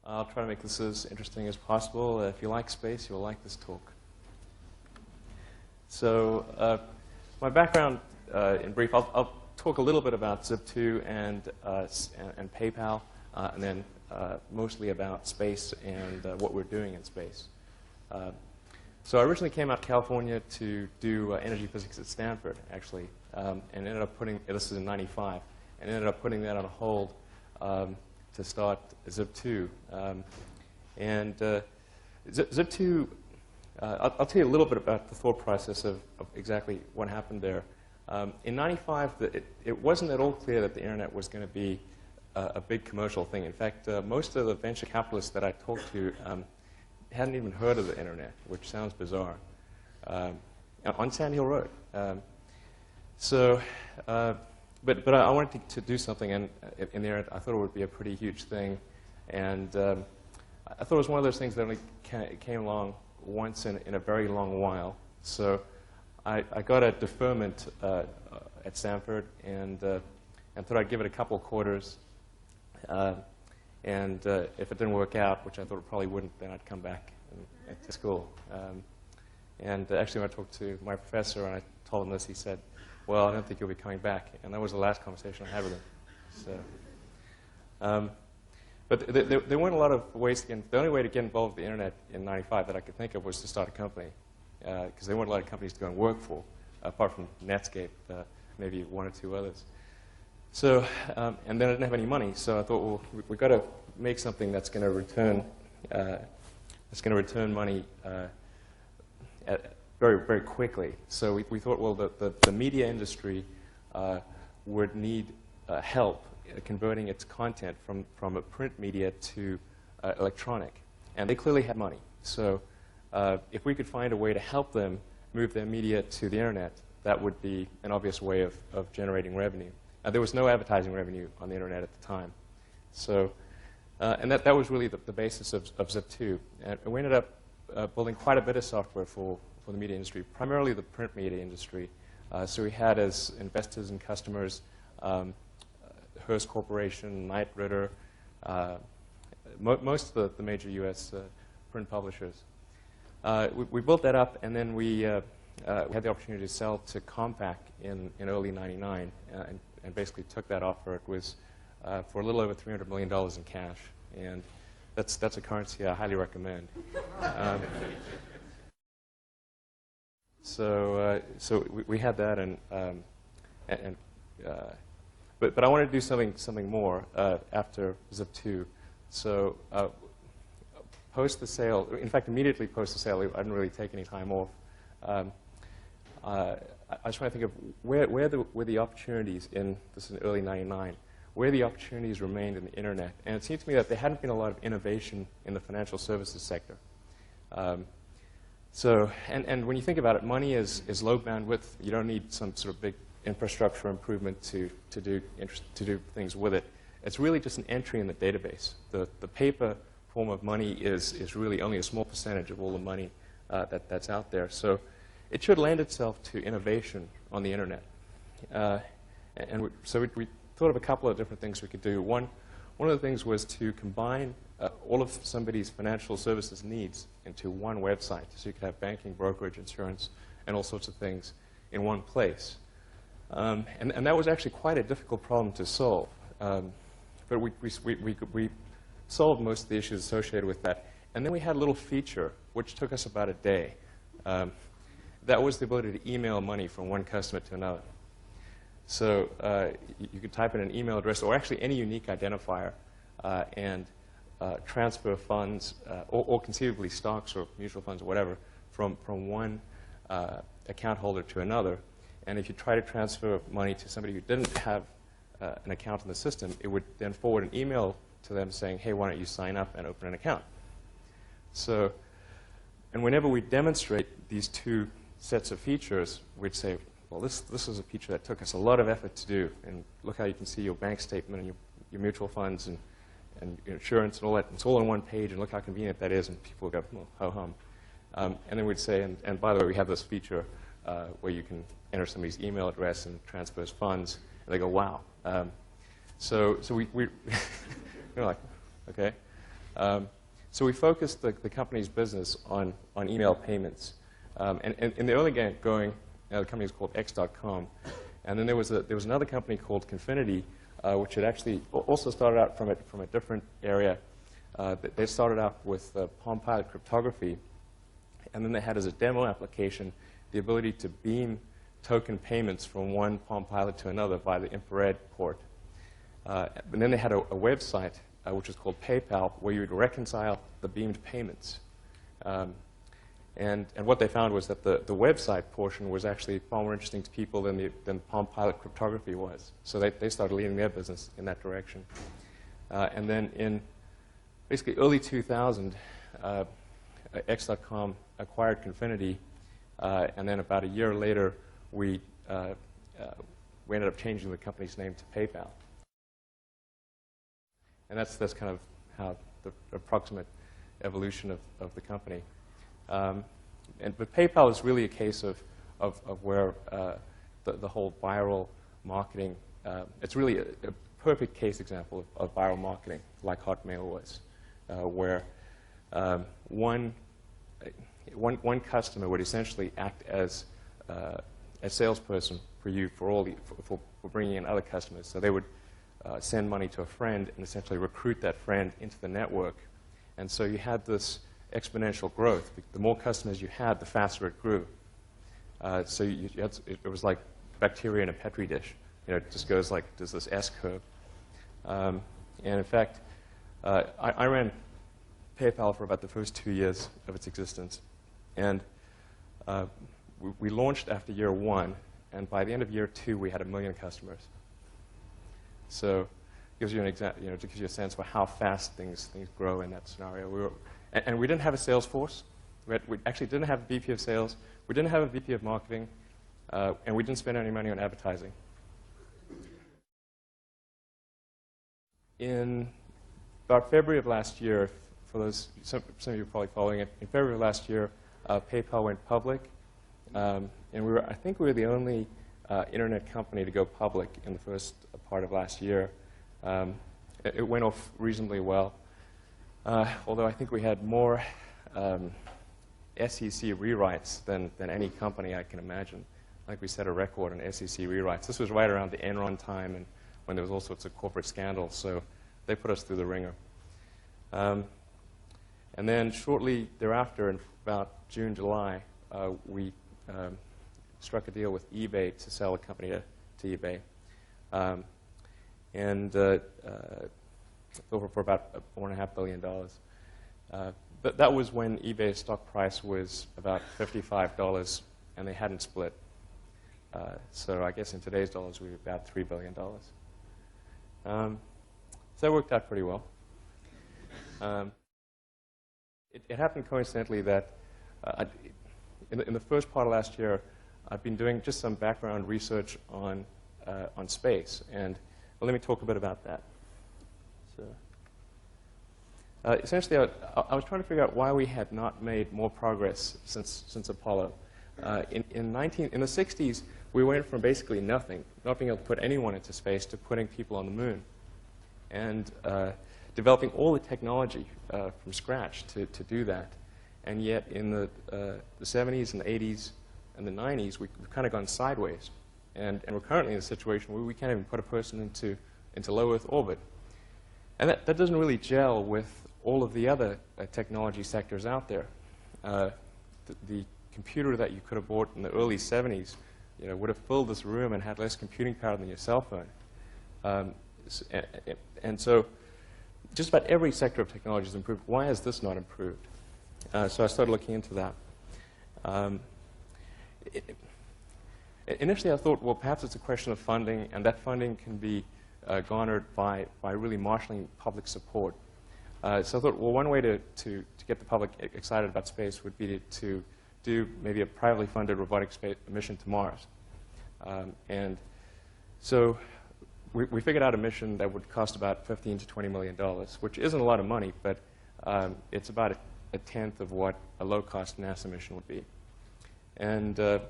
I'll try to make this as interesting as possible. If you like space, you'll like this talk. So my background, in brief, I'll talk a little bit about Zip2 and PayPal, and then mostly about space and what we're doing in space. So I originally came out to California to do energy physics at Stanford, actually, and ended up putting, this is in '95, and ended up putting that on hold to start Zip2. Zip2, I'll tell you a little bit about the thought process of exactly what happened there. In '95, it wasn't at all clear that the internet was going to be a big commercial thing. In fact, most of the venture capitalists that I talked to hadn't even heard of the internet, which sounds bizarre, on Sand Hill Road. But I wanted to do something in the internet. I thought it would be a pretty huge thing, and I thought it was one of those things that only came along once in a very long while. So I got a deferment at Stanford, and thought I'd give it a couple of quarters. And if it didn't work out, which I thought it probably wouldn't, then I'd come back to school. And actually, when I talked to my professor and I told him this, he said, "Well, I don't think you'll be coming back." And that was the last conversation I had with him. So, but there weren't a lot of ways to get. The only way to get involved with the internet in '95 that I could think of was to start a company, because there weren't a lot of companies to go and work for, apart from Netscape, maybe one or two others. So, and then I didn't have any money, so I thought, well, we've got to make something that's going to return money very, very quickly. So we thought, well, the media industry would need help converting its content from a print media to electronic, and they clearly had money. So if we could find a way to help them move their media to the internet, that would be an obvious way of generating revenue. There was no advertising revenue on the internet at the time. So, and that was really the basis of Zip2. And we ended up building quite a bit of software for the media industry, primarily the print media industry. So we had as investors and customers Hearst Corporation, Knight Ridder, most of the major US print publishers. We built that up, and then we had the opportunity to sell to Compaq in early '99, and basically took that offer. It was for a little over $300 million in cash, and that's a currency I highly recommend. So we had that, but I wanted to do something more after Zip2. So post the sale, in fact, immediately post the sale, I didn't really take any time off. I was trying to think of where were the opportunities in early '99, where the opportunities remained in the internet. And it seemed to me that there hadn't been a lot of innovation in the financial services sector. And when you think about it, money is low bandwidth. You don't need some sort of big infrastructure improvement to do things with it. It's really just an entry in the database. The paper form of money is really only a small percentage of all the money that's out there. So it should lend itself to innovation on the internet. So we thought of a couple of different things we could do. One of the things was to combine all of somebody's financial services needs into one website. So you could have banking, brokerage, insurance, and all sorts of things in one place. And that was actually quite a difficult problem to solve. But we solved most of the issues associated with that. And then we had a little feature, which took us about a day. That was the ability to email money from one customer to another. So you could type in an email address, or actually any unique identifier, and transfer funds, or conceivably stocks or mutual funds or whatever, from one account holder to another. And if you try to transfer money to somebody who didn't have an account in the system, it would then forward an email to them saying, "Hey, why don't you sign up and open an account?" So, and whenever we demonstrate these two sets of features, we'd say, well, this is a feature that took us a lot of effort to do, and look how you can see your bank statement and your mutual funds and your insurance and all that. It's all on one page, and look how convenient that is, and people go, well, ho-hum. And then we'd say, and by the way, we have this feature where you can enter somebody's email address and transfers funds, and they go, wow. So we're like, okay. So we focused the company's business on email payments. And in the early going, the company was called X.com. And then there was another company called Confinity, which had actually also started out from a different area. They started out with Palm Pilot cryptography. And then they had as a demo application the ability to beam token payments from one Palm Pilot to another via the infrared port. And then they had a website, which was called PayPal, where you would reconcile the beamed payments. And what they found was that the website portion was actually far more interesting to people than Palm Pilot cryptography was. So they started leading their business in that direction. And then in basically early 2000, X.com acquired Confinity, and then about a year later, we ended up changing the company's name to PayPal. And that's kind of how the approximate evolution of the company. But PayPal is really a case of where the whole viral marketing, it's really a perfect case example of viral marketing, like Hotmail was, where one customer would essentially act as a salesperson for you for bringing in other customers. So they would send money to a friend and essentially recruit that friend into the network. And so you had this exponential growth. The more customers you had, the faster it grew. So it was like bacteria in a Petri dish. You know, it just goes like, does this S-curve. And in fact, I ran PayPal for about the first 2 years of its existence. And we launched after year 1, and by the end of year 2, we had 1 million customers. So it gives you an example, it gives you a sense for how fast things grow in that scenario. And we didn't have a sales force. We actually didn't have a VP of sales. We didn't have a VP of marketing. And we didn't spend any money on advertising. In about February of last year, for those, some of you are probably following it, in February of last year, PayPal went public. And I think we were the only internet company to go public in the first part of last year. It went off reasonably well, although I think we had more SEC rewrites than any company I can imagine. I think we set a record on SEC rewrites. This was right around the Enron time and when there was all sorts of corporate scandals, so they put us through the ringer. And then shortly thereafter, in about June, July, we struck a deal with eBay to sell a company to eBay. And over for about $4.5 billion. But that was when eBay's stock price was about $55, and they hadn't split. So I guess in today's dollars, we were about $3 billion. So that worked out pretty well. It happened coincidentally that in the first part of last year, I've been doing just some background research on space. And well, let me talk a bit about that. So, essentially, I was trying to figure out why we had not made more progress since Apollo. In the 60s, we went from basically nothing, not being able to put anyone into space, to putting people on the moon, and developing all the technology from scratch to do that. And yet, in the 70s and the 80s and the 90s, we've kind of gone sideways. And we're currently in a situation where we can't even put a person into low Earth orbit. And that doesn't really gel with all of the other technology sectors out there. The computer that you could have bought in the early 70s would have filled this room and had less computing power than your cell phone. And so just about every sector of technology has improved. Why has this not improved? So I started looking into that. Initially, I thought, well, perhaps it's a question of funding, and that funding can be garnered by really marshaling public support. So I thought, well, one way to get the public excited about space would be to do maybe a privately funded robotic space mission to Mars. And so we figured out a mission that would cost about $15 to $20 million, which isn't a lot of money, but it's about a tenth of what a low-cost NASA mission would be. And the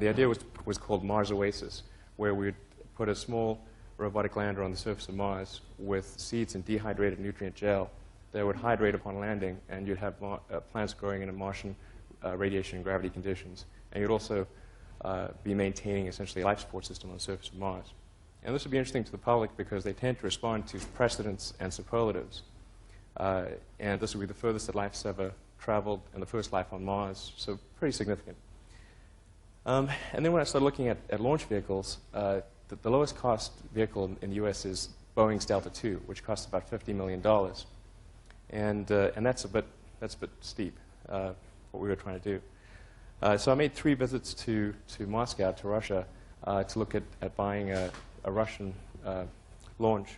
idea was called Mars Oasis, where we'd put a small robotic lander on the surface of Mars with seeds and dehydrated nutrient gel they would hydrate upon landing, and you'd have plants growing in Martian radiation and gravity conditions. And you'd also be maintaining essentially a life support system on the surface of Mars. And this would be interesting to the public because they tend to respond to precedents and superlatives. And this would be the furthest that life's ever traveled and the first life on Mars, so pretty significant. And then when I started looking at launch vehicles, the lowest cost vehicle in the US is Boeing's Delta II, which costs about $50 million. And that's a bit steep, what we were trying to do. So I made 3 visits to Moscow, to Russia, to look at buying a Russian launch.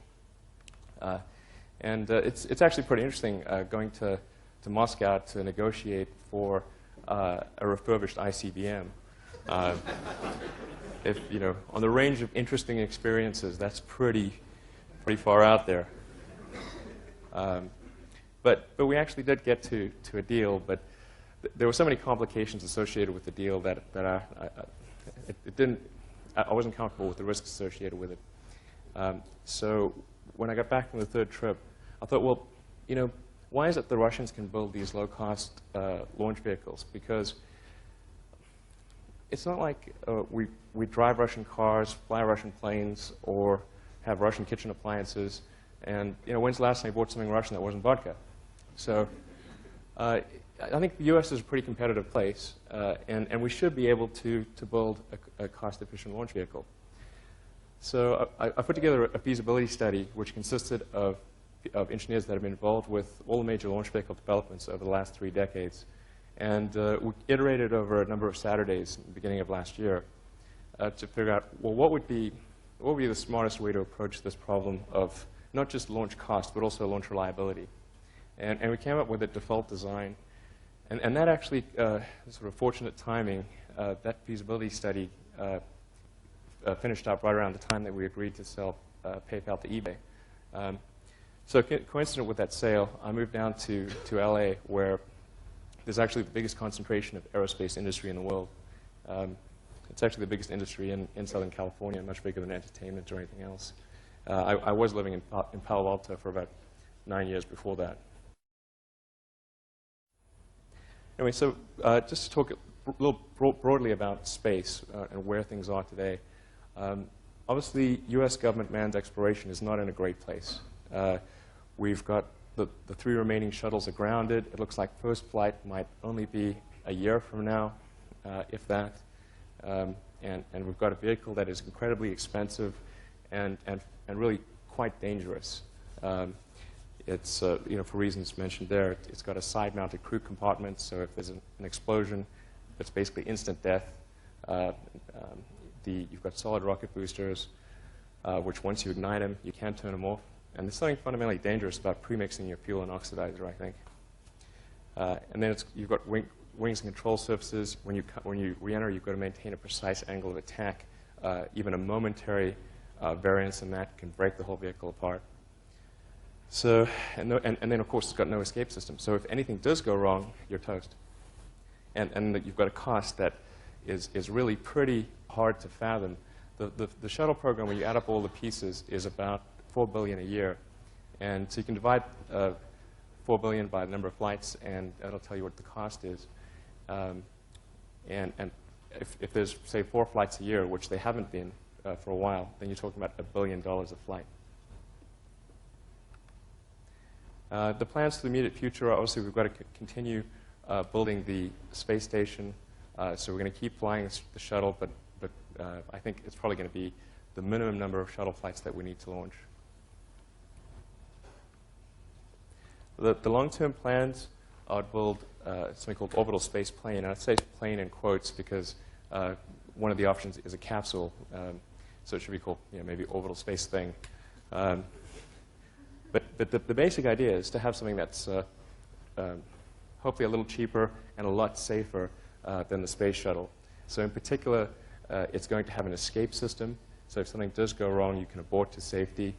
And it's actually pretty interesting going to Moscow to negotiate for a refurbished ICBM. If, you know, on the range of interesting experiences, that's pretty far out there. But we actually did get to a deal, but there were so many complications associated with the deal that I wasn't comfortable with the risks associated with it. So when I got back from the 3rd trip, I thought, well, you know, why is it the Russians can build these low-cost launch vehicles? Because it's not like we drive Russian cars, fly Russian planes, or have Russian kitchen appliances. And, you know, when's the last time you bought something Russian that wasn't vodka? So I think the U.S. is a pretty competitive place, and we should be able to build a cost-efficient launch vehicle. So I put together a feasibility study which consisted of engineers that have been involved with all the major launch vehicle developments over the last 3 decades. And we iterated over a number of Saturdays at the beginning of last year to figure out, well, what would be the smartest way to approach this problem of not just launch cost, but also launch reliability. And we came up with a default design. And that actually, sort of fortunate timing, that feasibility study finished up right around the time that we agreed to sell PayPal to eBay. So coincident with that sale, I moved down to LA, where there's actually the biggest concentration of aerospace industry in the world. It's actually the biggest industry in Southern California, much bigger than entertainment or anything else. I was living in Palo Alto for about 9 years before that. Anyway, so just to talk a little broadly about space and where things are today. Obviously, US government manned exploration is not in a great place. We've got the 3 remaining shuttles are grounded. It looks like first flight might only be a year from now, if that. And we've got a vehicle that is incredibly expensive and really quite dangerous. It's, you know, for reasons mentioned there, it's got a side-mounted crew compartment, so if there's an explosion, it's basically instant death. You've got solid rocket boosters, which once you ignite them, you can't turn them off. And there's something fundamentally dangerous about premixing your fuel and oxidizer, I think. And then you've got wings and control surfaces. When you re-enter, you've got to maintain a precise angle of attack. Even a momentary variance in that can break the whole vehicle apart. So, and then, of course, it's got no escape system. So if anything does go wrong, you're toast. And you've got a cost that is really pretty hard to fathom. The shuttle program, when you add up all the pieces, is about $4 billion a year. And so you can divide $4 billion by the number of flights, and that'll tell you what the cost is. And if there's, say, 4 flights a year, which they haven't been for a while, then you're talking about $1 billion a flight. The plans for the immediate future are obviously we've got to continue building the space station. So we're going to keep flying the shuttle, but I think it's probably going to be the minimum number of shuttle flights that we need to launch. The long-term plans are to build something called orbital space plane. And I'd say plane in quotes because one of the options is a capsule. So it should be called, you know, maybe orbital space thing. But the basic idea is to have something that's hopefully a little cheaper and a lot safer than the space shuttle. So in particular, it's going to have an escape system. So if something does go wrong, you can abort to safety.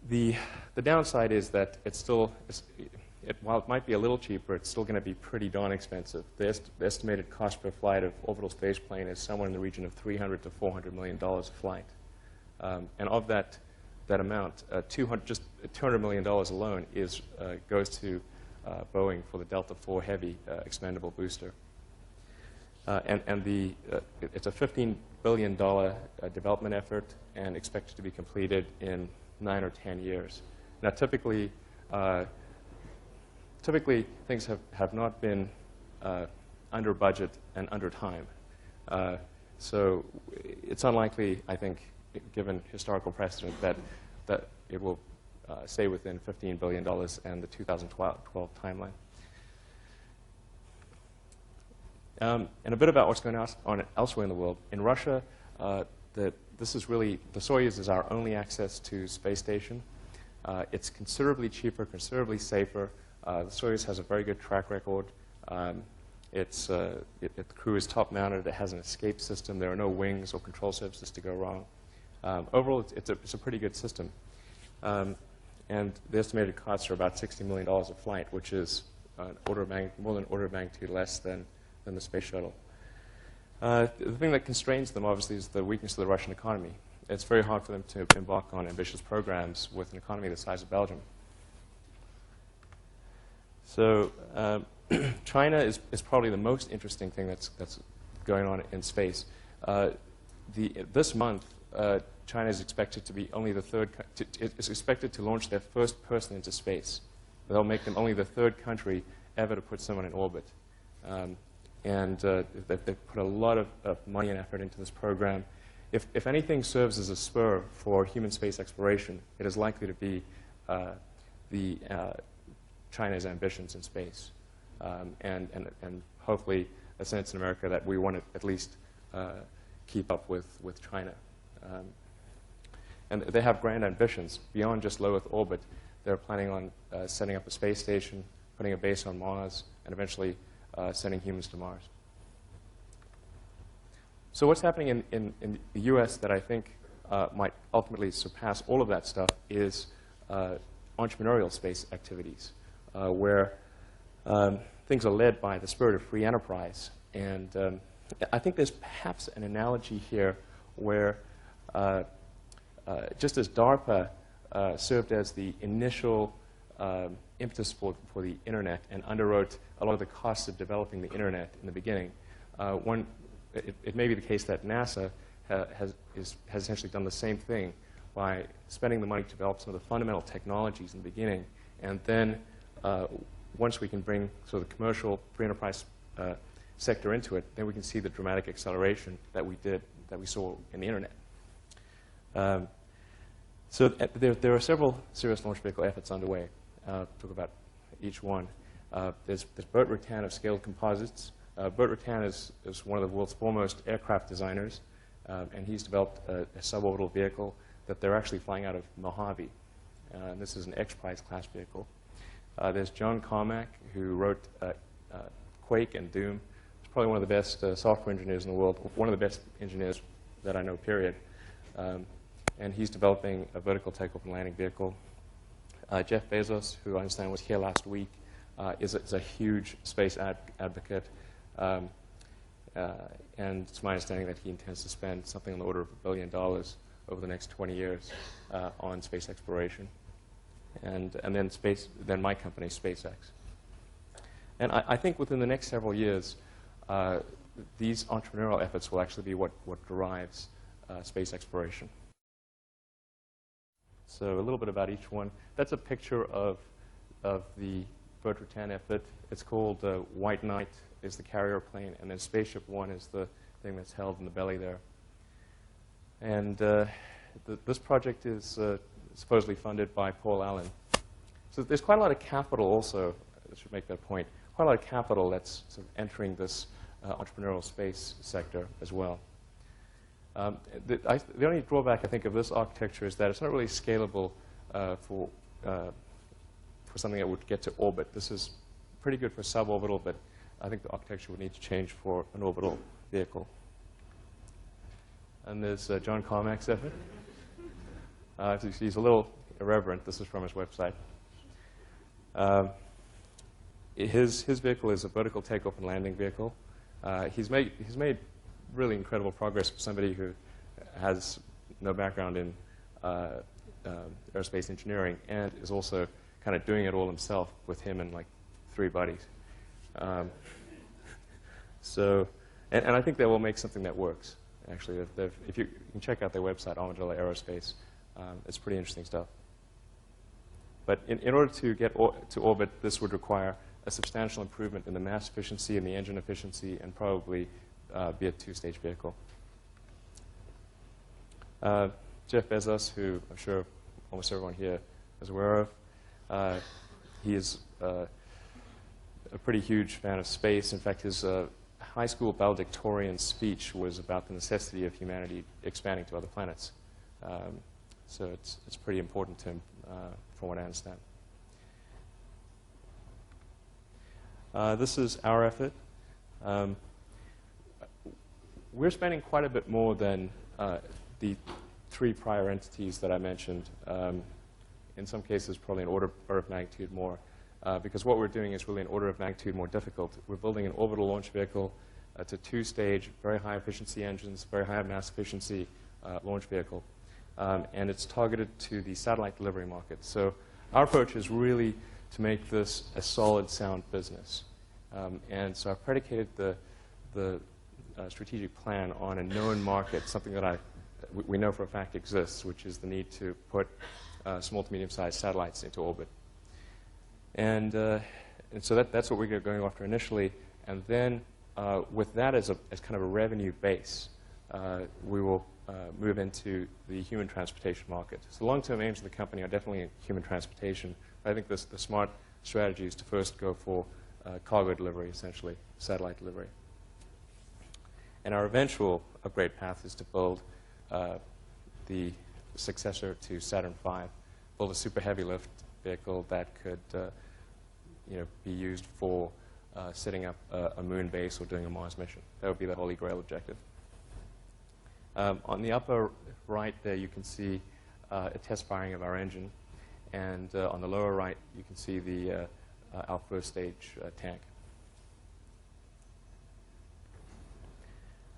The downside is that it's still, while it might be a little cheaper, it's still going to be pretty darn expensive. The estimated cost per flight of orbital space plane is somewhere in the region of $300 to $400 million a flight. And of that, that amount, just $200 million alone goes to Boeing for the Delta IV Heavy expandable booster. It's a $15 billion development effort and expected to be completed in 9 or 10 years. Now, typically things have not been under budget and under time. So it's unlikely, I think, given historical precedent, that it will stay within $15 billion and the 2012 timeline. And a bit about what's going on elsewhere in the world. In Russia, this is really, the Soyuz is our only access to space station. It's considerably cheaper, considerably safer. The Soyuz has a very good track record. The crew is top-mounted. It has an escape system. There are no wings or control surfaces to go wrong. Overall, it's a pretty good system. And the estimated costs are about $60 million a flight, which is more than an order of magnitude less than the space shuttle. The thing that constrains them, obviously, is the weakness of the Russian economy. It's very hard for them to embark on ambitious programs with an economy the size of Belgium. So China is probably the most interesting thing that's going on in space. This month, China is expected to be only the third. It's expected to launch their first person into space. They'll make them only the third country ever to put someone in orbit. They've put a lot of money and effort into this program. If anything serves as a spur for human space exploration, it is likely to be China's ambitions in space, and hopefully a sense in America that we want to at least keep up with China. And they have grand ambitions beyond just low Earth orbit. They're planning on setting up a space station, putting a base on Mars, and eventually sending humans to Mars. So what's happening in the US that I think might ultimately surpass all of that stuff is entrepreneurial space activities, where things are led by the spirit of free enterprise. And I think there's perhaps an analogy here where just as DARPA served as the initial impetus for the internet and underwrote a lot of the costs of developing the internet in the beginning, it may be the case that NASA has essentially done the same thing by spending the money to develop some of the fundamental technologies in the beginning, and then once we can bring sort of the commercial free enterprise sector into it, then we can see the dramatic acceleration that we saw in the internet. So there are several serious launch vehicle efforts underway. Talk about each one. There's Burt Rutan of Scaled Composites. Burt Rutan is one of the world's foremost aircraft designers, and he's developed a suborbital vehicle that they're actually flying out of Mojave. This is an X-Prize class vehicle. There's John Carmack, who wrote Quake and Doom. He's probably one of the best software engineers in the world, one of the best engineers that I know, period. And he's developing a vertical takeoff and landing vehicle. Jeff Bezos, who I understand was here last week, is a huge space advocate. And it's my understanding that he intends to spend something on the order of $1 billion over the next 20 years on space exploration. And then my company, SpaceX. And I think within the next several years, these entrepreneurial efforts will actually be what drives space exploration. So a little bit about each one. That's a picture of the Burt Rutan effort. It's called White Knight is the carrier plane, and then Spaceship One is the thing that's held in the belly there. And this project is supposedly funded by Paul Allen. So there's quite a lot of capital also, I should make that point, quite a lot of capital that's sort of entering this entrepreneurial space sector as well. The only drawback, I think, of this architecture is that it's not really scalable for something that would get to orbit. This is pretty good for suborbital, but I think the architecture would need to change for an orbital vehicle. And there's John Carmack's effort. He's a little irreverent. This is from his website. His vehicle is a vertical takeoff and landing vehicle. He's made really incredible progress for somebody who has no background in aerospace engineering, and is also kind of doing it all himself with him and like 3 buddies. And I think they will make something that works. Actually, if you can check out their website, Armadillo Aerospace, it's pretty interesting stuff. But in order to get to orbit, this would require a substantial improvement in the mass efficiency and the engine efficiency, and probably be a 2-stage vehicle. Jeff Bezos, who I'm sure almost everyone here is aware of, he is a pretty huge fan of space. In fact, his high school valedictorian speech was about the necessity of humanity expanding to other planets. So it's pretty important to him, from what I understand. This is our effort. We're spending quite a bit more than the 3 prior entities that I mentioned. In some cases, probably an order of magnitude more. Because what we're doing is really an order of magnitude more difficult. We're building an orbital launch vehicle. It's a 2-stage, very high efficiency engines, very high mass efficiency launch vehicle. And it's targeted to the satellite delivery market. So our approach is really to make this a solid, sound business. And so I've predicated the strategic plan on a known market, something that we know for a fact exists, which is the need to put small to medium-sized satellites into orbit. And so that's what we're going after initially. And then with that as kind of a revenue base, we will move into the human transportation market. So the long-term aims of the company are definitely in human transportation. I think the smart strategy is to first go for cargo delivery, essentially, satellite delivery. And our eventual upgrade path is to build the successor to Saturn V, build a super heavy lift vehicle that could be used for setting up a moon base or doing a Mars mission. That would be the Holy Grail objective. On the upper right there, you can see a test firing of our engine. And on the lower right, you can see our first stage tank.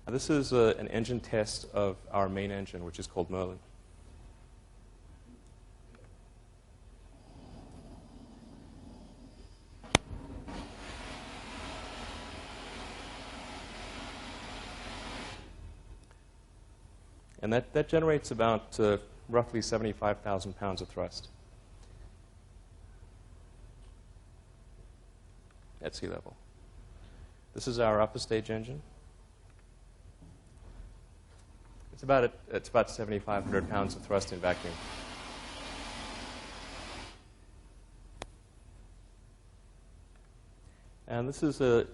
This is an engine test of our main engine, which is called Merlin. And that generates about roughly 75,000 pounds of thrust at sea level. This is our upper stage engine. It's about 7,500 pounds of thrust in vacuum. And this is an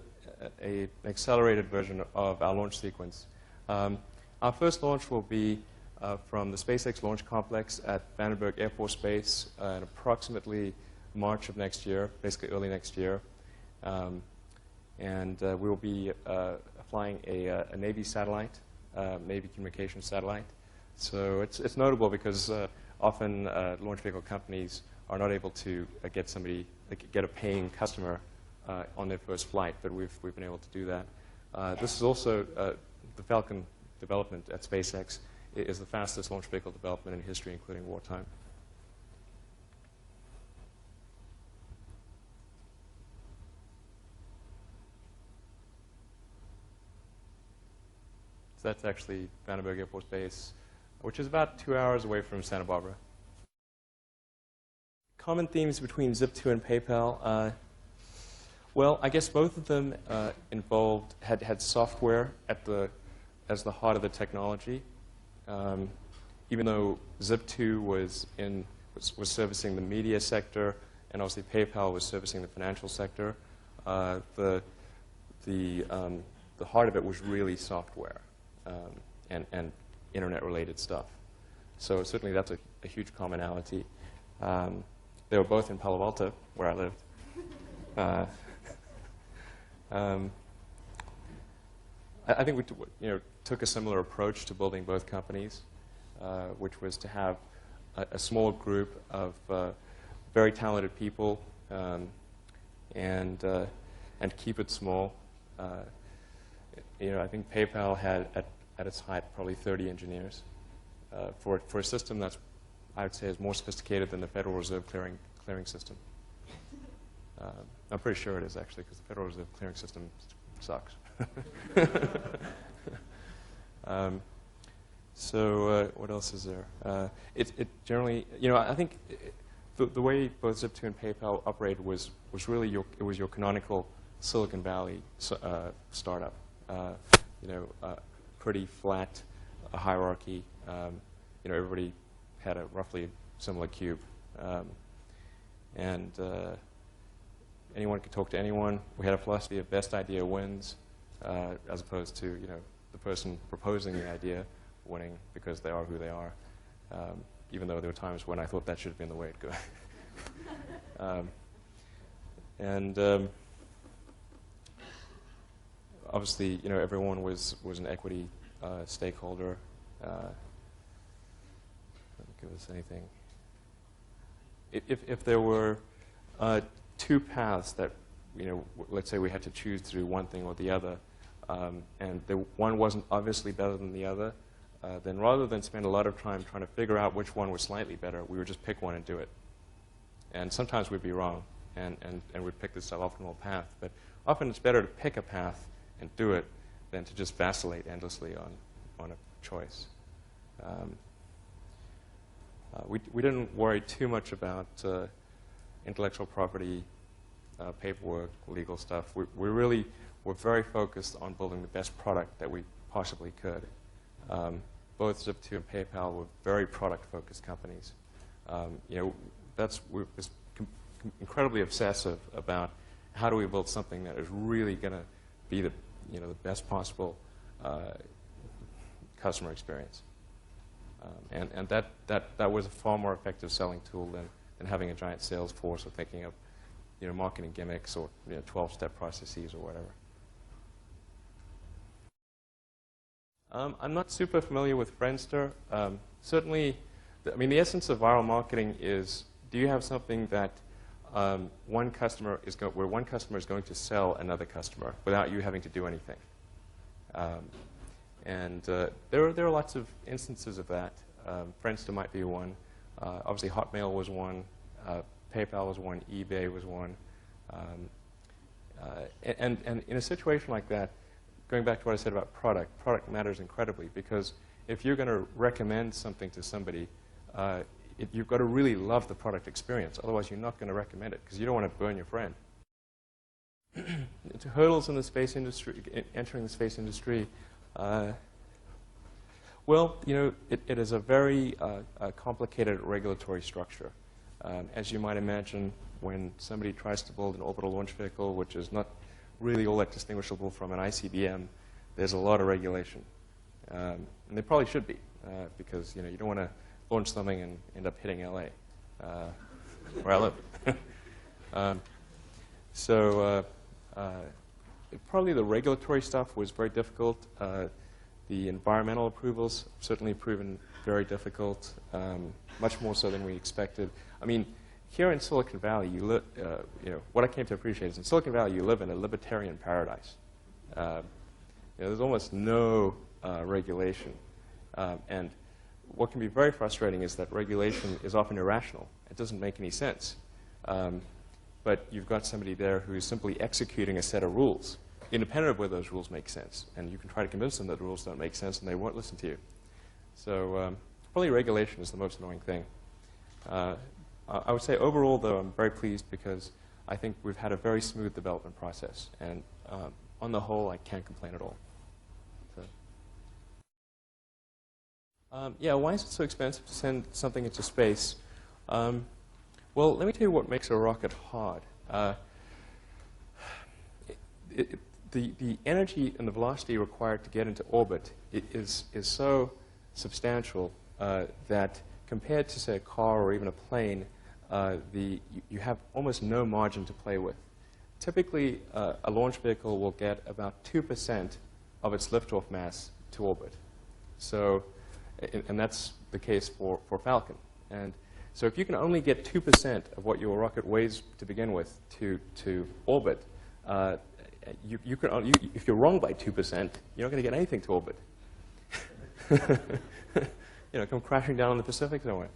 accelerated version of our launch sequence. Our first launch will be from the SpaceX Launch Complex at Vandenberg Air Force Base in approximately March of next year, basically early next year. And we will be flying a Navy satellite, Navy communications satellite. So it's notable because often launch vehicle companies are not able to get a paying customer on their first flight, but we've been able to do that. This is also the Falcon development at SpaceX is the fastest launch vehicle development in history, including wartime. So that's actually Vandenberg Air Force Base, which is about 2 hours away from Santa Barbara. Common themes between Zip2 and PayPal. Well, I guess both of them had software as the heart of the technology. Even though Zip2 was servicing the media sector, and obviously PayPal was servicing the financial sector, the heart of it was really software and internet-related stuff. So certainly that's a huge commonality. They were both in Palo Alto, where I lived. I think we took a similar approach to building both companies, which was to have a small group of very talented people and keep it small. I think PayPal had at its height probably 30 engineers for a system that's I would say is more sophisticated than the Federal Reserve clearing system. I'm pretty sure it is, actually, because the Federal Reserve clearing system sucks. So what else is there? It generally, I think the way both Zip2 and PayPal operated was really your canonical Silicon Valley startup. Pretty flat hierarchy. Everybody had a roughly similar cube, and anyone could talk to anyone. We had a philosophy of best idea wins, as opposed to the person proposing the idea winning because they are who they are. Even though there were times when I thought that should have been the way it goes. Obviously, everyone was an equity stakeholder. Doesn't give us anything. If there were two paths that, let's say we had to choose to do one thing or the other, and one wasn't obviously better than the other, then rather than spend a lot of time trying to figure out which one was slightly better, we would just pick one and do it. And sometimes we'd be wrong, and we'd pick the suboptimal path. But often it's better to pick a path and do it than to just vacillate endlessly on a choice. We didn't worry too much about intellectual property, paperwork, legal stuff. We really were very focused on building the best product that we possibly could. Both Zip2 and PayPal were very product-focused companies. We're incredibly obsessive about how do we build something that is really going to be the best possible customer experience. And that was a far more effective selling tool than having a giant sales force or thinking of marketing gimmicks or 12-step processes or whatever. I'm not super familiar with Friendster. Certainly, the essence of viral marketing is, do you have something that where one customer is going to sell another customer without you having to do anything? There are lots of instances of that. Friendster might be one. Obviously, Hotmail was one. PayPal was one. eBay was one. And in a situation like that, going back to what I said about product matters incredibly, because if you're going to recommend something to somebody, you've got to really love the product experience. Otherwise, you're not going to recommend it, because you don't want to burn your friend. To hurdles in the space industry, entering the space industry, well, it is a very complicated regulatory structure. As you might imagine, when somebody tries to build an orbital launch vehicle, which is not really all that distinguishable from an ICBM, there's a lot of regulation. And there probably should be, because you don't want to launch something and end up hitting LA, where I live. Probably the regulatory stuff was very difficult. The environmental approvals certainly proven very difficult, much more so than we expected. Here in Silicon Valley, what I came to appreciate is in Silicon Valley, you live in a libertarian paradise. There's almost no regulation. And what can be very frustrating is that regulation is often irrational. It doesn't make any sense. But you've got somebody there who is simply executing a set of rules, independent of whether those rules make sense. And you can try to convince them that the rules don't make sense, and they won't listen to you. So probably regulation is the most annoying thing. I would say overall, though, I'm very pleased because I think we've had a very smooth development process. And on the whole, I can't complain at all. So, yeah, why is it so expensive to send something into space? Well, let me tell you what makes a rocket hard. The energy and the velocity required to get into orbit is so substantial that compared to, say, a car or even a plane, you have almost no margin to play with. Typically, a launch vehicle will get about 2% of its liftoff mass to orbit. So, and that's the case for Falcon. And so if you can only get 2% of what your rocket weighs to begin with to orbit, if you're wrong by 2%, you're not going to get anything to orbit. Come crashing down in the Pacific somewhere.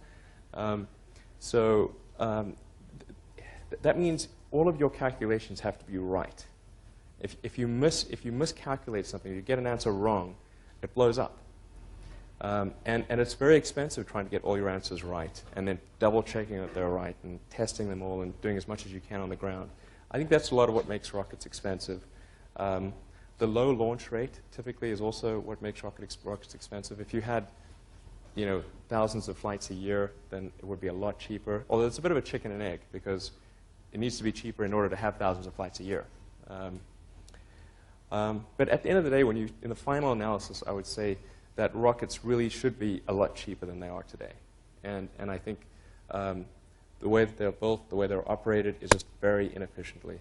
So that means all of your calculations have to be right. If you miscalculate something, you get an answer wrong, it blows up. And it's very expensive trying to get all your answers right, and then double-checking that they're right, and testing them all, and doing as much as you can on the ground. I think that's a lot of what makes rockets expensive. The low launch rate typically is also what makes rockets expensive. If you had, thousands of flights a year, then it would be a lot cheaper. Although it's a bit of a chicken and egg, because it needs to be cheaper in order to have thousands of flights a year. But at the end of the day, in the final analysis, I would say that rockets really should be a lot cheaper than they are today. And I think the way that they're built, the way they're operated, is just very inefficiently.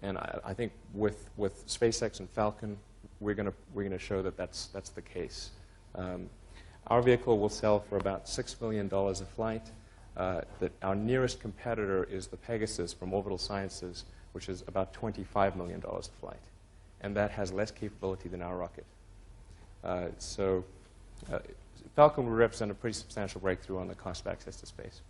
And I think with SpaceX and Falcon, we're going to show that that's the case. Our vehicle will sell for about $6 million a flight. Our nearest competitor is the Pegasus from Orbital Sciences, which is about $25 million a flight. And that has less capability than our rocket. So Falcon would represent a pretty substantial breakthrough on the cost of access to space.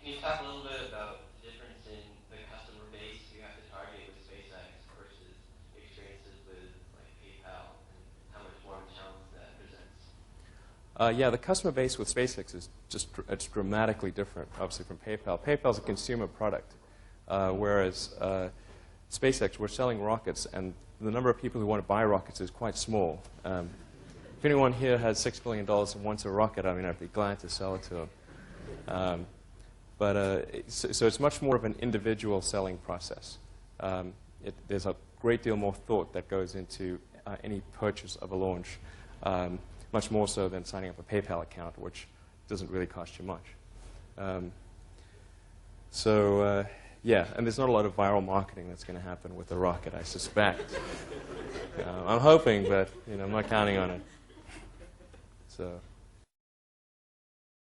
Can you talk a little bit about the difference in the customer base you have to target with SpaceX versus experiences with like PayPal, and how much more of a challenge that presents? Yeah, the customer base with SpaceX is it's dramatically different, obviously, from PayPal. PayPal is a consumer product, whereas SpaceX, we're selling rockets, and the number of people who want to buy rockets is quite small. If anyone here has $6 billion and wants a rocket, I mean, I'd be glad to sell it to them. So it's much more of an individual selling process. There's a great deal more thought that goes into any purchase of a launch, much more so than signing up a PayPal account, which doesn't really cost you much. Yeah, and there's not a lot of viral marketing that's going to happen with the rocket, I suspect. I'm hoping, but I'm not counting on it. So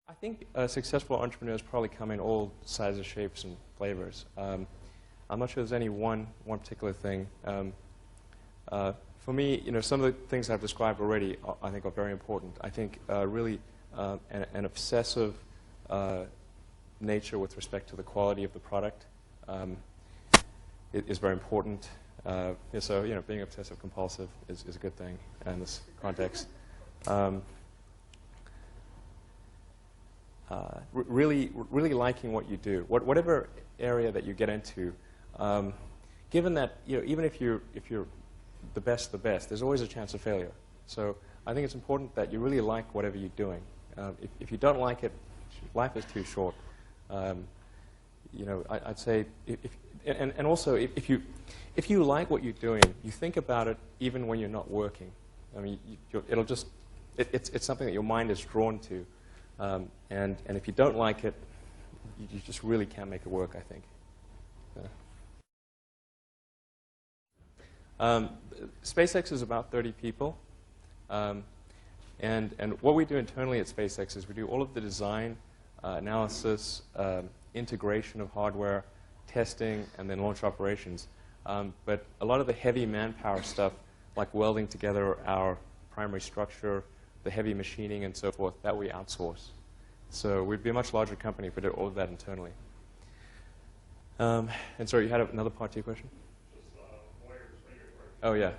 I think successful entrepreneurs probably come in all sizes, shapes, and flavors. I'm not sure there's any one particular thing. For me, some of the things I've described already, I think, are very important. I think really an obsessive nature with respect to the quality of the product is very important. So, being obsessive compulsive is a good thing in this context. Really liking what you do, whatever area that you get into. Given that, even if you're the best, there's always a chance of failure. So I think it's important that you really like whatever you're doing. If you don't like it, life is too short. I'd say, and also if you like what you're doing, you think about it even when you're not working. I mean, it's something that your mind is drawn to. And if you don't like it, you just really can't make it work, I think. SpaceX is about 30 people. And what we do internally at SpaceX is we do all of the design, analysis, integration of hardware, testing, and then launch operations. But a lot of the heavy manpower stuff, like welding together our primary structure, the heavy machining and so forth, that we outsource. So we'd be a much larger company if we did all of that internally. And sorry, you had another part to your question? Oh, yeah.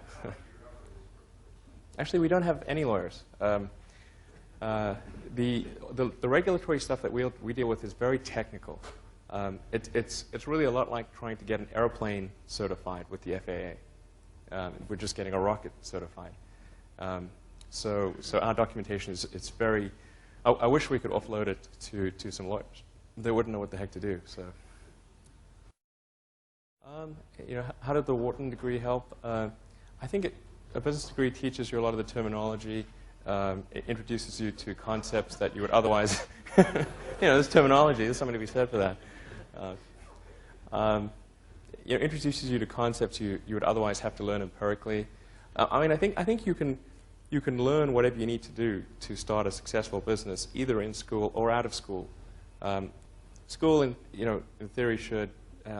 Actually, we don't have any lawyers. The regulatory stuff that we deal with is very technical. It's really a lot like trying to get an airplane certified with the FAA. We're just getting a rocket certified. So our documentation is very. I wish we could offload it to some lawyers. They wouldn't know what the heck to do. So, how did the Wharton degree help? I think a business degree teaches you a lot of the terminology. It introduces you to concepts that you would otherwise. There's terminology. There's something to be said for that. Introduces you to concepts you would otherwise have to learn empirically. I think you can learn whatever you need to do to start a successful business, either in school or out of school. School, in theory, should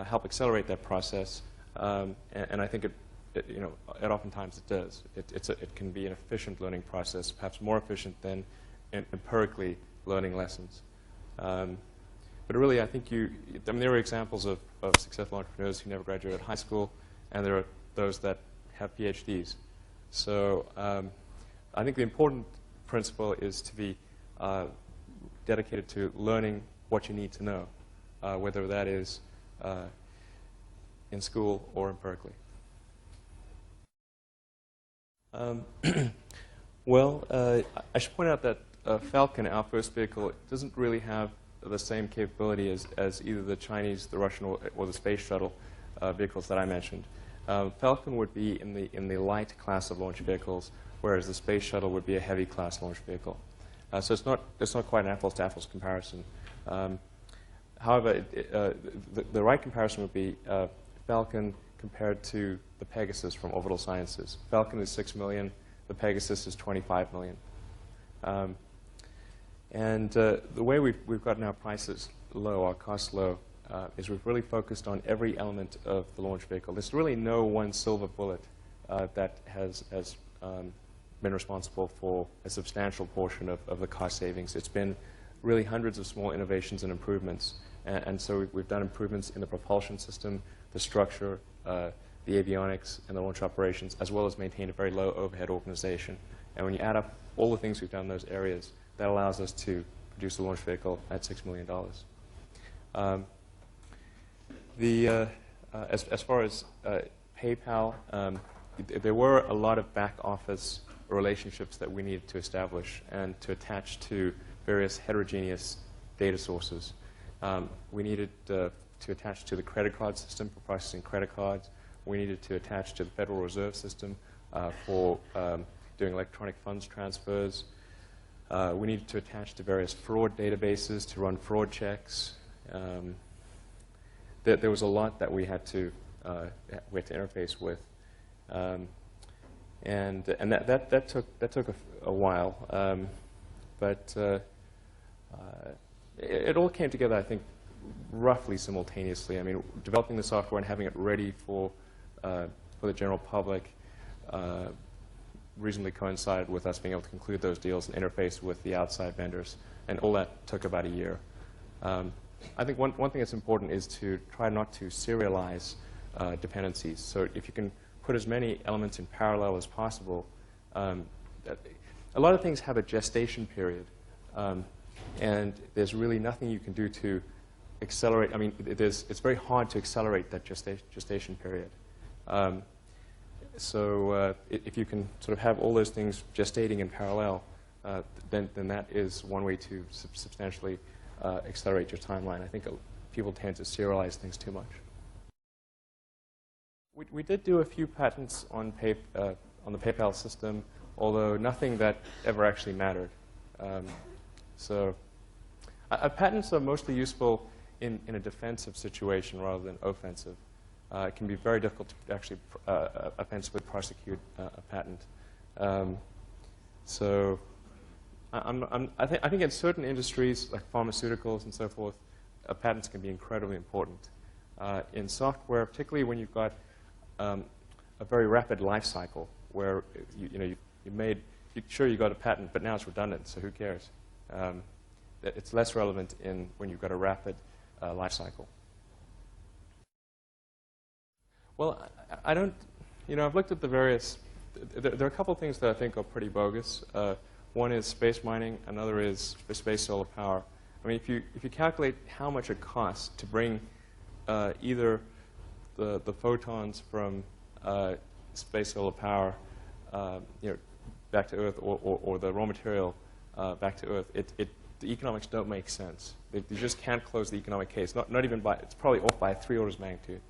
help accelerate that process, and I think it oftentimes it does. It can be an efficient learning process, perhaps more efficient than empirically learning lessons. But really, I think there are examples of successful entrepreneurs who never graduated high school, and there are those that have PhDs. So I think the important principle is to be dedicated to learning what you need to know, whether that is in school or empirically. Well, I should point out that Falcon, our first vehicle, doesn't really have the same capability as either the Chinese, the Russian, or the space shuttle vehicles that I mentioned. Falcon would be in the light class of launch vehicles, whereas the space shuttle would be a heavy class launch vehicle. So it's not quite an apples-to-apples comparison. However, the right comparison would be Falcon compared to the Pegasus from Orbital Sciences. Falcon is 6 million. The Pegasus is 25 million. The way we've gotten our prices low, our costs low, is we've really focused on every element of the launch vehicle. There's really no one silver bullet that has been responsible for a substantial portion of the cost savings. It's been really hundreds of small innovations and improvements. And so we've done improvements in the propulsion system, the structure, the avionics, and the launch operations, as well as maintain a very low overhead organization. And when you add up all the things we've done in those areas, that allows us to produce a launch vehicle at $6 million. As far as PayPal, there were a lot of back office relationships that we needed to establish and to attach to various heterogeneous data sources. We needed to attach to the credit card system for processing credit cards. We needed to attach to the Federal Reserve System for doing electronic funds transfers. We needed to attach to various fraud databases to run fraud checks. There was a lot that we had to interface with, and that took a while, but it all came together, I think, roughly simultaneously. I mean, developing the software and having it ready for the general public reasonably coincided with us being able to conclude those deals and interface with the outside vendors, and all that took about a year. I think one thing that's important is to try not to serialize dependencies. So if you can put as many elements in parallel as possible, a lot of things have a gestation period, and there's really nothing you can do to accelerate. I mean, it's very hard to accelerate that gestation period. So if you can sort of have all those things gestating in parallel, then that is one way to substantially accelerate your timeline. I think people tend to serialize things too much. We did do a few patents on the PayPal system, although nothing that ever actually mattered. So patents are mostly useful in a defensive situation rather than offensive. It can be very difficult to actually offensively prosecute a patent. So I think in certain industries, like pharmaceuticals and so forth, patents can be incredibly important. In software, particularly when you've got a very rapid life cycle, where you got a patent, but now it's redundant, so who cares? It's less relevant when you've got a rapid life cycle. Well, I've looked at the various, there are a couple of things that I think are pretty bogus. One is space mining, another is space solar power. I mean, if you calculate how much it costs to bring either the photons from space solar power back to Earth, or the raw material back to Earth, the economics don't make sense. You just can't close the economic case. Not even by, it's probably off by 3 orders of magnitude.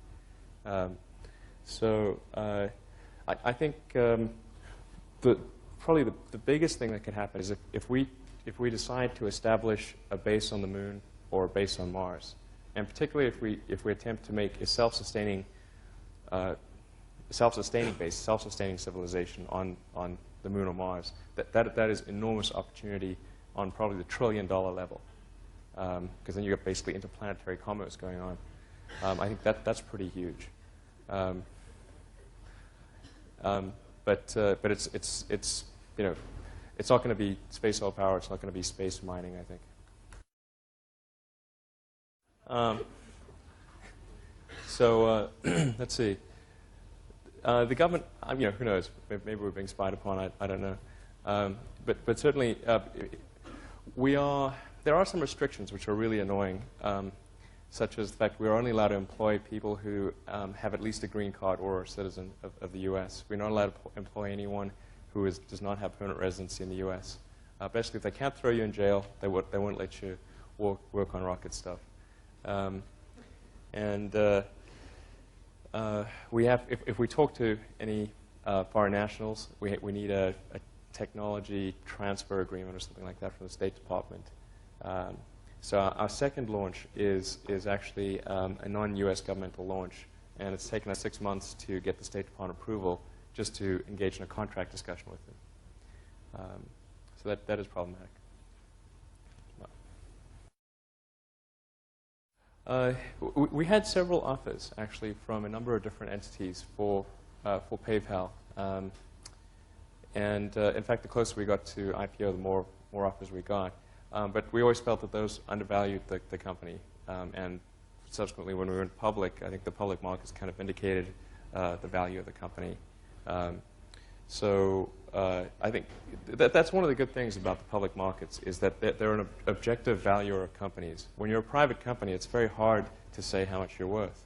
So I think probably the biggest thing that could happen is if we decide to establish a base on the moon or a base on Mars, and particularly if we attempt to make a self-sustaining base, self-sustaining civilization on the moon or Mars, that is enormous opportunity on probably the $1 trillion level, because then you've got basically interplanetary commerce going on. I think that's pretty huge. But it's you know, it's not going to be space oil power. It's not going to be space mining, I think. Let's see. The government, you know, who knows? Maybe we're being spied upon. I don't know. But certainly, there are some restrictions which are really annoying, such as the fact we're only allowed to employ people who have at least a green card or are a citizen of the U.S. We're not allowed to employ anyone who does not have permanent residency in the U.S. Basically, if they can't throw you in jail, they won't let you work on rocket stuff. We have, if we talk to any foreign nationals, we need a technology transfer agreement or something like that from the State Department. So our second launch is actually a non-U.S. governmental launch, and it's taken us 6 months to get the State Department approval just to engage in a contract discussion with them. So that is problematic. We had several offers, actually, from a number of different entities for PayPal. In fact, the closer we got to IPO, the more offers we got. But we always felt that those undervalued the company. And subsequently, when we went public, I think the public markets kind of indicated the value of the company. I think that's one of the good things about the public markets, is that they're an objective valuer of companies. When you're a private company, it's very hard to say how much you're worth,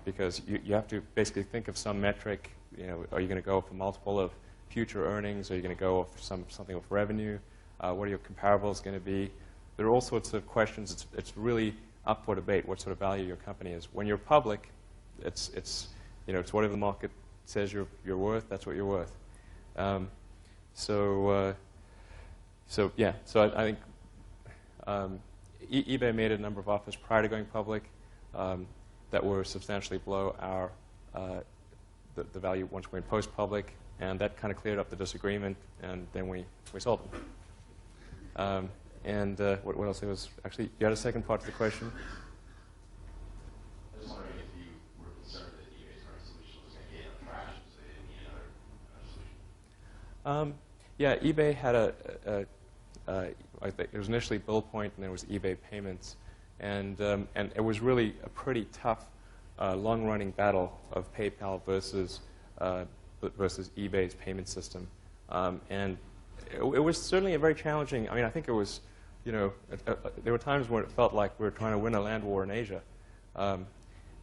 because you have to basically think of some metric. You know, are you going to go for multiple of future earnings? Are you going to go for something with revenue? What are your comparables going to be? There are all sorts of questions. It's really up for debate what sort of value your company is. When you're public, it's whatever the market says you're worth. That's what you're worth. I think eBay made a number of offers prior to going public that were substantially below the value once we went post-public, and that kind of cleared up the disagreement, and then we sold them. What else? There was actually, you had a second part to the question. I was wondering if you were concerned that eBay's current solution was going to get traction, so they didn't need another solution. Yeah, eBay had I think it was initially BillPoint, and there was eBay Payments, and it was really a pretty tough, long-running battle of PayPal versus eBay's payment system, and it was certainly a very challenging. I mean, I think it was, there were times when it felt like we were trying to win a land war in Asia, they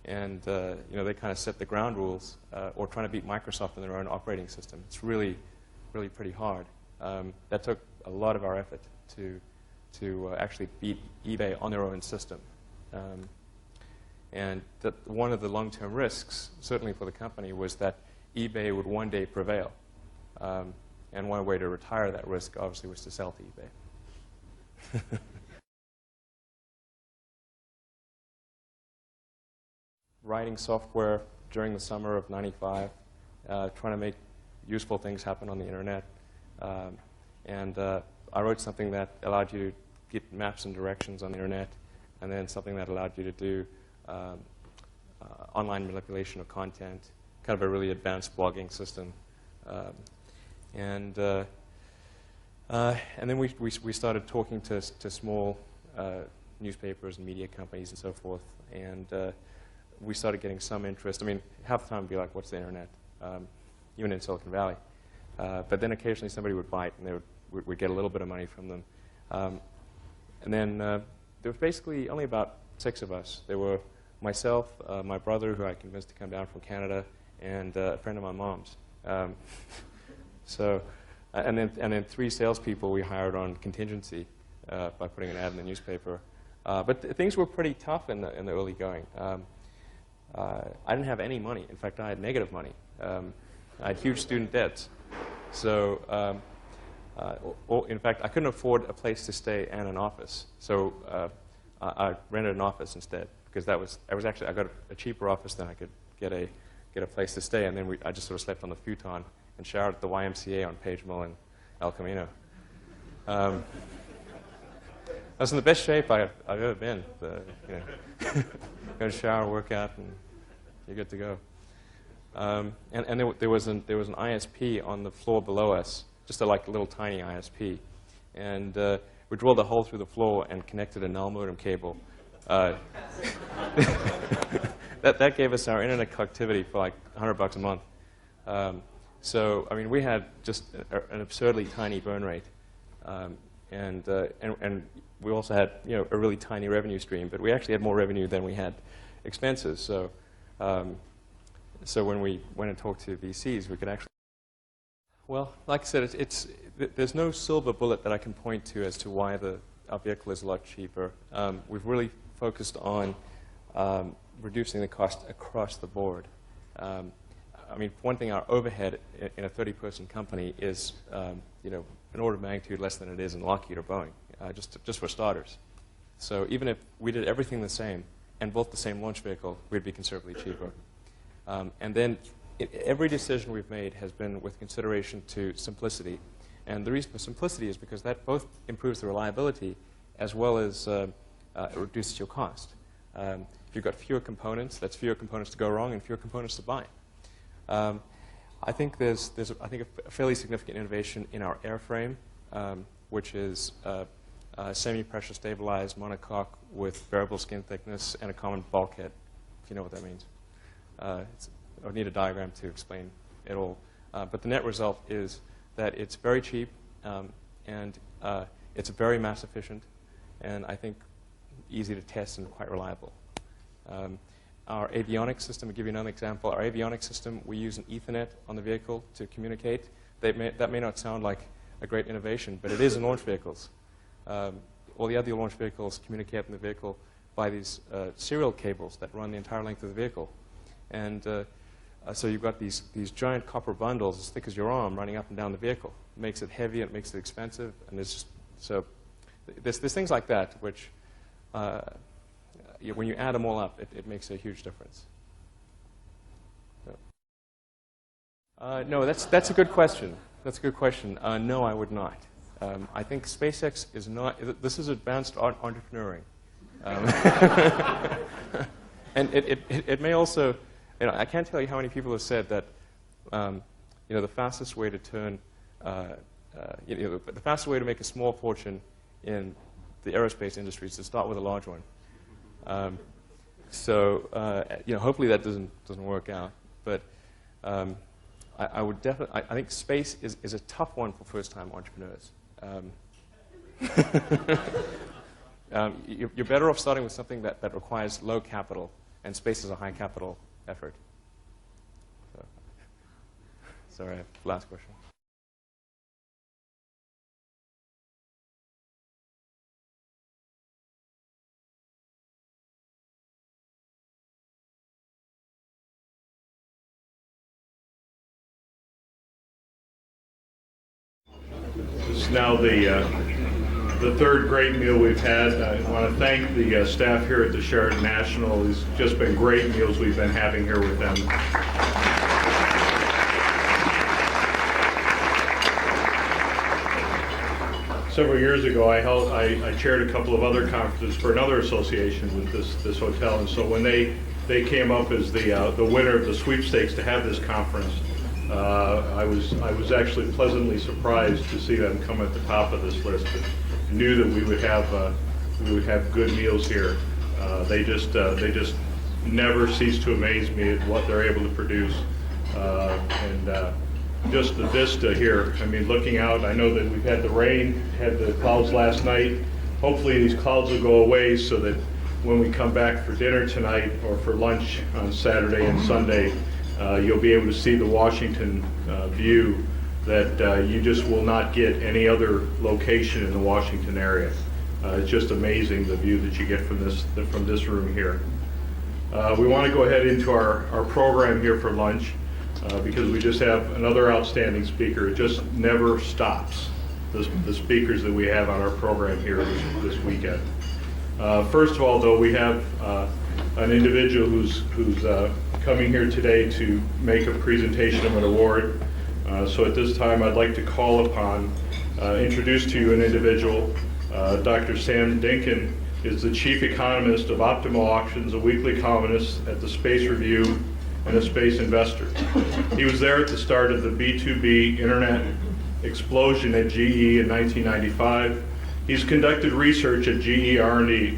kind of set the ground rules, or trying to beat Microsoft in their own operating system. It's really pretty hard. That took a lot of our effort to actually beat eBay on their own system. And one of the long-term risks, certainly for the company, was that eBay would one day prevail. And one way to retire that risk, obviously, was to sell to eBay. Writing software during the summer of '95, trying to make useful things happen on the internet. I wrote something that allowed you to get maps and directions on the internet, and then something that allowed you to do online manipulation of content, kind of a really advanced blogging system. And then we started talking to small newspapers and media companies and so forth, and we started getting some interest. I mean, half the time we'd be like, what's the internet? Even in Silicon Valley. But then occasionally somebody would bite, and we'd get a little bit of money from them. And then there was basically only about 6 of us. There were myself, my brother, who I convinced to come down from Canada, and a friend of my mom's. And then 3 salespeople we hired on contingency by putting an ad in the newspaper. But things were pretty tough in the early going. I didn't have any money. In fact, I had negative money. I had huge student debts. So, in fact, I couldn't afford a place to stay and an office. So I rented an office instead, because I got a cheaper office than I could get a place to stay. And then I just sort of slept on the futon and showered at the YMCA on Page Mill and El Camino. I was in the best shape I've ever been. Go to shower, work out, and you're good to go. And there was an ISP on the floor below us, just a little tiny ISP. And we drilled a hole through the floor and connected a null modem cable. That gave us our internet connectivity for like $100 a month. So, I mean, we had just an absurdly tiny burn rate. And we also had, a really tiny revenue stream, but we actually had more revenue than we had expenses. So, so when we went and talked to VCs, we could actually, well, like I said, there's no silver bullet that I can point to as to why our vehicle is a lot cheaper. We've really focused on reducing the cost across the board. I mean, for one thing, our overhead in a 30-person company is, an order of magnitude less than it is in Lockheed or Boeing, just for starters. So even if we did everything the same and built the same launch vehicle, we'd be considerably cheaper. And then every decision we've made has been with consideration to simplicity. And the reason for simplicity is because that both improves the reliability as well as it reduces your cost. If you've got fewer components, that's fewer components to go wrong and fewer components to buy. I think there's a fairly significant innovation in our airframe, which is semi-pressure stabilized monocoque with variable skin thickness and a common bulkhead, if you know what that means. I would need a diagram to explain it all. But the net result is that it's very cheap, and it's very mass efficient, and I think easy to test and quite reliable. Our avionics system, I'll give you another example. Our avionics system, we use an Ethernet on the vehicle to communicate. That may not sound like a great innovation, but it is in launch vehicles. All the other launch vehicles communicate in the vehicle by these serial cables that run the entire length of the vehicle. And so you've got these giant copper bundles as thick as your arm running up and down the vehicle. It makes it heavy, it makes it expensive, and it's just, so there's things like that which, when you add them all up, it makes a huge difference. So. No, that's a good question. That's a good question. No, I would not. I think SpaceX is not, this is advanced entrepreneuring. And it may also, I can't tell you how many people have said that, the fastest way to turn, the fastest way to make a small fortune in the aerospace industry is to start with a large one. Hopefully that doesn't work out. But I would definitely, I think space is a tough one for first-time entrepreneurs. You're better off starting with something that requires low capital, and space is a high capital effort. So, sorry, last question. This is now the third great meal we've had. I want to thank the staff here at the Sheraton National. It's just been great meals we've been having here with them. Several years ago, I chaired a couple of other conferences for another association with this hotel, and so when they came up as the winner of the sweepstakes to have this conference, I was actually pleasantly surprised to see them come at the top of this list. And knew that we would have good meals here. They just never cease to amaze me at what they're able to produce, and just the vista here. I mean, looking out, I know that we've had the rain, had the clouds last night. Hopefully these clouds will go away so that when we come back for dinner tonight or for lunch on Saturday and Sunday, you'll be able to see the Washington view that you just will not get any other location in the Washington area. It's just amazing the view that you get from this room here. We want to go ahead into our program here for lunch because we just have another outstanding speaker. It just never stops, the speakers that we have on our program here this weekend. First of all, though, we have an individual who's coming here today to make a presentation of an award. So at this time, I'd like to call upon, introduce to you an individual. Dr. Sam Dinkin is the Chief Economist of Optimal Auctions, a weekly columnist at the Space Review and a space investor. He was there at the start of the B2B internet explosion at GE in 1995. He's conducted research at GE R&D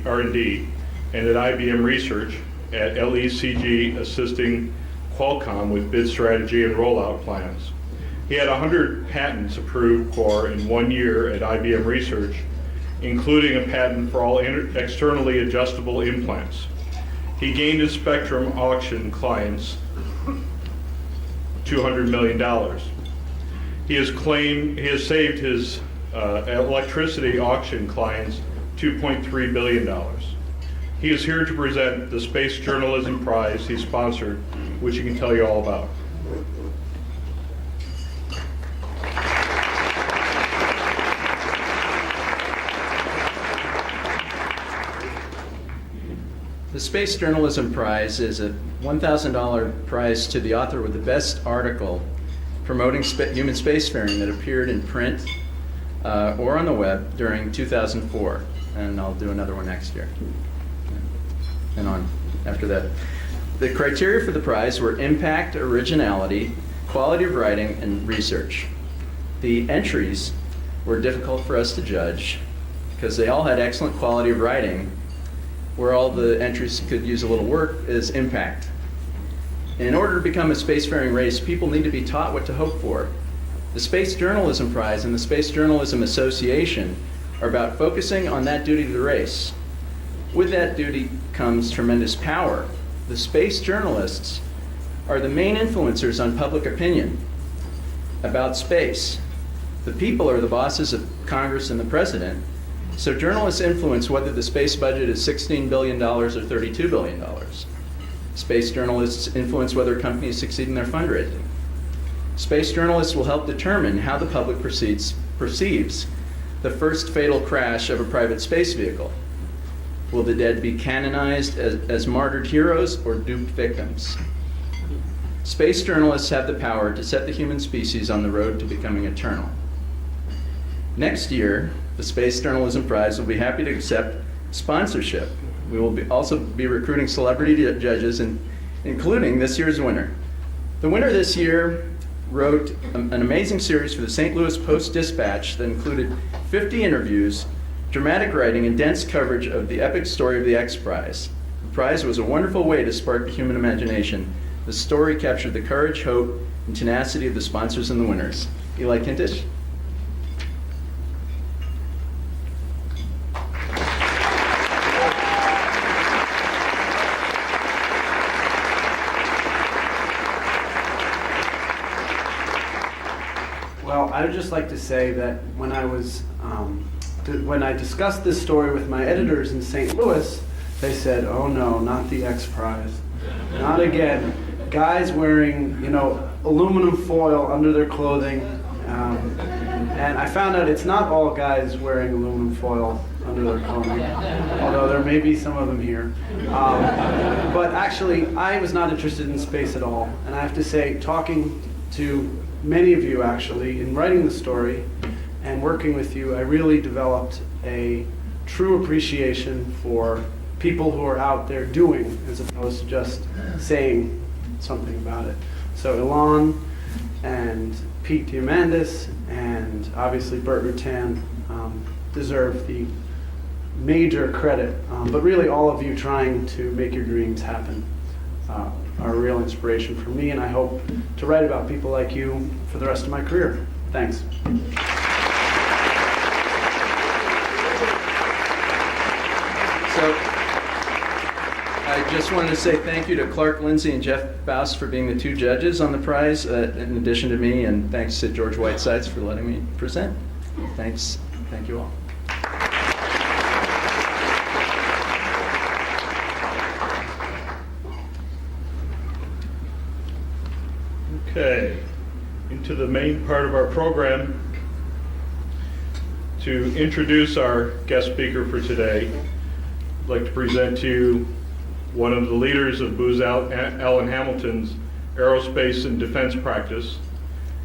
and at IBM Research at LECG, assisting Qualcomm with bid strategy and rollout plans. He had 100 patents approved for in 1 year at IBM Research, including a patent for all externally adjustable implants. He gained his Spectrum auction clients $200 million. He has saved his electricity auction clients $2.3 billion. He is here to present the Space Journalism Prize he sponsored, which he can tell you all about. The Space Journalism Prize is a $1,000 prize to the author with the best article promoting human spacefaring that appeared in print or on the web during 2004. And I'll do another one next year and on after that. The criteria for the prize were impact, originality, quality of writing, and research. The entries were difficult for us to judge because they all had excellent quality of writing. Where all the entries could use a little work is impact. In order to become a spacefaring race, people need to be taught what to hope for. The Space Journalism Prize and the Space Journalism Association are about focusing on that duty to the race. With that duty comes tremendous power. The space journalists are the main influencers on public opinion about space. The people are the bosses of Congress and the president. So journalists influence whether the space budget is $16 billion or $32 billion. Space journalists influence whether companies succeed in their fundraising. Space journalists will help determine how the public perceives the first fatal crash of a private space vehicle. Will the dead be canonized as martyred heroes or duped victims? Space journalists have the power to set the human species on the road to becoming eternal. Next year, the Space Journalism Prize will be happy to accept sponsorship. We will also be recruiting celebrity judges, including this year's winner. The winner this year wrote an amazing series for the St. Louis Post-Dispatch that included 50 interviews, dramatic writing, and dense coverage of the epic story of the X Prize. The prize was a wonderful way to spark the human imagination. The story captured the courage, hope, and tenacity of the sponsors and the winners. Eli Kintish. Well, I would just like to say that when I discussed this story with my editors in St. Louis, they said, "Oh no, not the X Prize, not again." Guys wearing, aluminum foil under their clothing, and I found out it's not all guys wearing aluminum foil under their clothing, although there may be some of them here. But actually, I was not interested in space at all, and I have to say, talking to many of you actually, in writing the story and working with you, I really developed a true appreciation for people who are out there doing, as opposed to just saying something about it. So Elon and Pete Diamandis and obviously Burt Rutan deserve the major credit, but really all of you trying to make your dreams happen are a real inspiration for me, and I hope to write about people like you for the rest of my career. Thanks. So I just wanted to say thank you to Clark Lindsay and Jeff Baus for being the two judges on the prize, in addition to me, and thanks to George Whitesides for letting me present. Thanks. Thank you all. Okay, into the main part of our program. To introduce our guest speaker for today, I'd like to present to you one of the leaders of Booz Allen Hamilton's aerospace and defense practice,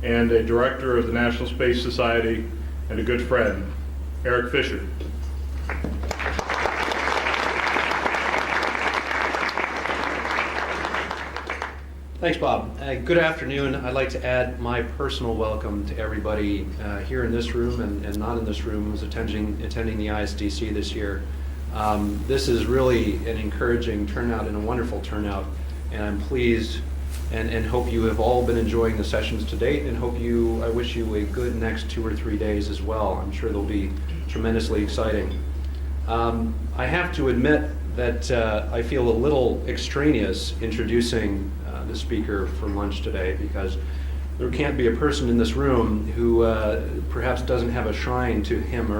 and a director of the National Space Society, and a good friend, Eric Fisher. Thanks, Bob. Good afternoon. I'd like to add my personal welcome to everybody here in this room and not in this room who's attending the ISDC this year. This is really an encouraging turnout and a wonderful turnout, and I'm pleased and hope you have all been enjoying the sessions to date, and I wish you a good next 2 or 3 days as well. I'm sure they'll be tremendously exciting. I have to admit that I feel a little extraneous introducing the speaker for lunch today, because there can't be a person in this room who perhaps doesn't have a shrine to him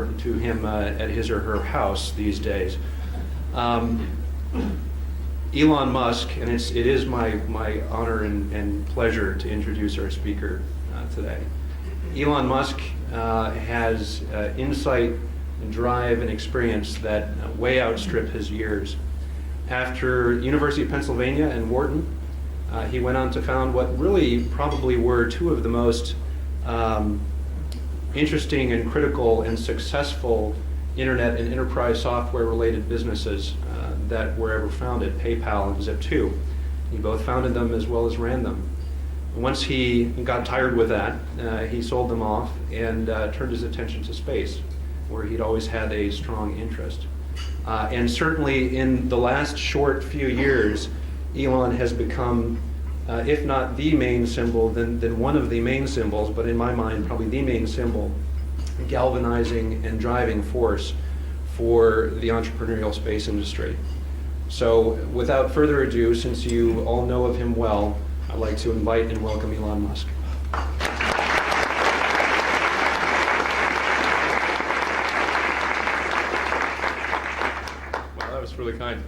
at his or her house these days. Elon Musk, and it is my honor and pleasure to introduce our speaker today. Elon Musk has insight and drive and experience that way outstrip his years. After University of Pennsylvania and Wharton, he went on to found what really probably were two of the most interesting and critical and successful internet and enterprise software related businesses that were ever founded, PayPal and Zip2. He both founded them as well as ran them. Once he got tired with that, he sold them off and turned his attention to space, where he'd always had a strong interest. And certainly in the last short few years, Elon has become, if not the main symbol, then one of the main symbols, but in my mind, probably the main symbol, galvanizing and driving force for the entrepreneurial space industry. So without further ado, since you all know of him well, I'd like to invite and welcome Elon Musk. That's really kind.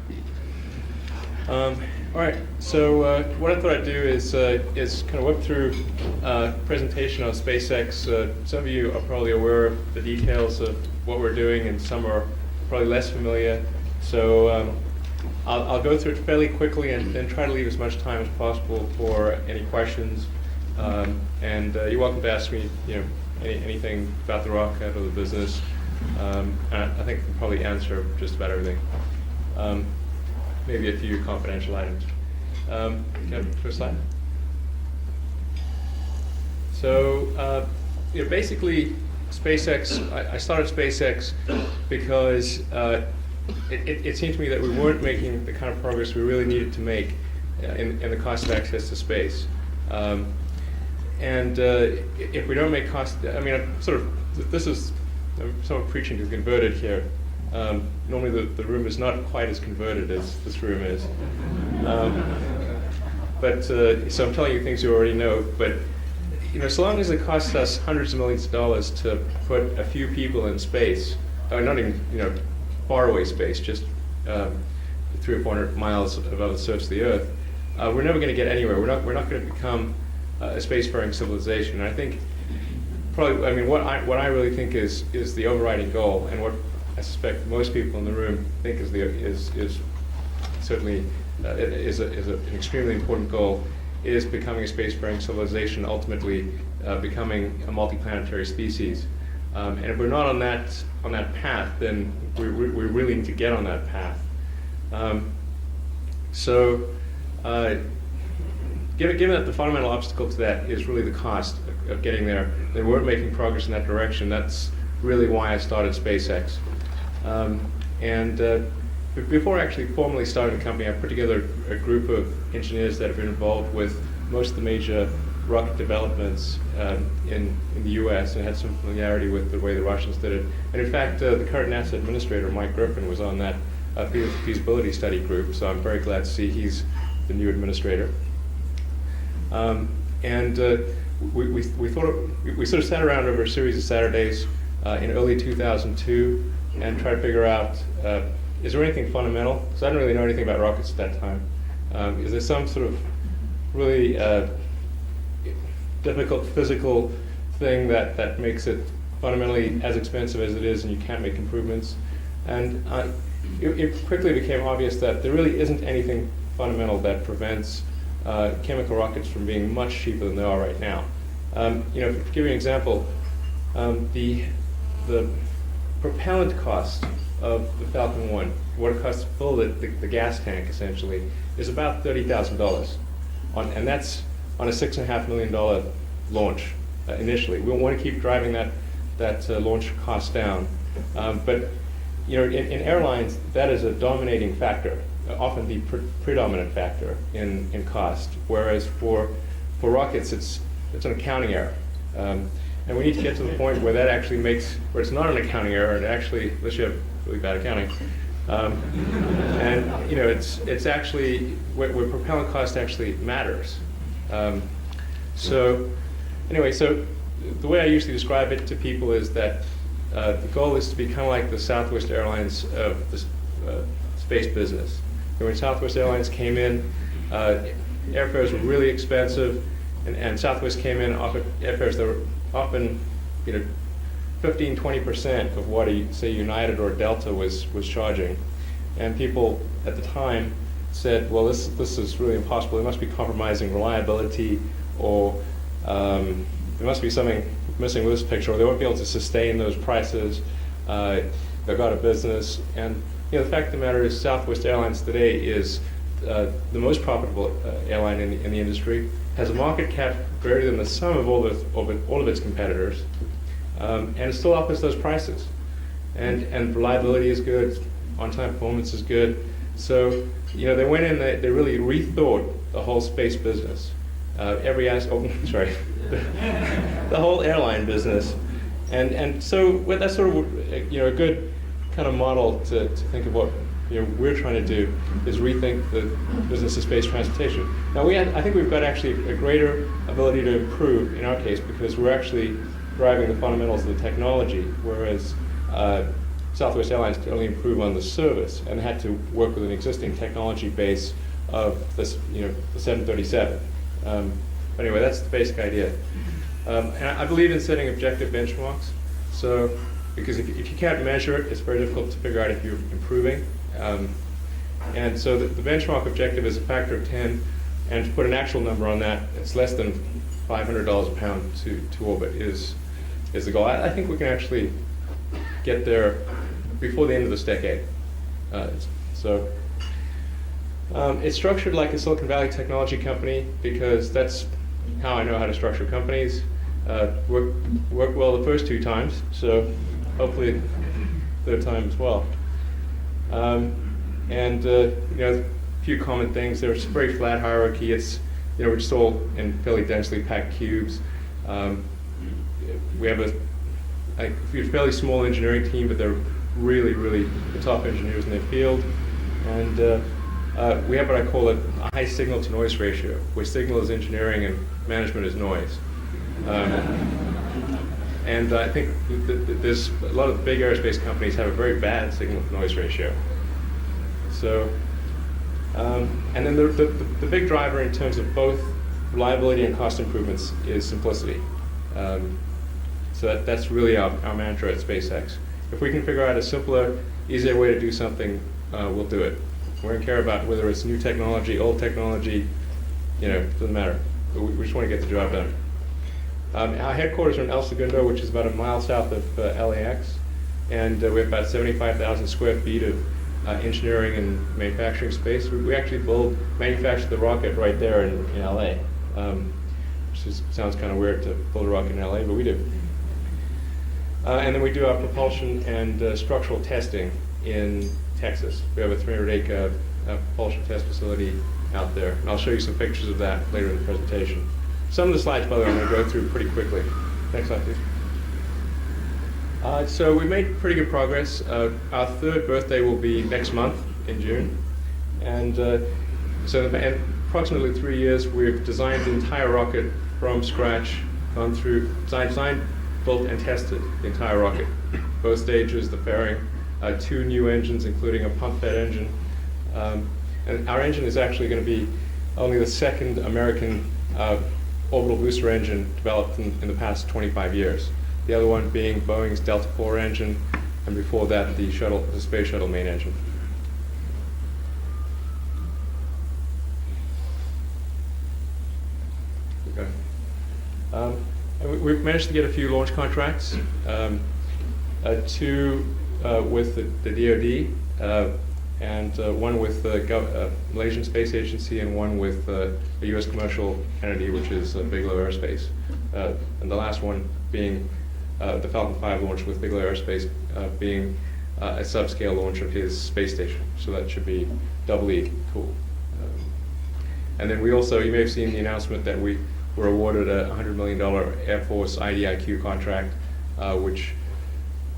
All right, so what I thought I'd do is kind of whip through a presentation on SpaceX. Some of you are probably aware of the details of what we're doing, and some are probably less familiar. So I'll go through it fairly quickly and then try to leave as much time as possible for any questions. And you're welcome to ask me, anything about the rocket or the business. And I think I can probably answer just about everything. Maybe a few confidential items. Can I have the first slide? So, basically, SpaceX. I started SpaceX because it seemed to me that we weren't making the kind of progress we really needed to make in the cost of access to space. And if we don't make cost, I'm somewhat preaching to the converted here. Normally the room is not quite as converted as this room is. So I'm telling you things you already know, but so long as it costs us hundreds of millions of dollars to put a few people in space, not even far away space, just 300 or 400 miles above the surface of the Earth, we're never going to get anywhere. We're not going to become a spacefaring civilization. And I think probably, what I really think is the overriding goal, and what I suspect most people in the room think is certainly an extremely important goal, is becoming a spacefaring civilization, ultimately becoming a multiplanetary species. And if we're not on that path, then we really need to get on that path. Given that the fundamental obstacle to that is really the cost of getting there, they weren't making progress in that direction. That's really why I started SpaceX. Before actually formally starting the company, I put together a group of engineers that have been involved with most of the major rocket developments in the U.S. and had some familiarity with the way the Russians did it. And in fact, the current NASA administrator, Mike Griffin, was on that feasibility study group, so I'm very glad to see he's the new administrator. We sort of sat around over a series of Saturdays in early 2002 and tried to figure out, is there anything fundamental? Because I didn't really know anything about rockets at that time. Is there some sort of really difficult physical thing that makes it fundamentally as expensive as it is and you can't make improvements? And it quickly became obvious that there really isn't anything fundamental that prevents chemical rockets from being much cheaper than they are right now. To give you an example, the propellant cost of the Falcon 1, what it costs to fill the gas tank essentially, is about $30,000. and that's on a $6.5 million launch initially. We want to keep driving that launch cost down. But you know, in airlines, that is a dominating factor, often the predominant factor in cost. Whereas for rockets, it's an accounting error. And we need to get to the point where that actually where it's not an accounting error, and actually, unless you have really bad accounting. And you know, it's actually where propellant cost actually matters. So anyway, so the way I usually describe it to people is that the goal is to be kind of like the Southwest Airlines of the space business. And when Southwest Airlines came in, airfares were really expensive, and Southwest came in offered airfares that were often, you know, 15–20% of what say United or Delta was charging. And people at the time said, well, this is really impossible. There must be compromising reliability, or there must be something missing with this picture, or they won't be able to sustain those prices. They've got a business. And you know, the fact of the matter is Southwest Airlines today is the most profitable airline in the industry, has a market cap greater than the sum of all of its competitors, and it still offers those prices. And reliability is good, on-time performance is good. So you know, they went in, they really rethought the whole space business, the whole airline business, and so that's sort of, you know, a good kind of model to think of what, you know, we're trying to do is rethink the business of space transportation. Now I think we've got actually a greater ability to improve in our case, because we're actually driving the fundamentals of the technology, whereas Southwest Airlines could only improve on the service and had to work with an existing technology base of this, you know, the 737. But anyway, that's the basic idea. And I believe in setting objective benchmarks. So, because if you can't measure it, it's very difficult to figure out if you're improving. And so the benchmark objective is a factor of 10, and to put an actual number on that, it's less than $500 a pound to orbit is the goal. I think we can actually get there before the end of this decade. It's structured like a Silicon Valley technology company, because that's how I know how to structure companies. Work well the first 2 times, so hopefully third time as well. You know, a few common things. There's a very flat hierarchy. It's, you know, we're just all in fairly densely packed cubes. We have a fairly small engineering team, but they're really the top engineers in their field. And we have what I call a high signal to noise ratio, where signal is engineering and management is noise. And I think there's a lot of big aerospace companies have a very bad signal to noise ratio. So, and then the big driver in terms of both reliability and cost improvements is simplicity. So that's really our mantra at SpaceX. If we can figure out a simpler, easier way to do something, we'll do it. We don't care about whether it's new technology, old technology, you know, doesn't matter. We just want to get the job done. Our headquarters are in El Segundo, which is about a mile south of LAX, and we have about 75,000 square feet of engineering and manufacturing space. We actually manufacture the rocket right there in LA, which sounds kind of weird to build a rocket in LA, but we do. And then we do our propulsion and structural testing in Texas. We have a 300-acre propulsion test facility out there, and I'll show you some pictures of that later in the presentation. Some of the slides, by the way, I'm going to go through pretty quickly. Next slide, please. So we made pretty good progress. Our 3rd birthday will be next month in June. And so in approximately 3 years, we've designed the entire rocket from scratch, gone through, designed, built, and tested the entire rocket. Both stages, the fairing, 2 new engines, including a pump-fed engine. And our engine is actually going to be only the 2nd American orbital booster engine developed in the past 25 years. The other one being Boeing's Delta IV engine, and before that, the Space Shuttle main engine. Okay. And we've managed to get a few launch contracts, 2 with the DoD, and one with the Malaysian Space Agency and one with a U.S. commercial entity, which is Bigelow Aerospace. And the last one being the Falcon 5 launch with Bigelow Aerospace being a subscale launch of his space station. So that should be doubly cool. And then we also, you may have seen the announcement that we were awarded a $100 million Air Force IDIQ contract, which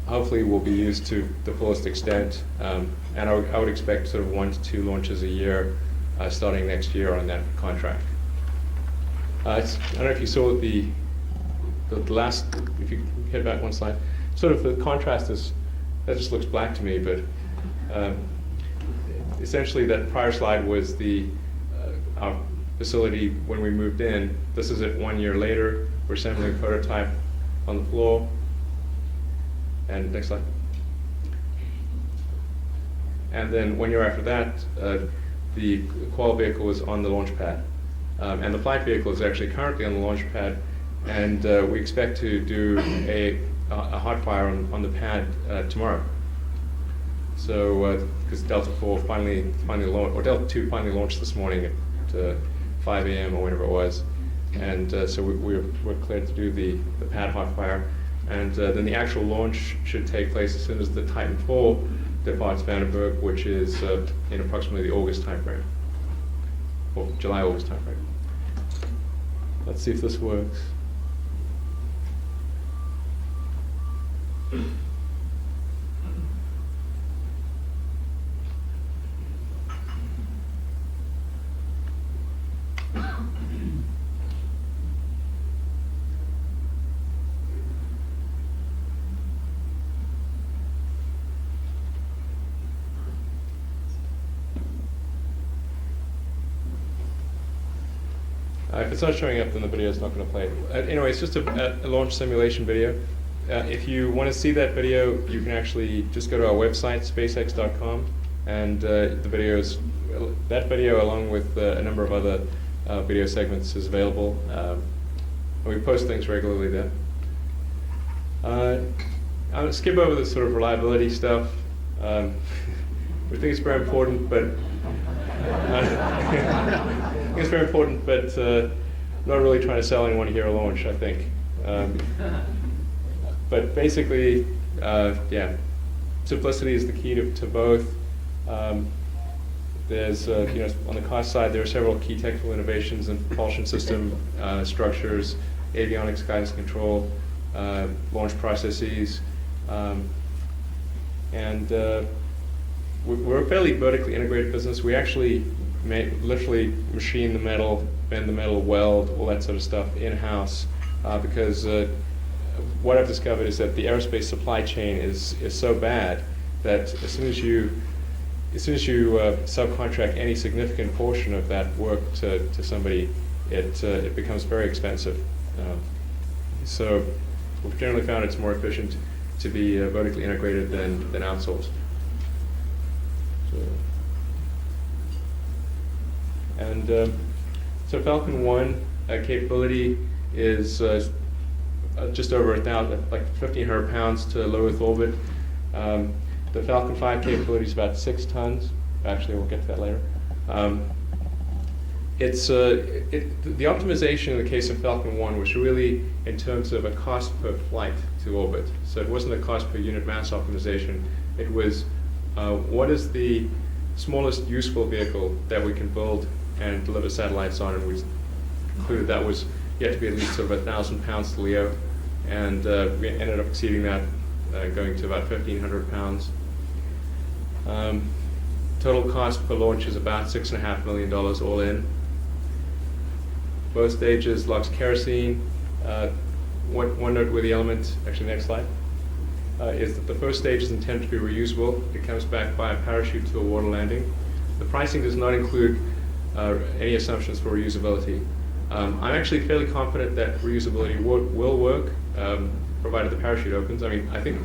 hopefully will be used to the fullest extent. And I would expect sort of 1 to 2 launches a year starting next year on that contract. I don't know if you saw the last, if you head back one slide, sort of the contrast is, that just looks black to me, but essentially that prior slide was our facility when we moved in. This is it 1 year later. We're assembling a prototype on the floor. And next slide. And then 1 year after that, the qual vehicle is on the launch pad. And the flight vehicle is actually currently on the launch pad. And we expect to do a hot fire on the pad tomorrow. So, because Delta 4 finally launched, or Delta 2 finally launched this morning at 5 a.m. or whenever it was. And so we're cleared to do the pad hot fire. And then the actual launch should take place as soon as the Titan 4 departs Vandenberg, which is in approximately the August timeframe, or July-August timeframe. Let's see if this works. If it's not showing up, then the video is not going to play. Anyway, it's just a launch simulation video. If you want to see that video, you can actually just go to our website, spacex.com, and the videos, that video along with a number of other video segments is available. And we post things regularly there. I'm going to skip over the sort of reliability stuff. We think it's very important, but it's very important, but not really trying to sell anyone here a launch, I think. But basically, yeah, simplicity is the key to both. There's, on the cost side, there are several key technical innovations in propulsion system structures, avionics, guidance control, launch processes, and we're a fairly vertically integrated business. We actually literally machine the metal, bend the metal, weld, all that sort of stuff in-house, because what I've discovered is that the aerospace supply chain is so bad that as soon as you subcontract any significant portion of that work to somebody, it becomes very expensive. So we've generally found it's more efficient to be vertically integrated than outsourced. So Falcon 1 capability is just over 1,000, like 1,500 pounds to low Earth orbit. The Falcon 5 capability is about 6 tons. Actually, we'll get to that later. The optimization in the case of Falcon 1 was really in terms of a cost per flight to orbit. So it wasn't a cost per unit mass optimization. It was what is the smallest useful vehicle that we can build and deliver satellites on, and we concluded that was yet to be at least sort of 1,000 pounds to LEO, and we ended up exceeding that, going to about 1,500 pounds. Total cost per launch is about $6.5 million all in. Both stages LOX kerosene. One noteworthy element, actually next slide, is that the first stage is intended to be reusable. It comes back by a parachute to a water landing. The pricing does not include any assumptions for reusability. I'm actually fairly confident that reusability will work, provided the parachute opens. I mean, I think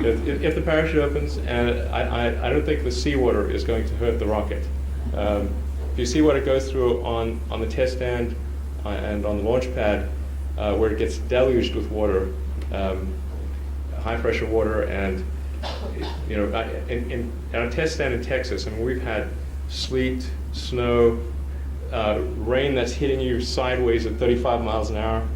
if the parachute opens, and I don't think the seawater is going to hurt the rocket. If you see what it goes through on the test stand and on the launch pad, where it gets deluged with water, high pressure water, and in our test stand in Texas, I mean, we've had sleet, snow, rain that's hitting you sideways at 35 miles an hour,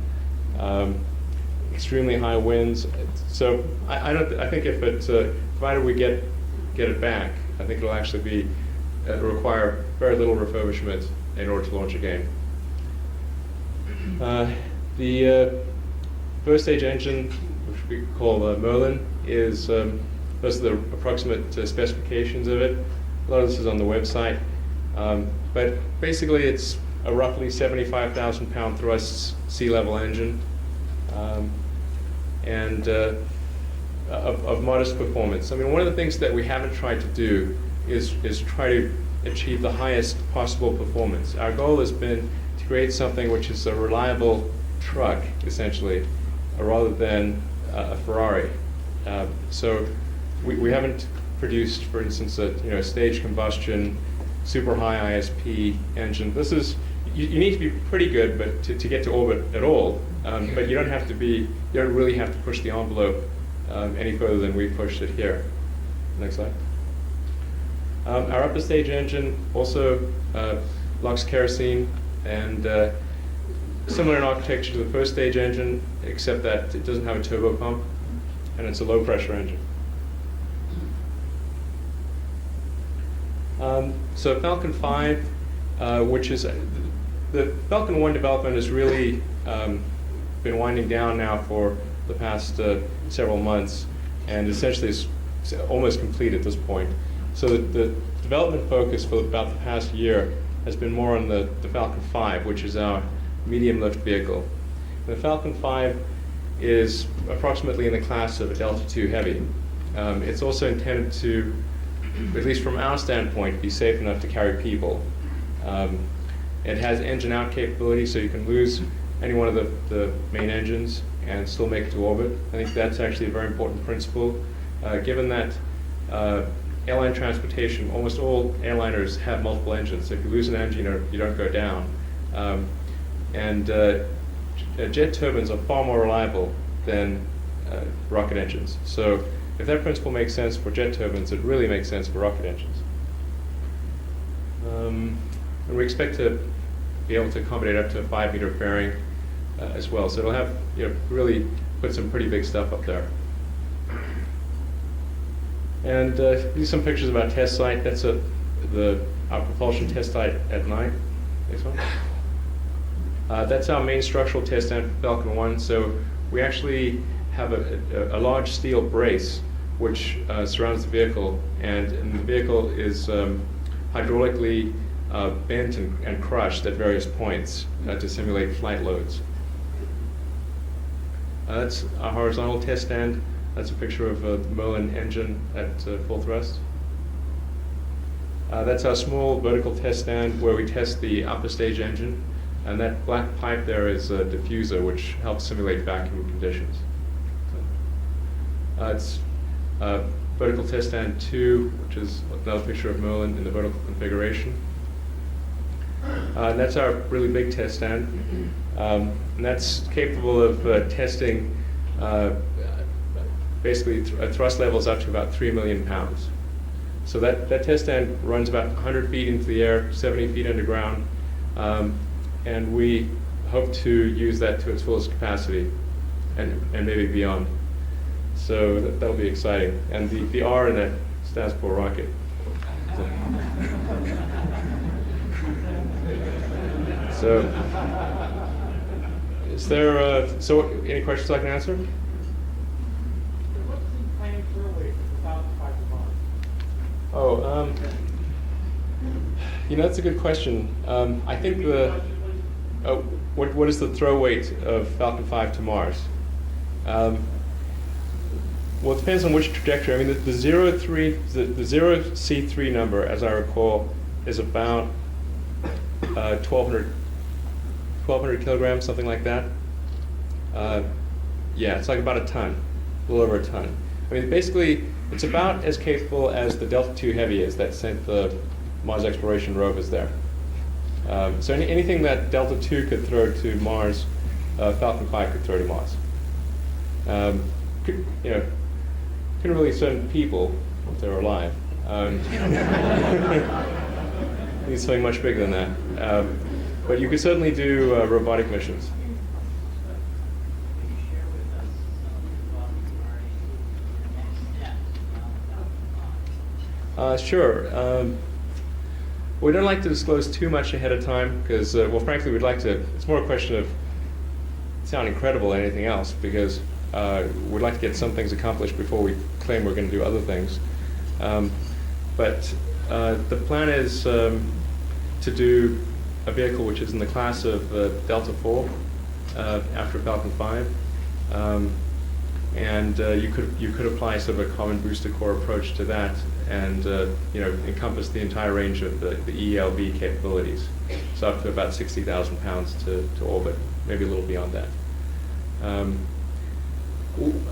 extremely high winds. So I think if provided we get it back, I think it'll actually require very little refurbishment in order to launch a game. The first stage engine, which we call Merlin, is those are the approximate specifications of it. A lot of this is on the website, but basically it's a roughly 75,000 pound thrust sea level engine, and of modest performance. I mean, one of the things that we haven't tried to do is try to achieve the highest possible performance. Our goal has been to create something which is a reliable truck, essentially, rather than a Ferrari. So we haven't produced, for instance, a stage combustion, super high ISP engine. This is, you need to be pretty good, but to get to orbit at all. But you don't really have to push the envelope any further than we pushed it here. Next slide. Our upper stage engine also locks kerosene, and similar in architecture to the first stage engine, except that it doesn't have a turbo pump, and it's a low pressure engine. So Falcon 5, which is, the Falcon 1 development has really been winding down now for the past several months, and essentially is almost complete at this point. So the development focus for about the past year has been more on the Falcon 5, which is our medium lift vehicle. The Falcon 5 is approximately in the class of a Delta II Heavy. It's also intended to, at least from our standpoint, be safe enough to carry people. It has engine out capability, so you can lose any one of the main engines and still make it to orbit. I think that's actually a very important principle, given that airline transportation, almost all airliners have multiple engines. So if you lose an engine, you don't go down. Jet turbines are far more reliable than rocket engines. So if that principle makes sense for jet turbines, it really makes sense for rocket engines. And we expect to be able to accommodate up to a 5-meter fairing as well. So it'll have, really put some pretty big stuff up there. And these are some pictures of our test site. That's our propulsion test site at night. Next one. That's our main structural test stand for Falcon 1. So we actually have a large steel brace which surrounds the vehicle, and the vehicle is hydraulically bent and crushed at various points to simulate flight loads. That's our horizontal test stand. That's a picture of the Merlin engine at full thrust. That's our small vertical test stand where we test the upper stage engine. And that black pipe there is a diffuser, which helps simulate vacuum conditions. It's vertical test stand 2, which is another picture of Merlin in the vertical configuration. And that's our really big test stand. And that's capable of testing basically thrust levels up to about 3 million pounds. So that test stand runs about 100 feet into the air, 70 feet underground. And we hope to use that to its fullest capacity and maybe beyond. So that'll be exciting. And the R in that stands for rocket. So is there, so any questions I can answer? What's the planned throw weight for the Falcon 5 tomorrow? Oh, that's a good question. I think what is the throw weight of Falcon 5 to Mars? Well, it depends on which trajectory. I mean, the 0C3 number, as I recall, is about 1,200 kilograms, something like that. Yeah, it's like about a ton, a little over a ton. I mean, basically, it's about as capable as the Delta II Heavy is that sent the Mars exploration rovers there. So anything that Delta II could throw to Mars, Falcon 5 could throw to Mars. couldn't really send people if they were alive. Need something much bigger than that. But you could certainly do robotic missions. Sure. We don't like to disclose too much ahead of time because, well, frankly, we'd like to. It's more a question of sounding credible than anything else because we'd like to get some things accomplished before we claim we're going to do other things. But the plan is to do a vehicle which is in the class of Delta IV after Falcon 5. And you could apply sort of a common booster core approach to that, and encompass the entire range of the ELV capabilities. So up to about 60,000 pounds to orbit, maybe a little beyond that.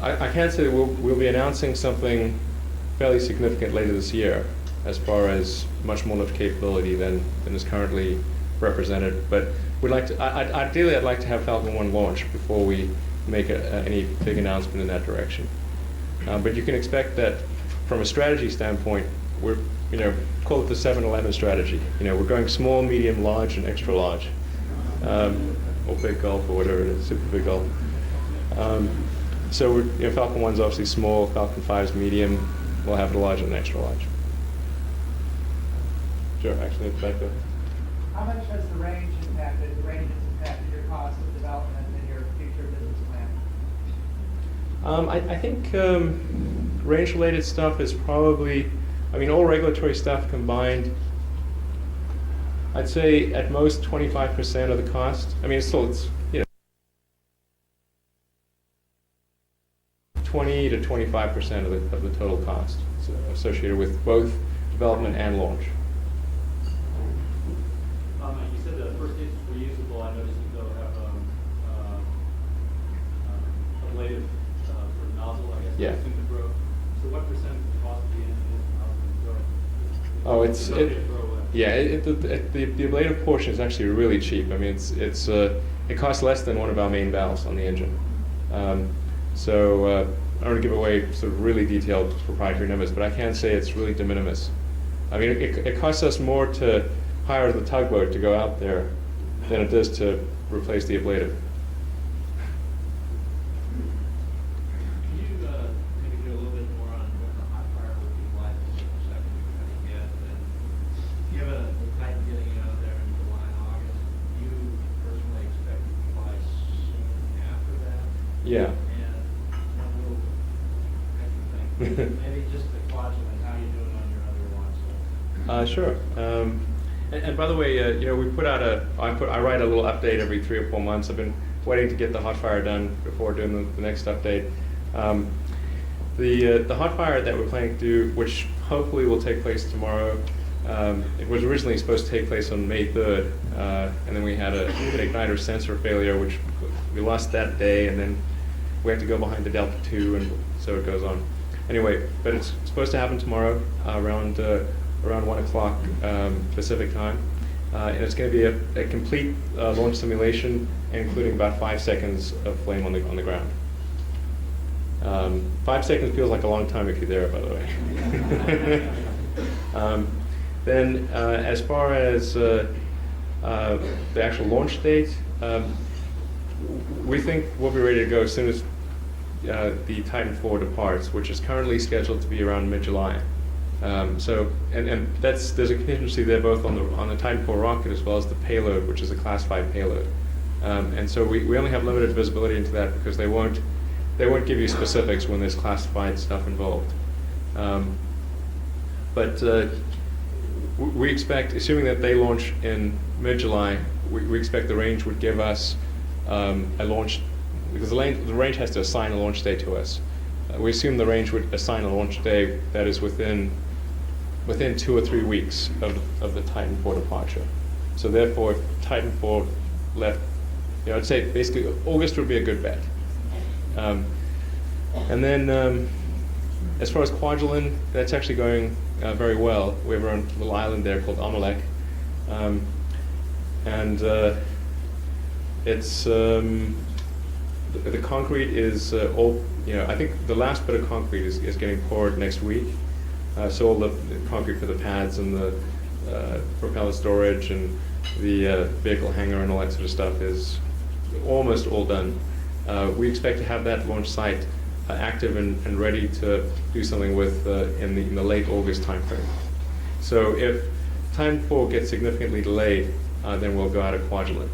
I can say that we'll be announcing something fairly significant later this year, as far as much more lift capability than is currently represented. But we'd like to. Ideally, I'd like to have Falcon 1 launch before we make any big announcement in that direction. But you can expect that from a strategy standpoint, we're, call it the 7-11 strategy. We're going small, medium, large, and extra large. Or big gulf, or whatever it is, super big gulf. So Falcon 1's obviously small, Falcon 5's medium, we'll have the large and extra large. Sure, actually, back there. How much has the range impacted your cost of development and your future business plan? I think range-related stuff is probably, all regulatory stuff combined, I'd say at most 25% of the cost. It's 20 to 25% of the total cost associated with both development and launch. You said the first stage is reusable. I noticed you though have ablative sort of nozzle, I guess, Yeah. in the growth. So what percent of the cost of the engine is nozzle and growth? The ablative portion is actually really cheap. It costs less than one of our main valves on the engine. So I don't want to give away sort of really detailed proprietary numbers, but I can say it's really de minimis. It costs us more to hire the tugboat to go out there than it does to replace the ablative. Can you maybe do a little bit more on what the hot fire would be like in the second you get? And given the Titan getting out there in July and August, do you personally expect to fly soon after that? Yeah. And what will make you think? Maybe just the quadrant, how you doing on your other launch? Sure. And by the way, we put out I write a little update every 3 or 4 months. I've been waiting to get the hot fire done before doing the next update. The hot fire that we're planning to do, which hopefully will take place tomorrow, it was originally supposed to take place on May 3rd, and then we had an igniter sensor failure, which we lost that day, and then we have to go behind the Delta II, and so it goes on. Anyway, but it's supposed to happen tomorrow around 1 o'clock Pacific time. And it's going to be a complete launch simulation, including about 5 seconds of flame on the ground. 5 seconds feels like a long time if you're there, by the way. Then as far as the actual launch date, we think we'll be ready to go as soon as the Titan IV departs, which is currently scheduled to be around mid-July. So there's a contingency there both on the Titan IV rocket as well as the payload, which is a Class 5 payload. And so we only have limited visibility into that because they won't give you specifics when there's classified stuff involved. But we expect, assuming that they launch in mid-July, we expect the range would give us a launch, because the range has to assign a launch day to us. We assume the range would assign a launch day that is within 2 or 3 weeks of the Titan IV departure. So therefore, if Titan IV left, I'd say basically August would be a good bet. And then as far as Kwajalein, that's actually going very well. We have our own little island there called Amalek. And it's the concrete is all I think the last bit of concrete is getting poured next week. So all the concrete for the pads and the propeller storage and the vehicle hangar and all that sort of stuff is almost all done. We expect to have that launch site active and ready to do something with in the late August timeframe. So if Time 4 gets significantly delayed, then we'll go out of Kwajalein.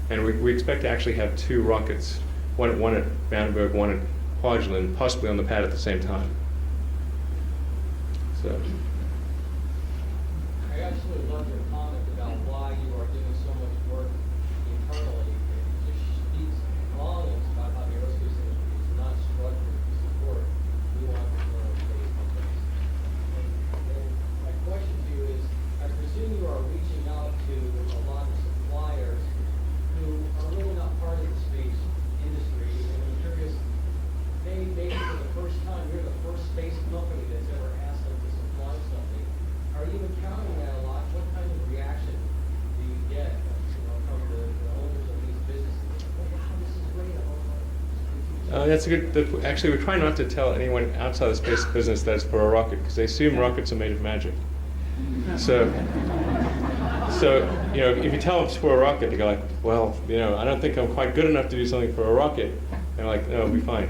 And we expect to actually have 2 rockets, one at Vandenberg, one at Kwajalein, possibly on the pad at the same time. So. I absolutely love your comment about why you are doing so much work internally. It just speaks volumes about how the aerospace industry is not struggling to support new entrepreneurial-based companies. And my question to you is, I presume you are reaching out to a lot of suppliers who are really not part of the space industry, and I'm curious, maybe for the first time, you're the first space company that's ever asked them to supply something. Are you encountering that a lot? What kind of reaction do you get, from the owners of these businesses? Oh, wow, this is great. That's a good. Actually, we're trying not to tell anyone outside the space business that it's for a rocket, because they assume rockets are made of magic. So if you tell them it's for a rocket, they go like, well, I don't think I'm quite good enough to do something for a rocket. They're like, no, it'll be fine.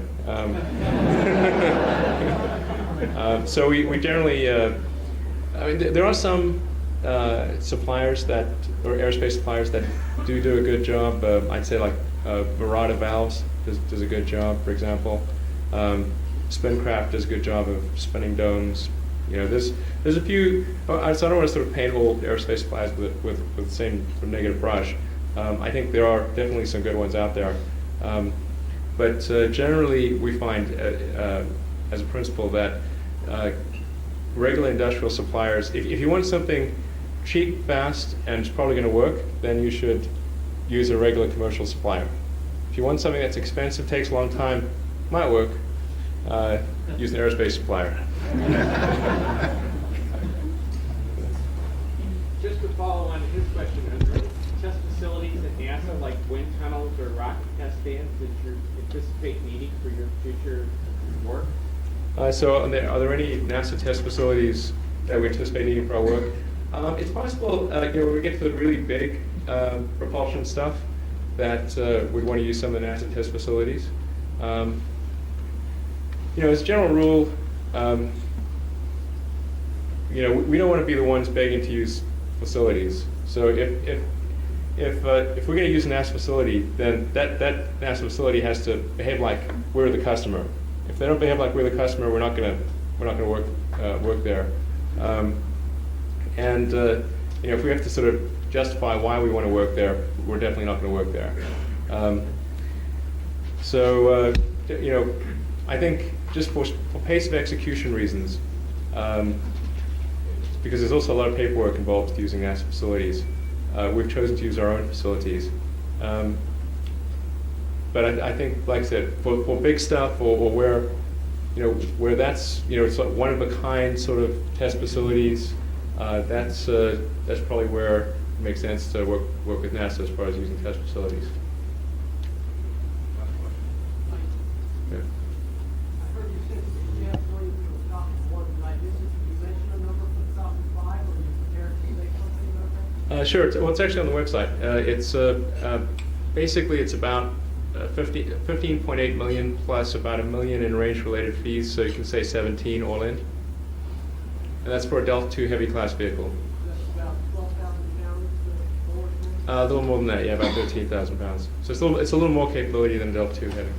So we generally, there are some suppliers or aerospace suppliers that do a good job. I'd say like Murata Valves does a good job, for example. Spincraft does a good job of spinning domes. There's a few. So I don't want to sort of paint all aerospace suppliers with the same sort of negative brush. I think there are definitely some good ones out there. But generally, we find, as a principle, that regular industrial suppliers, if you want something cheap, fast, and it's probably going to work, then you should use a regular commercial supplier. If you want something that's expensive, takes a long time, might work, use an aerospace supplier. Just to follow on his question, are there any test facilities at NASA, like wind tunnels or rocket test stands, that you anticipate needing for your future work? So are there any NASA test facilities that we anticipate needing for our work? It's possible, when we get to the really big propulsion stuff, that we'd want to use some of the NASA test facilities. As a general rule, we don't want to be the ones begging to use facilities. So if we're going to use a NASA facility, then that NASA facility has to behave like we're the customer. If they don't behave like we're the customer, we're not going to work there. If we have to sort of justify why we want to work there, we're definitely not going to work there. I think just for pace of execution reasons, because there's also a lot of paperwork involved with using NASA facilities, we've chosen to use our own facilities. But I think, like I said, for big stuff or where that's it's like one of a kind sort of test facilities, that's probably where it makes sense to work with NASA as far as using test facilities. Yeah. Sure. Well, it's actually on the website. Basically it's about 15.8 million plus about $1 million in range-related fees, so you can say 17 all in. And that's for a Delta II heavy class vehicle. That's about 12,000 pounds. A little more than that, yeah, about 13,000 pounds. So it's a little more capability than a Delta II heavy.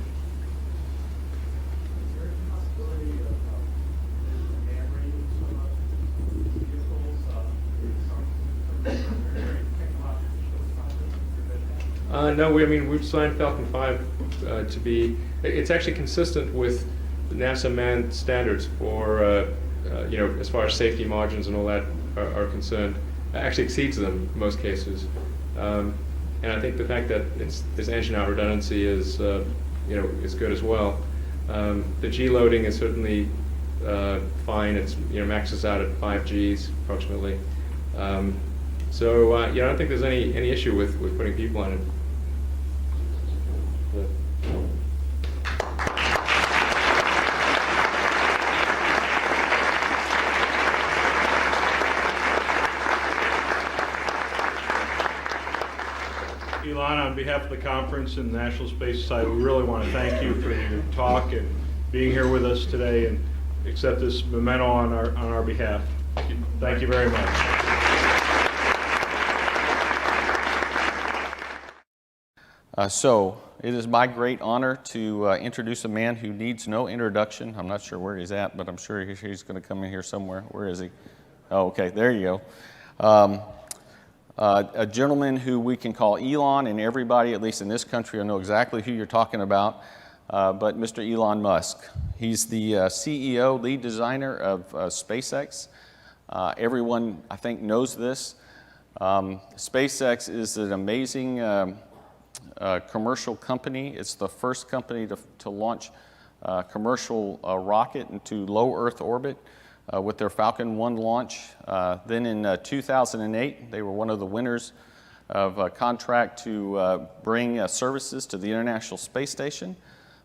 No, we've designed Falcon 5 to be, it's actually consistent with NASA manned standards for, as far as safety margins and all that are concerned. It actually exceeds them in most cases. And I think the fact that this engine out redundancy is, is good as well. The G loading is certainly fine. It's, maxes out at 5 Gs approximately. I don't think there's any issue with putting people on it. Elon, on behalf of the conference and the National Space Society, we really want to thank you for your talk and being here with us today and accept this memento on our behalf. Thank you very much. So it is my great honor to introduce a man who needs no introduction. I'm not sure where he's at, but I'm sure he's going to come in here somewhere. Where is he? Oh, okay, there you go. A gentleman who we can call Elon, and everybody, at least in this country, will know exactly who you're talking about, but Mr. Elon Musk. He's the CEO, lead designer of SpaceX. Everyone, I think, knows this. SpaceX is an amazing commercial company. It's the first company to launch a commercial rocket into low Earth orbit with their Falcon 1 launch. Then in 2008, they were one of the winners of a contract to bring services to the International Space Station.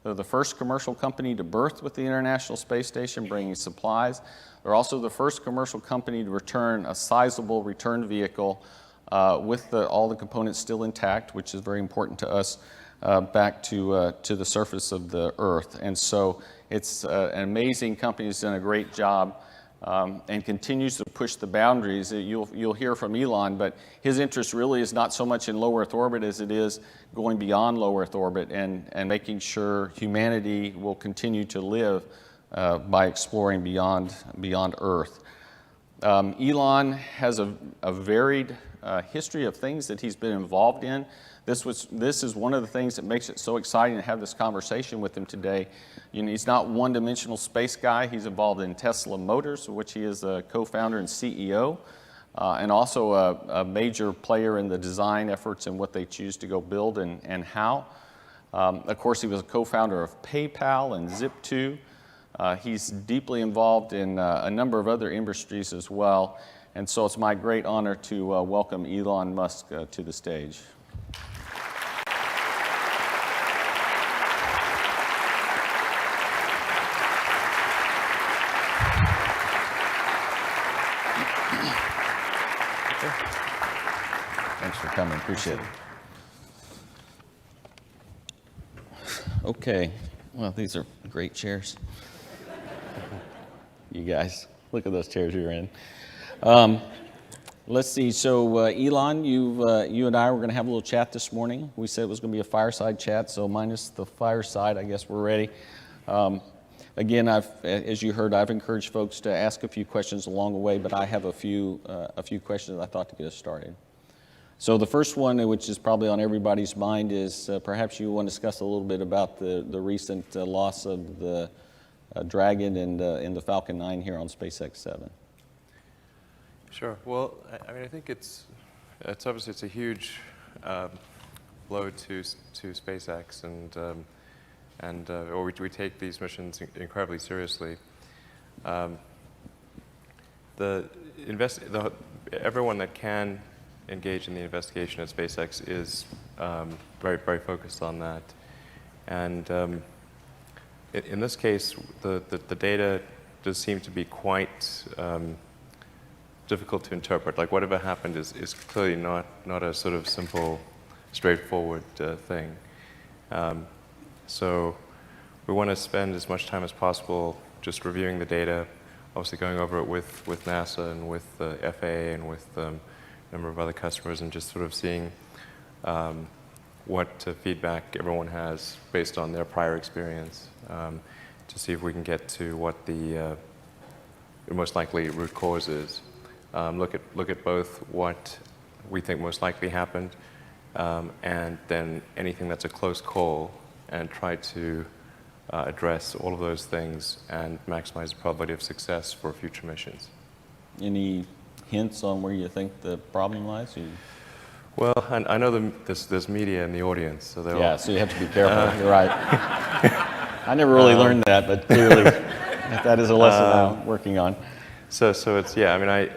They're the first commercial company to berth with the International Space Station, bringing supplies. They're also the first commercial company to return a sizable return vehicle with all the components still intact, which is very important to us, back to the surface of the Earth. And so it's an amazing company that's done a great job and continues to push the boundaries. You'll hear from Elon, but his interest really is not so much in low Earth orbit as it is going beyond low Earth orbit and making sure humanity will continue to live by exploring beyond Earth. Elon has a varied history of things that he's been involved in. This is one of the things that makes it so exciting to have this conversation with him today. You know, he's not one-dimensional space guy. He's involved in Tesla Motors, which he is a co-founder and CEO, and also a major player in the design efforts and what they choose to go build and how. Of course, he was a co-founder of PayPal and Zip2. He's deeply involved in a number of other industries as well. And so it's my great honor to welcome Elon Musk to the stage. Thanks for coming. Appreciate it. Okay. Well, these are great chairs. You guys, look at those chairs you're in. Let's see. So, Elon, you and I were going to have a little chat this morning. We said it was going to be a fireside chat, so minus the fireside, I guess we're ready. Again, as you heard, I've encouraged folks to ask a few questions along the way, but I have a few questions I thought to get us started. So the first one, which is probably on everybody's mind, is perhaps you want to discuss a little bit about the recent loss of the Dragon and the Falcon 9 here on SpaceX 7. Sure. Well, I mean, I think it's obviously it's a huge blow to SpaceX, and we take these missions incredibly seriously. Everyone that can engage in the investigation at SpaceX is very, very focused on that. And in this case, the data does seem to be quite difficult to interpret. Like, whatever happened is clearly not a sort of simple, straightforward thing. So we want to spend as much time as possible just reviewing the data, obviously going over it with NASA and with the FAA and with a number of other customers, and just sort of seeing what feedback everyone has based on their prior experience, to see if we can get to what the most likely root cause is. Look at both what we think most likely happened, and then anything that's a close call, and try to address all of those things and maximize the probability of success for future missions. Any hints on where you think the problem lies? Well, I know there's media in the audience, so they'll... Yeah, so you have to be careful. You're right. I never really learned that, but clearly that is a lesson I'm working on. So it's, yeah, I mean, I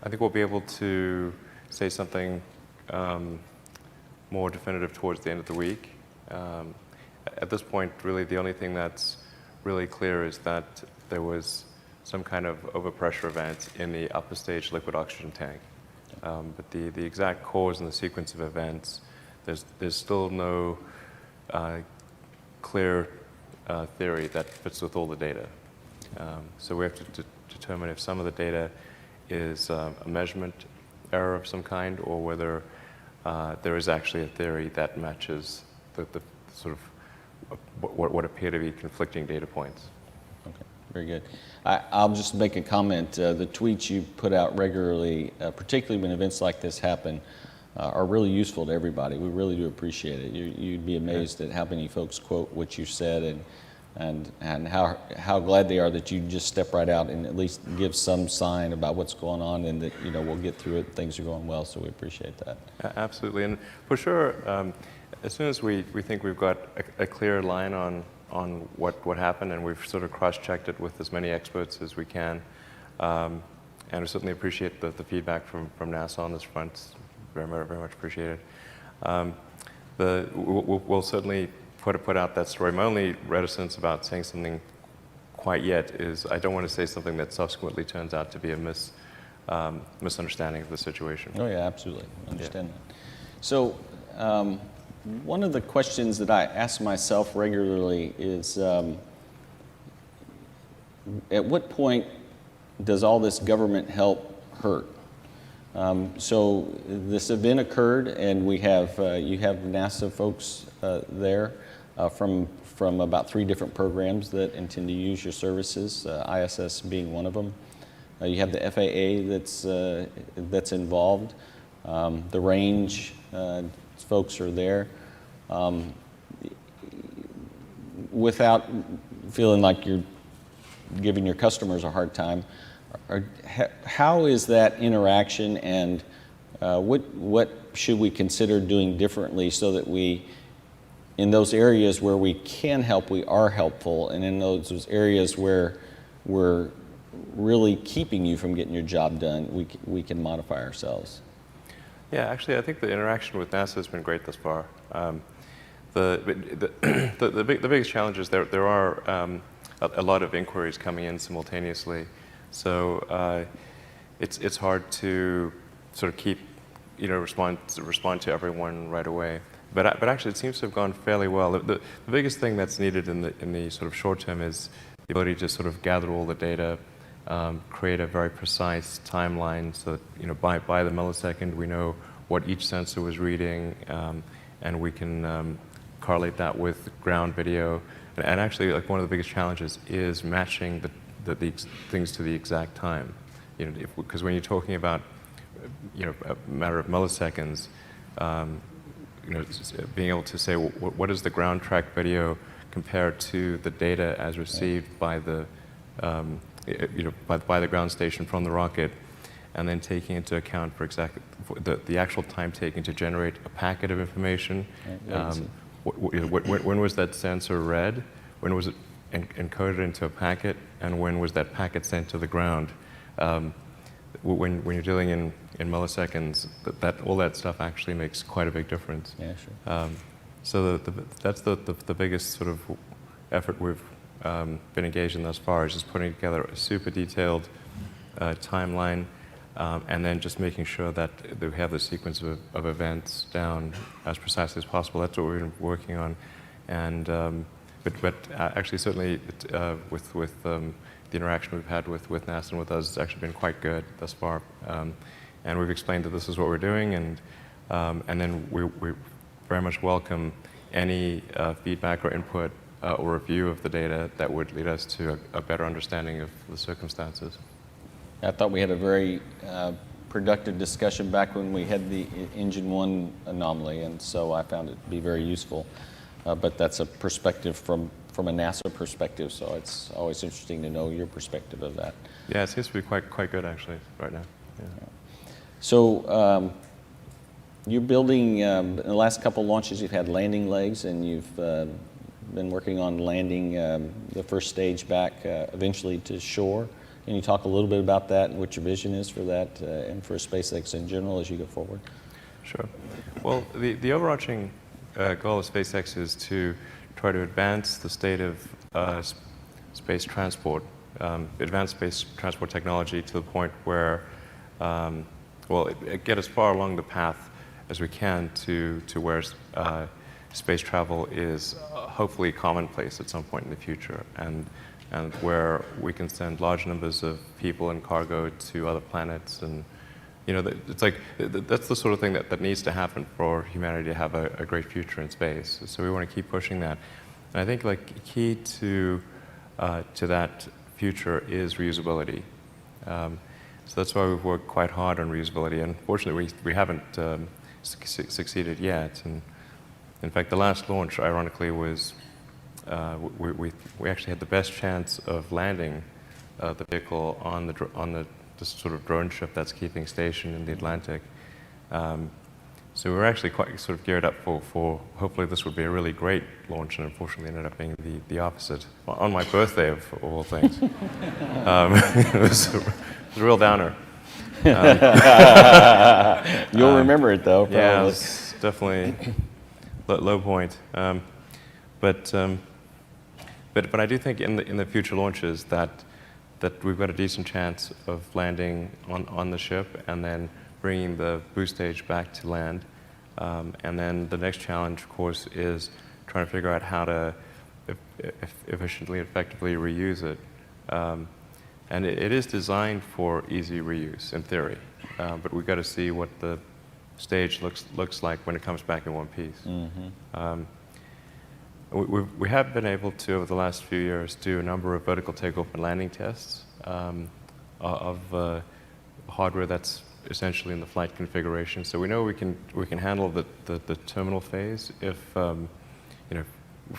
think we'll be able to say something more definitive towards the end of the week. At this point, really, the only thing that's really clear is that there was some kind of overpressure event in the upper stage liquid oxygen tank. But the exact cause and the sequence of events, there's still no clear theory that fits with all the data. So we have to determine if some of the data is a measurement error of some kind, or whether there is actually a theory that matches the sort of what appear to be conflicting data points. Okay, very good. I'll just make a comment. The tweets you put out regularly, particularly when events like this happen, are really useful to everybody. We really do appreciate it. You'd be amazed at how many folks quote what you said, and how glad they are that you just step right out and at least give some sign about what's going on, and that we'll get through it. Things are going well, so we appreciate that. Absolutely, and for sure, as soon as we think we've got a clear line on what happened, and we've sort of cross-checked it with as many experts as we can, and we certainly appreciate the feedback from NASA on this front. Very much appreciated. We'll certainly put out that story. My only reticence about saying something quite yet is I don't want to say something that subsequently turns out to be a misunderstanding of the situation. Oh yeah, absolutely. I understand that. So one of the questions that I ask myself regularly is, at what point does all this government help hurt? So this event occurred, and we have you have NASA folks there from about 3 different programs that intend to use your services, ISS being one of them. You have the FAA that's involved. The range folks are there. Without feeling like you're giving your customers a hard time, how is that interaction, and what should we consider doing differently so that we, in those areas where we can help, we are helpful, and in those areas where we're really keeping you from getting your job done, we can modify ourselves? Yeah, actually, I think the interaction with NASA has been great thus far. The biggest challenge is there are a lot of inquiries coming in simultaneously, so it's hard to sort of keep respond to everyone right away. But actually, it seems to have gone fairly well. The biggest thing that's needed in the sort of short term is the ability to sort of gather all the data, create a very precise timeline, so that by the millisecond we know what each sensor was reading, and we can correlate that with ground video. And actually, like, one of the biggest challenges is matching the things to the exact time. Because when you're talking about a matter of milliseconds, being able to say what is the ground track video compared to the data as received by the by the ground station from the rocket, and then taking into account for the actual time taken to generate a packet of information. When was that sensor read? When was it encoded into a packet? And when was that packet sent to the ground? When you're dealing in milliseconds, all that stuff actually makes quite a big difference. Yeah, sure. So that's the biggest sort of effort we've been engaged in thus far, is just putting together a super detailed timeline, and then just making sure that we have the sequence of events down as precisely as possible. That's what we've been working on, and but actually, certainly with the interaction we've had with NASA and with us, it's actually been quite good thus far, and we've explained that this is what we're doing, and then we very much welcome any feedback or input or review of the data that would lead us to a better understanding of the circumstances. I thought we had a very productive discussion back when we had the Engine 1 anomaly, and so I found it to be very useful. But that's a perspective from a NASA perspective, so it's always interesting to know your perspective of that. Yeah, it seems to be quite good actually right now. Yeah. So you're building, in the last couple launches you've had landing legs, and you've been working on landing the first stage back eventually to shore. Can you talk a little bit about that and what your vision is for that and for SpaceX in general as you go forward? Sure. Well, the overarching goal of SpaceX is to try to advance the state of space transport advanced space transport technology to the point where, well, get as far along the path as we can to where space travel is hopefully commonplace at some point in the future, and where we can send large numbers of people and cargo to other planets. And it's like that's the sort of thing that needs to happen for humanity to have a great future in space. So we want to keep pushing that. And I think like key to that future is reusability. So that's why we've worked quite hard on reusability. And fortunately, we haven't succeeded yet. And in fact, the last launch, ironically, was we actually had the best chance of landing the vehicle on the sort of drone ship that's keeping station in the Atlantic. So we were actually quite sort of geared up for hopefully this would be a really great launch, and unfortunately ended up being the opposite on my birthday of all things. It was a real downer. You'll remember it though, probably. Yeah, it's definitely low point. But I do think in the future launches that we've got a decent chance of landing on the ship and then bringing the boost stage back to land. And then the next challenge, of course, is trying to figure out how to efficiently and effectively reuse it. And it is designed for easy reuse, in theory. But we've got to see what the stage looks like when it comes back in one piece. Mm-hmm. We have been able to, over the last few years, do a number of vertical takeoff and landing tests of hardware that's essentially in the flight configuration. So we know we can handle the terminal phase. If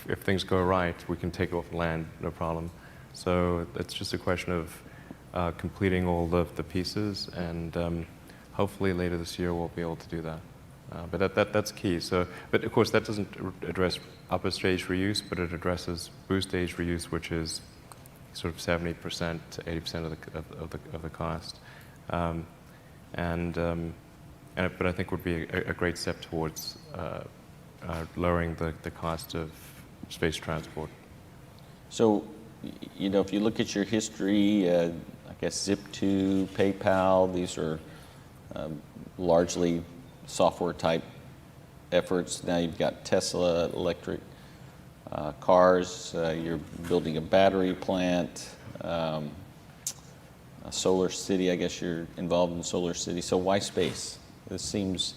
if things go right, we can take off and land, no problem. So it's just a question of completing all the pieces, and hopefully later this year we'll be able to do that. But that's key. So, but of course that doesn't address upper stage reuse, but it addresses boost stage reuse, which is sort of 70% to 80% of the cost. But I think would be a great step towards lowering the cost of space transport. So, if you look at your history, I guess Zip2, PayPal, these are largely software type efforts. Now you've got Tesla electric cars, you're building a battery plant, a solar city, I guess you're involved in solar city. So why space? This seems,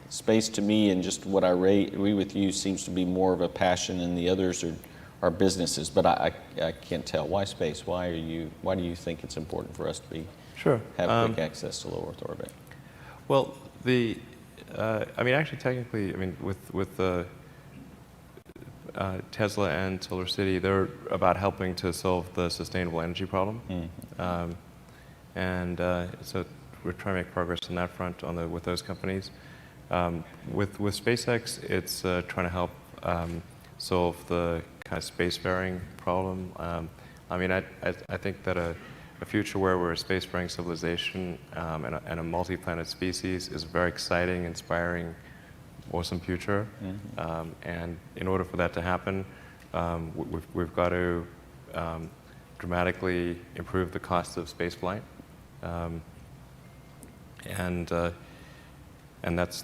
space to me, and just what I agree with you, seems to be more of a passion, and the others are businesses. But I can't tell. Why space? Why do you think it's important for us to have quick access to low Earth orbit? Well, actually, technically, with Tesla and Solar City, they're about helping to solve the sustainable energy problem. So we're trying to make progress on that front with those companies. With SpaceX, it's trying to help solve the kind of spacefaring problem. I think that a future where we're a spacefaring civilization and a multi-planet species is a very exciting, inspiring, awesome future. And in order for that to happen, we've got to dramatically improve the cost of spaceflight. And that's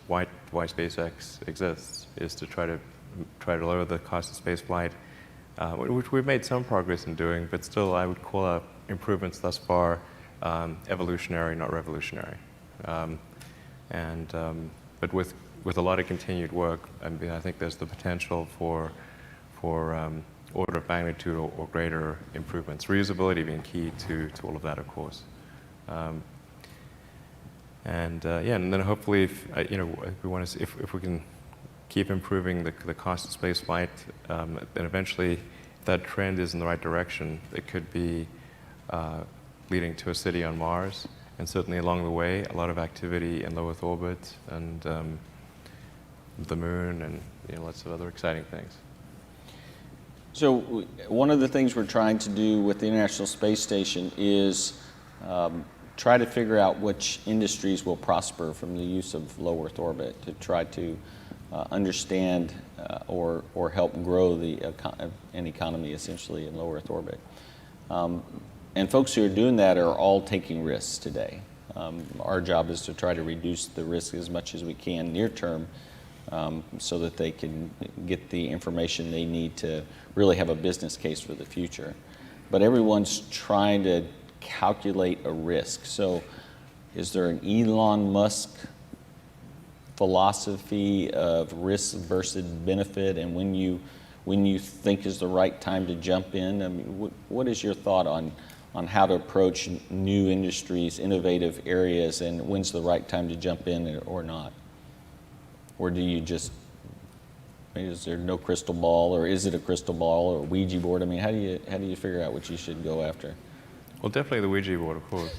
why SpaceX exists, is to try to lower the cost of spaceflight, which we've made some progress in doing, but still I would call out improvements thus far evolutionary, not revolutionary. But with a lot of continued work, I think there's the potential for order of magnitude or greater improvements. Reusability being key to all of that, of course. And then hopefully, if we can keep improving the cost of space flight, then eventually, if that trend is in the right direction, it could be leading to a city on Mars, and certainly along the way, a lot of activity in low Earth orbit and the moon, and lots of other exciting things. So one of the things we're trying to do with the International Space Station is try to figure out which industries will prosper from the use of low Earth orbit, to try to understand or help grow an economy essentially in low Earth orbit. And folks who are doing that are all taking risks today. Our job is to try to reduce the risk as much as we can near term, so that they can get the information they need to really have a business case for the future. But everyone's trying to calculate a risk. So is there an Elon Musk philosophy of risk versus benefit, and when you think is the right time to jump in? I mean, what is your thought on how to approach new industries, innovative areas, and when's the right time to jump in or not? Or do you just, is there no crystal ball, or is it a crystal ball or a Ouija board? I mean, how do you figure out what you should go after? Well, definitely the Ouija board, of course.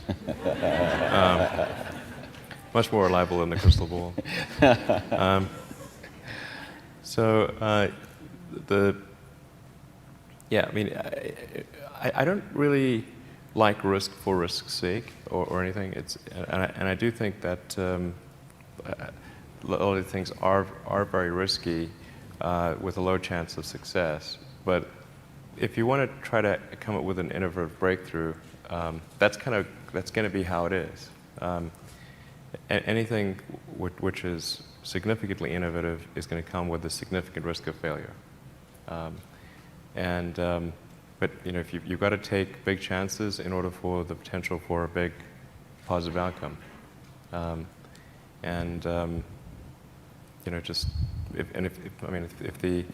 Much more reliable than the crystal ball. I mean, I don't really like risk for risk's sake or anything. And I do think that a lot of things are very risky with a low chance of success. But if you want to try to come up with an innovative breakthrough, that's going to be how it is. Anything which is significantly innovative is going to come with a significant risk of failure. But if you've got to take big chances in order for the potential for a big positive outcome. If the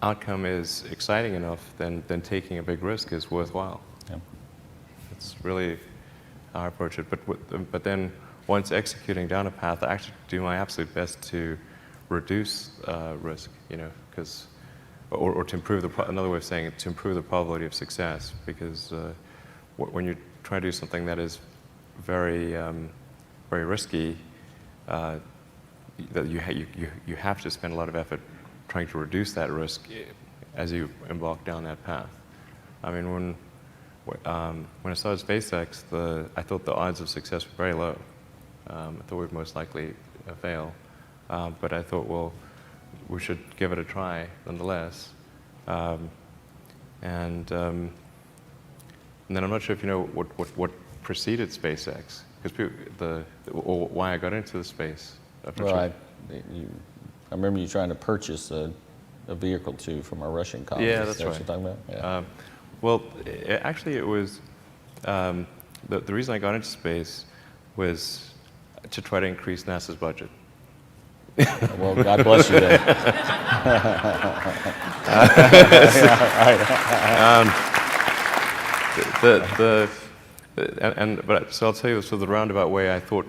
outcome is exciting enough, then taking a big risk is worthwhile. Yeah. That's really how I approach it. But then once executing down a path, I actually do my absolute best to reduce risk, or to improve another way of saying it, to improve the probability of success. Because when you try to do something that is very, very risky, that you have to spend a lot of effort trying to reduce that risk as you embark down that path. I mean, when I started SpaceX, I thought the odds of success were very low. I thought we'd most likely fail, but I thought, well, we should give it a try nonetheless. And then I'm not sure if you know what preceded SpaceX, because or why I got into the space. Well, I remember you trying to purchase a vehicle too from a Russian colony. Yeah, that's right. What you're talking about? Yeah. Well, actually, it was the reason I got into space was to try to increase NASA's budget. Well, God bless you then. So I'll tell you, so the roundabout way I thought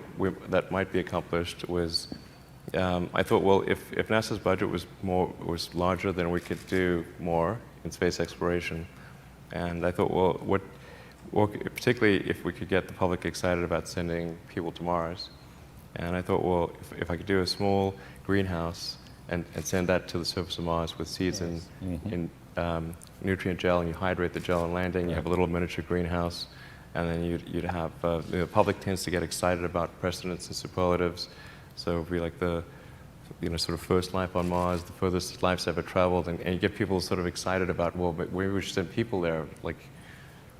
that might be accomplished was, I thought, well, if NASA's budget was larger, then we could do more in space exploration. And I thought, well, particularly if we could get the public excited about sending people to Mars. And I thought, well, if I could do a small greenhouse and send that to the surface of Mars with seeds in nutrient gel, and you hydrate the gel on landing, you have a little miniature greenhouse, and then you'd have, the public tends to get excited about precedents and superlatives, so it would be like the, sort of first life on Mars, the furthest life's ever traveled, and you get people sort of excited about, well, but maybe we should send people there, like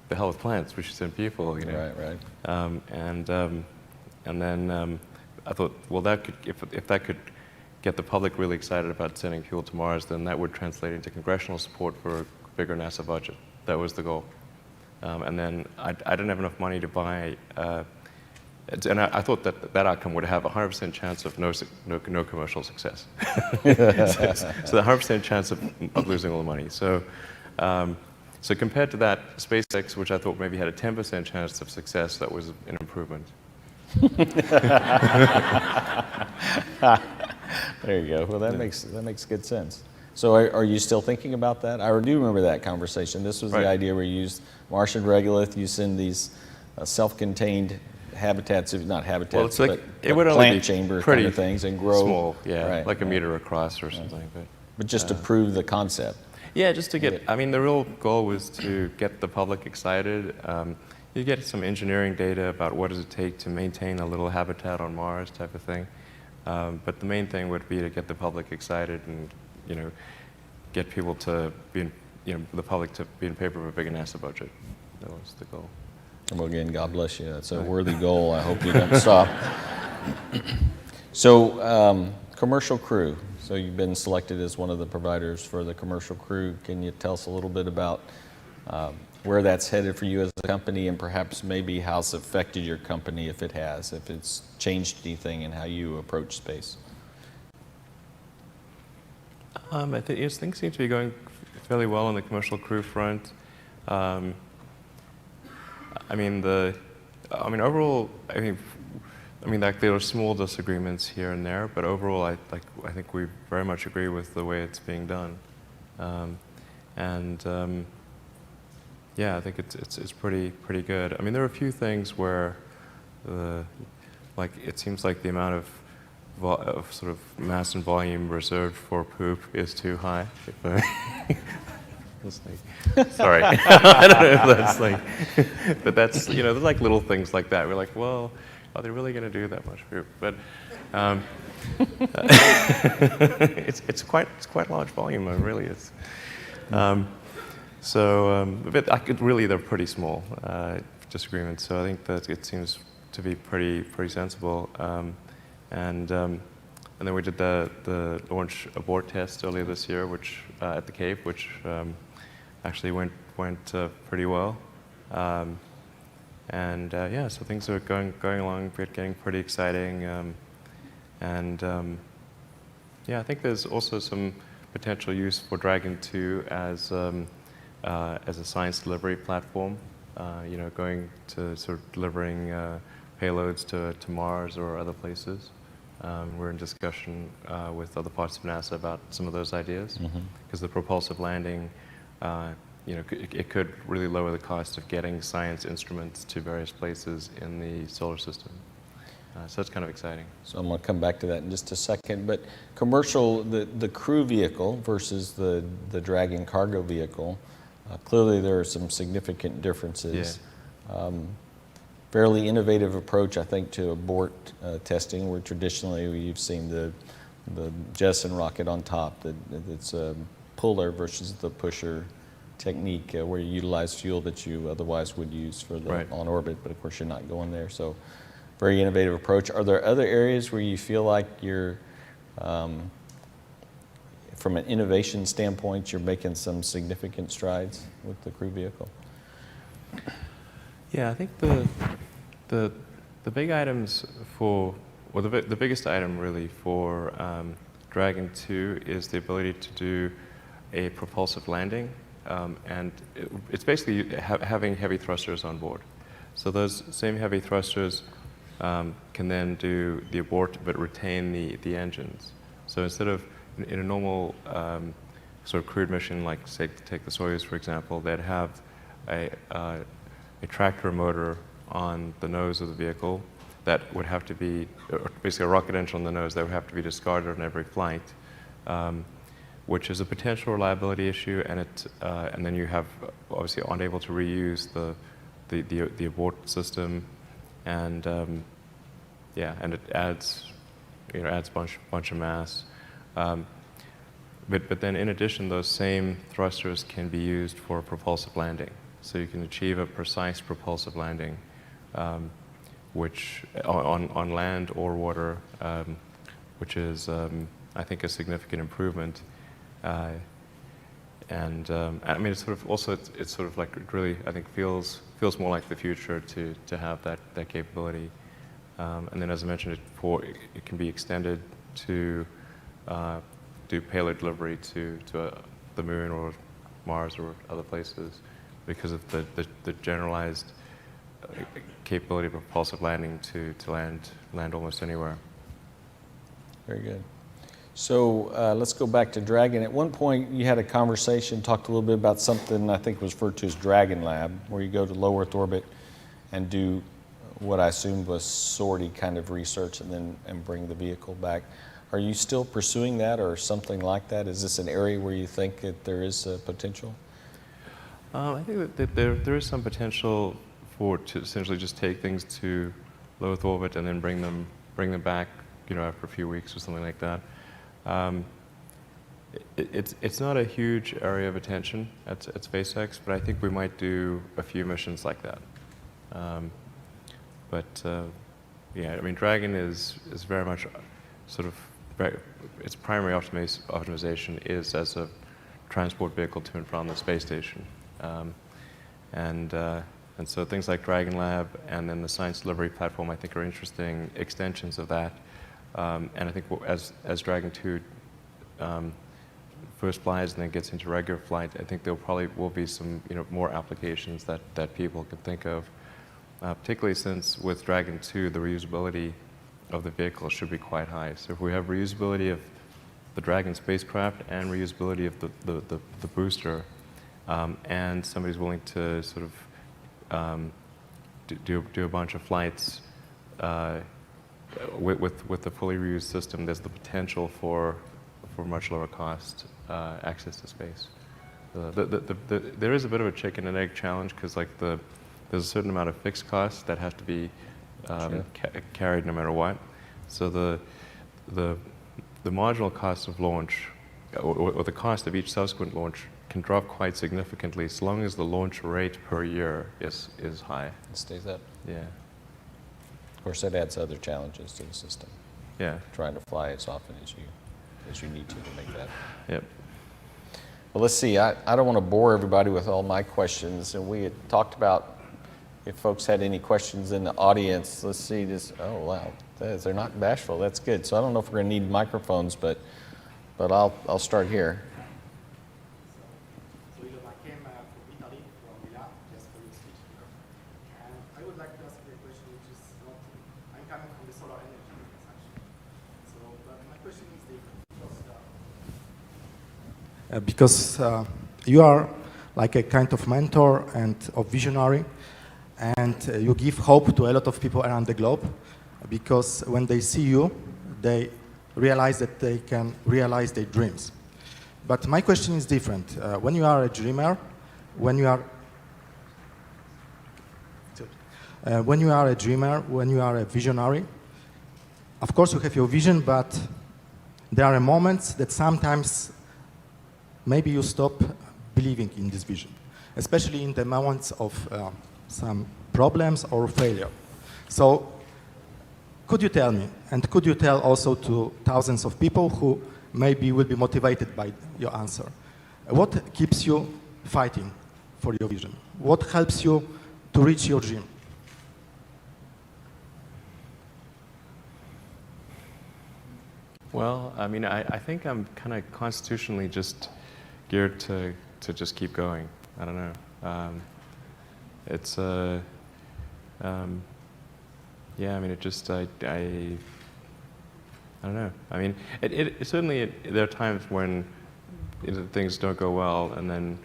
the hell with plants, we should send people, Right. And then I thought, well, if that could get the public really excited about sending people to Mars, then that would translate into congressional support for a bigger NASA budget. That was the goal. And then I didn't have enough money to buy, and I thought that outcome would have a 100% chance of no commercial success. So the 100% chance of losing all the money. So compared to that, SpaceX, which I thought maybe had a 10% chance of success, that was an improvement. There you go. Well, that makes good sense. So are you still thinking about that? I do remember that conversation. This was the idea where you used Martian regolith, you send these self-contained habitats, not habitats, well, it's like, but it would only plant be chamber pretty kind of things, and grow. Small, right, like a meter across or something. But just to prove the concept. Yeah, just to get, I mean, the real goal was to get the public excited. You get some engineering data about what does it take to maintain a little habitat on Mars type of thing. But the main thing would be to get the public excited and, get people to be in, the public to be in favor of a bigger NASA budget. That was the goal. Well, again, God bless you. That's a worthy goal. I hope you don't stop. So, commercial crew. So you've been selected as one of the providers for the commercial crew. Can you tell us a little bit about where that's headed for you as a company, and perhaps maybe how it's affected your company, if it has, if it's changed anything in how you approach space? I think things seem to be going fairly well on the commercial crew front. Overall, like there are small disagreements here and there, but overall, I think we very much agree with the way it's being done, yeah, I think it's pretty good. I mean, there are a few things where, it seems like the amount of sort of mass and volume reserved for poop is too high. Sorry, I don't know if that's but that's, there's like little things like that. We're like, well, are they really going to do that much poop? But it's quite a large volume. It really is. But they're pretty small disagreements. So I think that it seems to be pretty sensible. And then we did the launch abort test earlier this year, which at the Cape, which actually went pretty well. Yeah, so things are going along, getting pretty exciting. Yeah, I think there's also some potential use for Dragon 2 as a science delivery platform. Going to sort of delivering payloads to Mars or other places. We're in discussion with other parts of NASA about some of those ideas, because the propulsive landing, it could really lower the cost of getting science instruments to various places in the solar system. So it's kind of exciting. So I'm going to come back to that in just a second. But commercial, the crew vehicle versus the Dragon cargo vehicle, clearly there are some significant differences. Yeah. Fairly innovative approach, I think, to abort testing, where traditionally you've seen the jettison rocket on top. It's a puller versus the pusher technique, where you utilize fuel that you otherwise would use for the on orbit, but of course you're not going there. So, very innovative approach. Are there other areas where you feel like you're, from an innovation standpoint, you're making some significant strides with the crew vehicle? Yeah, I think the big items the biggest item really for Dragon 2 is the ability to do a propulsive landing, and it's basically having heavy thrusters on board. So those same heavy thrusters can then do the abort but retain the engines. So instead of in a normal sort of crewed mission, like say take the Soyuz for example, they'd have a tractor motor on the nose of the vehicle that would have to be, basically a rocket engine on the nose that would have to be discarded on every flight, which is a potential reliability issue, and then you have obviously unable to reuse the abort system, and and it adds bunch of mass. But then in addition, those same thrusters can be used for propulsive landing. So you can achieve a precise propulsive landing, which on land or water, which is I think a significant improvement. I mean, it's sort of also it's sort of like it really I think feels more like the future to have that capability. And then as I mentioned, it can be extended to do payload delivery to the moon or Mars or other places, because of the generalized capability of propulsive landing to land almost anywhere. Very good. So let's go back to Dragon. At one point you had a conversation, talked a little bit about something I think was referred to as Dragon Lab, where you go to low Earth orbit and do what I assumed was sortie kind of research and bring the vehicle back. Are you still pursuing that or something like that? Is this an area where you think that there is potential? I think that there is some potential to essentially just take things to low Earth orbit and then bring them back after a few weeks or something like that. It's not a huge area of attention at SpaceX, but I think we might do a few missions like that. Yeah, I mean, Dragon is very much sort of its primary optimization is as a transport vehicle to and from the space station, and so things like Dragon Lab and then the science delivery platform I think are interesting extensions of that, and I think as Dragon 2 first flies and then gets into regular flight, I think there probably will be some more applications that people can think of. Particularly since with Dragon 2, the reusability of the vehicle should be quite high. So if we have reusability of the Dragon spacecraft and reusability of the booster, and somebody's willing to sort of do a bunch of flights with the fully reused system, there's the potential for much lower cost access to space. There is a bit of a chicken and egg challenge because there's a certain amount of fixed costs that have to be carried no matter what. So the marginal cost of launch, or the cost of each subsequent launch, can drop quite significantly as long as the launch rate per year is high. It stays up. Yeah. Of course, that adds other challenges to the system. Yeah. Trying to fly as often as you need to make that. Yep. Well, let's see. I don't want to bore everybody with all my questions, and we had talked about if folks had any questions in the audience. Let's see this. Oh, wow. They're not bashful. That's good. So I don't know if we're going to need microphones, but I'll start here. So I came from Italy, from Milan, just for your speech here. And I would like to ask you a question which is not, I'm coming from the solar energy business actually. So, but my question is because you are like a kind of mentor and a visionary, and you give hope to a lot of people around the globe, because when they see you, they realize that they can realize their dreams. But my question is different. When you are a dreamer, when you are a visionary, of course you have your vision, but there are moments that sometimes maybe you stop believing in this vision, especially in the moments of some problems or failure. So could you tell me, and could you tell also to thousands of people who maybe will be motivated by your answer, what keeps you fighting for your vision? What helps you to reach your dream? Well, I mean, I think I'm kind of constitutionally just geared to just keep going. I don't know. It's yeah. I mean, it just I don't know. I mean, it certainly there are times when things don't go well, and then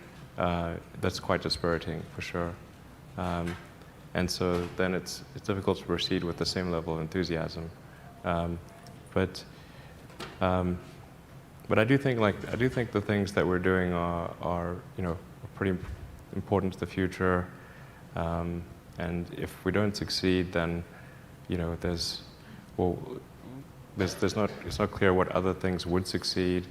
that's quite dispiriting for sure. And so then it's difficult to proceed with the same level of enthusiasm. But I do think the things that we're doing are pretty important to the future. And if we don't succeed, then it's not clear what other things would succeed.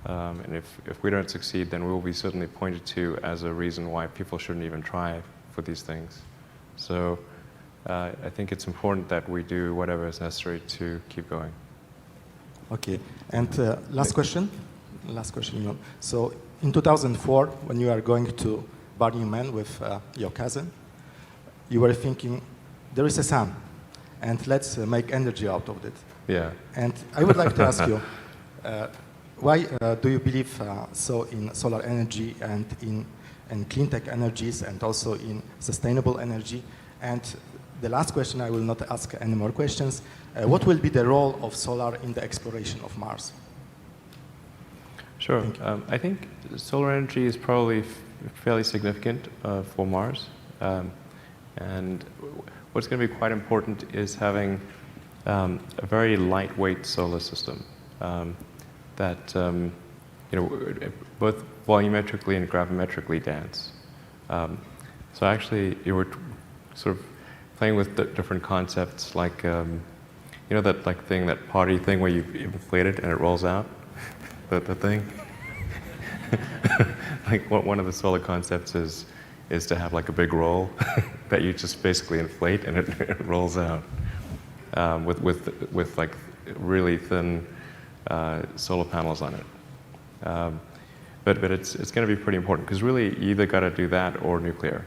And if we don't succeed, then we'll be certainly pointed to as a reason why people shouldn't even try for these things. So I think it's important that we do whatever is necessary to keep going. Okay, and last question. So in 2004, when you are going to Burning Man with your cousin, you were thinking, there is a sun, and let's make energy out of it. Yeah. And I would like to ask you, why do you believe so in solar energy and in clean tech energies and also in sustainable energy? And the last question, I will not ask any more questions. What will be the role of solar in the exploration of Mars? Sure. I think solar energy is probably fairly significant for Mars. And what's going to be quite important is having a very lightweight solar system that both volumetrically and gravimetrically dense. So actually, you were sort of playing with different concepts like you know that like thing, that party thing where you inflate it and it rolls out, the thing. Like one of the solar concepts is to have like a big roll that you just basically inflate and it rolls out with like really thin solar panels on it. But it's going to be pretty important because really you either got to do that or nuclear,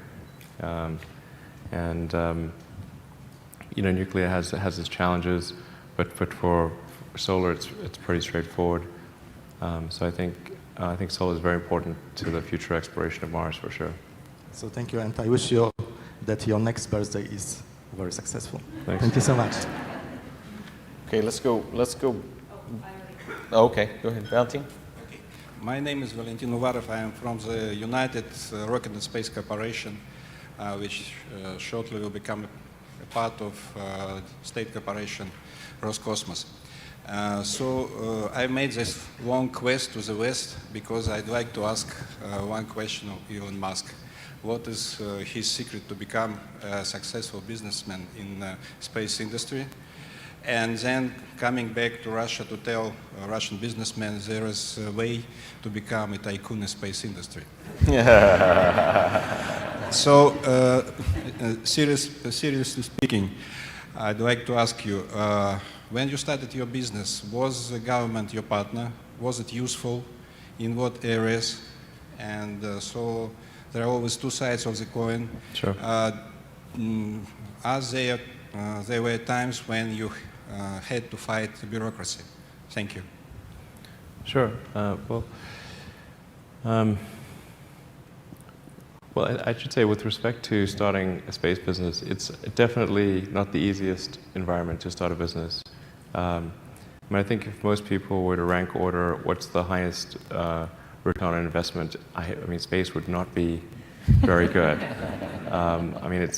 you know, nuclear has its challenges, but for solar it's pretty straightforward. So I think solar is very important to the future exploration of Mars for sure. So thank you, and I wish you that your next birthday is very successful. Thanks. Thank you so much. Okay, let's go. Oh, okay, go ahead, Valentin. My name is Valentin Uvarov. I am from the United Rocket and Space Corporation, which shortly will become a part of state corporation Roscosmos. So I made this long quest to the west because I'd like to ask one question of Elon Musk. What is his secret to become a successful businessman in the space industry? And then coming back to Russia to tell Russian businessmen there is a way to become a tycoon in the space industry. So, seriously speaking, I'd like to ask you, when you started your business, was the government your partner? Was it useful? In what areas? And so there are always two sides of the coin. Sure. There were times when you had to fight bureaucracy. Thank you. Sure. Well, I should say with respect to starting a space business, it's definitely not the easiest environment to start a business. I mean, I think if most people were to rank order what's the highest return on investment, I mean, space would not be very good. I mean,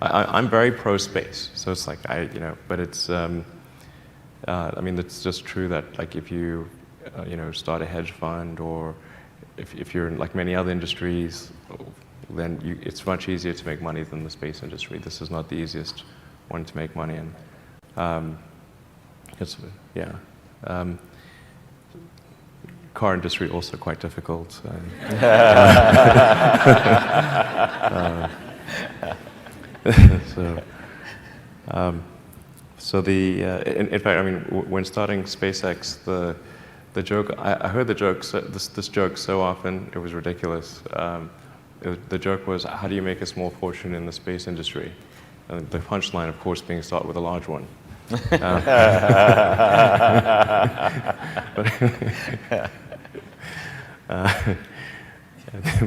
I'm very pro-space, so it's like, but it's, I mean, it's just true that, like, if you, start a hedge fund or if you're in, like, many other industries, then it's much easier to make money than the space industry. This is not the easiest one to make money in. Car industry also quite difficult. In fact, I mean, when starting SpaceX, the joke, I heard the joke, this joke so often, it was ridiculous. The joke was, how do you make a small fortune in the space industry? And the punchline, of course, being start with a large one.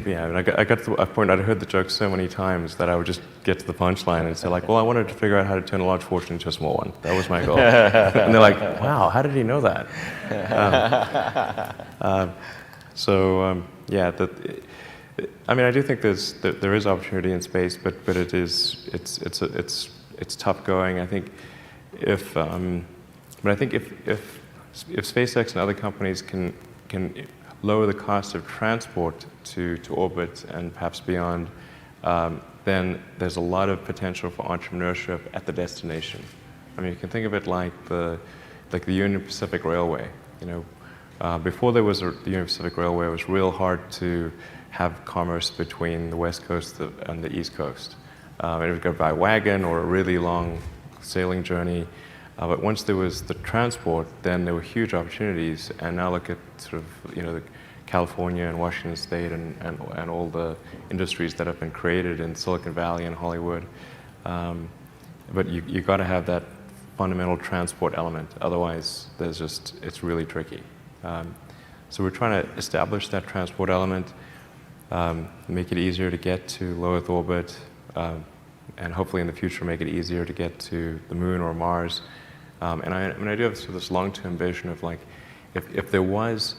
Yeah, I got to a point, I'd heard the joke so many times that I would just get to the punchline and say, like, well, I wanted to figure out how to turn a large fortune into a small one. That was my goal. And they're like, wow, how did he know that? I mean, I do think there is opportunity in space, but it's tough going. I think if SpaceX and other companies can lower the cost of transport to orbit and perhaps beyond, then there's a lot of potential for entrepreneurship at the destination. I mean, you can think of it like the Union Pacific Railway. Before there was the Union Pacific Railway, it was real hard to have commerce between the West Coast and the East Coast. It would go by wagon or a really long sailing journey. But once there was the transport, then there were huge opportunities. And now look at sort of, California and Washington State and all the industries that have been created in Silicon Valley and Hollywood. But you got to have that fundamental transport element. Otherwise, it's really tricky. So we're trying to establish that transport element, make it easier to get to low Earth orbit, and hopefully in the future make it easier to get to the moon or Mars. And I do have sort of this long-term vision of, like, if there was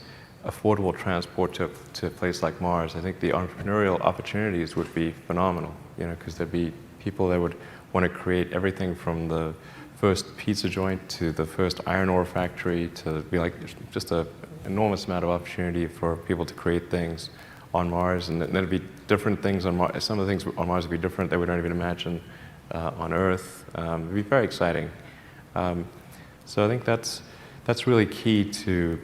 affordable transport to a place like Mars, I think the entrepreneurial opportunities would be phenomenal, because there'd be people that would want to create everything from the first pizza joint to the first iron ore factory to be like just an enormous amount of opportunity for people to create things on Mars, and there'd be different things on Mars. Some of the things on Mars would be different that we don't even imagine on Earth. It'd be very exciting. So I think that's really key to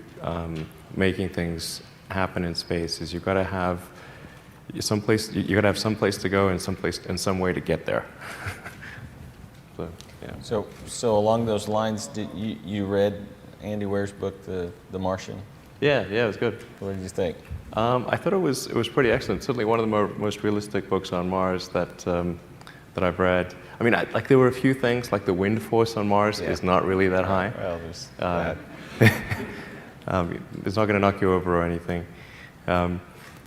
making things happen in space. Is you've got to have some place to go and some way to get there. So yeah. So along those lines, did you read Andy Weir's book, The Martian? Yeah, it was good. What did you think? I thought it was pretty excellent. Certainly one of the most realistic books on Mars that I've read. I mean, like there were a few things, like the wind force on Mars is not really that high. Well, there's it's not going to knock you over or anything.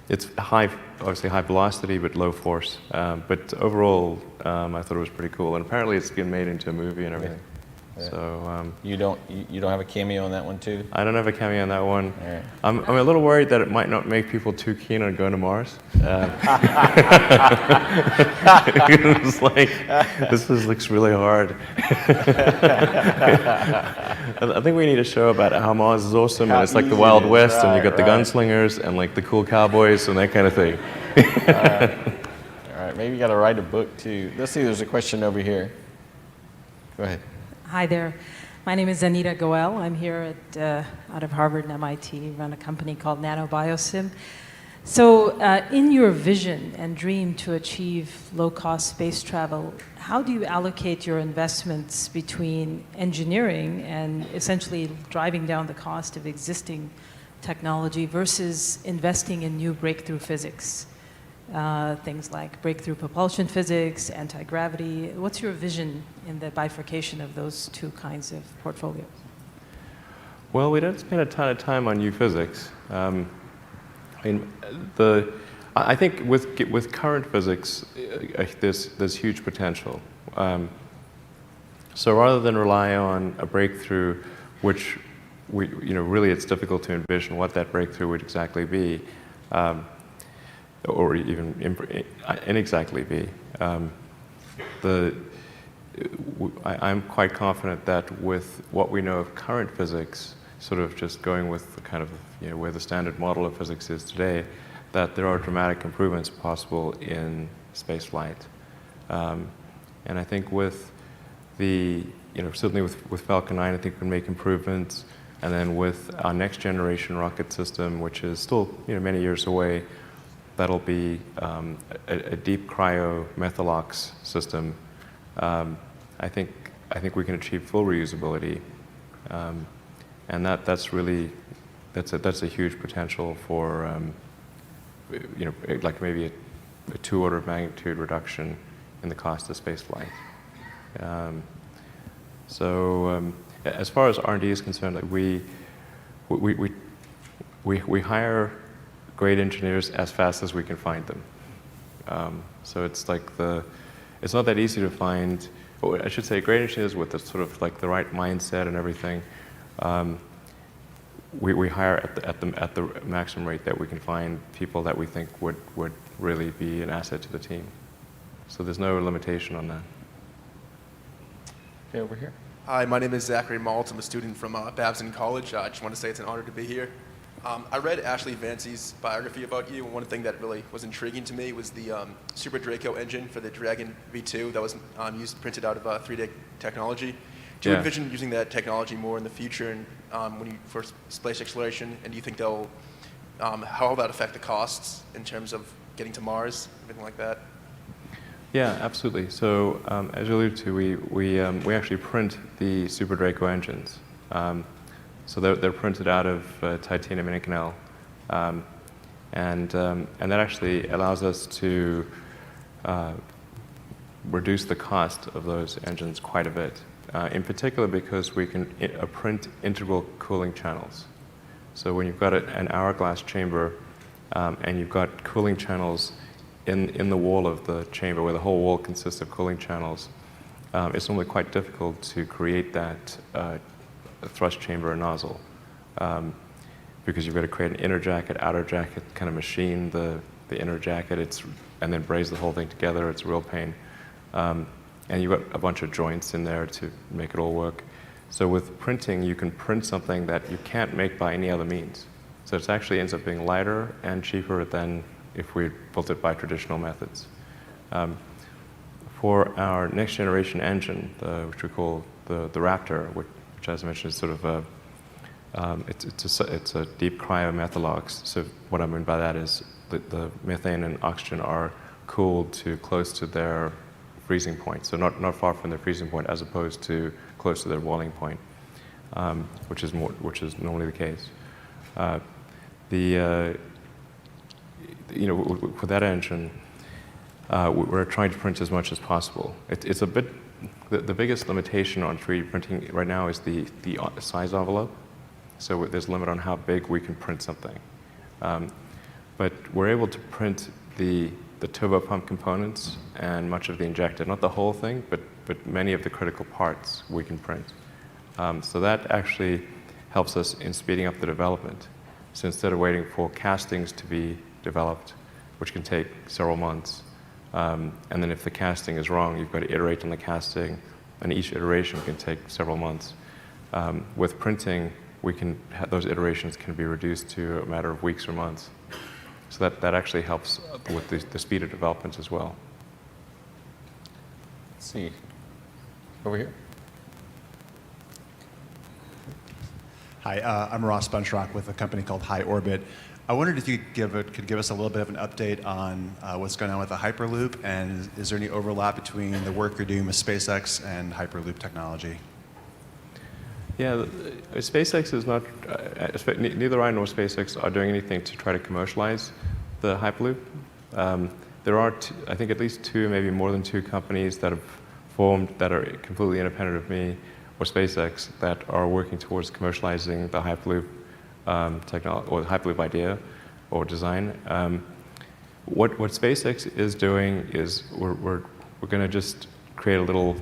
It's obviously high velocity, but low force. But overall, I thought it was pretty cool. And apparently it's been made into a movie and everything. Yeah. So you don't have a cameo on that one too? I don't have a cameo on that one. All right. I'm a little worried that it might not make people too keen on going to Mars. It's like looks really hard. I think we need a show about how Mars is awesome and it's like the Wild West, and you got the gunslingers and like the cool cowboys and that kind of thing. All right, maybe you got to write a book too. Let's see. There's a question over here. Go ahead. Hi there. My name is Anita Goel. I'm here out of Harvard and MIT, run a company called NanoBioSim. So in your vision and dream to achieve low-cost space travel, how do you allocate your investments between engineering and essentially driving down the cost of existing technology versus investing in new breakthrough physics? Things like breakthrough propulsion physics, anti-gravity. What's your vision in the bifurcation of those two kinds of portfolios? Well, we don't spend a ton of time on new physics. I think with current physics, there's huge potential. So rather than rely on a breakthrough, which really it's difficult to envision what that breakthrough would exactly be. Or even inexactly be. I'm quite confident that with what we know of current physics, sort of just going with the kind of where the standard model of physics is today, that there are dramatic improvements possible in space flight. And I think with certainly with Falcon 9, I think we can make improvements. And then with our next generation rocket system, which is still many years away, that'll be a deep cryo methalox system. I think we can achieve full reusability, and that's a huge potential for like maybe a 2 order of magnitude reduction in the cost of spaceflight. So as far as R&D is concerned, like we hire great engineers as fast as we can find them. So it's like it's not that easy to find, or I should say great engineers with the sort of like the right mindset and everything. We hire at the maximum rate that we can find people that we think would really be an asset to the team. So there's no limitation on that. Okay, over here. Hi, my name is Zachary Malt. I'm a student from Babson College. I just want to say it's an honor to be here. I read Ashley Vance's biography about you, and one thing that really was intriguing to me was the Super Draco engine for the Dragon V2 that was printed out of 3D technology. Do you envision using that technology more in the future, and when you first space exploration? And do you think how will that affect the costs in terms of getting to Mars, everything like that? Yeah, absolutely. So as you alluded to, we actually print the Super Draco engines. So they're printed out of titanium Inconel, and that actually allows us to reduce the cost of those engines quite a bit. In particular, because we can print integral cooling channels. So when you've got an hourglass chamber and you've got cooling channels in the wall of the chamber, where the whole wall consists of cooling channels, it's normally quite difficult to create that thrust chamber and nozzle, because you've got to create an inner jacket, outer jacket, kind of machine the inner jacket, and then braze the whole thing together. It's a real pain. And you've got a bunch of joints in there to make it all work. So with printing, you can print something that you can't make by any other means. So it actually ends up being lighter and cheaper than if we built it by traditional methods. For our next generation engine, which we call the Raptor, which which, as I mentioned, is sort of a it's a deep cryomethylox. So what I mean by that is that the methane and oxygen are cooled to close to their freezing point, so not far from their freezing point, as opposed to close to their boiling point, which is normally the case. With that engine, we're trying to print as much as possible. It's a bit the biggest limitation on 3D printing right now is the size envelope. So there's a limit on how big we can print something. But we're able to print the turbopump components and much of the injector, not the whole thing, but many of the critical parts we can print. So that actually helps us in speeding up the development. So instead of waiting for castings to be developed, which can take several months, and then if the casting is wrong, you've got to iterate on the casting, and each iteration can take several months. With printing, those iterations can be reduced to a matter of weeks or months. So that actually helps with the speed of development as well. Let's see. Over here. Hi, I'm Ross Bunchrock with a company called High Orbit. I wondered if you could give us a little bit of an update on what's going on with the Hyperloop, and is there any overlap between the work you're doing with SpaceX and Hyperloop technology? Yeah, SpaceX is not, neither I nor SpaceX are doing anything to try to commercialize the Hyperloop. There are, I think, at least two, maybe more than two companies that have formed that are completely independent of me or SpaceX that are working towards commercializing the Hyperloop technology or the Hyperloop idea or design. What SpaceX is doing is we're going to just create a little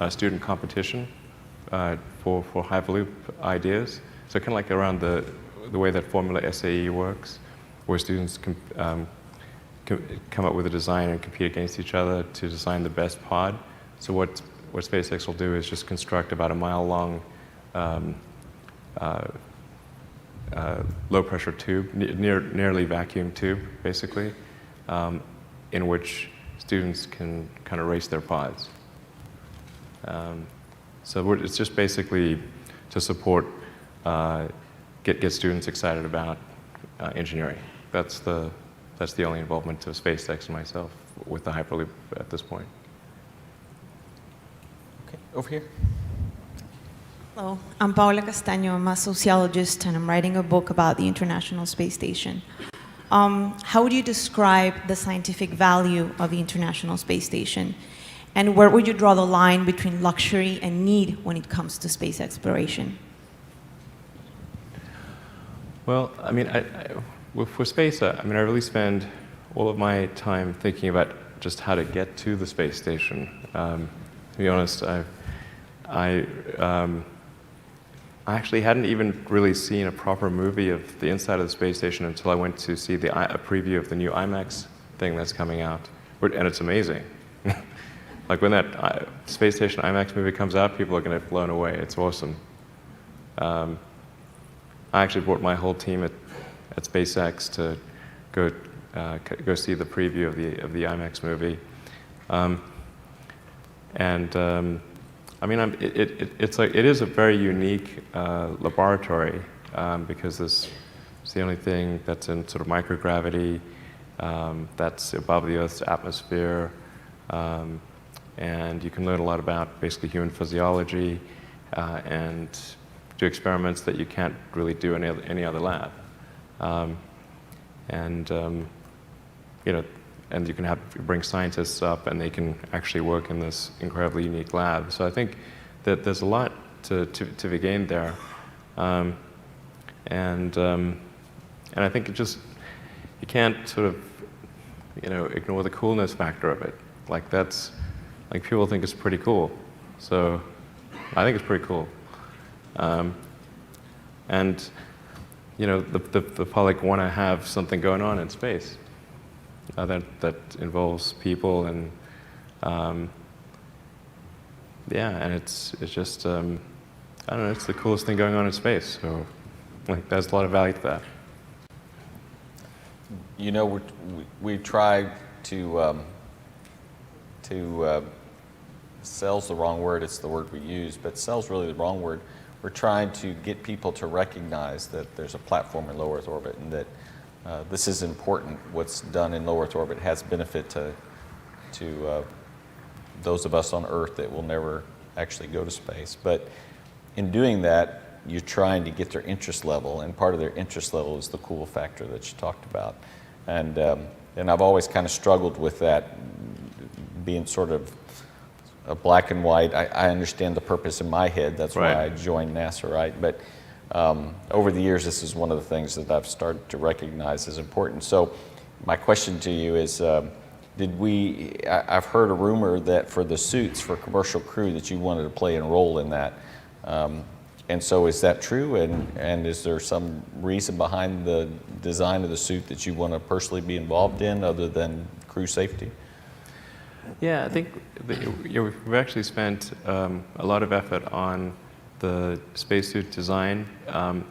student competition for Hyperloop ideas. So kind of like around the way that Formula SAE works, where students can come up with a design and compete against each other to design the best pod. So what SpaceX will do is just construct about a mile-long low-pressure tube, nearly vacuum tube, basically, in which students can kind of race their pods. So it's just basically to support, get students excited about engineering. That's the only involvement of SpaceX and myself with the Hyperloop at this point. Okay, over here. Hello, I'm Paula Castaño. I'm a sociologist, and I'm writing a book about the International Space Station. How would you describe the scientific value of the International Space Station? And where would you draw the line between luxury and need when it comes to space exploration? Well, I mean, for space, I really spend all of my time thinking about just how to get to the space station. To be honest, I actually hadn't even really seen a proper movie of the inside of the space station until I went to see a preview of the new IMAX thing that's coming out, and it's amazing. Like when that space station IMAX movie comes out, people are going to get blown away. It's awesome. I actually brought my whole team at SpaceX to go see the preview of the IMAX movie, I mean, it is a very unique laboratory because it's the only thing that's in sort of microgravity, that's above the Earth's atmosphere, and you can learn a lot about basically human physiology and do experiments that you can't really do in any other lab. And you can bring scientists up, and they can actually work in this incredibly unique lab. So I think that there's a lot to be gained there, and I think you can't sort of ignore the coolness factor of it. Like people think it's pretty cool, so I think it's pretty cool. And the public want to have something going on in space. That involves people and and it's just I don't know, it's the coolest thing going on in space. So there's a lot of value to that. We try to sell's the wrong word. It's the word we use, but sell's really the wrong word. we're trying to get people to recognize that there's a platform in low Earth orbit and that this is important. What's done in low Earth orbit has benefit to those of us on Earth that will never actually go to space. But in doing that, you're trying to get their interest level, and part of their interest level is the cool factor that you talked about. And I've always kind of struggled with that, being sort of a black and white. I understand the purpose in my head. That's why I joined NASA, right? But over the years, this is one of the things that I've started to recognize as important. So my question to you is, I've heard a rumor that for the suits for commercial crew that you wanted to play a role in that. And so is that true? And is there some reason behind the design of the suit that you want to personally be involved in other than crew safety? Yeah, I think we've actually spent a lot of effort on the spacesuit design, on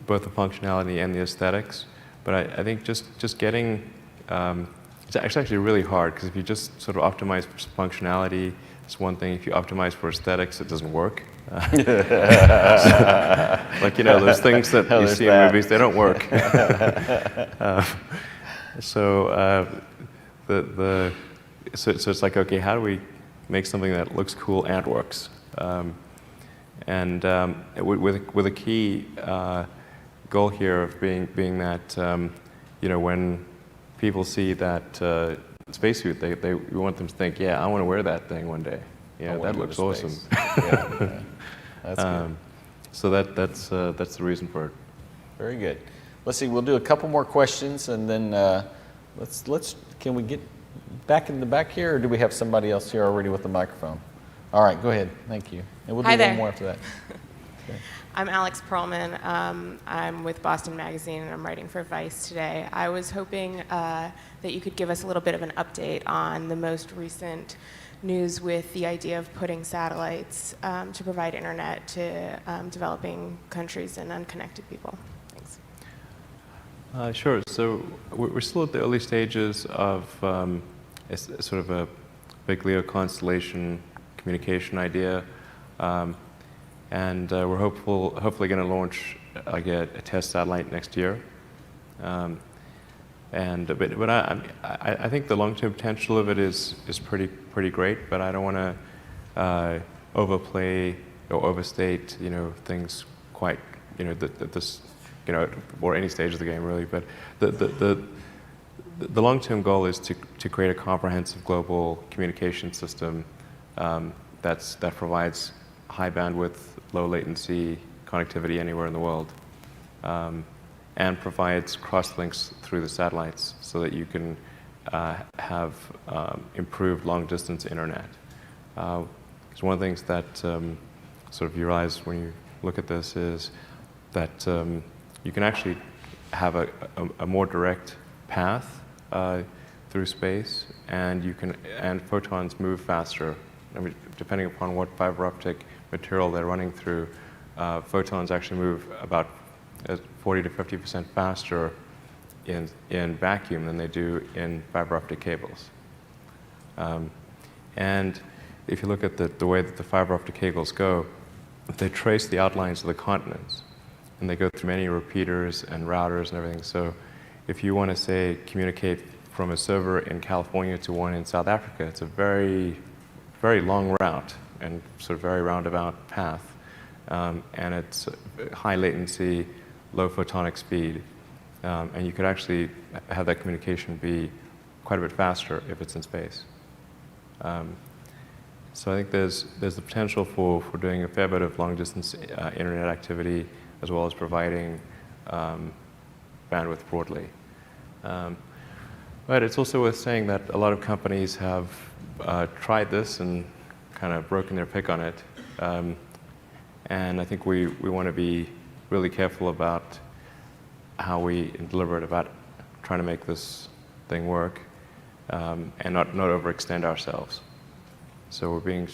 both the functionality and the aesthetics. But I think just getting, it's actually really hard, because if you just sort of optimize for functionality, it's one thing. If you optimize for aesthetics, it doesn't work. Like, you know, those things that you see in movies, they don't work. So it's like, okay, how do we make something that looks cool and works? With a key goal here of being that, you know, when people see that spacesuit, we want them to think, yeah, I want to wear that thing one day. Yeah, that looks awesome. Yeah. That's good. So that's the reason for it. Very good. Let's see. We'll do a couple more questions, and then can we get back in the back here, or do we have somebody else here already with the microphone? All right, go ahead. Thank you. And we'll do one more after that. Okay. I'm Alex Perlman. I'm with Boston Magazine, and I'm writing for Vice today. I was hoping that you could give us a little bit of an update on the most recent news with the idea of putting satellites to provide internet to developing countries and unconnected people. Thanks. Sure. So we're still at the early stages of sort of a big LEO constellation communication idea. And we're hopefully going to launch a test satellite next year. But I think the long-term potential of it is pretty great. But I don't want to overplay or overstate, you know, things quite, you know, this, you know, or any stage of the game really. But the long-term goal is to create a comprehensive global communication system that provides high bandwidth, low latency connectivity anywhere in the world, and provides cross-links through the satellites so that you can have improved long-distance internet. Because one of the things that sort of you realize when you look at this is that you can actually have a more direct path through space, and photons move faster. I mean, depending upon what fiber optic material they're running through, photons actually move about 40 to 50% faster in vacuum than they do in fiber optic cables. And if you look at the way that the fiber optic cables go, they trace the outlines of the continents, and they go through many repeaters and routers and everything. So if you want to, say, communicate from a server in California to one in South Africa, it's a very, very long route and sort of very roundabout path. And it's high latency, low photonic speed. And you could actually have that communication be quite a bit faster if it's in space. So I think there's the potential for doing a fair bit of long-distance internet activity, as well as providing bandwidth broadly. But it's also worth saying that a lot of companies have tried this and kind of broken their pick on it. And I think we want to be really careful about how we deliver it, about trying to make this thing work, and not overextend ourselves. So we're being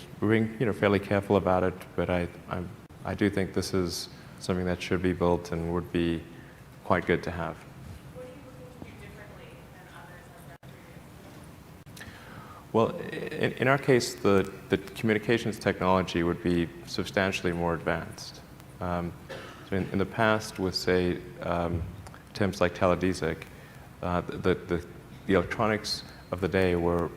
fairly careful about it, but I do think this is something that should be built and would be quite good to have. What are you looking to do differently than others have done previously? Well, in our case, the communications technology would be substantially more advanced. So in the past, with, say, attempts like teledesic, the electronics of the day were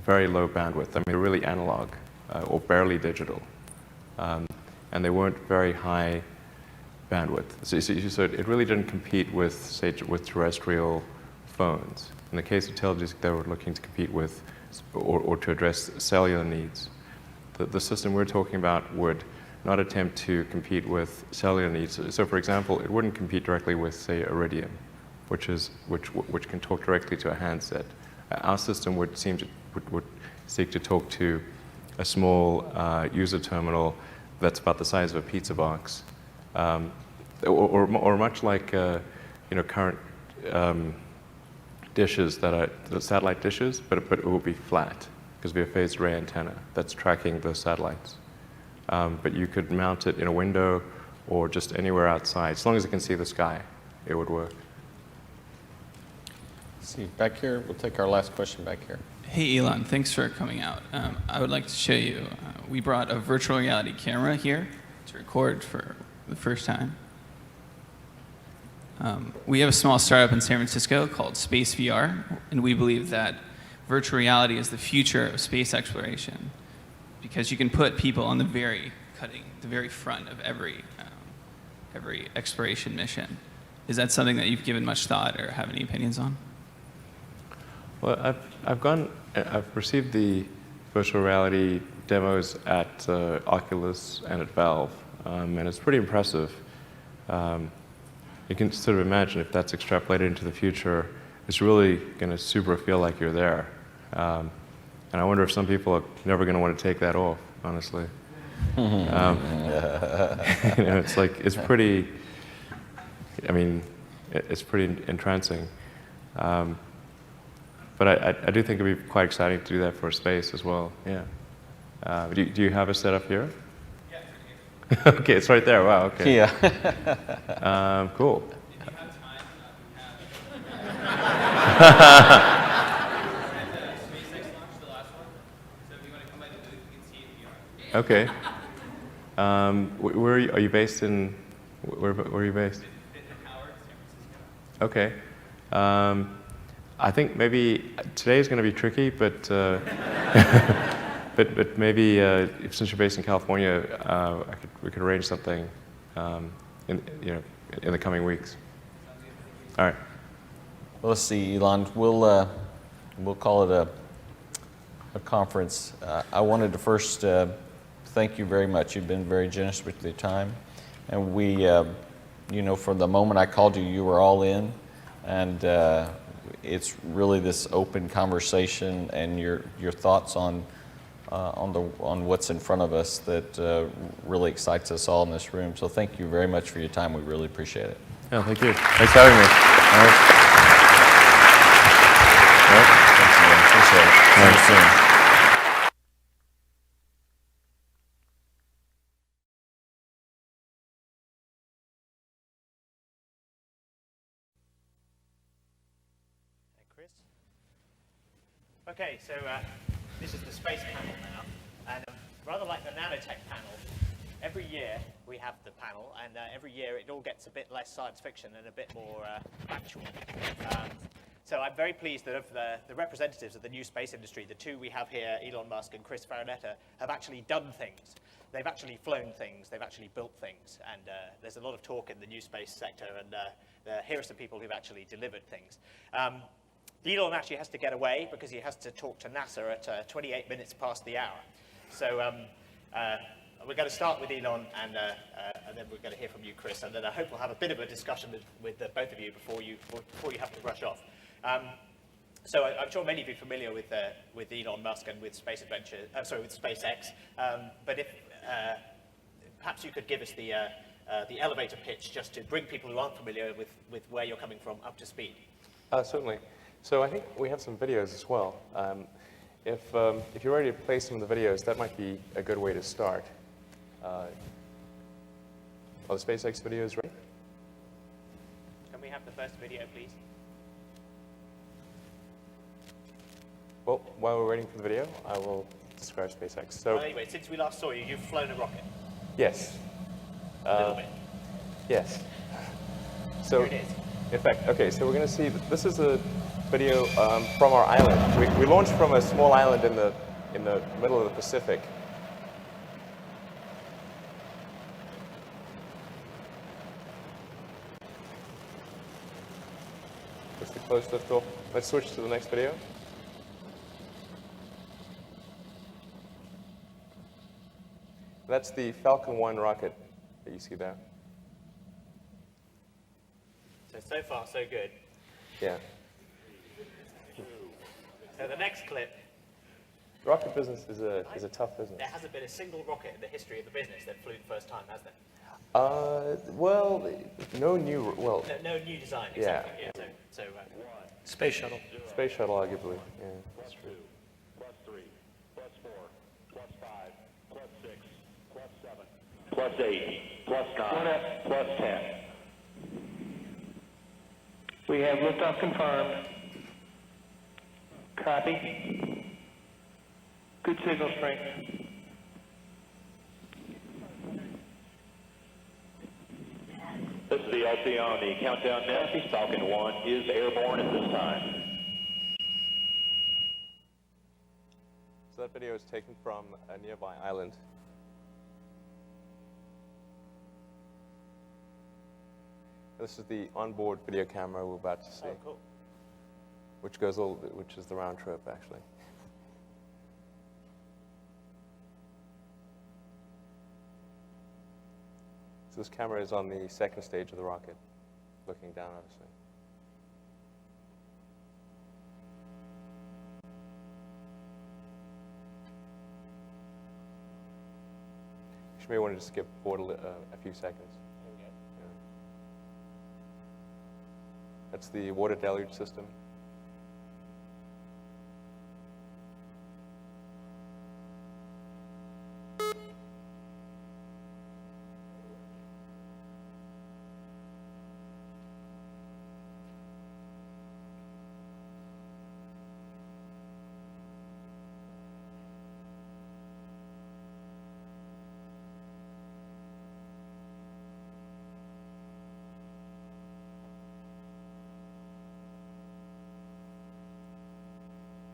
very low bandwidth. I mean, really analog or barely digital. And they weren't very high bandwidth. So it really didn't compete with, say, with terrestrial phones. In the case of teledesic, they were looking to compete with or to address cellular needs. The system we're talking about would not attempt to compete with cellular needs. So for example, it wouldn't compete directly with, say, Iridium, which can talk directly to a handset. Our system would seek to talk to a small user terminal that's about the size of a pizza box, or much like current dishes that are the satellite dishes, but it will be flat because we have phased array antenna that's tracking the satellites. But you could mount it in a window or just anywhere outside. As long as it can see the sky, it would work. Let's see, back here, we'll take our last question back here. Hey Elon, thanks for coming out. I would like to show you, we brought a virtual reality camera here to record for the first time. We have a small startup in San Francisco called Space VR, and we believe that virtual reality is the future of space exploration because you can put people on the very front of every exploration mission. Is that something that you've given much thought or have any opinions on? Well, I've received the virtual reality demos at Oculus and at Valve, and it's pretty impressive. You can sort of imagine if that's extrapolated into the future, it's really going to super feel like you're there. And I wonder if some people are never going to want to take that off, honestly. It's pretty, I mean, it's pretty entrancing. But I do think it'd be quite exciting to do that for space as well, yeah. Do you have a setup here? Yeah. Okay, it's right there, wow, okay. Yeah. Cool. If you have time, SpaceX launched the last one, so if you want to come by the booth, you can see it in VR. Okay. Where are you based in? Where are you based? Howard, San Francisco. Okay. I think maybe today is going to be tricky, but but maybe since you're based in California, we could arrange something in the coming weeks. All right. Well, let's see, Elon. We'll call it a conference. I wanted to first thank you very much. You've been very generous with your time, and we, from the moment I called you, you were all in, and it's really this open conversation and your thoughts on what's in front of us that really excites us all in this room. So thank you very much for your time. We really appreciate it. Yeah, thank you. Thanks for having me. All right. Thanks again. Appreciate it. See you soon. Okay, so this is the space panel now, and rather like the nanotech panel, every year we have the panel, and every year it all gets a bit less science fiction and a bit more factual. So I'm very pleased that of the representatives of the new space industry, the two we have here, Elon Musk and Chris Farinetta, have actually done things. They've actually flown things, they've actually built things, and there's a lot of talk in the new space sector, and here are some people who've actually delivered things. Elon actually has to get away because he has to talk to NASA at 28 minutes past the hour. So we're going to start with Elon, and then we're going to hear from you, Chris, and then I hope we'll have a bit of a discussion with both of you before you have to rush off. So I'm sure many of you are familiar with Elon Musk and with with SpaceX. But if perhaps you could give us the elevator pitch just to bring people who aren't familiar with where you're coming from up to speed. Certainly. So I think we have some videos as well. If you're ready to play some of the videos, that might be a good way to start. Are the SpaceX videos ready? Can we have the first video, please? Well, while we're waiting for the video, I will describe SpaceX. So, Well, anyway, since we last saw you, you've flown a rocket. yes. A little bit. Yes. So, Here it is. in fact, okay, so we're going to see, this is a video from our island. We launched from a small island in the middle of the Pacific. That's the close liftoff. Let's switch to the next video. That's the Falcon 1 rocket that you see there. So far, so good. Yeah. So the next clip, The rocket business is a tough business. there hasn't been a single rocket in the history of the business that flew the first time, has there? Well, no new, well. No new design, Yeah. exactly. Yeah. So Space Shuttle. Space Shuttle, arguably. Yeah, that's true. +8, +9, +10. We have liftoff confirmed. Copy. Good signal strength. This is the LT on the countdown now. Falcon 1 is airborne at this time. So that video is taken from a nearby island. This is the onboard video camera we're about to see. Oh, cool. Which is the round trip, actually. So this camera is on the second stage of the rocket, looking down, obviously. You may want to skip forward a few seconds. Here we go. Yeah. That's the water deluge system.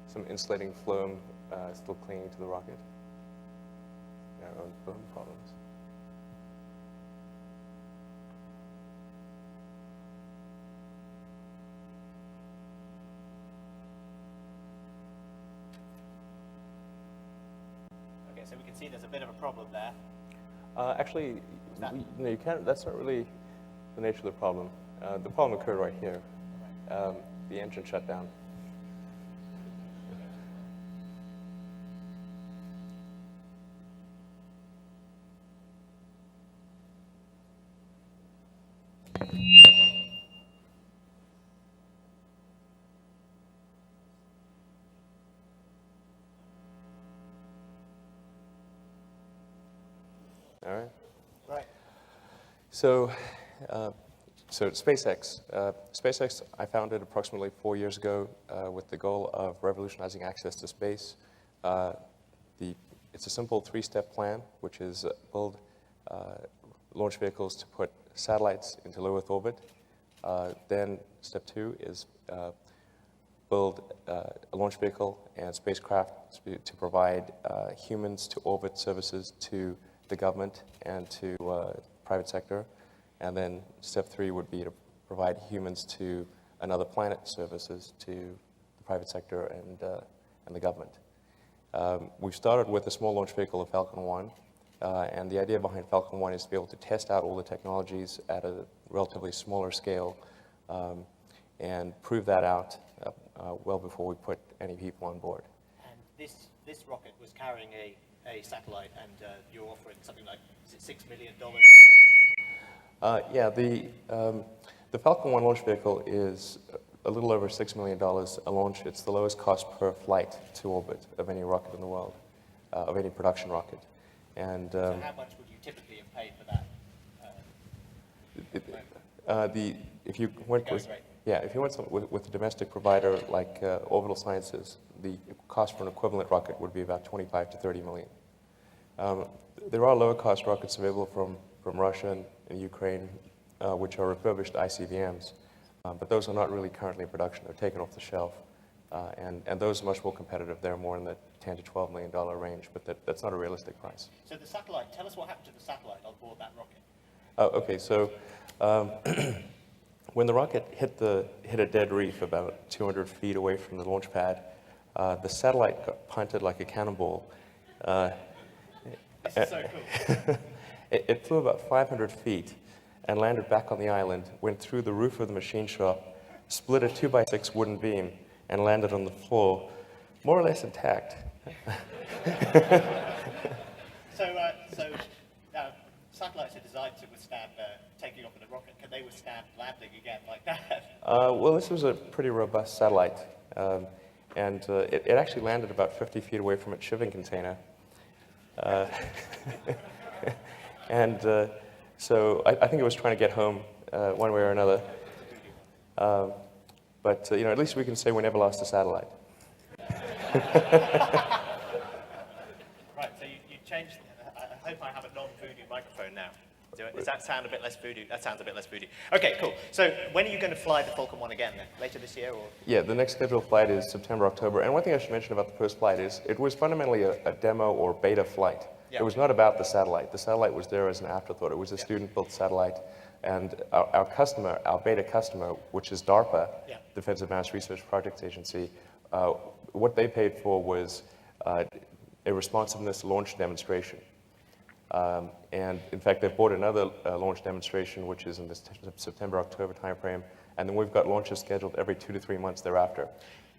Some insulating foam still clinging to the rocket. Our own foam problems. Okay, so we can see there's a bit of a problem there. Actually, you can't. That's not really the nature of the problem. The problem occurred right here. The engine shut down. All right. Right. So SpaceX. SpaceX, I founded approximately 4 years ago with the goal of revolutionizing access to space. It's a simple three-step plan, which is build launch vehicles to put satellites into low Earth orbit. Then step 2 is build a launch vehicle and spacecraft to provide humans to orbit services to the government and to private sector. And then step 3 would be to provide humans to another planet services to the private sector and the government. We've started with a small launch vehicle, the Falcon 1, and the idea behind Falcon 1 is to be able to test out all the technologies at a relatively smaller scale and prove that out well before we put any people on board. And this rocket was carrying a satellite, and you're offering something like, is it $6 million? Yeah, the Falcon 1 launch vehicle is a little over $6 million a launch. It's the lowest cost per flight to orbit of any rocket in the world, of any production rocket. And So how much would you typically have paid for that? if you went with, Yeah, if you want something with a domestic provider like Orbital Sciences, the cost for an equivalent rocket would be about 25 to 30 million. There are lower cost rockets available from Russia and Ukraine, which are refurbished ICBMs, but those are not really currently in production. They're taken off the shelf, and those are much more competitive. They're more in the $10 to $12 million range, but that's not a realistic price. So the satellite, tell us what happened to the satellite on board that rocket. Okay, so when the rocket hit a dead reef about 200 feet away from the launch pad, the satellite got punted like a cannonball. This is so cool. It flew about 500 feet and landed back on the island, went through the roof of the machine shop, split a 2x6 wooden beam, and landed on the floor, more or less intact. So satellites are designed to withstand taking off in a rocket. Can they withstand landing again like that? Well, this was a pretty robust satellite, and it actually landed about 50 feet away from its shipping container. And so I think it was trying to get home one way or another. But at least we can say we never lost a satellite. Right, so you changed. I hope I have a non-voodoo microphone now. Does that sound a bit less voodoo? That sounds a bit less voodoo. Okay, cool. So when are you going to fly the Falcon 1 again then? Later this year or? Yeah, the next scheduled flight is September, October. And one thing I should mention about the first flight is it was fundamentally a demo or beta flight. Yeah. It was not about the satellite. The satellite was there as an afterthought. It was a student-built satellite. And our customer, our beta customer, which is DARPA, Defense Advanced Research Projects Agency, what they paid for was a responsiveness launch demonstration. And in fact, they've bought another launch demonstration, which is in the September-October timeframe. And then we've got launches scheduled every 2 to 3 months thereafter.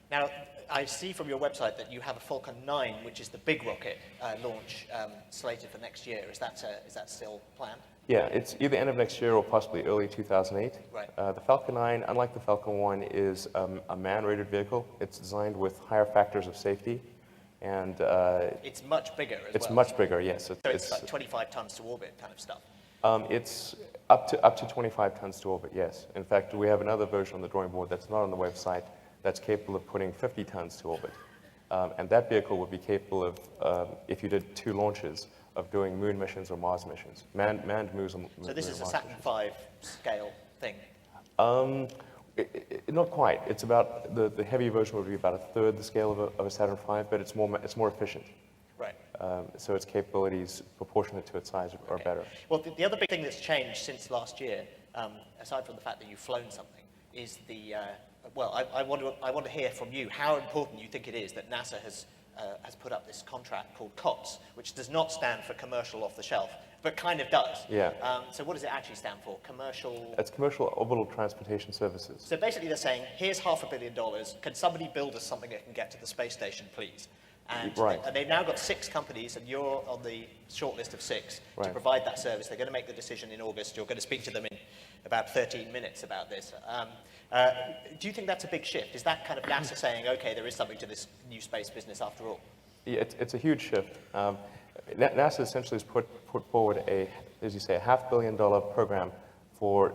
Now, I see from your website that you have a Falcon 9, which is the big rocket launch slated for next year. Is that still planned? Yeah, it's either end of next year or possibly early 2008. Right. The Falcon 9, unlike the Falcon 1, is a man-rated vehicle. It's designed with higher factors of safety. And it's much bigger as well. It's much bigger, yes. So it's like 25 tons to orbit kind of stuff. It's up to 25 tons to orbit, yes. In fact, we have another version on the drawing board that's not on the website that's capable of putting 50 tons to orbit. And that vehicle would be capable of, if you did 2 launches, of doing moon missions or Mars missions, manned moons or So this is a Mars Saturn missions. V scale thing. Not quite. It's about the heavy version would be about a third the scale of a Saturn V, but it's more efficient. Right. So its capabilities proportionate to its size are better. Well, the other big thing that's changed since last year, aside from the fact that you've flown something, is the well, I want to hear from you how important you think it is that NASA has put up this contract called COTS, which does not stand for commercial off the shelf, but kind of does. Yeah. So what does it actually stand for? Commercial? It's Commercial Orbital Transportation Services. So basically they're saying, here's $500 million. Can somebody build us something that can get to the space station, please? And Right. they've now got 6 companies, and you're on the short list of 6 to Right. provide that service. They're going to make the decision in August. You're going to speak to them in about 13 minutes about this. Do you think that's a big shift? Is that kind of NASA saying, okay, there is something to this new space business after all? Yeah, it's a huge shift. NASA essentially has put forward as you say, a $500 million program for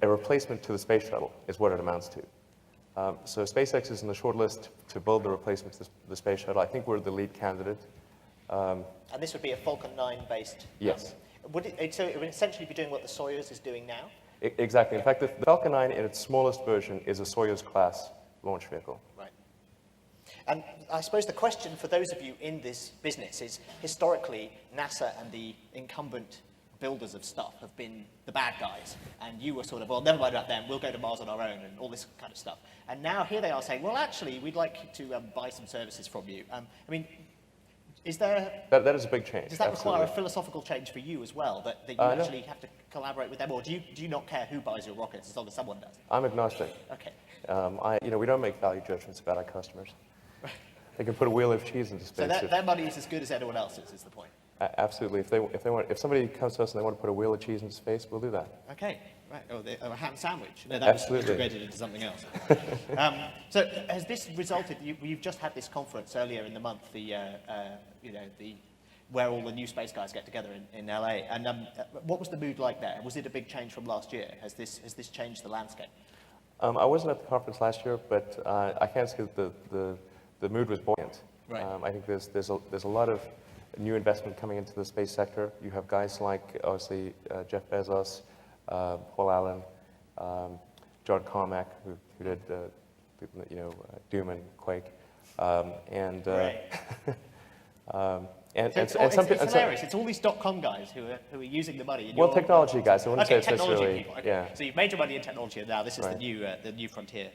a replacement to the space shuttle is what it amounts to. So SpaceX is in the short list to build the replacement to the space shuttle. I think we're the lead candidate. And this would be a Falcon 9 based? Yes. So it would essentially be doing what the Soyuz is doing now? Exactly. In fact, the Falcon 9 in its smallest version is a Soyuz class launch vehicle. Right. And I suppose the question for those of you in this business is, historically, NASA and the incumbent builders of stuff have been the bad guys. And you were sort of, well, never mind about them, we'll go to Mars on our own and all this kind of stuff. And now here they are saying, well, actually, we'd like to buy some services from you. I mean, is there... That is a big change. Does that require a absolutely. philosophical change for you as well, that you No. actually have to collaborate with them? Or do you not care who buys your rockets as long as someone does? I'm agnostic. Okay. We don't make value judgments about our customers. They can put a wheel of cheese into space. So their money is as good as anyone else's, is the point. Absolutely. If somebody comes to us and they want to put a wheel of cheese into space, we'll do that. Okay, right. Or a ham sandwich. No, that Absolutely. was integrated into something else. So has this resulted? You've just had this conference earlier in the month, the where all the new space guys get together in LA. And what was the mood like there? Was it a big change from last year? Has this changed the landscape? I wasn't at the conference last year, but I can say that the mood was buoyant. Right. I think there's a lot of new investment coming into the space sector. You have guys like, obviously, Jeff Bezos, Paul Allen, John Carmack, who did Doom and Quake, and it's hilarious. It's all these .com guys who are using the money. Well, technology guys. I wouldn't say it's technology necessarily. people. Okay. Yeah. So you've made your money in technology, and now this is Right. the new frontier.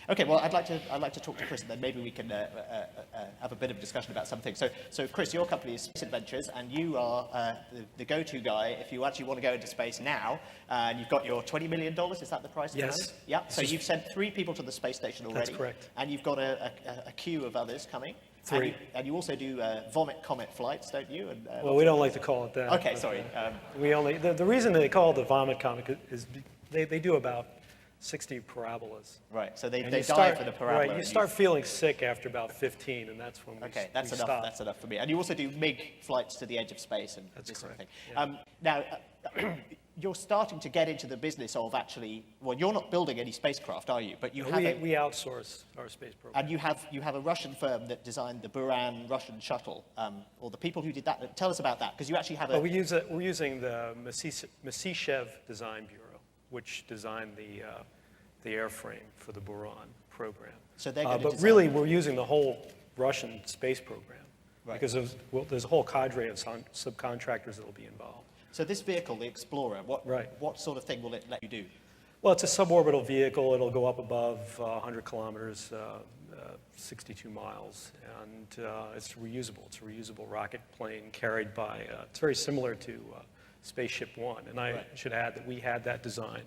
Okay, well, I'd like to talk to Chris, and then maybe we can have a bit of a discussion about some things. So Chris, your company is Space Adventures, and you are the go-to guy if you actually want to go into space now. And you've got your $20 million. Is that the price? Yes. Yeah. So you've sent 3 people to the space station already. That's correct. And you've got a queue of others coming. 3. And you also do vomit comet flights, don't you? And, Well, we don't like to call it that. Okay, but, sorry. We only the reason they call it the vomit comet is they do about 60 parabolas. Right, so they And die you start, for the parabola. Right, you start feeling sick after about 15, and that's when we Okay, that's we enough. stop. That's enough for me. And you also do MiG flights to the edge of space and That's this sort of thing. correct, Now, you're starting to get into the business of actually. Well, you're not building any spacecraft, are you? But you have we outsource our space program. and you have a Russian firm that designed the Buran Russian shuttle, or the people who did that. Tell us about that, because you actually have a. Well, we're using the Masishev Design Bureau, which designed the airframe for the Buran program. So they're going to but design. really, we're using the whole Russian space program, Right. because there's a whole cadre of subcontractors that will be involved. So this vehicle, the Explorer, Right. what sort of thing will it let you do? Well, it's a suborbital vehicle. It'll go up above 100 kilometers, 62 miles, and it's reusable. It's a reusable rocket plane carried by, it's very similar to Spaceship One. And I should add that we had that design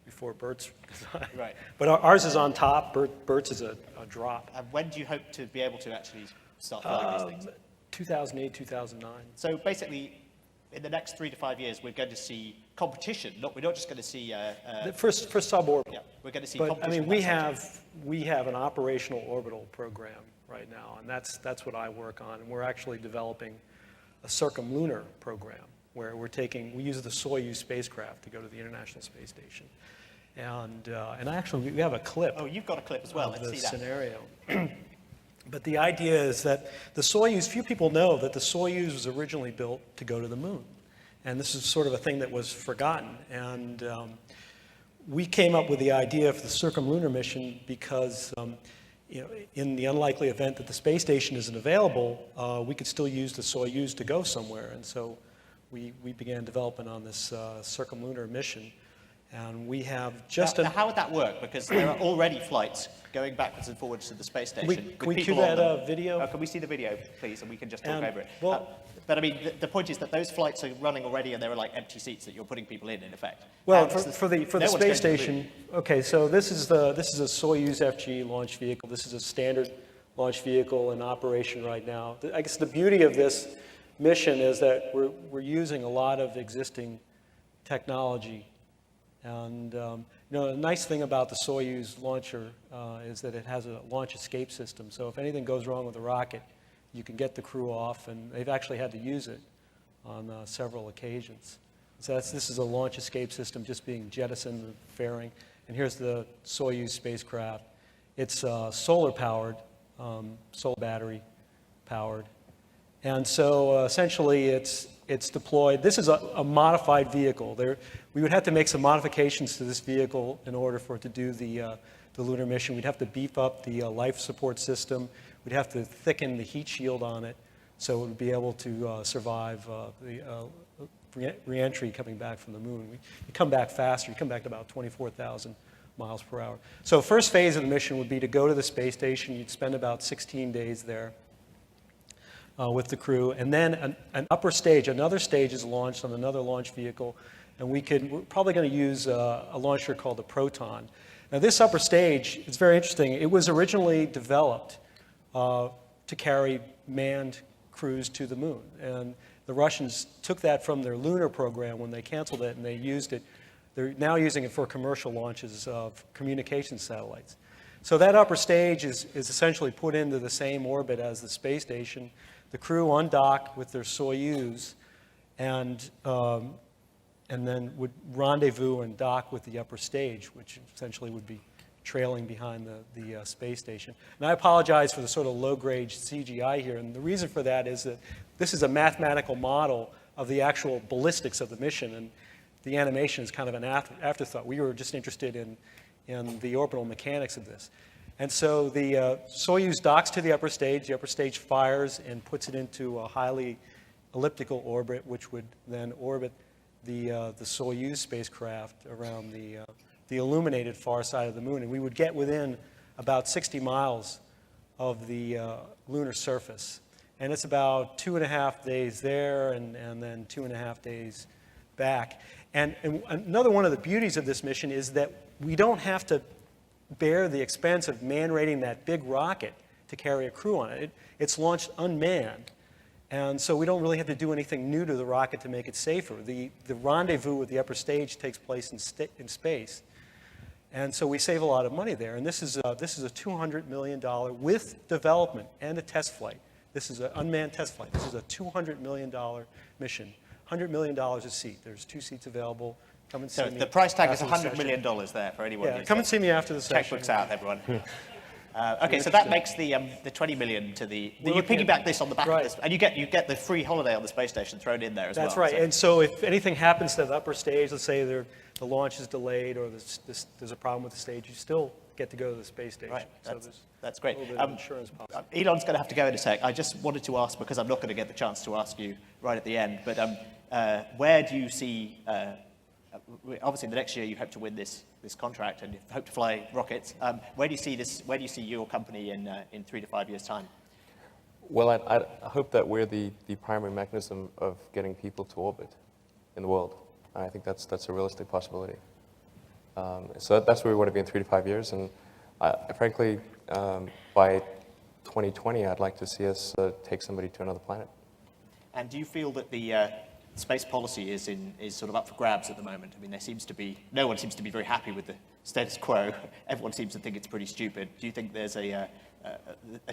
before Bert's design. Right. But ours is on top. Bert's is a drop. And when do you hope to be able to actually start flying these things? 2008, 2009. So basically, in the next 3 to 5 years, we're going to see competition. We're not just going to see. For suborbital. Yeah, we're going to see But I competition. mean, we have an operational orbital program right now, and that's what I work on. And we're actually developing a circumlunar program where we use the Soyuz spacecraft to go to the International Space Station. And actually, we have a clip. Oh, you've got a clip as well. Of Let's the see that. scenario. But the idea is that the Soyuz, few people know that the Soyuz was originally built to go to the moon. And this is sort of a thing that was forgotten. And we came up with the idea for the circumlunar mission because in the unlikely event that the space station isn't available, we could still use the Soyuz to go somewhere. And so we began development on this circumlunar mission. And we have just now, how would that work? Because there are already flights going backwards and forwards to the space station. Can we cue that video? Can we see the video, please, and we can just talk over it? Well, but I mean, the point is that those flights are running already, and there are like empty seats that you're putting people in effect. Well, for the space station, okay. So this is a Soyuz FG launch vehicle. This is a standard launch vehicle in operation right now. I guess the beauty of this mission is that we're using a lot of existing technology. And the nice thing about the Soyuz launcher is that it has a launch escape system. So if anything goes wrong with the rocket, you can get the crew off, and they've actually had to use it on several occasions. So this is a launch escape system just being jettisoned and fairing. And here's the Soyuz spacecraft. It's solar powered, solar battery powered. And so essentially it's deployed. This is a modified vehicle. We would have to make some modifications to this vehicle in order for it to do the lunar mission. We'd have to beef up the life support system. We'd have to thicken the heat shield on it so it would be able to survive the re-entry coming back from the moon. You come back faster. You come back to about 24,000 miles per hour. So first phase of the mission would be to go to the space station. You'd spend about 16 days there. With the crew, and then an upper stage, another stage is launched on another launch vehicle, and we're probably going to use a launcher called the Proton. Now this upper stage, it's very interesting. It was originally developed to carry manned crews to the moon, and the Russians took that from their lunar program when they canceled it, and they used it. They're now using it for commercial launches of communication satellites. So that upper stage is essentially put into the same orbit as the space station. the crew undock with their Soyuz and then would rendezvous and dock with the upper stage, which essentially would be trailing behind the space station. And I apologize for the sort of low-grade CGI here, and the reason for that is that this is a mathematical model of the actual ballistics of the mission, and the animation is kind of an afterthought. We were just interested in the orbital mechanics of this. And so the Soyuz docks to the upper stage fires and puts it into a highly elliptical orbit, which would then orbit the Soyuz spacecraft around the illuminated far side of the moon. And we would get within about 60 miles of the lunar surface. And it's about 2.5 days there and then 2.5 days back. And another one of the beauties of this mission is that we don't have to bear the expense of man-rating that big rocket to carry a crew on it. It's launched unmanned. And so we don't really have to do anything new to the rocket to make it safer. The rendezvous with the upper stage takes place in space. And so we save a lot of money there. And this is a $200 million with development and a test flight. This is an unmanned test flight. This is a $200 million mission. $100 million a seat. There's 2 seats available. Come and see me. So the price tag is after the $100 session. million there for anyone. Yeah, come and see me after the session. Checkbooks out, everyone. Okay, so that makes the 20 million to the you piggyback this on the back of this, and you get the free holiday on the space station thrown in there as well. That's right. So. And so if anything happens to the upper stage, let's say the launch is delayed or there's a problem with the stage, you still get to go to the space station. Right. So That's great. A little bit of insurance policy. Elon's going to have to go in a sec. I just wanted to ask, because I'm not going to get the chance to ask you right at the end, but where do you see, obviously the next year you hope to win this contract and you hope to fly rockets. Where do you see your company in 3 to 5 years' time? Well, I hope that we're the primary mechanism of getting people to orbit in the world. I think that's a realistic possibility. So that's where we want to be in 3 to 5 years. And frankly, by 2020, I'd like to see us take somebody to another planet. And do you feel that the space policy is sort of up for grabs at the moment? I mean, no one seems to be very happy with the status quo. Everyone seems to think it's pretty stupid. Do you think there's a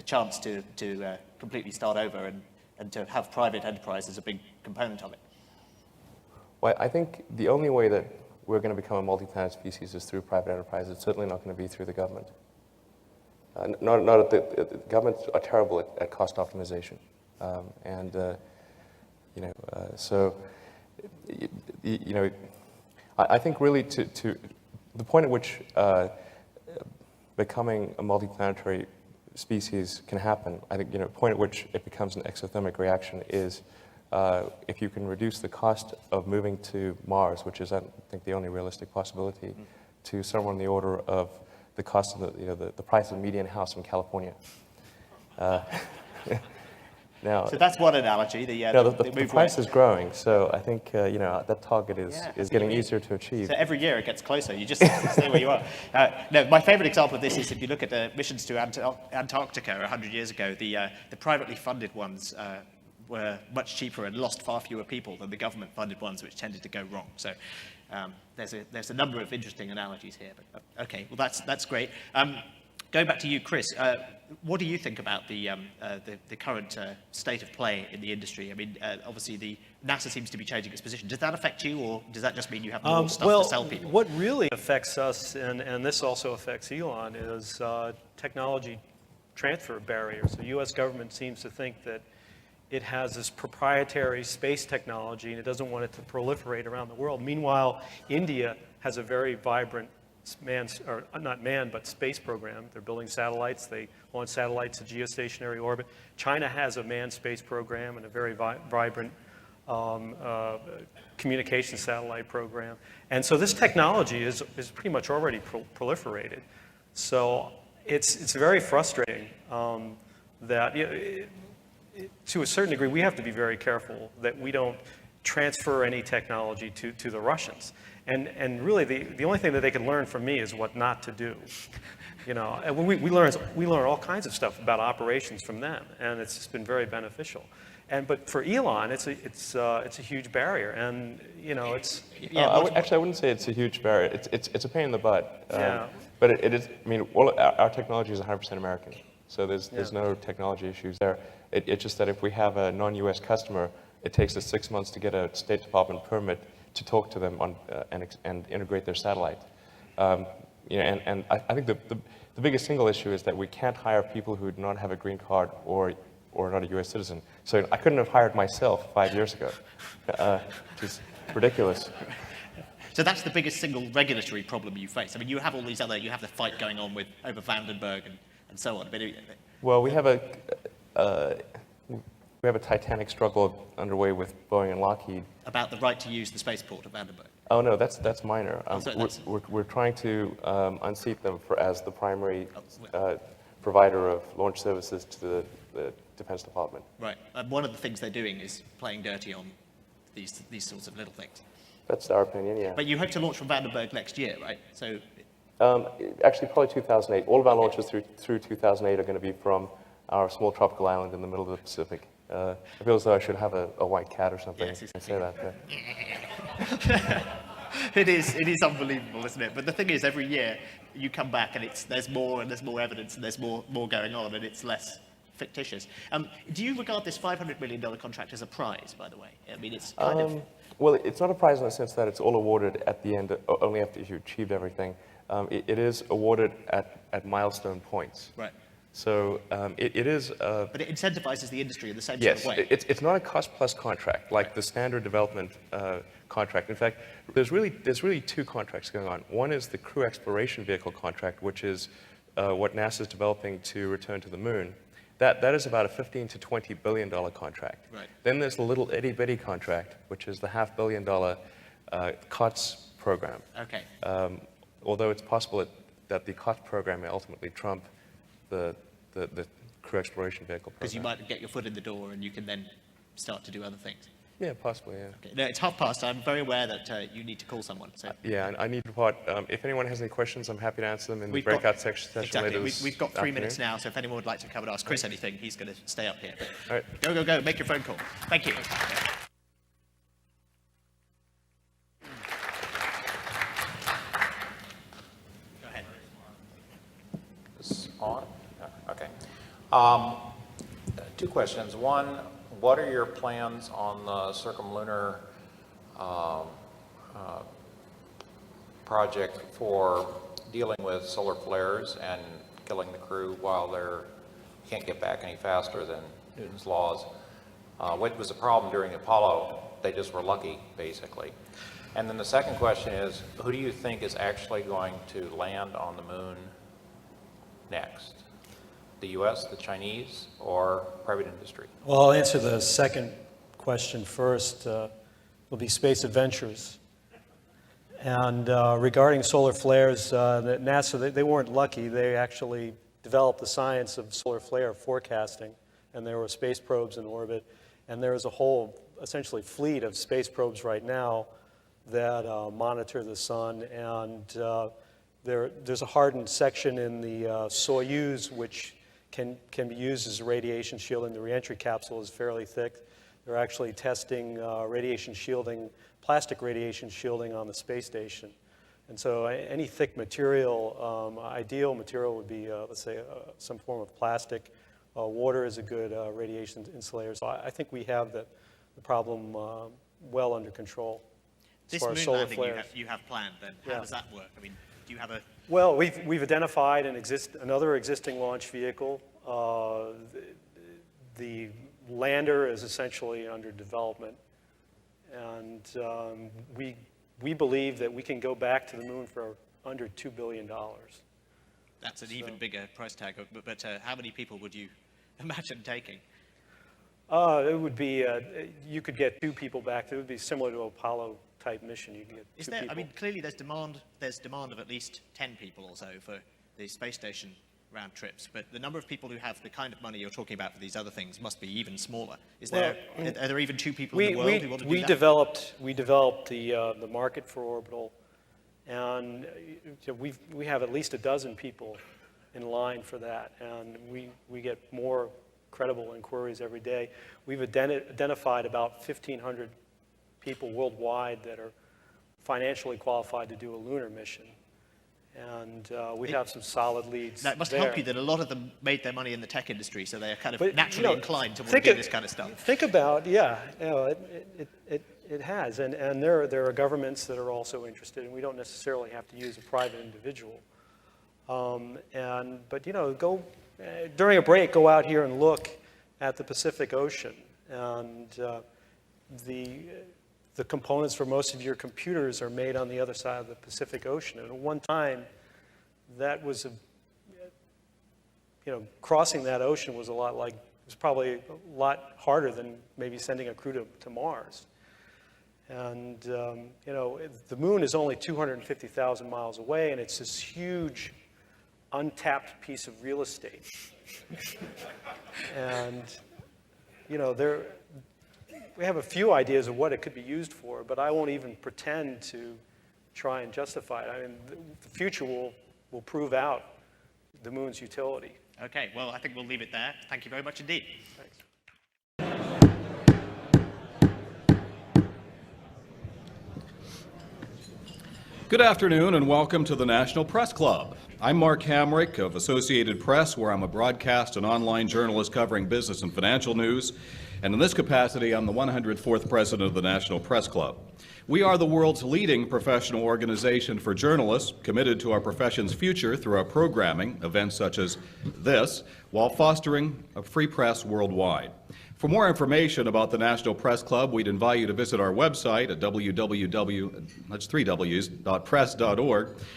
chance to completely start over and to have private enterprise as a big component of it? Well, I think the only way that we're going to become a multi-planet species is through private enterprise. It's certainly not going to be through the government. The governments are terrible at cost optimization, I think really to the point at which becoming a multi-planetary species can happen, I think the point at which it becomes an exothermic reaction is if you can reduce the cost of moving to Mars, which is I think the only realistic possibility, to somewhere on the order of the cost of the price of a median house in California. Now, so that's one analogy. The price is growing, so I think that target is getting easier to achieve. So every year it gets closer. You just stay where you are. No, my favourite example of this is if you look at the missions to Antarctica 100 years ago. The privately funded ones were much cheaper and lost far fewer people than the government-funded ones, which tended to go wrong. So there's a number of interesting analogies here. But okay, well that's great. Going back to you, Chris, what do you think about the current state of play in the industry? I mean, obviously the NASA seems to be changing its position. Does that affect you, or does that just mean you have more stuff to sell people? What really affects us, and this also affects Elon, is technology transfer barriers. The U.S. government seems to think that it has this proprietary space technology and it doesn't want it to proliferate around the world. Meanwhile, India has a very vibrant space program. They're building satellites. They launch satellites to geostationary orbit. China has a manned space program and a very vibrant communication satellite program. And so this technology is pretty much already proliferated. So it's very frustrating that to a certain degree we have to be very careful that we don't transfer any technology to the Russians. And really, the only thing that they can learn from me is what not to do. And we learn all kinds of stuff about operations from them, and it's just been very beneficial. But for Elon, it's a huge barrier, and it's. Actually, I wouldn't say it's a huge barrier. It's a pain in the butt. Yeah. But it is. I mean, our technology is 100% American. So there's no technology issues there. It's just that if we have a non-US customer, it takes us 6 months to get a State Department permit to talk to them on, and integrate their satellite. And I think the biggest single issue is that we can't hire people who do not have a green card or not a US citizen. So I couldn't have hired myself 5 years ago, which is ridiculous. So that's the biggest single regulatory problem you face. I mean, you have all these other, you have the fight going on over Vandenberg and so on. But well, we have a titanic struggle underway with Boeing and Lockheed. About the right to use the spaceport at Vandenberg. Oh no, that's minor. So we're trying to unseat them as the primary provider of launch services to the Defense Department. Right. One of the things they're doing is playing dirty on these sorts of little things. That's our opinion, yeah. But you hope to launch from Vandenberg next year, right? So. Actually, probably 2008. All of our launches through 2008 are going to be from our small tropical island in the middle of the Pacific. I feel as though I should have a white cat or something. Yes, I say that. Yeah. It is unbelievable, isn't it? But the thing is, every year you come back and there's more and there's more evidence and there's more going on and it's less fictitious. Do you regard this $500 million contract as a prize, by the way? I mean, it's kind of. Well, it's not a prize in the sense that it's all awarded at the end, only after you've achieved everything. It is awarded at milestone points. Right. So it is. But it incentivizes the industry in the same yes, sort of way. It's not a cost-plus contract like the standard development contract. In fact, there's really two contracts going on. One is the Crew Exploration Vehicle contract, which is what NASA is developing to return to the moon. That is about a $15 to $20 billion contract. Right. Then there's the little itty-bitty contract, which is the $500 million COTS program. Okay. Although it's possible that the COTS program may ultimately trump the Crew Exploration Vehicle program. Because you might get your foot in the door and you can then start to do other things. Yeah, possibly, yeah. Okay. No, it's past. I'm very aware that you need to call someone. So. Yeah, I need to depart. If anyone has any questions, I'm happy to answer them in the breakout session exactly. later. We've got 3 minutes now, so if anyone would like to come and ask Chris anything, he's going to stay up here. But all right. Go. Make your phone call. Thank you. Go ahead. Is on? Okay. 2 questions. One, what are your plans on the circumlunar project for dealing with solar flares and killing the crew while you can't get back any faster than Newton's laws? What was the problem during Apollo? They just were lucky, basically. And then the second question is, who do you think is actually going to land on the moon next? The U.S., the Chinese, or private industry? Well, I'll answer the second question first. It'll be space adventures. And regarding solar flares, NASA, they weren't lucky. They actually developed the science of solar flare forecasting, and there were space probes in orbit. And there is a whole, essentially, fleet of space probes right now that monitor the sun. And there's a hardened section in the Soyuz, which can be used as a radiation shield, and the reentry capsule is fairly thick. They're actually testing radiation shielding, plastic radiation shielding on the space station. And so any thick material, ideal material would be, let's say, some form of plastic. Water is a good radiation insulator. So I think we have the problem well under control as far as solar landing flares. you have planned, then how does that work? I mean, do you have a... Well, we've identified another existing launch vehicle. The lander is essentially under development. And we believe that we can go back to the moon for under $2 billion. That's an even bigger price tag, but how many people would you imagine taking? It would be, you could get 2 people back. It would be similar to Apollo type mission. You can get 2 people. I mean, clearly there's demand of at least 10 people or so for the space station round trips, but the number of people who have the kind of money you're talking about for these other things must be even smaller. Are there even 2 people in the world who want to do that? We developed the market for orbital, and we have at least a dozen people in line for that, and we get more credible inquiries every day. We've identified about 1,500 people worldwide that are financially qualified to do a lunar mission. And we have some solid leads That must there. help you that a lot of them made their money in the tech industry, so they're kind of But, naturally you know, inclined to want to think do of- this kind of stuff. Think about, yeah, you know, it has, and there are governments that are also interested, and we don't necessarily have to use a private individual. But you know, go during a break, go out here and look at the Pacific Ocean, and the components for most of your computers are made on the other side of the Pacific Ocean. And at one time, that was crossing that ocean was probably a lot harder than maybe sending a crew to Mars. And you know, the moon is only 250,000 miles away, and it's this huge, untapped piece of real estate. And you know, we have a few ideas of what it could be used for, but I won't even pretend to try and justify it. I mean, the future will prove out the moon's utility. Okay, well, I think we'll leave it there. Thank you very much indeed. Thanks. Good afternoon and welcome to the National Press Club. I'm Mark Hamrick of Associated Press, where I'm a broadcast and online journalist covering business and financial news. And in this capacity, I'm the 104th president of the National Press Club. We are the world's leading professional organization for journalists, committed to our profession's future through our programming, events such as this, while fostering a free press worldwide. For more information about the National Press Club, we'd invite you to visit our website at www.press.org,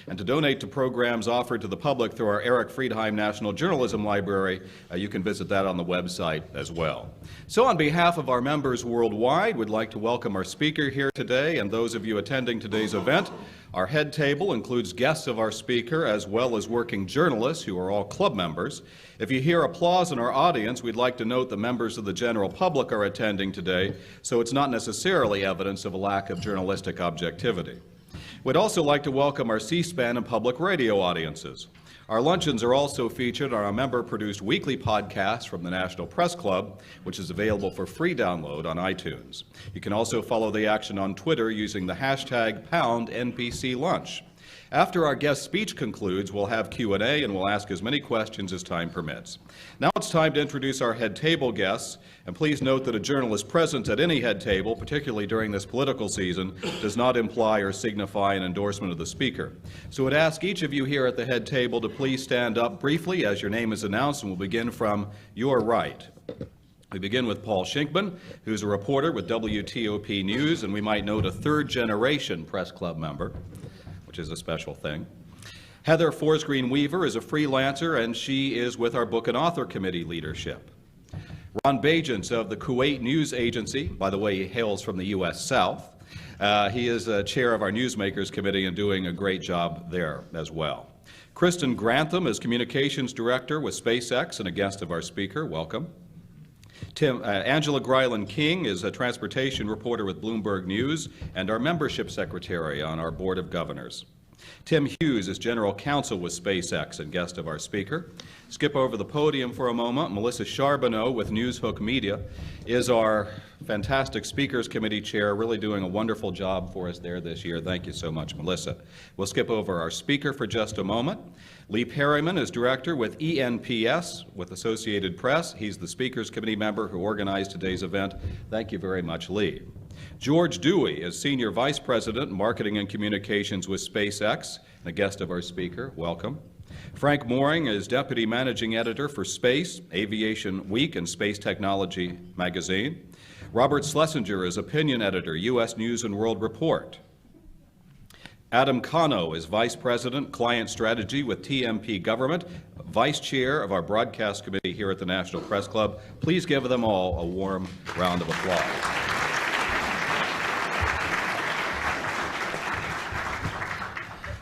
and to donate to programs offered to the public through our Eric Friedheim National Journalism Library. You can visit that on the website as well. So on behalf of our members worldwide, we'd like to welcome our speaker here today and those of you attending today's event. Our head table includes guests of our speaker as well as working journalists who are all club members. If you hear applause in our audience, we'd like to note that members of the general public are attending today, so it's not necessarily evidence of a lack of journalistic objectivity. We'd also like to welcome our C-SPAN and public radio audiences. Our luncheons are also featured on our member-produced weekly podcast from the National Press Club, which is available for free download on iTunes. You can also follow the action on Twitter using the hashtag #NPCLunch. After our guest speech concludes, we'll have Q&A and we'll ask as many questions as time permits. Now it's time to introduce our head table guests, and please note that a journalist present at any head table, particularly during this political season, does not imply or signify an endorsement of the speaker. So I'd ask each of you here at the head table to please stand up briefly as your name is announced, and we'll begin from your right. We begin with Paul Shinkman, who's a reporter with WTOP News, and we might note a third-generation Press Club member, which is a special thing. Heather Forsgreen-Weaver is a freelancer, and she is with our Book and Author Committee leadership. Ron Bajents of the Kuwait News Agency, by the way, he hails from the U.S. South. He is chair of our Newsmakers Committee and doing a great job there as well. Kristen Grantham is Communications Director with SpaceX and a guest of our speaker. Welcome. Angela Greiland-King is a transportation reporter with Bloomberg News and our membership secretary on our Board of Governors. Tim Hughes is general counsel with SpaceX and guest of our speaker. Skip over the podium for a moment. Melissa Charbonneau with Newshook Media is our fantastic Speakers Committee chair, really doing a wonderful job for us there this year. Thank you so much, Melissa. We'll skip over our speaker for just a moment. Lee Perryman is director with ENPS with Associated Press. He's the Speakers Committee member who organized today's event. Thank you very much, Lee. George Dewey is Senior Vice President, Marketing and Communications with SpaceX, and a guest of our speaker. Welcome. Frank Mooring is Deputy Managing Editor for Space, Aviation Week, and Space Technology Magazine. Robert Schlesinger is Opinion Editor, U.S. News and World Report. Adam Cano is Vice President, Client Strategy with TMP Government, Vice Chair of our Broadcast Committee here at the National Press Club. Please give them all a warm round of applause.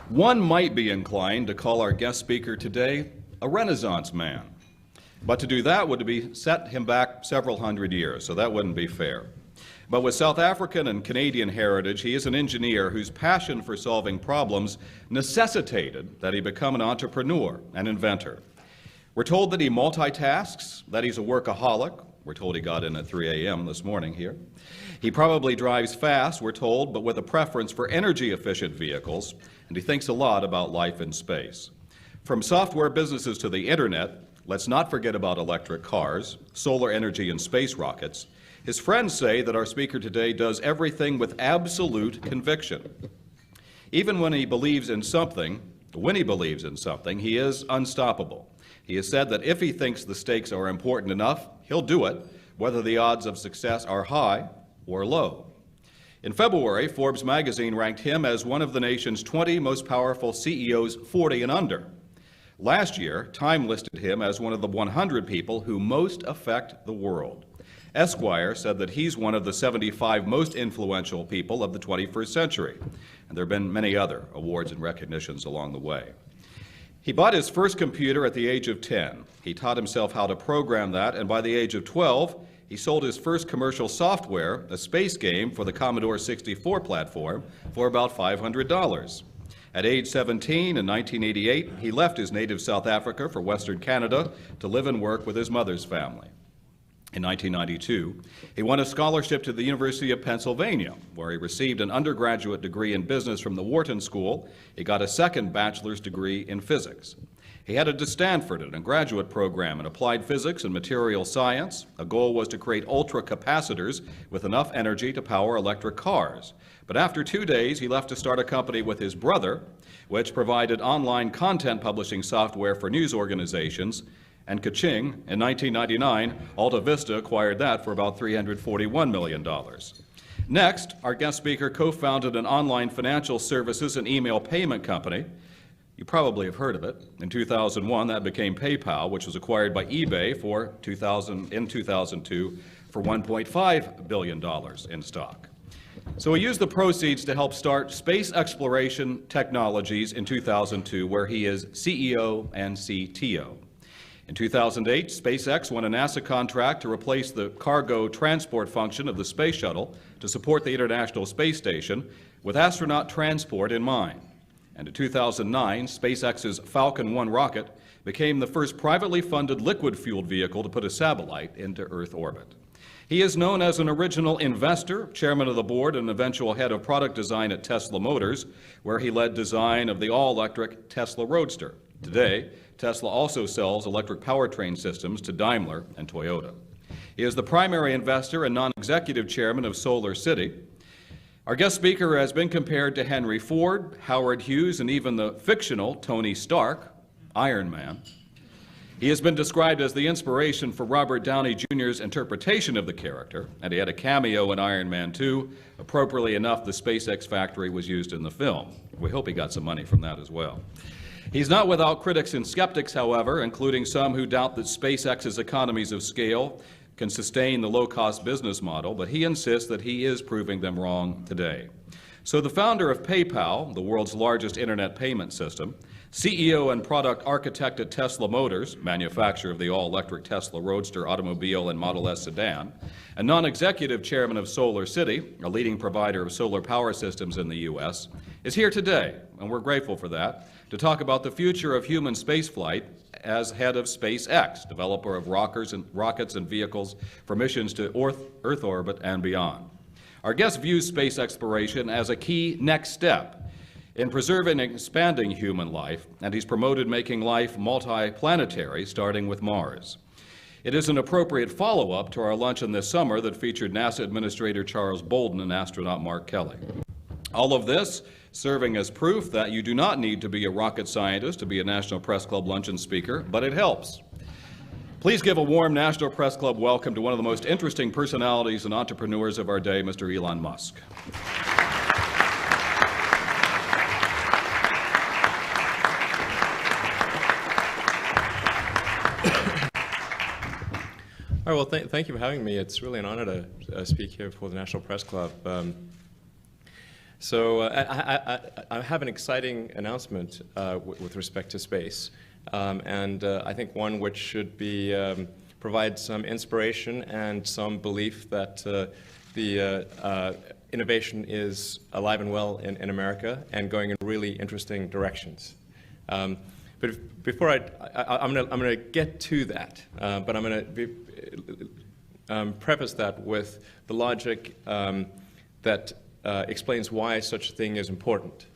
One might be inclined to call our guest speaker today a Renaissance man. But to do that would be set him back several hundred years, so that wouldn't be fair. But with South African and Canadian heritage, he is an engineer whose passion for solving problems necessitated that he become an entrepreneur and inventor. We're told that he multitasks, that he's a workaholic, We're told he got in at 3 a.m. this morning here. He probably drives fast, we're told, but with a preference for energy-efficient vehicles, and he thinks a lot about life in space. From software businesses to the internet, let's not forget about electric cars, solar energy, and space rockets. His friends say that our speaker today does everything with absolute conviction. Even when he believes in something, he is unstoppable. He has said that if he thinks the stakes are important enough, he'll do it, whether the odds of success are high or low. In February, Forbes magazine ranked him as one of the nation's 20 most powerful CEOs 40 and under. Last year, Time listed him as one of the 100 people who most affect the world. Esquire said that he's one of the 75 most influential people of the 21st century, and there have been many other awards and recognitions along the way. He bought his first computer at the age of 10. He taught himself how to program that, and by the age of 12, he sold his first commercial software, a space game for the Commodore 64 platform, for about $500. At age 17 in 1988, he left his native South Africa for Western Canada to live and work with his mother's family. In 1992, he won a scholarship to the University of Pennsylvania, where he received an undergraduate degree in business from the Wharton School. He got a second bachelor's degree in physics. He headed to Stanford in a graduate program in applied physics and material science. A goal was to create ultracapacitors with enough energy to power electric cars. But after 2 days, he left to start a company with his brother, which provided online content publishing software for news organizations. And ka-ching, in 1999, Alta Vista acquired that for about $341 million. Next, our guest speaker co-founded an online financial services and email payment company. You probably have heard of it. In 2001, that became PayPal, which was acquired by eBay in 2002 for $1.5 billion in stock. So he used the proceeds to help start Space Exploration Technologies in 2002, where he is CEO and CTO. In 2008, SpaceX won a NASA contract to replace the cargo transport function of the space shuttle to support the International Space Station with astronaut transport in mind. And in 2009, SpaceX's Falcon 1 rocket became the first privately funded liquid-fueled vehicle to put a satellite into Earth orbit. He is known as an original investor, chairman of the board, and eventual head of product design at Tesla Motors, where he led design of the all-electric Tesla Roadster. Today, Tesla also sells electric powertrain systems to Daimler and Toyota. He is the primary investor and non-executive chairman of Solar City. Our guest speaker has been compared to Henry Ford, Howard Hughes, and even the fictional Tony Stark, Iron Man. He has been described as the inspiration for Robert Downey Jr.'s interpretation of the character, and he had a cameo in Iron Man 2. Appropriately enough, the SpaceX factory was used in the film. We hope he got some money from that as well. He's not without critics and skeptics, however, including some who doubt that SpaceX's economies of scale can sustain the low-cost business model, but he insists that he is proving them wrong today. So the founder of PayPal, the world's largest internet payment system, CEO and product architect at Tesla Motors, manufacturer of the all-electric Tesla Roadster automobile and Model S sedan, and non-executive chairman of Solar City, a leading provider of solar power systems in the U.S., is here today, and we're grateful for that, to talk about the future of human spaceflight as head of SpaceX, developer of rockets and vehicles for missions to Earth orbit and beyond. Our guest views space exploration as a key next step in preserving and expanding human life, and he's promoted making life multi-planetary, starting with Mars. It is an appropriate follow-up to our luncheon this summer that featured NASA Administrator Charles Bolden and astronaut Mark Kelly. All of this serving as proof that you do not need to be a rocket scientist to be a National Press Club luncheon speaker, but it helps. Please give a warm National Press Club welcome to one of the most interesting personalities and entrepreneurs of our day, Mr. Elon Musk. All right, well, thank you for having me. It's really an honor to speak here for the National Press Club. So I have an exciting announcement with respect to space, and I think one which should be provide some inspiration and some belief that the innovation is alive and well in America and going in really interesting directions. But before I'm going to get to that, but I'm going to preface that with the logic that explains why such a thing is important,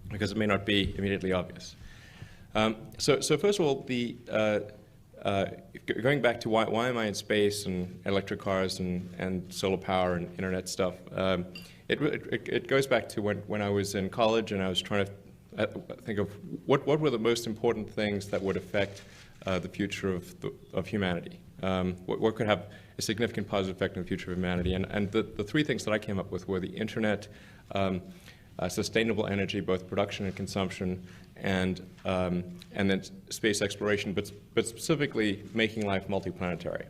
because it may not be immediately obvious. So first of all, going back to why am I in space and electric cars and solar power and internet stuff, it goes back to when I was in college and I was trying to think of what were the most important things that would affect the future of humanity. What could have a significant positive effect on the future of humanity? And the three things that I came up with were the internet, sustainable energy, both production and consumption, and then space exploration, but specifically making life multiplanetary.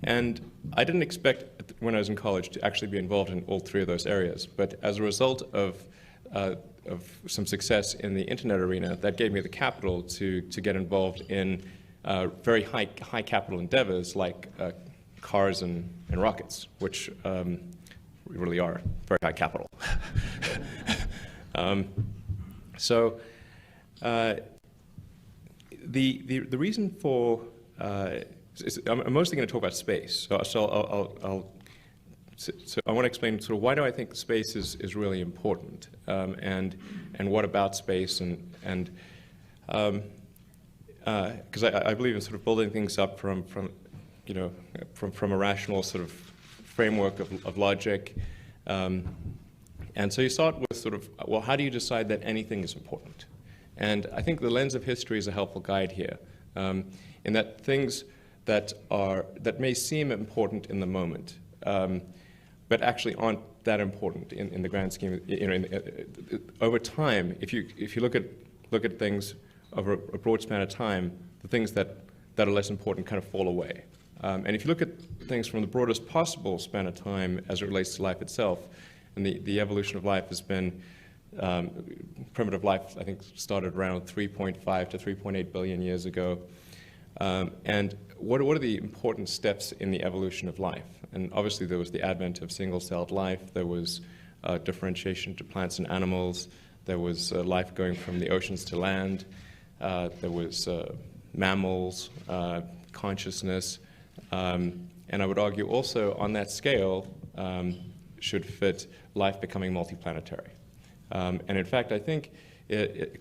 And I didn't expect when I was in college to actually be involved in all three of those areas, but as a result of some success in the internet arena, that gave me the capital to get involved in very high capital endeavors like cars and rockets, which really are very high capital. So the reason for I'm mostly going to talk about space. So I want to explain sort of why do I think space is really important, and what about space, and because I believe in sort of building things up from a rational sort of framework of logic. And so you start with sort of, well, how do you decide that anything is important? And I think the lens of history is a helpful guide here, in that things that may seem important in the moment, but actually aren't that important in the grand scheme. Over time, if you look at things over a broad span of time, the things that are less important kind of fall away. And if you look at things from the broadest possible span of time as it relates to life itself, and the evolution of life has been, primitive life, I think, started around 3.5 to 3.8 billion years ago. And what are the important steps in the evolution of life? And obviously there was the advent of single-celled life, there was differentiation to plants and animals, there was life going from the oceans to land, there was mammals, consciousness, and I would argue also on that scale should fit life becoming multiplanetary. And in fact, I think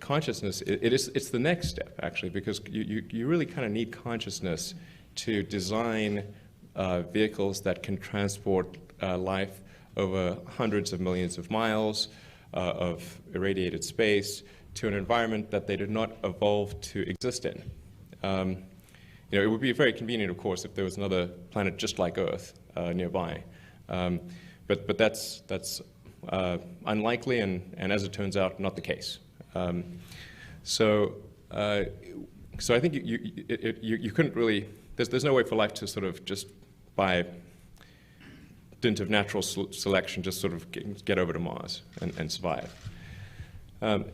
consciousness, it's the next step, actually, because you really kind of need consciousness to design vehicles that can transport life over hundreds of millions of miles of irradiated space to an environment that they did not evolve to exist in. It would be very convenient, of course, if there was another planet just like Earth nearby. But that's unlikely, and as it turns out, not the case. So I think you couldn't really. There's no way for life to sort of just by dint of natural selection just sort of get over to Mars and survive.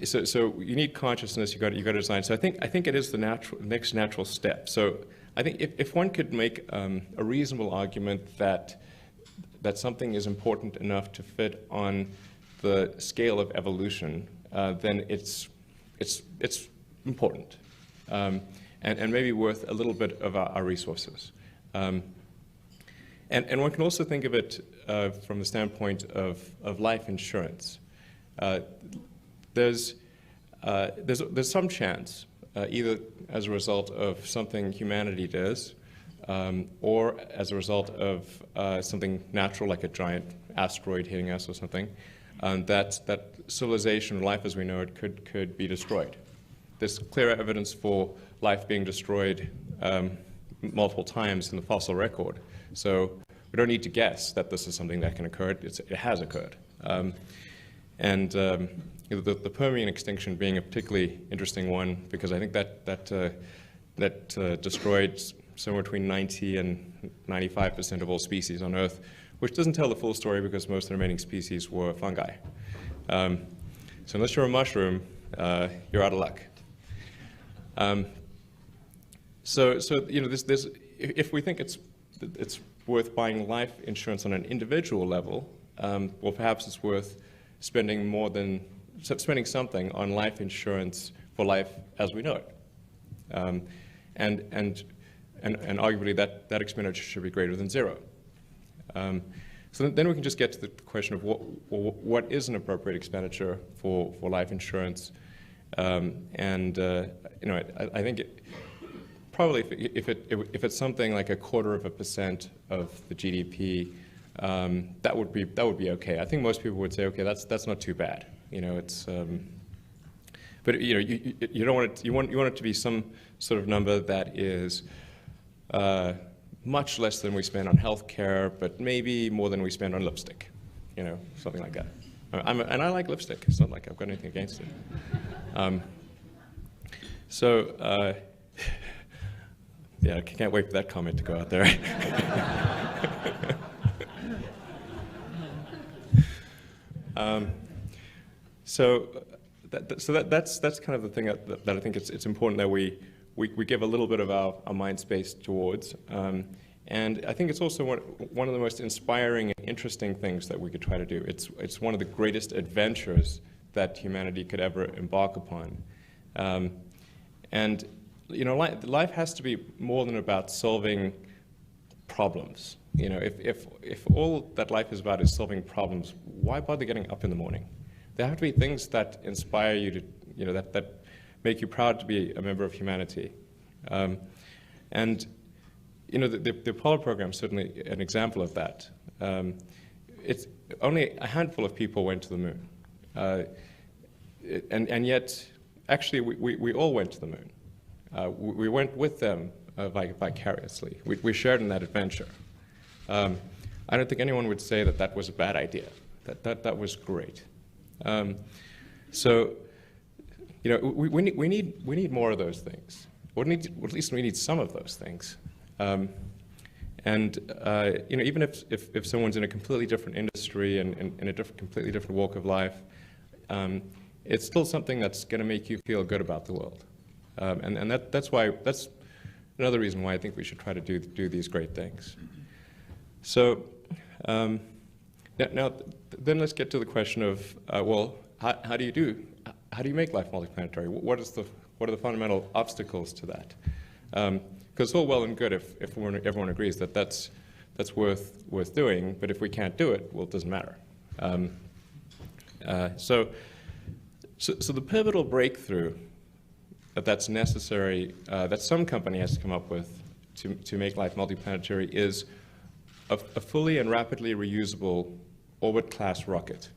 So you need consciousness. You got to design. So I think it is the next natural step. So I think if one could make a reasonable argument that something is important enough to fit on the scale of evolution, then it's important, and maybe worth a little bit of our resources. And one can also think of it from the standpoint of life insurance. There's some chance, either as a result of something humanity does, or as a result of something natural like a giant asteroid hitting us or something, that civilization, life as we know it, could be destroyed. There's clear evidence for life being destroyed multiple times in the fossil record. So we don't need to guess that this is something that can occur. It has occurred. The Permian extinction being a particularly interesting one, because I think that destroyed somewhere between 90 and 95% of all species on Earth, which doesn't tell the full story because most of the remaining species were fungi. So unless you're a mushroom, you're out of luck. If we think it's worth buying life insurance on an individual level, well, perhaps it's worth spending something on life insurance for life as we know it. And and arguably that expenditure should be greater than zero. So then we can just get to the question of what is an appropriate expenditure for life insurance. I think probably if it's something like 0.25% of the GDP, that would be okay. I think most people would say, okay, that's not too bad. It's but you don't want it. You want it to be some sort of number that is much less than we spend on healthcare, but maybe more than we spend on lipstick. Something like that. And I like lipstick. It's not like I've got anything against it. Yeah, I can't wait for that comment to go out there. That's kind of the thing that I think it's important that we give a little bit of our mind space towards. And I think it's also one of the most inspiring and interesting things that we could try to do. It's one of the greatest adventures that humanity could ever embark upon. Life has to be more than about solving problems. If all that life is about is solving problems, why bother getting up in the morning? There have to be things that inspire you to, that make you proud to be a member of humanity. The Apollo program is certainly an example of that. It's only a handful of people went to the moon. And yet, actually, we all went to the moon. We went with them vicariously. We shared in that adventure. I don't think anyone would say that was a bad idea. That was great. We need more of those things. Or at least we need some of those things. Even if someone's in a completely different industry and in a completely different walk of life, it's still something that's going to make you feel good about the world. That's another reason why I think we should try to do these great things. So now then let's get to the question of how do you make life multiplanetary? What are the fundamental obstacles to that? Because it's all well and good if everyone agrees that that's worth doing, but if we can't do it, well, it doesn't matter. So the pivotal breakthrough that's necessary, that some company has to come up with to make life multiplanetary is a fully and rapidly reusable orbit-class rocket.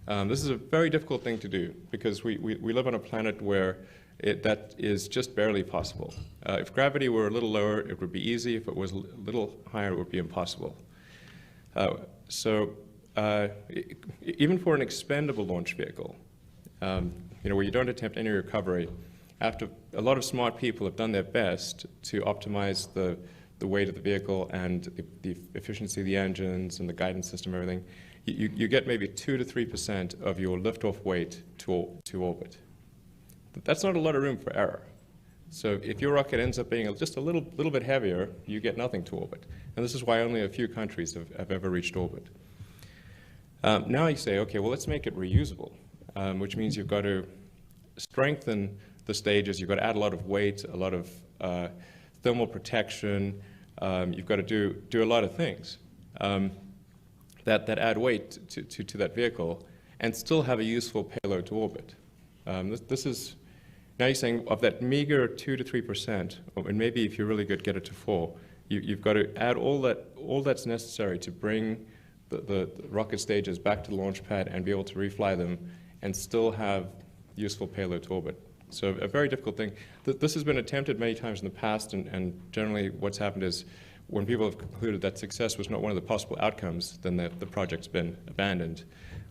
This is a very difficult thing to do because we live on a planet where that is just barely possible. If gravity were a little lower, it would be easy. If it was a little higher, it would be impossible. Even for an expendable launch vehicle, where you don't attempt any recovery, after a lot of smart people have done their best to optimize the weight of the vehicle and the efficiency of the engines and the guidance system, everything, you get maybe 2 to 3% of your liftoff weight to orbit. That's not a lot of room for error. So if your rocket ends up being just a little bit heavier, you get nothing to orbit. And this is why only a few countries have ever reached orbit. Now you say, okay, well, let's make it reusable, which means you've got to strengthen the stages. You've got to add a lot of weight, a lot of thermal protection. You've got to do a lot of things that add weight to that vehicle and still have a useful payload to orbit. This is, now you're saying of that meager 2 to 3%, and maybe if you're really good, get it to 4%, you've got to add all that's necessary to bring the rocket stages back to the launch pad and be able to refly them and still have useful payload to orbit. So a very difficult thing. This has been attempted many times in the past, and generally what's happened is when people have concluded that success was not one of the possible outcomes, then the project's been abandoned.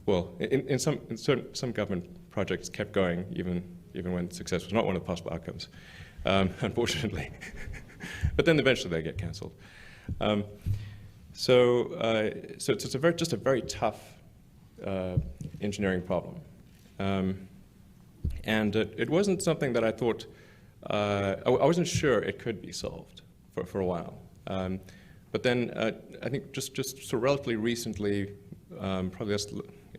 Well, in some government projects kept going even when success was not one of the possible outcomes, unfortunately. But then eventually they get canceled. So it's just a very tough engineering problem. And it wasn't something that I thought, I wasn't sure it could be solved for a while. But then I think just so relatively recently, probably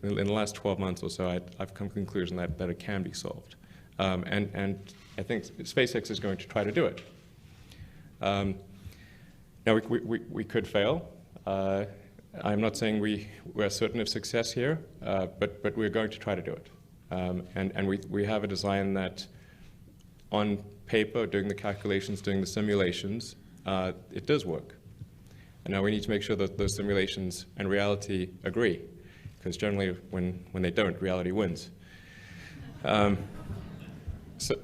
in the last 12 months or so, I've come to the conclusion that it can be solved. And I think SpaceX is going to try to do it. Now, we could fail. I'm not saying we're certain of success here, but we're going to try to do it. And we have a design that, on paper, doing the calculations, doing the simulations, it does work. And now we need to make sure that those simulations and reality agree, because generally when they don't, reality wins.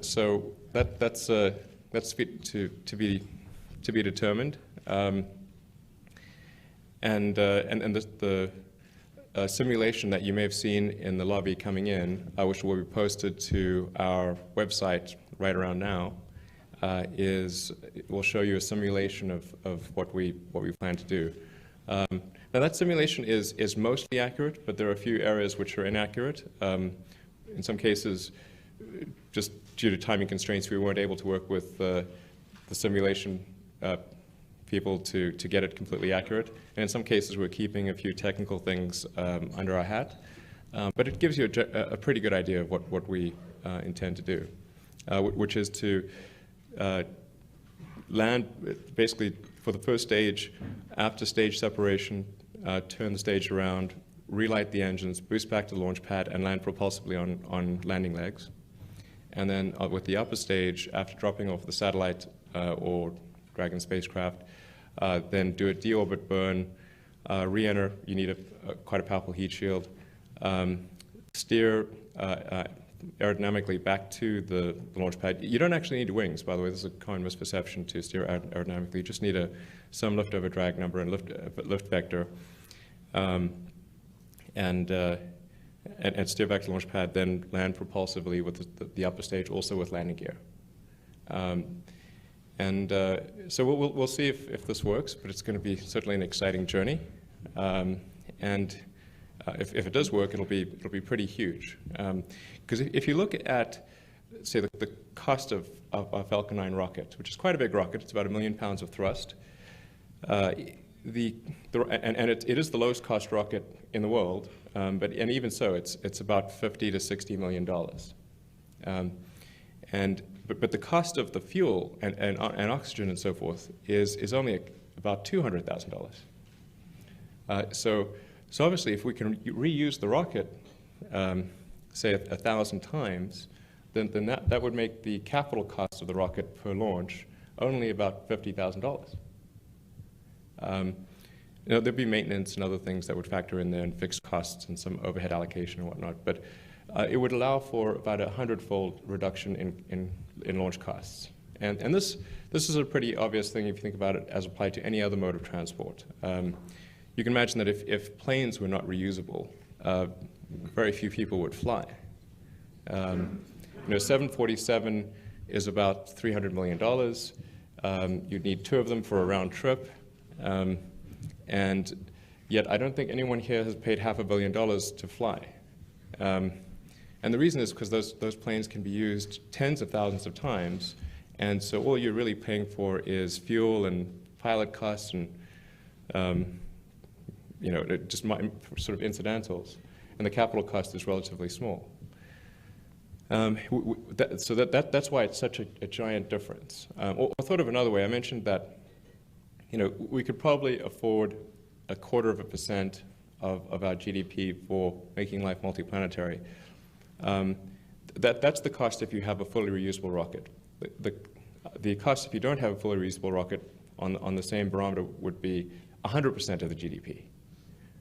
So that's to be determined. And the simulation that you may have seen in the lobby coming in, which will be posted to our website right around now, will show you a simulation of what we plan to do. Now that simulation is mostly accurate, but there are a few areas which are inaccurate. In some cases, just due to timing constraints, we weren't able to work with the simulation people to get it completely accurate. And in some cases, we're keeping a few technical things under our hat. But it gives you a pretty good idea of what we intend to do, which is to land, basically, for the first stage, after stage separation, turn the stage around, relight the engines, boost back to the launch pad, and land propulsively on landing legs. And then with the upper stage, after dropping off the satellite or Dragon spacecraft, then do a deorbit burn, re-enter. You need quite a powerful heat shield. Steer aerodynamically back to the launch pad. You don't actually need wings, by the way. This is a common misperception to steer aerodynamically. You just need some lift over drag number and lift vector. And steer back to the launch pad, then land propulsively with the upper stage, also with landing gear. So we'll see if this works, but it's going to be certainly an exciting journey. If it does work, it'll be pretty huge. Because if you look at, say, the cost of a Falcon 9 rocket, which is quite a big rocket, it's about 1 million pounds of thrust. It is the lowest cost rocket in the world, and even so, it's about $50 to $60 million. But the cost of the fuel and oxygen and so forth is only about $200,000. So obviously, if we can reuse the rocket, say 1,000 times, then that would make the capital cost of the rocket per launch only about $50,000. There'd be maintenance and other things that would factor in there, and fixed costs and some overhead allocation and whatnot. But it would allow for about 100-fold reduction in launch costs. And this is a pretty obvious thing if you think about it as applied to any other mode of transport. You can imagine that if planes were not reusable, very few people would fly. 747 is about $300 million. You'd need 2 of them for a round trip. And yet I don't think anyone here has paid $500 million to fly. And the reason is because those planes can be used tens of thousands of times, and so all you're really paying for is fuel and pilot costs and just sort of incidentals, and the capital cost is relatively small. So that's why it's such a giant difference. Or thought of another way, I mentioned that we could probably afford 0.25% of our GDP for making life multiplanetary. That's the cost if you have a fully reusable rocket. The cost if you don't have a fully reusable rocket on the same barometer would be 100% of the GDP.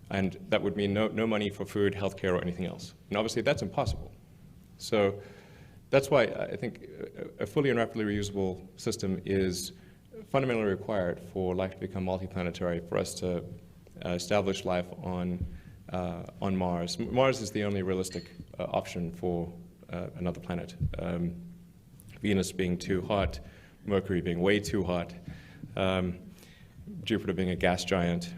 And that would mean no money for food, healthcare, or anything else. And obviously that's impossible. So that's why I think a fully and rapidly reusable system is fundamentally required for life to become multiplanetary, for us to establish life on Mars. Mars is the only realistic option for another planet. Venus being too hot, Mercury being way too hot, Jupiter being a gas giant,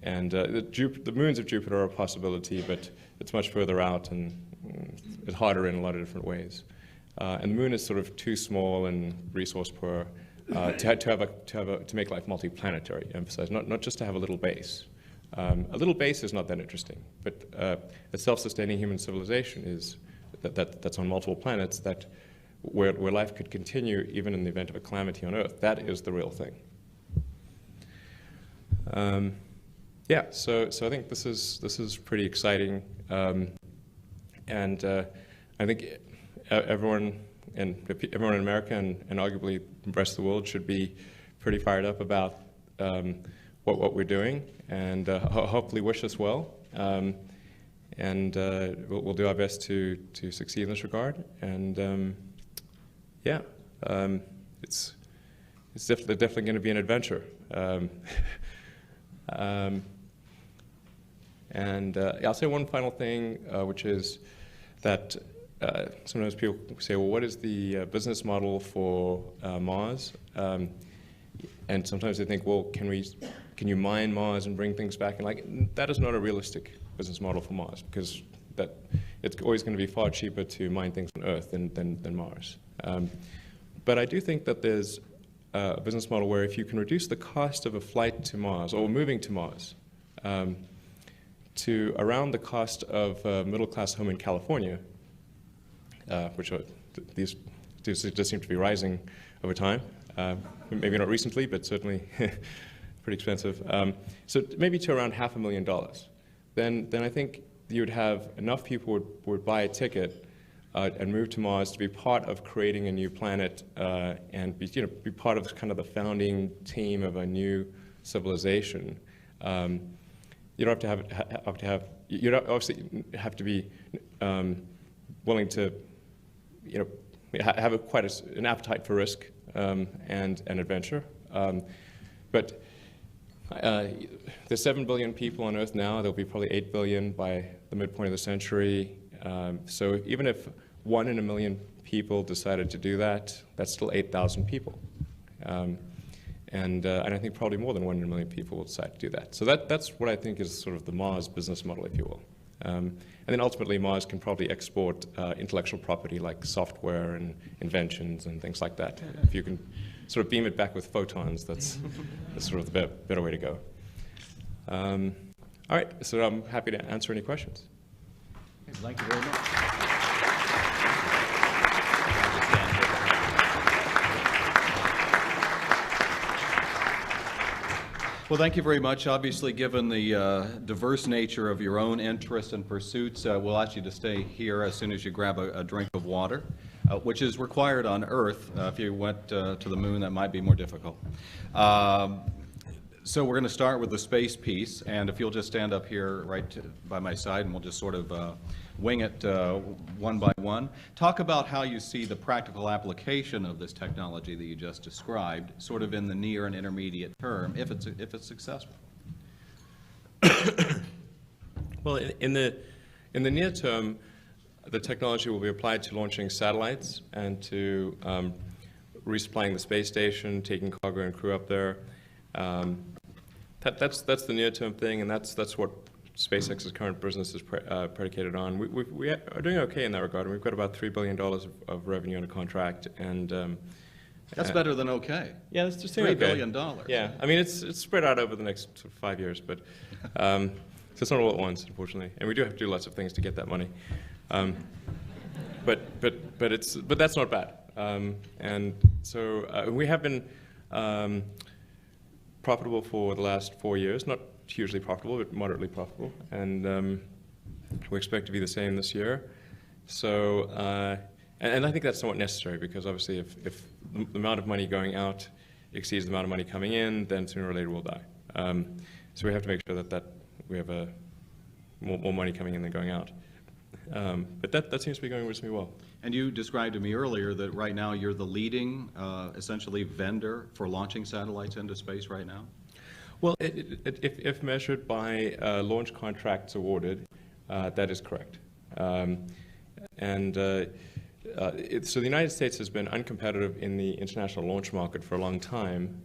and the moons of Jupiter are a possibility, but it's much further out and it's harder in a lot of different ways. And the moon is sort of too small and resource poor to make life multiplanetary, emphasize, not just to have a little base. A little base is not that interesting, but a self-sustaining human civilization is that's on multiple planets that where life could continue even in the event of a calamity on Earth. That is the real thing. Yeah, so I think this is pretty exciting, and I think everyone in America and arguably the rest of the world should be pretty fired up about what we're doing, and hopefully wish us well. And we'll do our best to succeed in this regard. And yeah, it's definitely going to be an adventure. And I'll say one final thing, which is that sometimes people say, well, what is the business model for Mars? And sometimes they think, well, can you mine Mars and bring things back? And that is not a realistic business model for Mars, because it's always going to be far cheaper to mine things on Earth than Mars. But I do think that there's a business model where if you can reduce the cost of a flight to Mars or moving to Mars to around the cost of a middle-class home in California, which these just seem to be rising over time. Maybe not recently, but certainly pretty expensive. So maybe to around $500,000. Then I think you would have enough people would buy a ticket and move to Mars to be part of creating a new planet and be part of kind of the founding team of a new civilization. You don't have to have you don't obviously have to be willing to have quite an appetite for risk and adventure. But there's 7 billion people on Earth now. There'll be probably 8 billion by the midpoint of the century. So even if 1 in a million people decided to do that, that's still 8,000 people. And I think probably more than 1 in a million people will decide to do that. So that's what I think is sort of the Mars business model, if you will. And then ultimately Mars can probably export intellectual property like software and inventions and things like that. If you can sort of beam it back with photons, that's sort of the better way to go. All right, so I'm happy to answer any questions. Thank you very much. Well, thank you very much. Obviously, given the diverse nature of your own interests and pursuits, we'll ask you to stay here as soon as you grab a drink of water, which is required on Earth. If you went to the moon, that might be more difficult. So we're going to start with the space piece, and if you'll just stand up here right by my side, and we'll just sort of wing it one by one. Talk about how you see the practical application of this technology that you just described, sort of in the near and intermediate term, if it's successful. Well, in the near term, the technology will be applied to launching satellites and to resupplying the space station, taking cargo and crew up there. That's the near-term thing, and that's what SpaceX's current business is predicated on. We are doing okay in that regard, and we've got about $3 billion of revenue under contract, and that's better than okay. Yeah, that's just $3 billion. Yeah, I mean it's spread out over the next 5 years, but so it's not all at once, unfortunately, and we do have to do lots of things to get that money. But that's not bad, and so we have been profitable for the last 4 years, not hugely profitable, but moderately profitable, and we expect to be the same this year. So, and I think that's somewhat necessary, because obviously if the amount of money going out exceeds the amount of money coming in, then sooner or later we'll die. So we have to make sure that we have more money coming in than going out. But that seems to be going reasonably well. And you described to me earlier that right now you're the leading, essentially, vendor for launching satellites into space right now? Well, if measured by launch contracts awarded, that is correct. So the United States has been uncompetitive in the international launch market for a long time,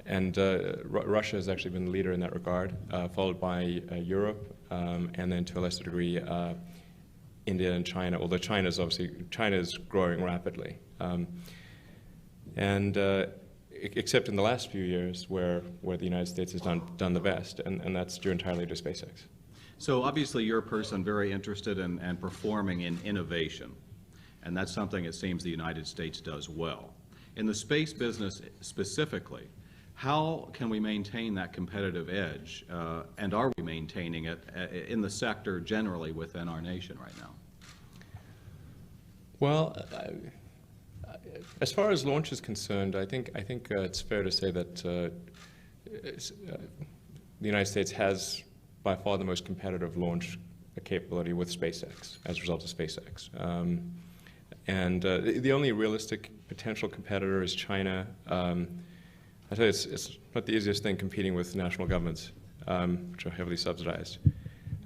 and Russia has actually been the leader in that regard, followed by Europe, and then to a lesser degree India and China, although China's growing rapidly. Except in the last few years where the United States has done the best, and that's due entirely to SpaceX. So obviously you're a person very interested in performing in innovation. And that's something it seems the United States does well. In the space business specifically, how can we maintain that competitive edge, and are we maintaining it in the sector generally within our nation right now? Well, as far as launch is concerned, I think it's fair to say that the United States has by far the most competitive launch capability with SpaceX as a result of SpaceX. The only realistic potential competitor is China. I tell you, it's not the easiest thing competing with national governments, which are heavily subsidized.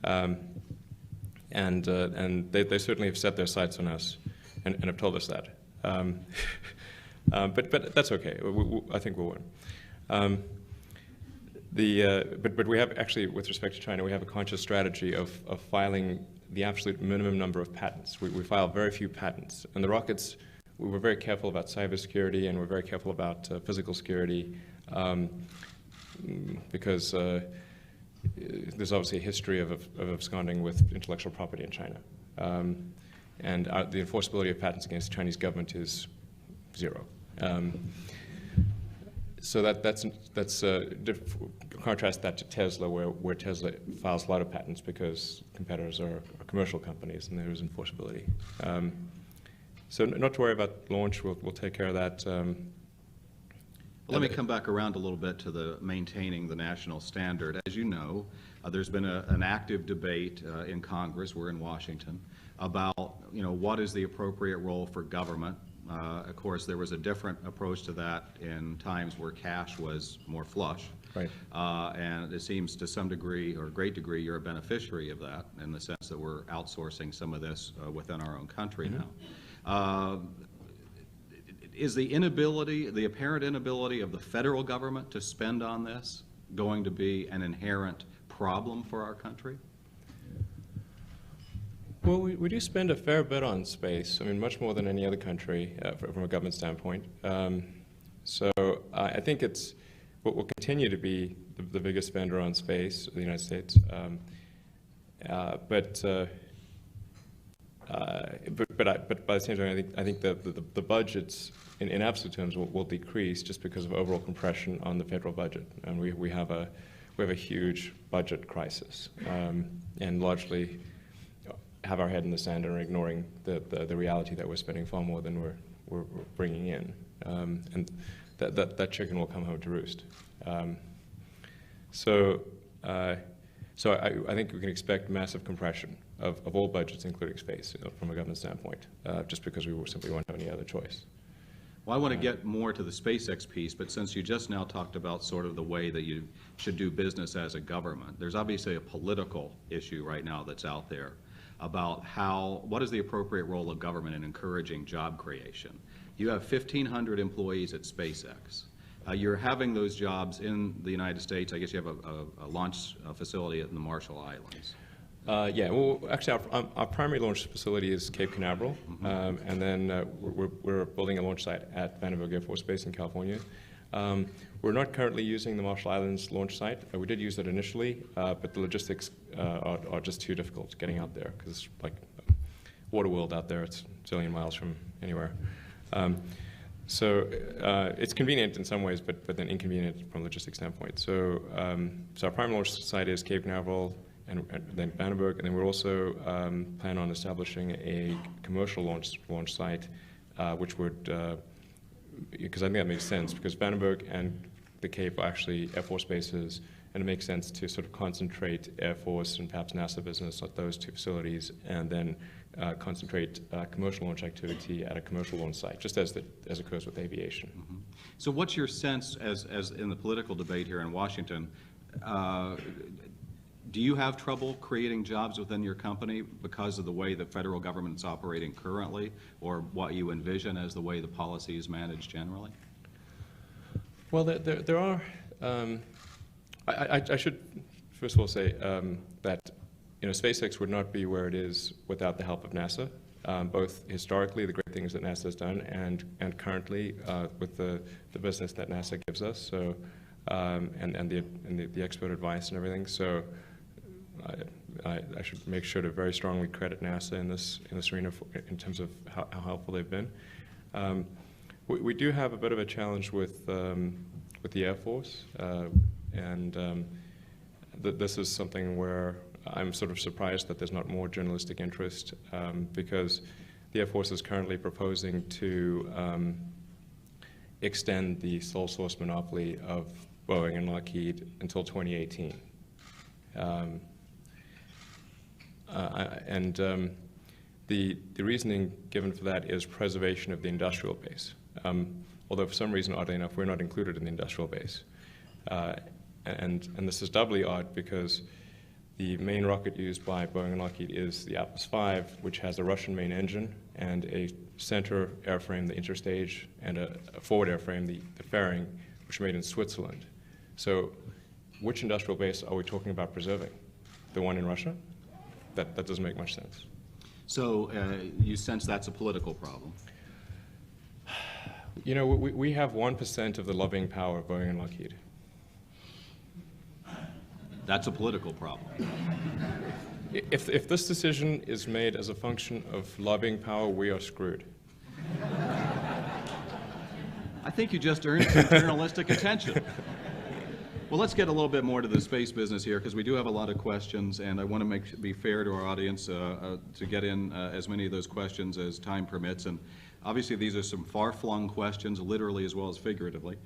And they certainly have set their sights on us and have told us that. But that's okay. I think we'll win. But we have actually, with respect to China, we have a conscious strategy of filing the absolute minimum number of patents. We file very few patents. And the rockets, we were very careful about cybersecurity, and we're very careful about physical security, because there's obviously a history of absconding with intellectual property in China. And the enforceability of patents against the Chinese government is zero. So that's contrast that to Tesla, where Tesla files a lot of patents because competitors are commercial companies and there is enforceability. So not to worry about launch, we'll take care of that. Let me come back around a little bit to the maintaining the national standard. As you know, there's been an active debate in Congress, we're in Washington, about what is the appropriate role for government. Of course, there was a different approach to that in times where cash was more flush. Right. And it seems to some degree, or a great degree, you're a beneficiary of that in the sense that we're outsourcing some of this within our own country now. Is the inability, the apparent inability of the federal government to spend on this going to be an inherent problem for our country? Well, we do spend a fair bit on space. I mean, much more than any other country from a government standpoint. So I think we'll continue to be the biggest spender on space in the United States. But by the same time, I think the budgets in absolute terms will decrease just because of overall compression on the federal budget, and we have a huge budget crisis, and largely have our head in the sand and are ignoring the reality that we're spending far more than we're bringing in, and that chicken will come home to roost. So I think we can expect massive compression of all budgets, including space, from a government standpoint, just because we simply won't have any other choice. Well, I want to get more to the SpaceX piece, but since you just now talked about sort of the way that you should do business as a government, there's obviously a political issue right now that's out there about what is the appropriate role of government in encouraging job creation. You have 1,500 employees at SpaceX. You're having those jobs in the United States. I guess you have a launch facility in the Marshall Islands. Yeah, well, actually, our primary launch facility is Cape Canaveral, and then we're building a launch site at Vandenberg Air Force Base in California. We're not currently using the Marshall Islands launch site. We did use it initially, but the logistics are just too difficult getting out there, because it's like Waterworld out there. It's a zillion miles from anywhere. So it's convenient in some ways, but then inconvenient from a logistics standpoint. So our primary launch site is Cape Canaveral, and then Vandenberg, and then we're also plan on establishing a commercial launch site, which would, because I think that makes sense, because Vandenberg and the Cape are actually Air Force bases, and it makes sense to sort of concentrate Air Force and perhaps NASA business at those two facilities, and then concentrate commercial launch activity at a commercial launch site, just as occurs with aviation. Mm-hmm. So what's your sense, as in the political debate here in Washington, do you have trouble creating jobs within your company because of the way the federal government is operating currently, or what you envision as the way the policy is managed generally? Well, there are. I should first of all say that SpaceX would not be where it is without the help of NASA, both historically, the great things that NASA has done, and currently with the business that NASA gives us. So and the expert advice and everything. So I should make sure to very strongly credit NASA in this arena in terms of how helpful they've been. We do have a bit of a challenge with the Air Force, and this is something where I'm sort of surprised that there's not more journalistic interest, because the Air Force is currently proposing to extend the sole source monopoly of Boeing and Lockheed until 2018. The reasoning given for that is preservation of the industrial base. Although for some reason, oddly enough, we're not included in the industrial base. And this is doubly odd because the main rocket used by Boeing and Lockheed is the Atlas V, which has a Russian main engine and a center airframe, the interstage, and a forward airframe, the fairing, which are made in Switzerland. So which industrial base are we talking about preserving? The one in Russia? That doesn't make much sense. So you sense that's a political problem? You know, we have 1% of the lobbying power of Boeing and Lockheed. That's a political problem. If this decision is made as a function of lobbying power, we are screwed. I think you just earned some journalistic attention. Well, let's get a little bit more to the space business here, because we do have a lot of questions, and I want to be fair to our audience to get in as many of those questions as time permits. And obviously, these are some far-flung questions, literally as well as figuratively.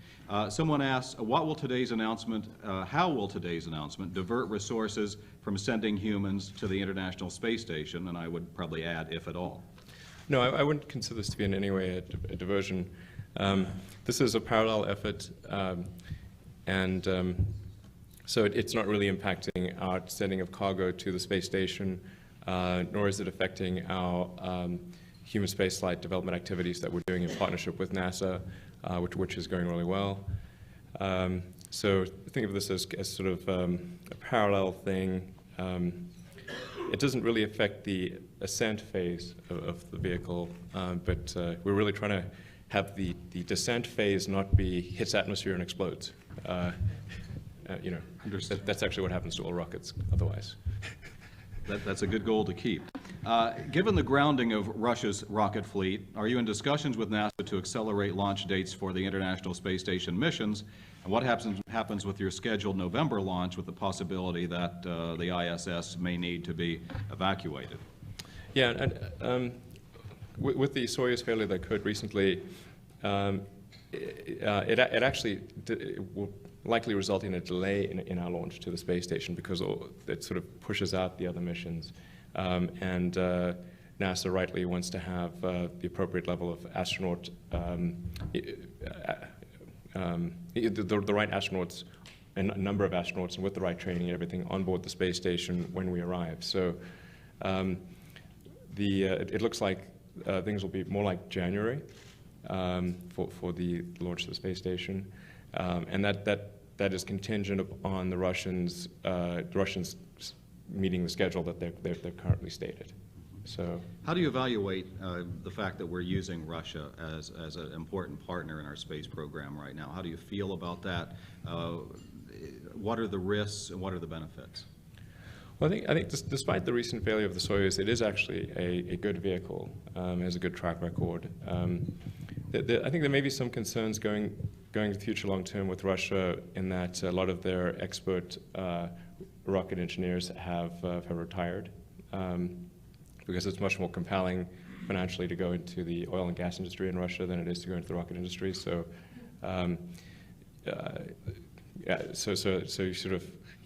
Someone asks, how will today's announcement divert resources from sending humans to the International Space Station? And I would probably add, if at all. No, I wouldn't consider this to be in any way a diversion. This is a parallel effort, so it's not really impacting our sending of cargo to the space station, nor is it affecting our human spaceflight development activities that we're doing in partnership with NASA, which is going really well. So think of this as sort of a parallel thing. It doesn't really affect the ascent phase of the vehicle, but we're really trying to have the descent phase not be hits atmosphere and explodes. You know, that's actually what happens to all rockets otherwise. That's a good goal to keep. Given the grounding of Russia's rocket fleet, are you in discussions with NASA to accelerate launch dates for the International Space Station missions? And what happens with your scheduled November launch with the possibility that the ISS may need to be evacuated? Yeah, and with the Soyuz failure that occurred recently, it actually will likely result in a delay in our launch to the space station because it sort of pushes out the other missions. And NASA rightly wants to have the appropriate level of astronaut, the right astronauts, and a number of astronauts, and with the right training and everything on board the space station when we arrive. So it looks like things will be more like January for the launch of the space station, and that is contingent upon the Russians meeting the schedule that they've currently stated. So, how do you evaluate the fact that we're using Russia as an important partner in our space program right now? How do you feel about that? What are the risks and what are the benefits? Well, I think despite the recent failure of the Soyuz, it is actually a good vehicle. It has a good track record. I think there may be some concerns going to the future long term with Russia in that a lot of their expert rocket engineers have retired because it's much more compelling financially to go into the oil and gas industry in Russia than it is to go into the rocket industry. So, so you sort of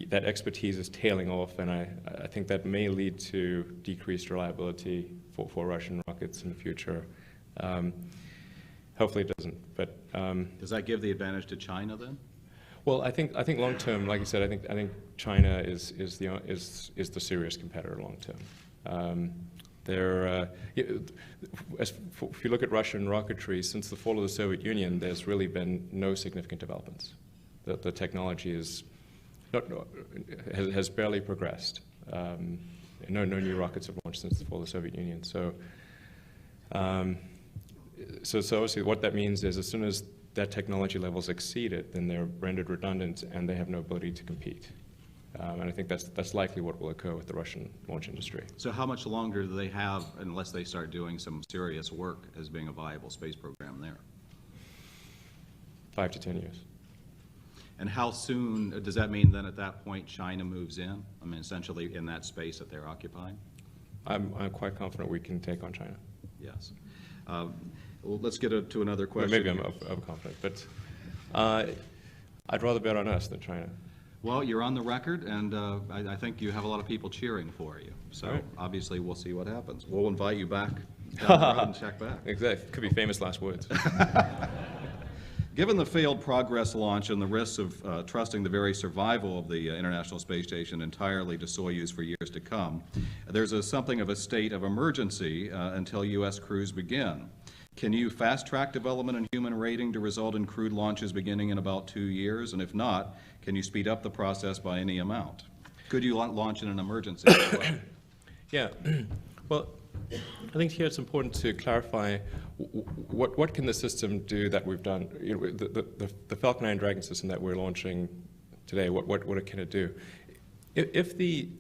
that expertise is tailing off, and I think that may lead to decreased reliability for Russian rockets in the future. Hopefully it doesn't, but does that give the advantage to China then? Well, I think long term, like you said, I think China is the serious competitor long term. If you look at Russian rocketry, since the fall of the Soviet Union, there's really been no significant developments. The technology has barely progressed. No new rockets have launched since the fall of the Soviet Union. So obviously what that means is as soon as that technology level is exceeded, then they're rendered redundant and they have no ability to compete. And I think that's likely what will occur with the Russian launch industry. So how much longer do they have unless they start doing some serious work as being a viable space program there? 5 to 10 years. And how soon, does that mean then at that point China moves in? I mean, essentially in that space that they're occupying? I'm quite confident we can take on China. Yes. Well, let's get to another question. Well, maybe I'm overconfident, but I'd rather bet on us than China. Well, you're on the record, and I think you have a lot of people cheering for you. So right. Obviously we'll see what happens. We'll invite you back down the road and check back. Exactly. Could be famous last words. Given the failed Progress launch and the risks of trusting the very survival of the International Space Station entirely to Soyuz for years to come, there's something of a state of emergency until U.S. crews begin. Can you fast-track development and human rating to result in crewed launches beginning in about 2 years? And if not, can you speed up the process by any amount? Could you launch in an emergency as well? Yeah. Well, I think here it's important to clarify what can the system do that we've done. You know, the Falcon 9 Dragon system that we're launching today, what can it do? If the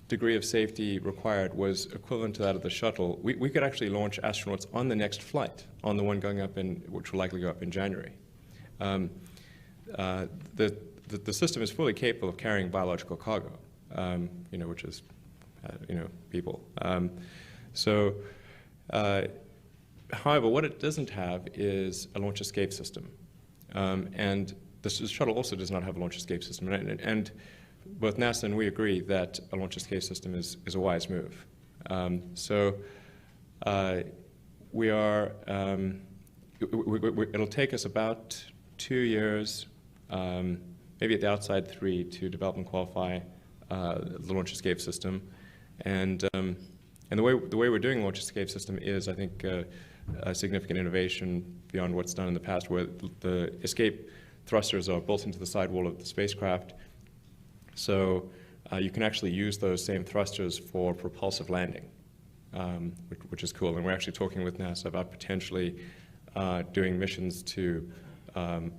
degree of safety required was equivalent to that of the shuttle, we could actually launch astronauts on the next flight, on the one going up which will likely go up in January. The system is fully capable of carrying biological cargo, you know, which is, you know, people. However, what it doesn't have is a launch escape system, and the shuttle also does not have a launch escape system. And both NASA and we agree that a launch escape system is a wise move. We are. It'll take us about 2 years, maybe at the outside 3, to develop and qualify the launch escape system. And the way we're doing the launch escape system is, I think, a significant innovation beyond what's done in the past, where the escape thrusters are built into the sidewall of the spacecraft. So you can actually use those same thrusters for propulsive landing, which is cool. And we're actually talking with NASA about potentially doing missions to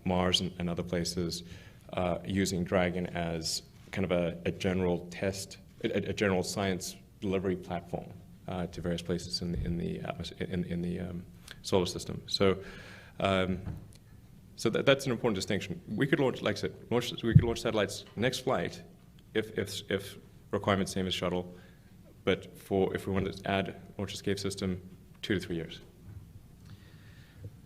Mars and other places using Dragon as kind of a general test, a general science delivery platform to various places in the solar system. So that's an important distinction. We could launch, like I said, we could launch satellites next flight if requirements same as shuttle, but if we wanted to add launch escape system, 2 to 3 years.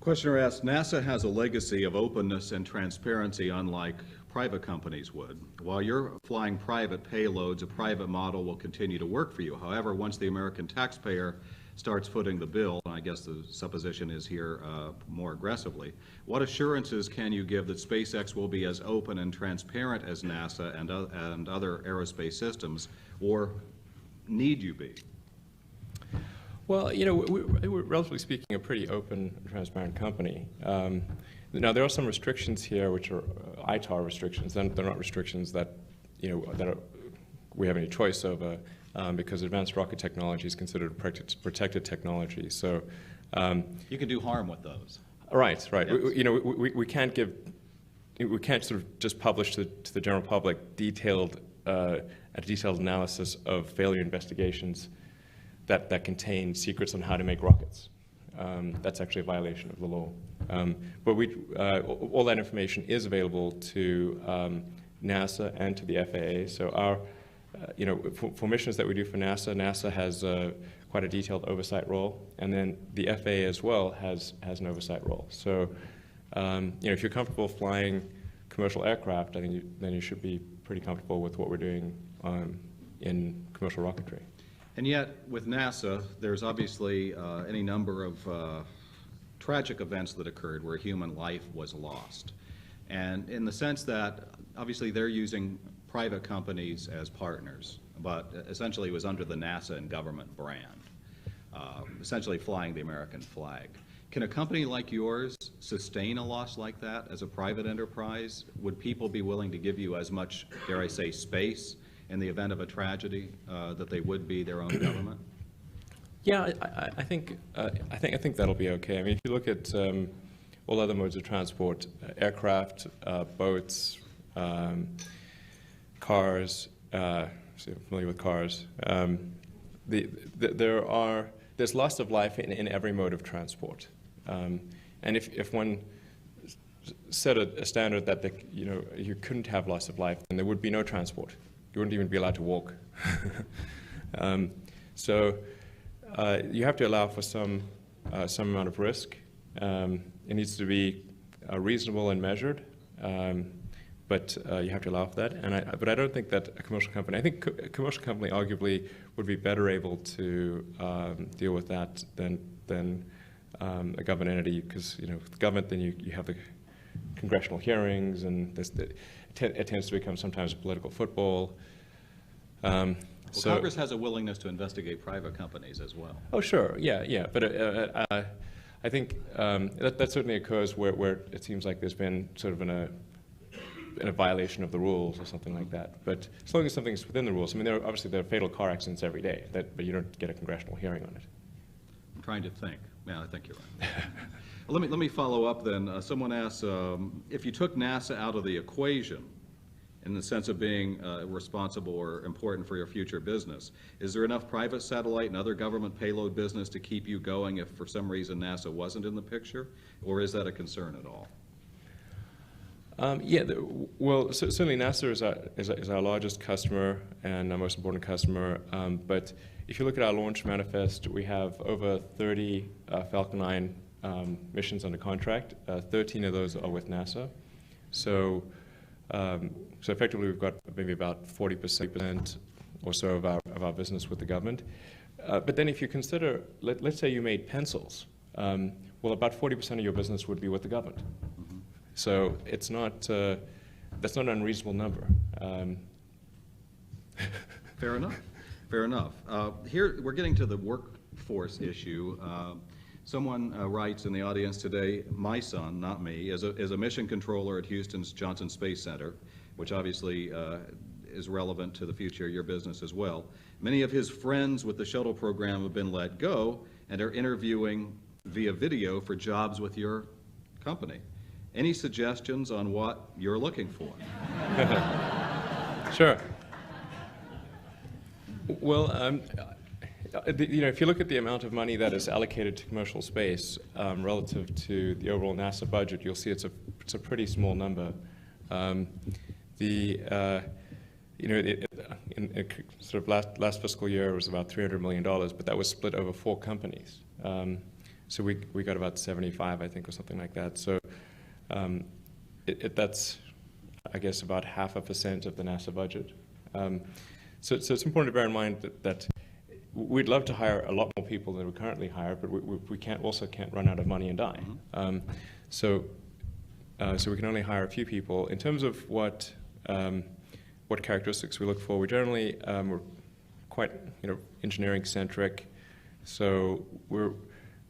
Questioner asks, NASA has a legacy of openness and transparency unlike private companies would. While you're flying private payloads, a private model will continue to work for you. However, once the American taxpayer starts footing the bill, and I guess the supposition is here more aggressively, what assurances can you give that SpaceX will be as open and transparent as NASA and other aerospace systems, or need you be? Well, you know, we're relatively speaking a pretty open and transparent company. Now, there are some restrictions here, which are ITAR restrictions. They're not restrictions that, you know, we have any choice over, because advanced rocket technology is considered protected technology. So you can do harm with those. Right. Yes. You know, we can't sort of just publish to the general public a detailed analysis of failure investigations that contain secrets on how to make rockets. That's actually a violation of the law. But all that information is available to NASA and to the FAA. So our, you know, for missions that we do for NASA has quite a detailed oversight role, and then the FAA as well has an oversight role. So, you know, if you're comfortable flying commercial aircraft, I think then you should be pretty comfortable with what we're doing in commercial rocketry. And yet, with NASA, there's obviously any number of tragic events that occurred where human life was lost. And in the sense that, obviously, they're using private companies as partners, but essentially it was under the NASA and government brand, essentially flying the American flag. Can a company like yours sustain a loss like that as a private enterprise? Would people be willing to give you as much, dare I say, space in the event of a tragedy that they would be their own government? Yeah, I think that'll be okay. I mean, if you look at all other modes of transport, aircraft, boats, cars, so you're familiar with cars, there's loss of life in every mode of transport. And if one set a standard that you couldn't have loss of life, then there would be no transport. You wouldn't even be allowed to walk. So you have to allow for some amount of risk. It needs to be reasonable and measured, but you have to allow for that. But I don't think that a commercial company, I think a commercial company arguably would be better able to deal with that than a government entity, because with government, then you have the congressional hearings, and it tends to become sometimes a political football. So Congress has a willingness to investigate private companies as well. Oh, sure, yeah. But I think that certainly occurs where it seems like there's been sort of in a violation of the rules or something like that. But as long as something's within the rules, I mean, obviously there are fatal car accidents every day, but you don't get a congressional hearing on it. I'm trying to think. Yeah, I think you're right. Let me follow up then. Someone asked, if you took NASA out of the equation, in the sense of being responsible or important for your future business, is there enough private satellite and other government payload business to keep you going if for some reason NASA wasn't in the picture? Or is that a concern at all? Well, certainly NASA is our largest customer and our most important customer. But if you look at our launch manifest, we have over 30 Falcon 9 missions under contract. 13 of those are with NASA. So effectively, we've got maybe about 40% or so of our business with the government. But then if you consider, let's say you made pencils, well, about 40% of your business would be with the government. Mm-hmm. So it's not, that's not an unreasonable number. Fair enough. Fair enough. Here, we're getting to the workforce issue. Someone writes in the audience today, my son, not me, is a mission controller at Houston's Johnson Space Center, which obviously is relevant to the future of your business as well. Many of his friends with the shuttle program have been let go and are interviewing via video for jobs with your company. Any suggestions on what you're looking for? Sure. Well, if you look at the amount of money that is allocated to commercial space relative to the overall NASA budget, you'll see it's a pretty small number. In sort of last fiscal year, it was about $300 million, but that was split over 4 companies. So we got about 75, I think, or something like that. So that's, I guess, about 0.5% of the NASA budget. So it's important to bear in mind that we'd love to hire a lot more people than we currently hire, but we can't run out of money and die. Mm-hmm. So we can only hire a few people. In terms of what characteristics we look for, we generally we're quite engineering centric. So we're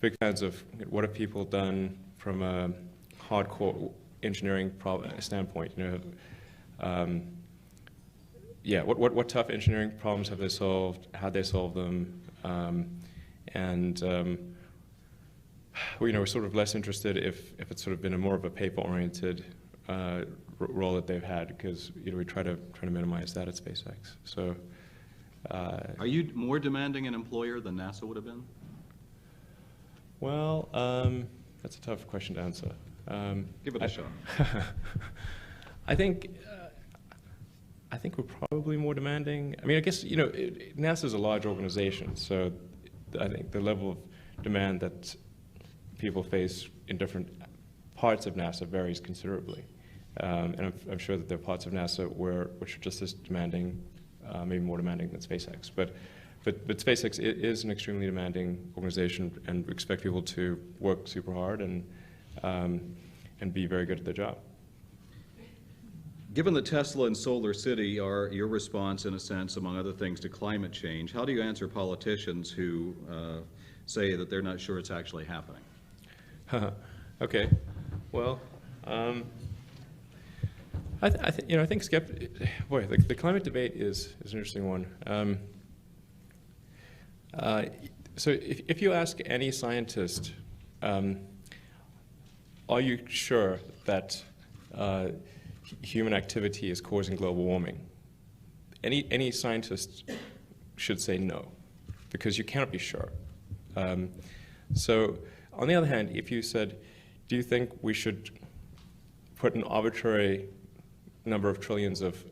big fans of what have people done from a hardcore engineering standpoint. What tough engineering problems have they solved? How they solve them? We're sort of less interested if it's sort of been more of a paper-oriented role that they've had, because we try to minimize that at SpaceX. So, are you more demanding an employer than NASA would have been? Well, that's a tough question to answer. Give it a shot. I think we're probably more demanding. I mean, I guess NASA is a large organization, so I think the level of demand that people face in different parts of NASA varies considerably. And I'm sure that there are parts of NASA which are just as demanding, maybe more demanding than SpaceX. But SpaceX is an extremely demanding organization, and we expect people to work super hard and be very good at their job. Given that Tesla and Solar City are your response, in a sense, among other things, to climate change, how do you answer politicians who say that they're not sure it's actually happening? Okay. Well, I think the climate debate is an interesting one. So if you ask any scientist, are you sure that human activity is causing global warming? any scientist should say no, because you cannot be sure. So on the other hand, if you said, do you think we should put an arbitrary number of trillions of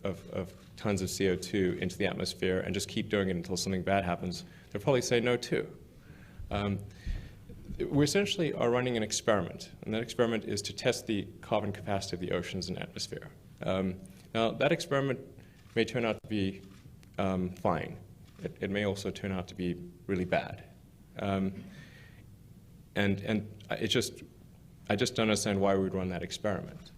tons of CO2 into the atmosphere and just keep doing it until something bad happens, they'll probably say no too. We essentially are running an experiment, and that experiment is to test the carbon capacity of the oceans and atmosphere. Now, that experiment may turn out to be fine. It may also turn out to be really bad. And I just don't understand why we would run that experiment.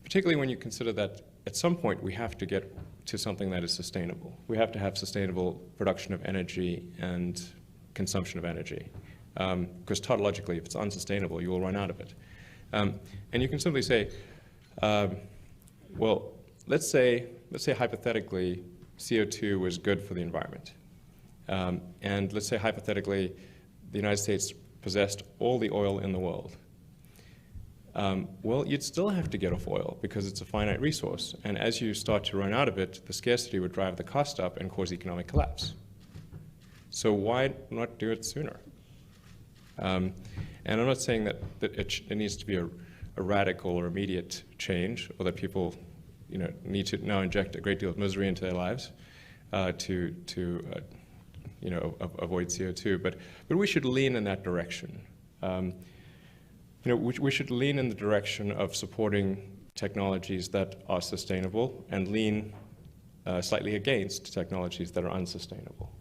Particularly when you consider that at some point we have to get to something that is sustainable. We have to have sustainable production of energy and consumption of energy. Because tautologically, if it's unsustainable, you will run out of it. And you can simply say, well, let's say hypothetically CO2 was good for the environment. And let's say hypothetically the United States possessed all the oil in the world. Well, you'd still have to get off oil because it's a finite resource. And as you start to run out of it, the scarcity would drive the cost up and cause economic collapse. So why not do it sooner? And I'm not saying that it needs to be a radical or immediate change, or that people need to now inject a great deal of misery into their lives to avoid CO2. But we should lean in that direction. We should lean in the direction of supporting technologies that are sustainable and lean slightly against technologies that are unsustainable.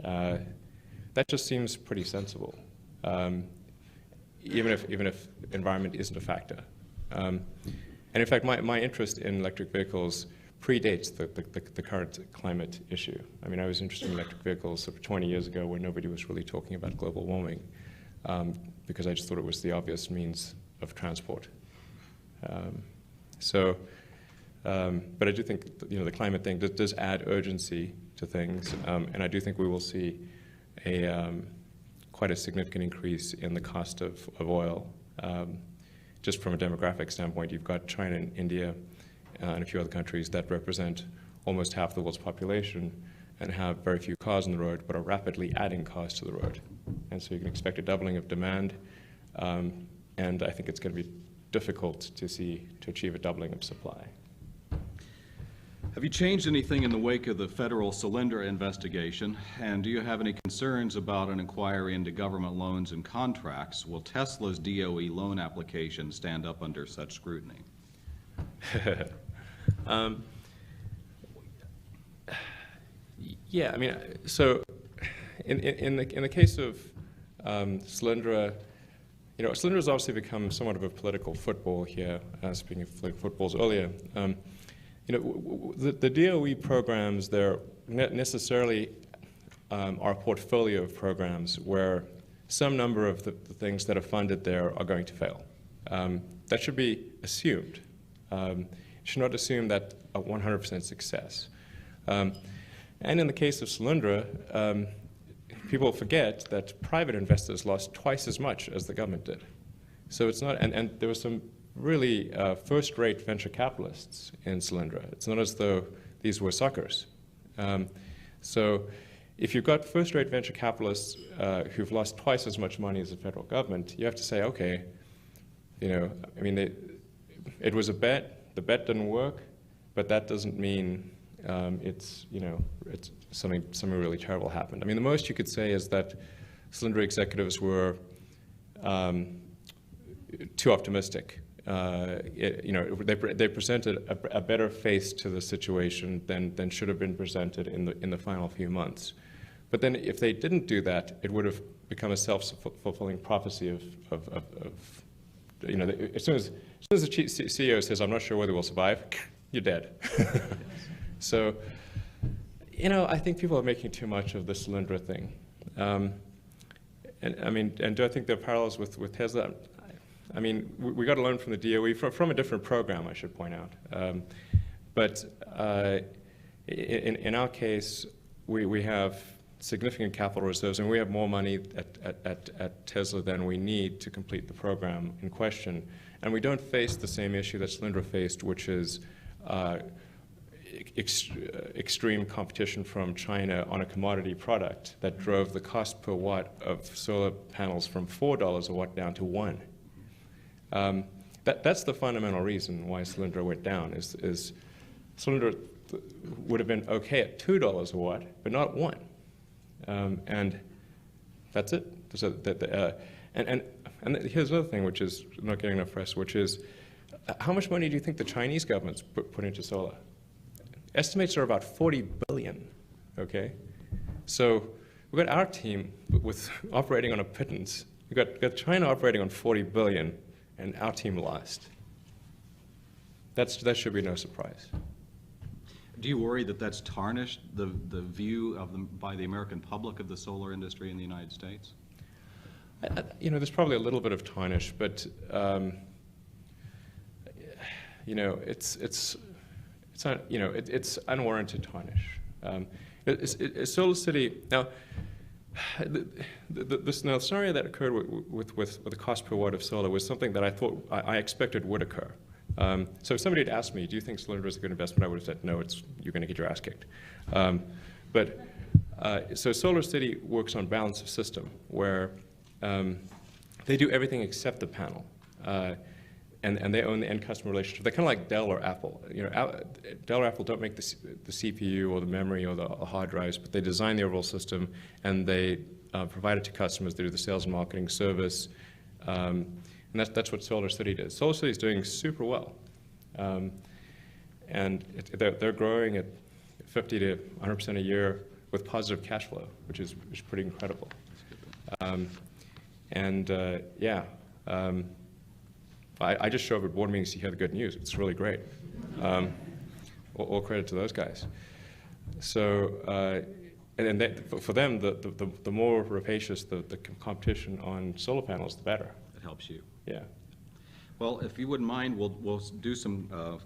That just seems pretty sensible, even if environment isn't a factor. And in fact, my interest in electric vehicles predates the current climate issue. I mean, I was interested in electric vehicles 20 years ago when nobody was really talking about global warming, because I just thought it was the obvious means of transport. But I do think the climate thing does add urgency to things, and I do think we will see quite a significant increase in the cost of oil. Just from a demographic standpoint, you've got China and India and a few other countries that represent almost half the world's population and have very few cars on the road, but are rapidly adding cars to the road. And so you can expect a doubling of demand, and I think it's going to be difficult to achieve a doubling of supply. Have you changed anything in the wake of the federal Solyndra investigation? And do you have any concerns about an inquiry into government loans and contracts? Will Tesla's DOE loan application stand up under such scrutiny? Yeah, I mean, so in the case of Solyndra, Solyndra has obviously become somewhat of a political football here. Speaking of political footballs earlier, the DOE programs, they're necessarily are a portfolio of programs where some number of the things that are funded there are going to fail. That should be assumed. You should not assume that a 100% success. And in the case of Solyndra, people forget that private investors lost twice as much as the government did. So it's not, and there were some really first-rate venture capitalists in Solyndra. It's not as though these were suckers. So if you've got first-rate venture capitalists who've lost twice as much money as the federal government, you have to say, okay, I mean, it was a bet. The bet didn't work, but that doesn't mean it's something really terrible happened. I mean, the most you could say is that Solyndra executives were too optimistic. They presented a better face to the situation than should have been presented in the final few months. But then, if they didn't do that, it would have become a self-fulfilling prophecy of as soon as the CEO says, "I'm not sure whether we'll survive," you're dead. So, I think people are making too much of the Solyndra thing. And do I think there are parallels with Tesla? I mean, we got a loan from the DOE from a different program, I should point out. But in our case, we have significant capital reserves, and we have more money at Tesla than we need to complete the program in question. And we don't face the same issue that Solyndra faced, which is extreme competition from China on a commodity product that drove the cost per watt of solar panels from $4 a watt down to $1. That's the fundamental reason why Solyndra went down, is Solyndra would have been okay at $2 a watt, but not $1. And that's it. So and here's another thing which is not getting enough press, which is how much money do you think the Chinese government's put into solar? Estimates are about 40 billion, okay? So we've got our team with operating on a pittance. We've got China operating on 40 billion, and our team lost. That should be no surprise. Do you worry that that's tarnished the view of by the American public of the solar industry in the United States? You know, there's probably a little bit of tarnish, but you know, it's unwarranted tarnish. Solar City now. The scenario that occurred with the cost per watt of solar was something that I expected would occur. So if somebody had asked me, do you think Solyndra is a good investment, I would have said, no, you're going to get your ass kicked. So Solar City works on balance of system, where they do everything except the panel. And they own the end customer relationship. They're kind of like Dell or Apple. You know, Dell or Apple don't make the CPU or the memory or the hard drives, but they design the overall system and they provide it to customers. They do the sales and marketing service, and that's what Solar City does. Solar City is doing super well, and they're growing at 50 to 100% a year with positive cash flow, which is pretty incredible. I just show up at board meetings to hear the good news. It's really great. All credit to those guys. So, for them, the more rapacious the competition on solar panels, the better. It helps you. Yeah. Well, if you wouldn't mind, we'll do some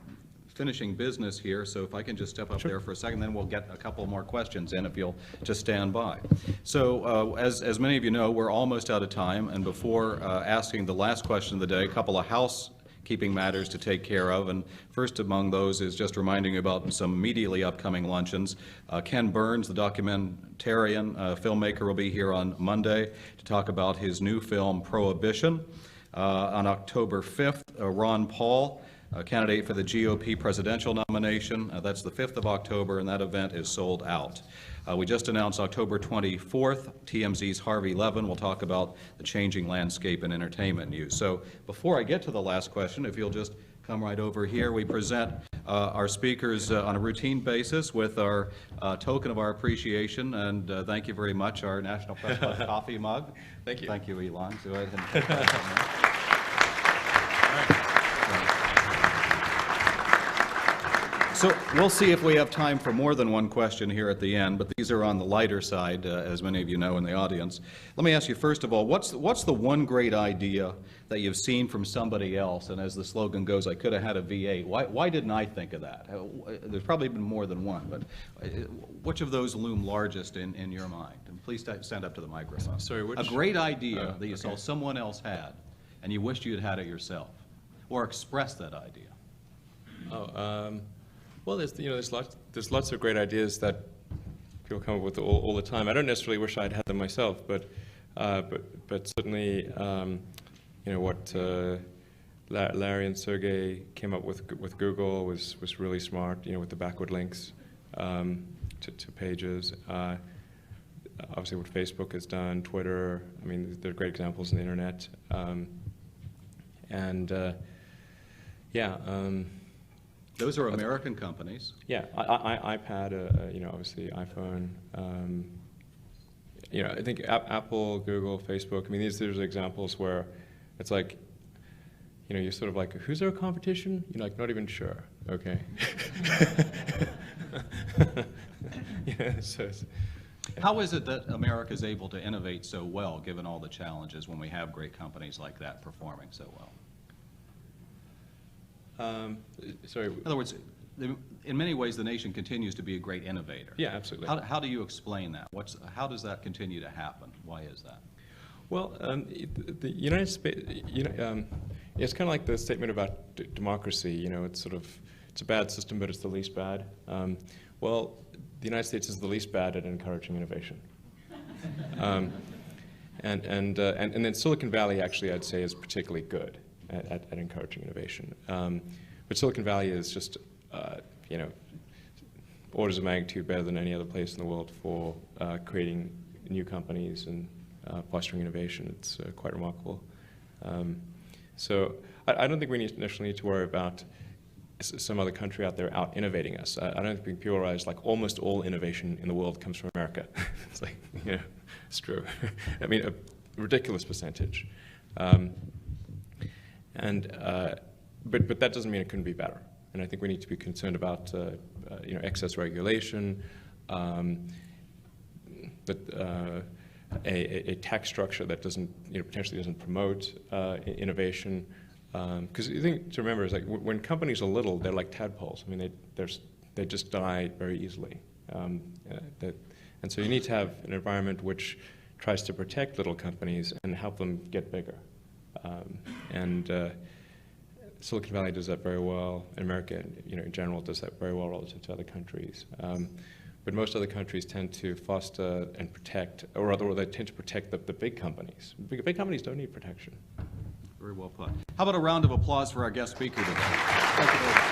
finishing business here. So if I can just step up there for a second, then we'll get a couple more questions in if you'll just stand by. So as many of you know, we're almost out of time. And before asking the last question of the day, a couple of housekeeping matters to take care of. And first among those is just reminding you about some immediately upcoming luncheons. Ken Burns, the documentarian filmmaker, will be here on Monday to talk about his new film, Prohibition. On October 5th, Ron Paul, a candidate for the GOP presidential nomination. That's the 5th of October, and that event is sold out. We just announced October 24th, TMZ's Harvey Levin will talk about the changing landscape in entertainment news. So before I get to the last question, if you'll just come right over here, we present our speakers on a routine basis with our token of our appreciation, and thank you very much, our National Press Club coffee mug. Thank you. Thank you, Elon. Go ahead and take that. So we'll see if we have time for more than one question here at the end, but these are on the lighter side, as many of you know in the audience. Let me ask you, first of all, what's the one great idea that you've seen from somebody else? And as the slogan goes, I could have had a V8. Why didn't I think of that? There's probably been more than one, but which of those loom largest in your mind? And please stand up to the microphone. Sorry, which? A great idea that you saw someone else had, and you wished you had had it yourself, or expressed that idea. Well, there's lots of great ideas that people come up with all the time. I don't necessarily wish I'd had them myself, but certainly, what Larry and Sergey came up with Google was really smart. With the backward links to pages. Obviously, what Facebook has done, Twitter. I mean, there are great examples on the internet, Those are American companies. Yeah, iPad, obviously iPhone. I think Apple, Google, Facebook. I mean, these are examples where it's like, you're sort of like, who's our competition? You're like, not even sure. Okay. How is it that America is able to innovate so well, given all the challenges, when we have great companies like that performing so well? Sorry. In other words, in many ways, the nation continues to be a great innovator. Yeah, absolutely. How do you explain that? How does that continue to happen? Why is that? Well, the United States, it's kind of like the statement about democracy. It's sort of it's a bad system, but it's the least bad. Well, the United States is the least bad at encouraging innovation. And then Silicon Valley, actually, I'd say, is particularly good at encouraging innovation. But Silicon Valley is just, you know, orders of magnitude better than any other place in the world for creating new companies and fostering innovation. It's quite remarkable. So I don't think we necessarily need to worry about some other country out there out innovating us. I don't think people realize like almost all innovation in the world comes from America. It's like, you know, it's true. I mean, a ridiculous percentage. But that doesn't mean it couldn't be better. And I think we need to be concerned about you know, excess regulation, a tax structure that doesn't, you know, potentially doesn't promote innovation. Because the thing to remember is like when companies are little, they're like tadpoles. I mean, they just die very easily. And so you need to have an environment which tries to protect little companies and help them get bigger. Silicon Valley does that very well. And America, you know, in general, does that very well relative to other countries. But most other countries tend to foster and protect, or rather, they tend to protect the big companies. Big companies don't need protection. Very well put. How about a round of applause for our guest speaker today? Thank you very much.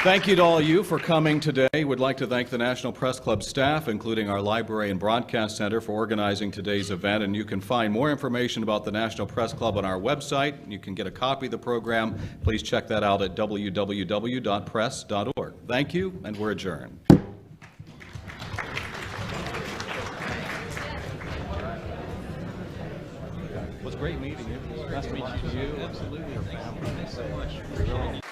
Thank you to all of you for coming today. We'd like to thank the National Press Club staff, including our Library and Broadcast Center, for organizing today's event. And you can find more information about the National Press Club on our website. You can get a copy of the program. Please check that out at www.press.org. Thank you, and we're adjourned. It was great meeting you. Nice to meet you. Absolutely. Thanks so much. Appreciate it.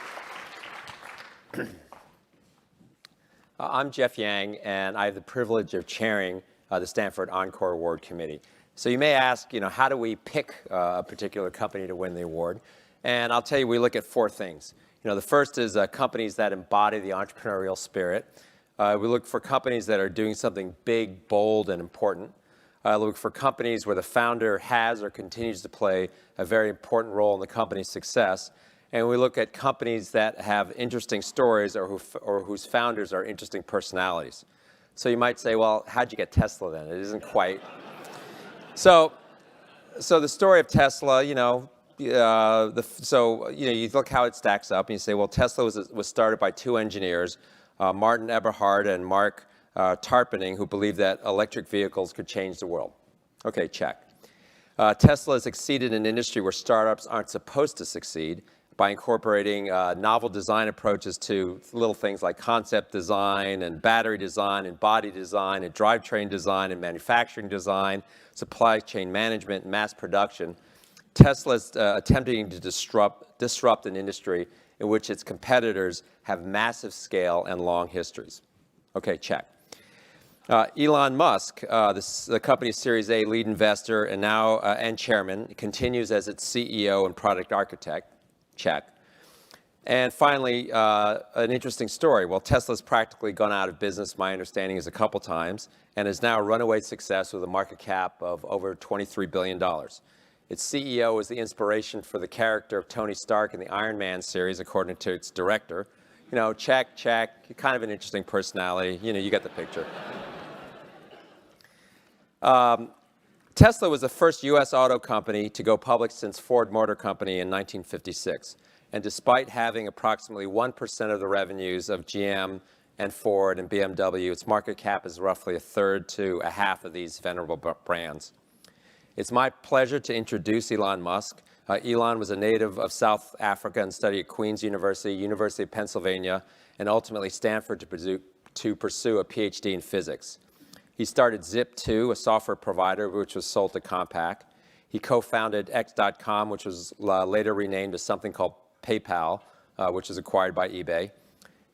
I'm Jeff Yang, and I have the privilege of chairing the Stanford Encore Award Committee. So you may ask, you know, how do we pick a particular company to win the award? And I'll tell you, we look at four things. You know, the first is companies that embody the entrepreneurial spirit. We look for companies that are doing something big, bold, and important. We look for companies where the founder has or continues to play a very important role in the company's success. And we look at companies that have interesting stories or whose founders are interesting personalities. So you might say, well, how'd you get Tesla then? It isn't quite. So the story of Tesla, you know, you look how it stacks up, and you say, well, Tesla was started by two engineers, Martin Eberhard and Mark Tarpenning, who believed that electric vehicles could change the world. Okay, check. Tesla has succeeded in an industry where startups aren't supposed to succeed, by incorporating novel design approaches to little things like concept design and battery design and body design and drivetrain design and manufacturing design, supply chain management, and mass production. Tesla's attempting to disrupt an industry in which its competitors have massive scale and long histories. Okay, check. Elon Musk, the company's Series A lead investor and now and chairman, continues as its CEO and product architect. Check. And finally, an interesting story. Well, Tesla's practically gone out of business, my understanding is a couple times, and is now a runaway success with a market cap of over $23 billion. Its CEO was the inspiration for the character of Tony Stark in the Iron Man series, according to its director. You know, check, check, kind of an interesting personality. You know, you get the picture. Tesla was the first U.S. auto company to go public since Ford Motor Company in 1956. And despite having approximately 1% of the revenues of GM and Ford and BMW, its market cap is roughly a third to a half of these venerable brands. It's my pleasure to introduce Elon Musk. Elon was a native of South Africa and studied at Queen's University, University of Pennsylvania, and ultimately Stanford to pursue a PhD in physics. He started Zip2, a software provider which was sold to Compaq. He co-founded X.com, which was later renamed to something called PayPal, which was acquired by eBay.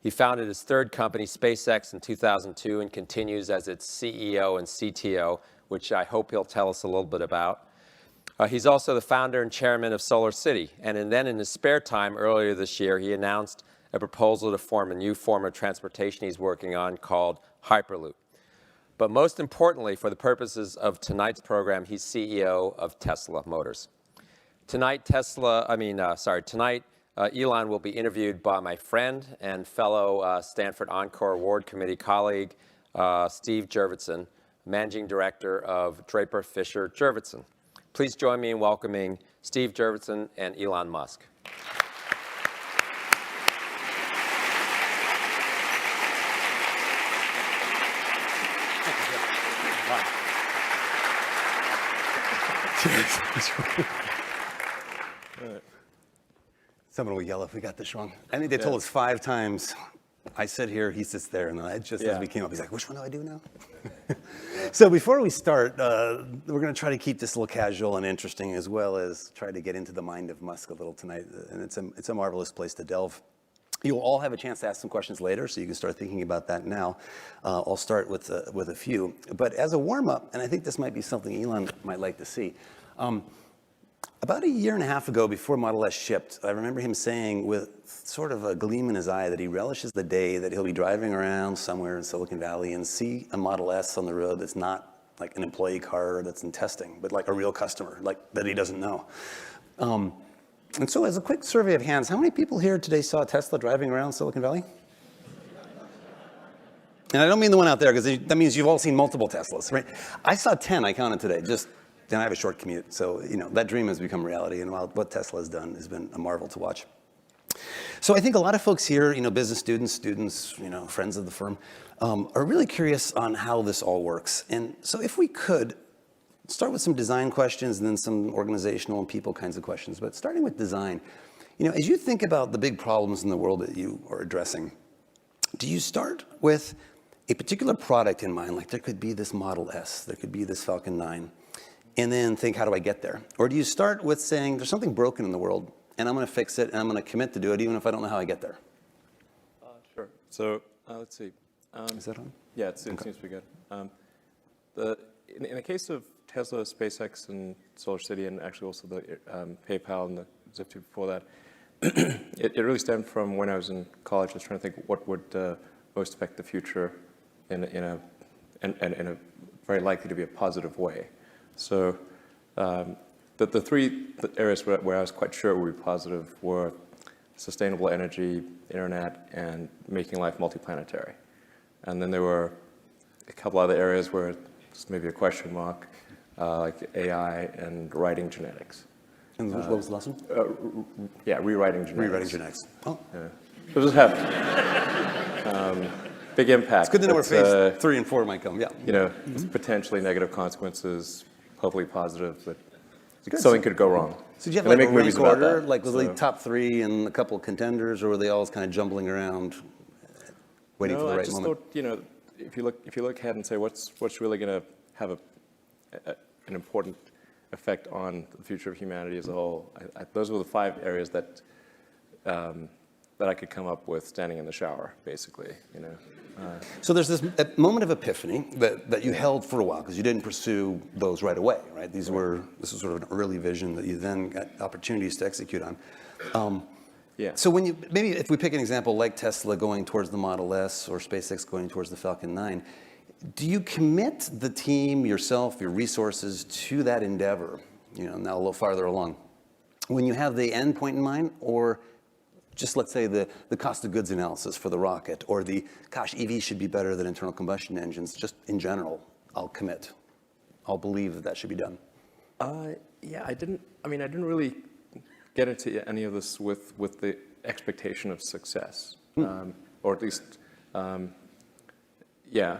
He founded his third company, SpaceX, in 2002 and continues as its CEO and CTO, which I hope he'll tell us a little bit about. He's also the founder and chairman of SolarCity. And then in his spare time earlier this year, he announced a proposal to form a new form of transportation he's working on called Hyperloop. But most importantly, for the purposes of tonight's program, he's CEO of Tesla Motors. Tonight, Elon will be interviewed by my friend and fellow Stanford Encore Award Committee colleague, Steve Jurvetson, Managing Director of Draper Fisher Jurvetson. Please join me in welcoming Steve Jurvetson and Elon Musk. Someone will yell if we got this wrong. I think they told us 5 times. I sit here, he sits there, and then just as we came up, he's like, which one do I do now? So before we start, we're going to try to keep this a little casual and interesting, as well as try to get into the mind of Musk a little tonight. And it's a marvelous place to delve. You'll all have a chance to ask some questions later, so you can start thinking about that now. I'll start with a few. But as a warm-up, and I think this might be something Elon might like to see, about a year and a half ago, before Model S shipped, I remember him saying with sort of a gleam in his eye that he relishes the day that he'll be driving around somewhere in Silicon Valley and see a Model S on the road that's not like an employee car that's in testing, but like a real customer, like that he doesn't know. And so as a quick survey of hands, how many people here today saw a Tesla driving around Silicon Valley? And I don't mean the one out there, because that means you've all seen multiple Teslas, right? I saw 10, I counted today, then I have a short commute. So, that dream has become reality, and what Tesla has done has been a marvel to watch. So I think a lot of folks here, business students, friends of the firm, are really curious on how this all works. And so if we could, start with some design questions and then some organizational and people kinds of questions. But starting with design, as you think about the big problems in the world that you are addressing, do you start with a particular product in mind? Like there could be this Model S, there could be this Falcon 9, and then think, how do I get there? Or do you start with saying, there's something broken in the world, and I'm going to fix it, and I'm going to commit to do it, even if I don't know how I get there? Sure. So let's see. Is that on? Yeah, it seems to be good. In the case of Tesla, SpaceX, and SolarCity, and actually also the PayPal and the Zip2 before that, it really stemmed from when I was in college. I was trying to think what would most affect the future in a very likely to be a positive way. So the three areas where I was quite sure would be positive were sustainable energy, internet, and making life multiplanetary. And then there were a couple other areas where it's maybe a question mark, like AI and writing genetics. And what was the last one? Yeah, rewriting genetics. Rewriting genetics. Oh. Yeah. So just have big impact. It's good to know where phase 3 and 4 might come, yeah. Potentially negative consequences, hopefully positive, but something could go wrong. So did you have like a rank order, like was the top 3 and a couple of contenders, or were they all kind of jumbling around, waiting for the right moment? I just thought, if you look ahead and say what's really going to have an important effect on the future of humanity as a whole, those were the 5 areas that I could come up with standing in the shower, basically. So there's this moment of epiphany that you held for a while, because you didn't pursue those right away, right? This was sort of an early vision that you then got opportunities to execute on. Yeah. So maybe if we pick an example like Tesla going towards the Model S or SpaceX going towards the Falcon 9, do you commit the team, yourself, your resources to that endeavor, now a little farther along, when you have the end point in mind, or just let's say the cost of goods analysis for the rocket, or gosh, EVs should be better than internal combustion engines, just in general, I'll commit. I'll believe that should be done. Yeah, I didn't really get into any of this with the expectation of success, or at least, yeah.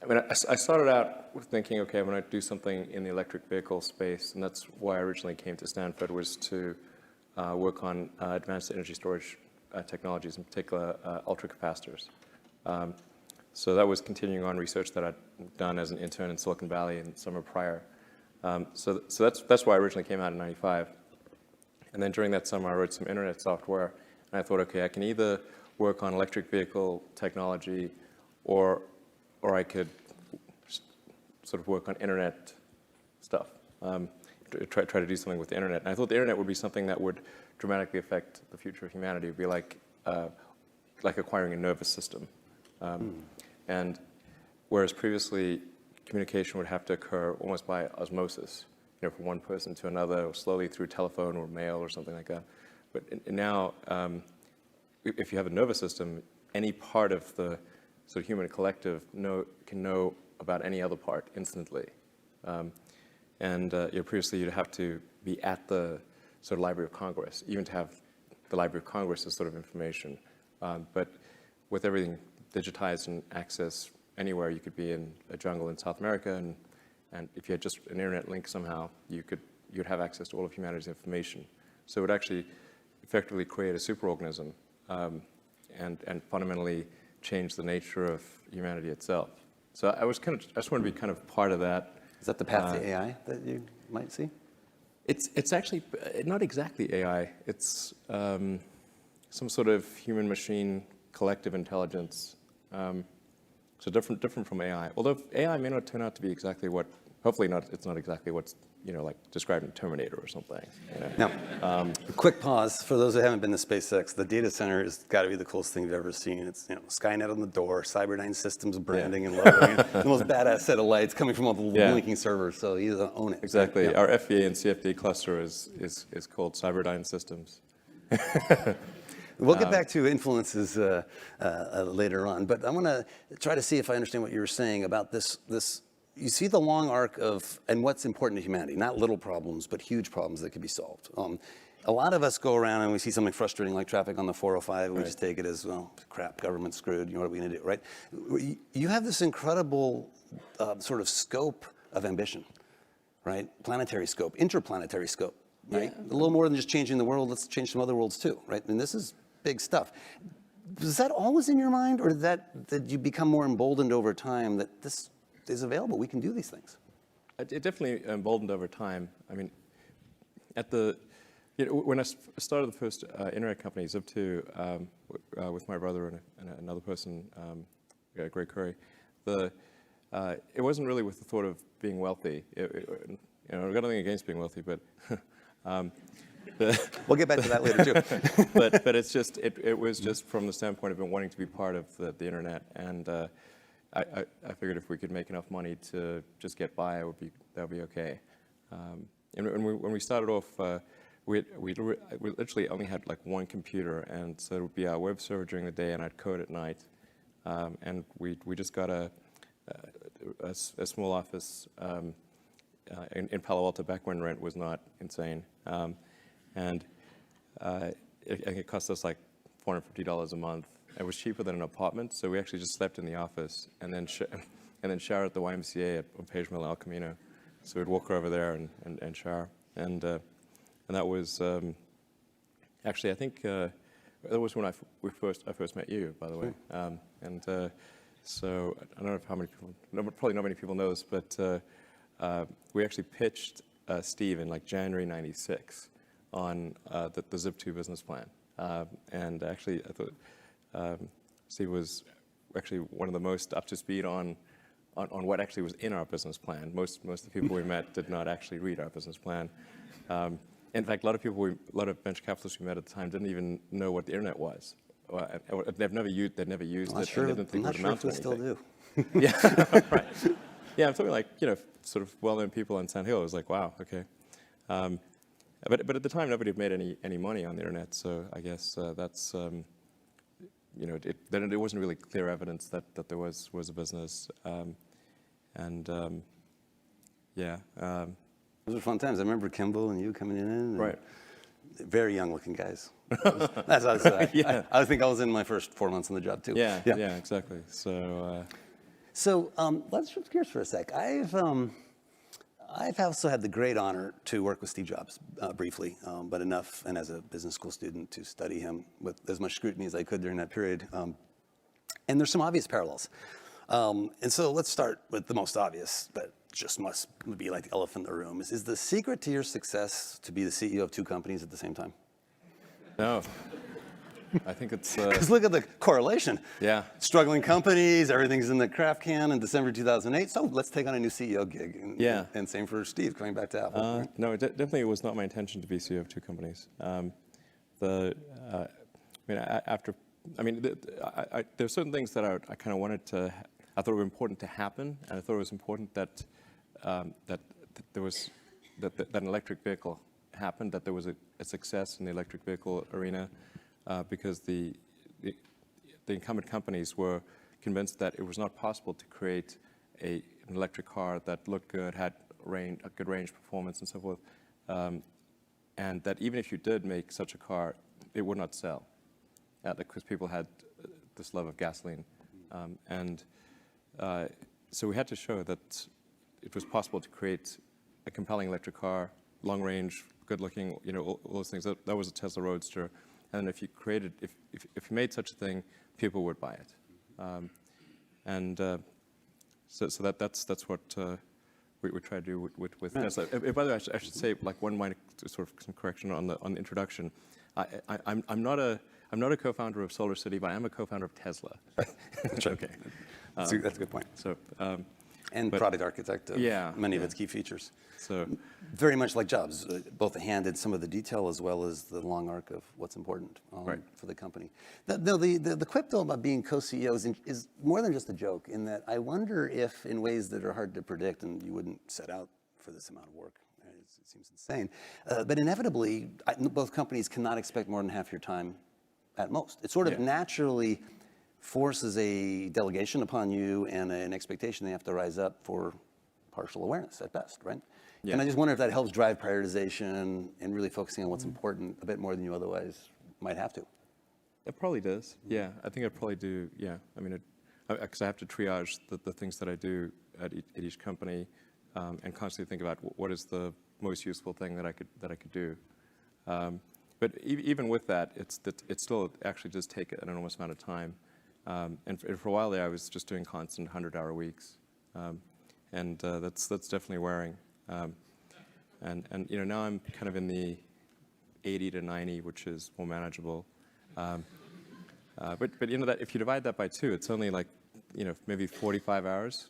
I started out with thinking, okay, I'm going to do something in the electric vehicle space, and that's why I originally came to Stanford, was to work on advanced energy storage technologies, in particular ultracapacitors. So that was continuing on research that I'd done as an intern in Silicon Valley in the summer prior. So that's why I originally came out in '95. And then during that summer, I wrote some internet software, and I thought, okay, I can either work on electric vehicle technology, or I could sort of work on internet stuff. Try to do something with the internet. And I thought the internet would be something that would dramatically affect the future of humanity. It would be like acquiring a nervous system. And whereas previously communication would have to occur almost by osmosis, from one person to another, or slowly through telephone or mail or something like that. But now, if you have a nervous system, any part of the sort of human collective can know about any other part instantly. Previously you'd have to be at the sort of Library of Congress, even to have the Library of Congress's sort of information. But with everything digitized and access anywhere, you could be in a jungle in South America, and if you had just an internet link somehow, you'd have access to all of humanity's information. So it would actually effectively create a superorganism and fundamentally change the nature of humanity itself. So I just want to be kind of part of that. Is that the path to AI that you might see? It's actually not exactly AI. It's some sort of human-machine collective intelligence. So different from AI. Although AI may not turn out to be exactly what, hopefully not, it's not exactly what's like described in Terminator or something. Now, a quick pause for those who haven't been to SpaceX. The data center has got to be the coolest thing you've ever seen. It's Skynet on the door, Cyberdyne Systems branding and logoing, the most badass set of lights coming from all the linking servers. So you own it. Exactly. Yeah. Our FVA and CFD cluster is called Cyberdyne Systems. We'll get back to influences later on, but I want to try to see if I understand what you were saying about this. You see the long arc of, and what's important to humanity, not little problems, but huge problems that could be solved. A lot of us go around and we see something frustrating like traffic on the 405, and we just take it as, well, crap, government's screwed, what are we going to do, right? You have this incredible sort of scope of ambition, right? Planetary scope, interplanetary scope, right? A little more than just changing the world, let's change some other worlds too, right? And this is big stuff. Was that always in your mind, or did you become more emboldened over time that this is available, we can do these things? It definitely emboldened over time. I mean, when I started the first internet company, Zip2, with my brother and another person, Greg Curry, it wasn't really with the thought of being wealthy. I've got nothing against being wealthy, but we'll get back to that later too. but it was just from the standpoint of wanting to be part of the internet, and I figured if we could make enough money to just get by, that would be okay. And when we started off, we literally only had like one computer, and so it would be our web server during the day, and I'd code at night. And we just got a small office in Palo Alto back when rent was not insane, and it cost us like $450 a month. It was cheaper than an apartment, so we actually just slept in the office and then shower at the YMCA on Page Mill, El Camino. So we'd walk over there and shower, and that was actually, I think that was when I first met you, by the way. So I don't know how many people, probably not many people know this, but we actually pitched Steve in like January '96 on the Zip2 business plan, and actually I thought. Steve was actually one of the most up to speed on what actually was in our business plan. Most of the people we met did not actually read our business plan. In fact, a lot of venture capitalists we met at the time didn't even know what the internet was. They'd never used it. Sure, and they didn't think I'm it would not sure amount if to we anything. still do. Yeah, right. Yeah, I'm talking like sort of well-known people on Sand Hill. It was like, wow, okay. But at the time, nobody had made any money on the internet, so I guess that's. Then it wasn't really clear evidence that there was a business, Those were fun times. I remember Kimball and you coming in. And right. Very young-looking guys. I think I was in my first 4 months on the job too. Yeah, exactly. So. Let's shift gears for a sec. I've also had the great honor to work with Steve Jobs briefly, but enough, and as a business school student, to study him with as much scrutiny as I could during that period. And there's some obvious parallels. And so let's start with the most obvious, that just must be like the elephant in the room. Is the secret to your success to be the CEO of two companies at the same time? No. I think it's... Because look at the correlation. Yeah. Struggling companies, everything's in the craft can in December 2008, so let's take on a new CEO gig. And same for Steve, coming back to Apple. No, definitely it was not my intention to be CEO of two companies. There are certain things that I kind of wanted to... I thought it was important to happen, and I thought it was important that that an electric vehicle happened, that there was a success in the electric vehicle arena, because the incumbent companies were convinced that it was not possible to create an electric car that looked good, had a good range performance, and so forth, and that even if you did make such a car, it would not sell, because people had this love of gasoline, so we had to show that it was possible to create a compelling electric car, long range, good looking, all those things. That was a Tesla Roadster, and if you created, if you made such a thing, people would buy it, so that's what we try to do with Tesla. By the way, I should say, like, one minor sort of some correction on the introduction. I'm not a co-founder of SolarCity, but I am a co-founder of Tesla. Okay, that's a good point. So. And product architect of many of its key features. So, very much like Jobs, both handed some of the detail as well as the long arc of what's important for the company. The quip though about being co-CEO is more than just a joke, in that I wonder if, in ways that are hard to predict, and you wouldn't set out for this amount of work, it seems insane, but inevitably both companies cannot expect more than half your time at most. It sort of naturally forces a delegation upon you and an expectation they have to rise up for partial awareness at best, right? Yeah. And I just wonder if that helps drive prioritization and really focusing on what's important a bit more than you otherwise might have to. It probably does, yeah. I think I'd probably do, yeah. I mean, because I have to triage the things that I do at each company, and constantly think about what is the most useful thing that I could do. But even with that, it still actually does take an enormous amount of time. And for a while there, I was just doing constant 100-hour weeks, and that's definitely wearing. And now I'm kind of in the 80 to 90, which is more manageable. But that if you divide that by 2, it's only like maybe 45 hours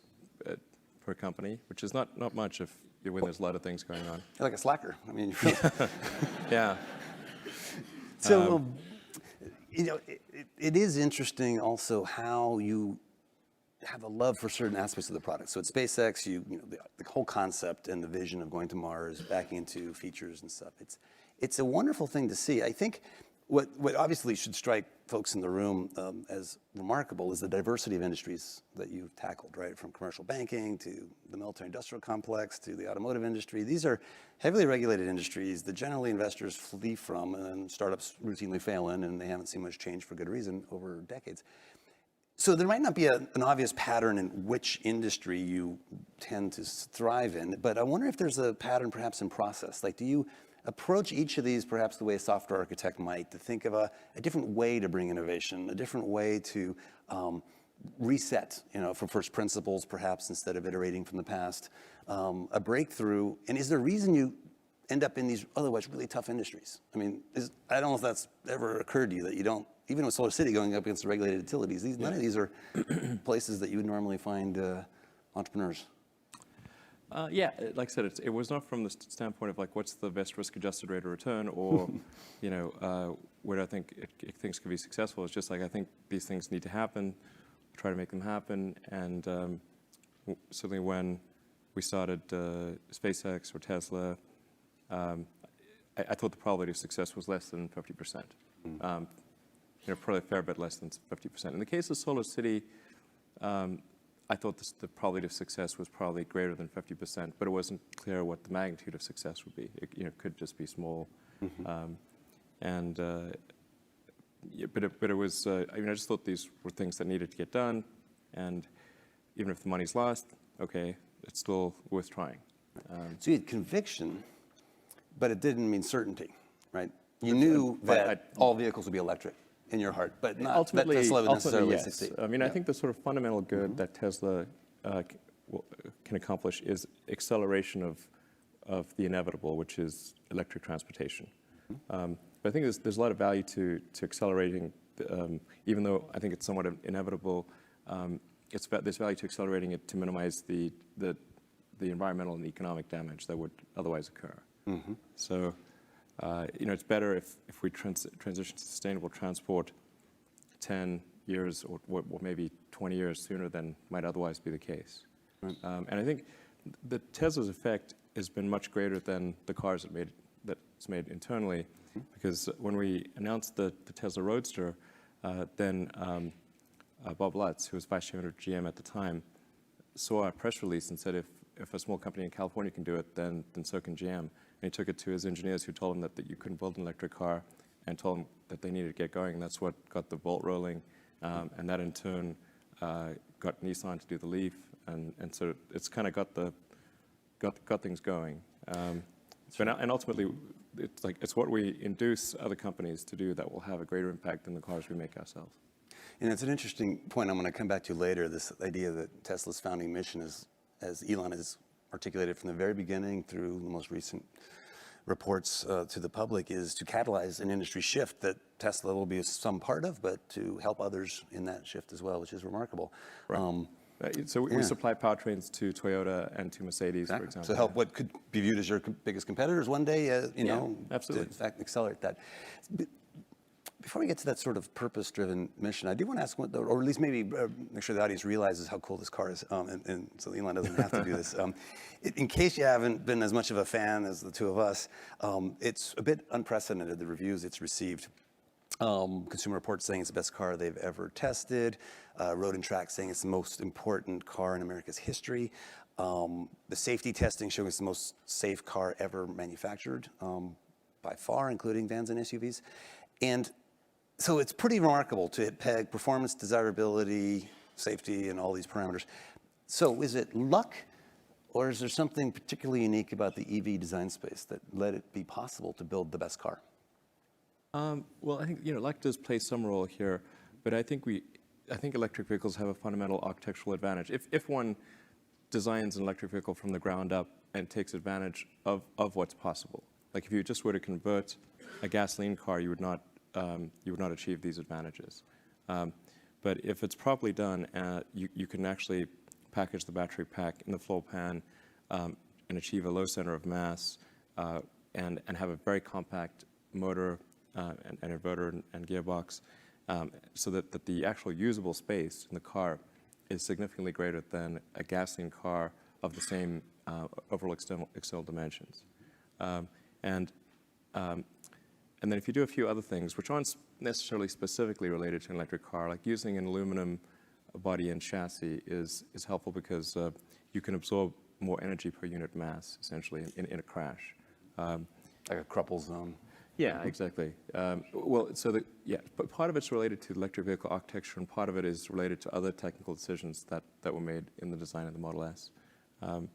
per company, which is not much when there's a lot of things going on. You're like a slacker. I mean, yeah. So. It is interesting also how you have a love for certain aspects of the product. So at SpaceX, the whole concept and the vision of going to Mars, backing into features and stuff. It's a wonderful thing to see. I think what obviously should strike folks in the room as remarkable is the diversity of industries that you've tackled, right? From commercial banking to the military-industrial complex to the automotive industry. These are heavily regulated industries that generally investors flee from, and startups routinely fail in, and they haven't seen much change for good reason over decades. So there might not be an obvious pattern in which industry you tend to thrive in, but I wonder if there's a pattern perhaps in process. Like, do you approach each of these perhaps the way a software architect might, to think of a different way to bring innovation, a different way to reset, from first principles perhaps, instead of iterating from the past, a breakthrough? And is there a reason you end up in these otherwise really tough industries? I mean, I don't know if that's ever occurred to you, that you don't, even with SolarCity going up against the regulated utilities, none of these are places that you would normally find entrepreneurs. Yeah, like I said, it was not from the standpoint of like what's the best risk-adjusted rate of return, or where do I think things could be successful. It's just like I think these things need to happen, try to make them happen, and certainly when we started SpaceX or Tesla, I thought the probability of success was less than 50%. Probably a fair bit less than 50%. In the case of SolarCity, I thought the probability of success was probably greater than 50%, but it wasn't clear what the magnitude of success would be. It could just be small, but it was. I just thought these were things that needed to get done, and even if the money's lost, okay, it's still worth trying. So you had conviction, but it didn't mean certainty, right? You knew that all vehicles would be electric in your heart, but not ultimately, that Tesla would necessarily yes. succeed. I mean, I think the sort of fundamental good that Tesla can accomplish is acceleration of the inevitable, which is electric transportation. But I think there's a lot of value to accelerating, even though I think it's somewhat inevitable. There's value to accelerating it to minimize the environmental and economic damage that would otherwise occur. So, it's better if we transition to sustainable transport 10 years or maybe 20 years sooner than might otherwise be the case. Right. And I think the Tesla's effect has been much greater than the cars that's made internally, because when we announced the Tesla Roadster, then Bob Lutz, who was vice chairman of GM at the time, saw our press release and said, if a small company in California can do it, then so can GM. And he took it to his engineers, who told him that you couldn't build an electric car, and told them that they needed to get going. And that's what got the Bolt rolling, and that in turn got Nissan to do the Leaf, and so it's kind of got things going. And ultimately, it's what we induce other companies to do that will have a greater impact than the cars we make ourselves. And it's an interesting point I'm going to come back to later, this idea that Tesla's founding mission is, as Elon has articulated from the very beginning through the most recent reports to the public, is to catalyze an industry shift that Tesla will be some part of, but to help others in that shift as well, which is remarkable. Right. So we supply powertrains to Toyota and to Mercedes, for example. So help what could be viewed as your biggest competitors one day, you know, absolutely. to in fact accelerate that. Before we get to that sort of purpose-driven mission, I do want to ask, or at least maybe make sure the audience realizes how cool this car is, and so Elon doesn't have to do this. In case you haven't been as much of a fan as the two of us, it's a bit unprecedented, the reviews it's received. Consumer Reports saying it's the best car they've ever tested. Road and Track saying it's the most important car in America's history. The safety testing showing it's the most safe car ever manufactured, by far, including vans and SUVs. And so it's pretty remarkable to peg performance, desirability, safety, and all these parameters. So is it luck, or is there something particularly unique about the EV design space that let it be possible to build the best car? Well, I think luck does play some role here, but I think electric vehicles have a fundamental architectural advantage. If one designs an electric vehicle from the ground up and takes advantage of what's possible, like if you just were to convert a gasoline car, you would not achieve these advantages. But if it's properly done, you can actually package the battery pack in the floor pan and achieve a low center of mass and have a very compact motor and inverter and gearbox, so that the actual usable space in the car is significantly greater than a gasoline car of the same overall external dimensions. And then if you do a few other things, which aren't necessarily specifically related to an electric car, like using an aluminum body and chassis is helpful because you can absorb more energy per unit mass, essentially, in a crash. Like a crumple zone. Yeah, exactly. But part of it's related to electric vehicle architecture, and part of it is related to other technical decisions that were made in the design of the Model S. That's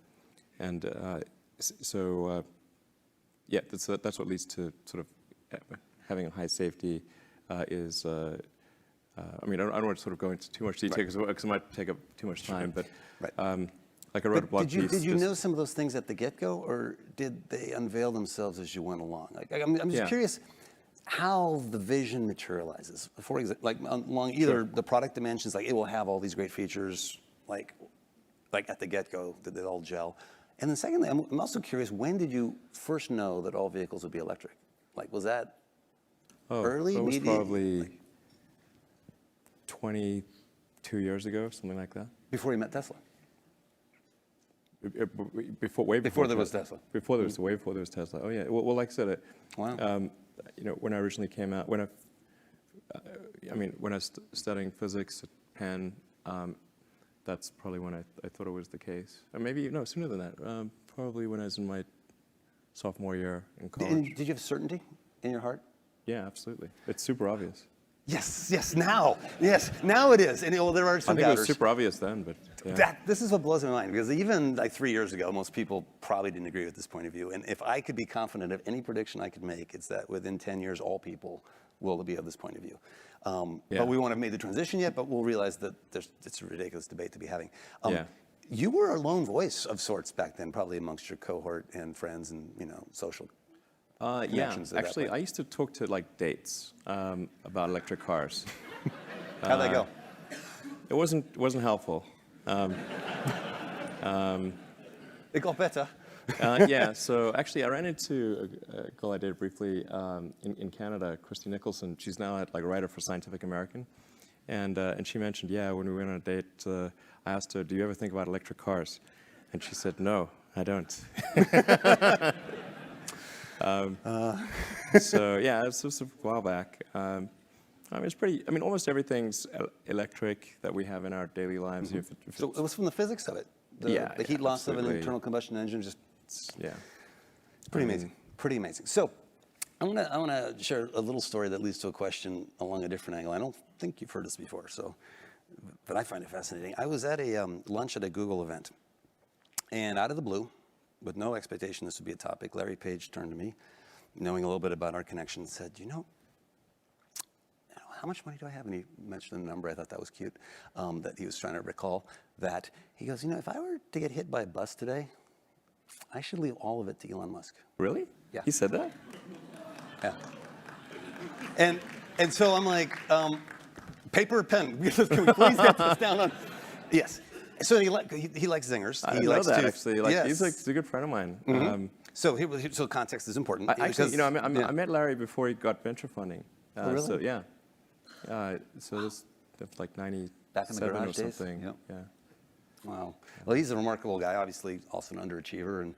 what leads to sort of having a high safety is. I mean, I don't want to sort of go into too much detail because it might take up too much time, but. Like I wrote a blog piece. Did you know some of those things at the get-go, or did they unveil themselves as you went along? Like, I'm just curious how the vision materializes. For example, like along either the product dimensions, like it will have all these great features, like at the get-go, that they all gel. And then secondly, I'm also curious, when did you first know that all vehicles would be electric? Like, was that early, it was medium? probably 22 years ago, something like that. Before you met Tesla? Way before there was Tesla. Way before there was Tesla. Oh yeah. Well, like I said, wow. When I originally came out, when I was studying physics at Penn, that's probably when I thought it was the case. Or maybe sooner than that. Probably when I was in my sophomore year in college. And did you have certainty in your heart? Yeah, absolutely. It's super obvious. Yes, now it is. And there are some I think doubters. it was super obvious then, but yeah. This is what blows my mind, because even like 3 years ago, most people probably didn't agree with this point of view. And if I could be confident of any prediction I could make, it's that within 10 years, all people will be of this point of view. But we won't have made the transition yet, but we'll realize that it's a ridiculous debate to be having. You were a lone voice of sorts back then, probably amongst your cohort and friends and social connections. Actually, I used to talk to like dates about electric cars. How'd that go? It wasn't helpful. It got better. So actually I ran into a girl I dated briefly in Canada, Christy Nicholson. She's now a writer for Scientific American. And she mentioned, yeah, when we went on a date, I asked her, do you ever think about electric cars? And she said, no, I don't. So yeah, it was a while back. I mean, it's pretty. I mean, almost everything's electric that we have in our daily lives. So it was from the physics of it. The heat loss of an internal combustion engine it's pretty amazing. Pretty amazing. So I want to share a little story that leads to a question along a different angle. I don't think you've heard this before, but I find it fascinating. I was at a lunch at a Google event, and out of the blue, with no expectation this would be a topic, Larry Page turned to me, knowing a little bit about our connection, and said, how much money do I have? And he mentioned a number. I thought that was cute, that he was trying to recall that. He goes, if I were to get hit by a bus today, I should leave all of it to Elon Musk. Really? Yeah. He said that? Yeah. And so I'm like, paper or pen? Can we please get this down on? Yes. So he likes zingers. I He know likes that, to, actually. Yes. He's a good friend of mine. Mhm. So context is important. Actually, I met Larry before he got venture funding. Oh, really? So yeah. So that's like 97 Back in the garage or days? something. Yep. Yeah. Wow. Well, he's a remarkable guy, obviously also an underachiever, and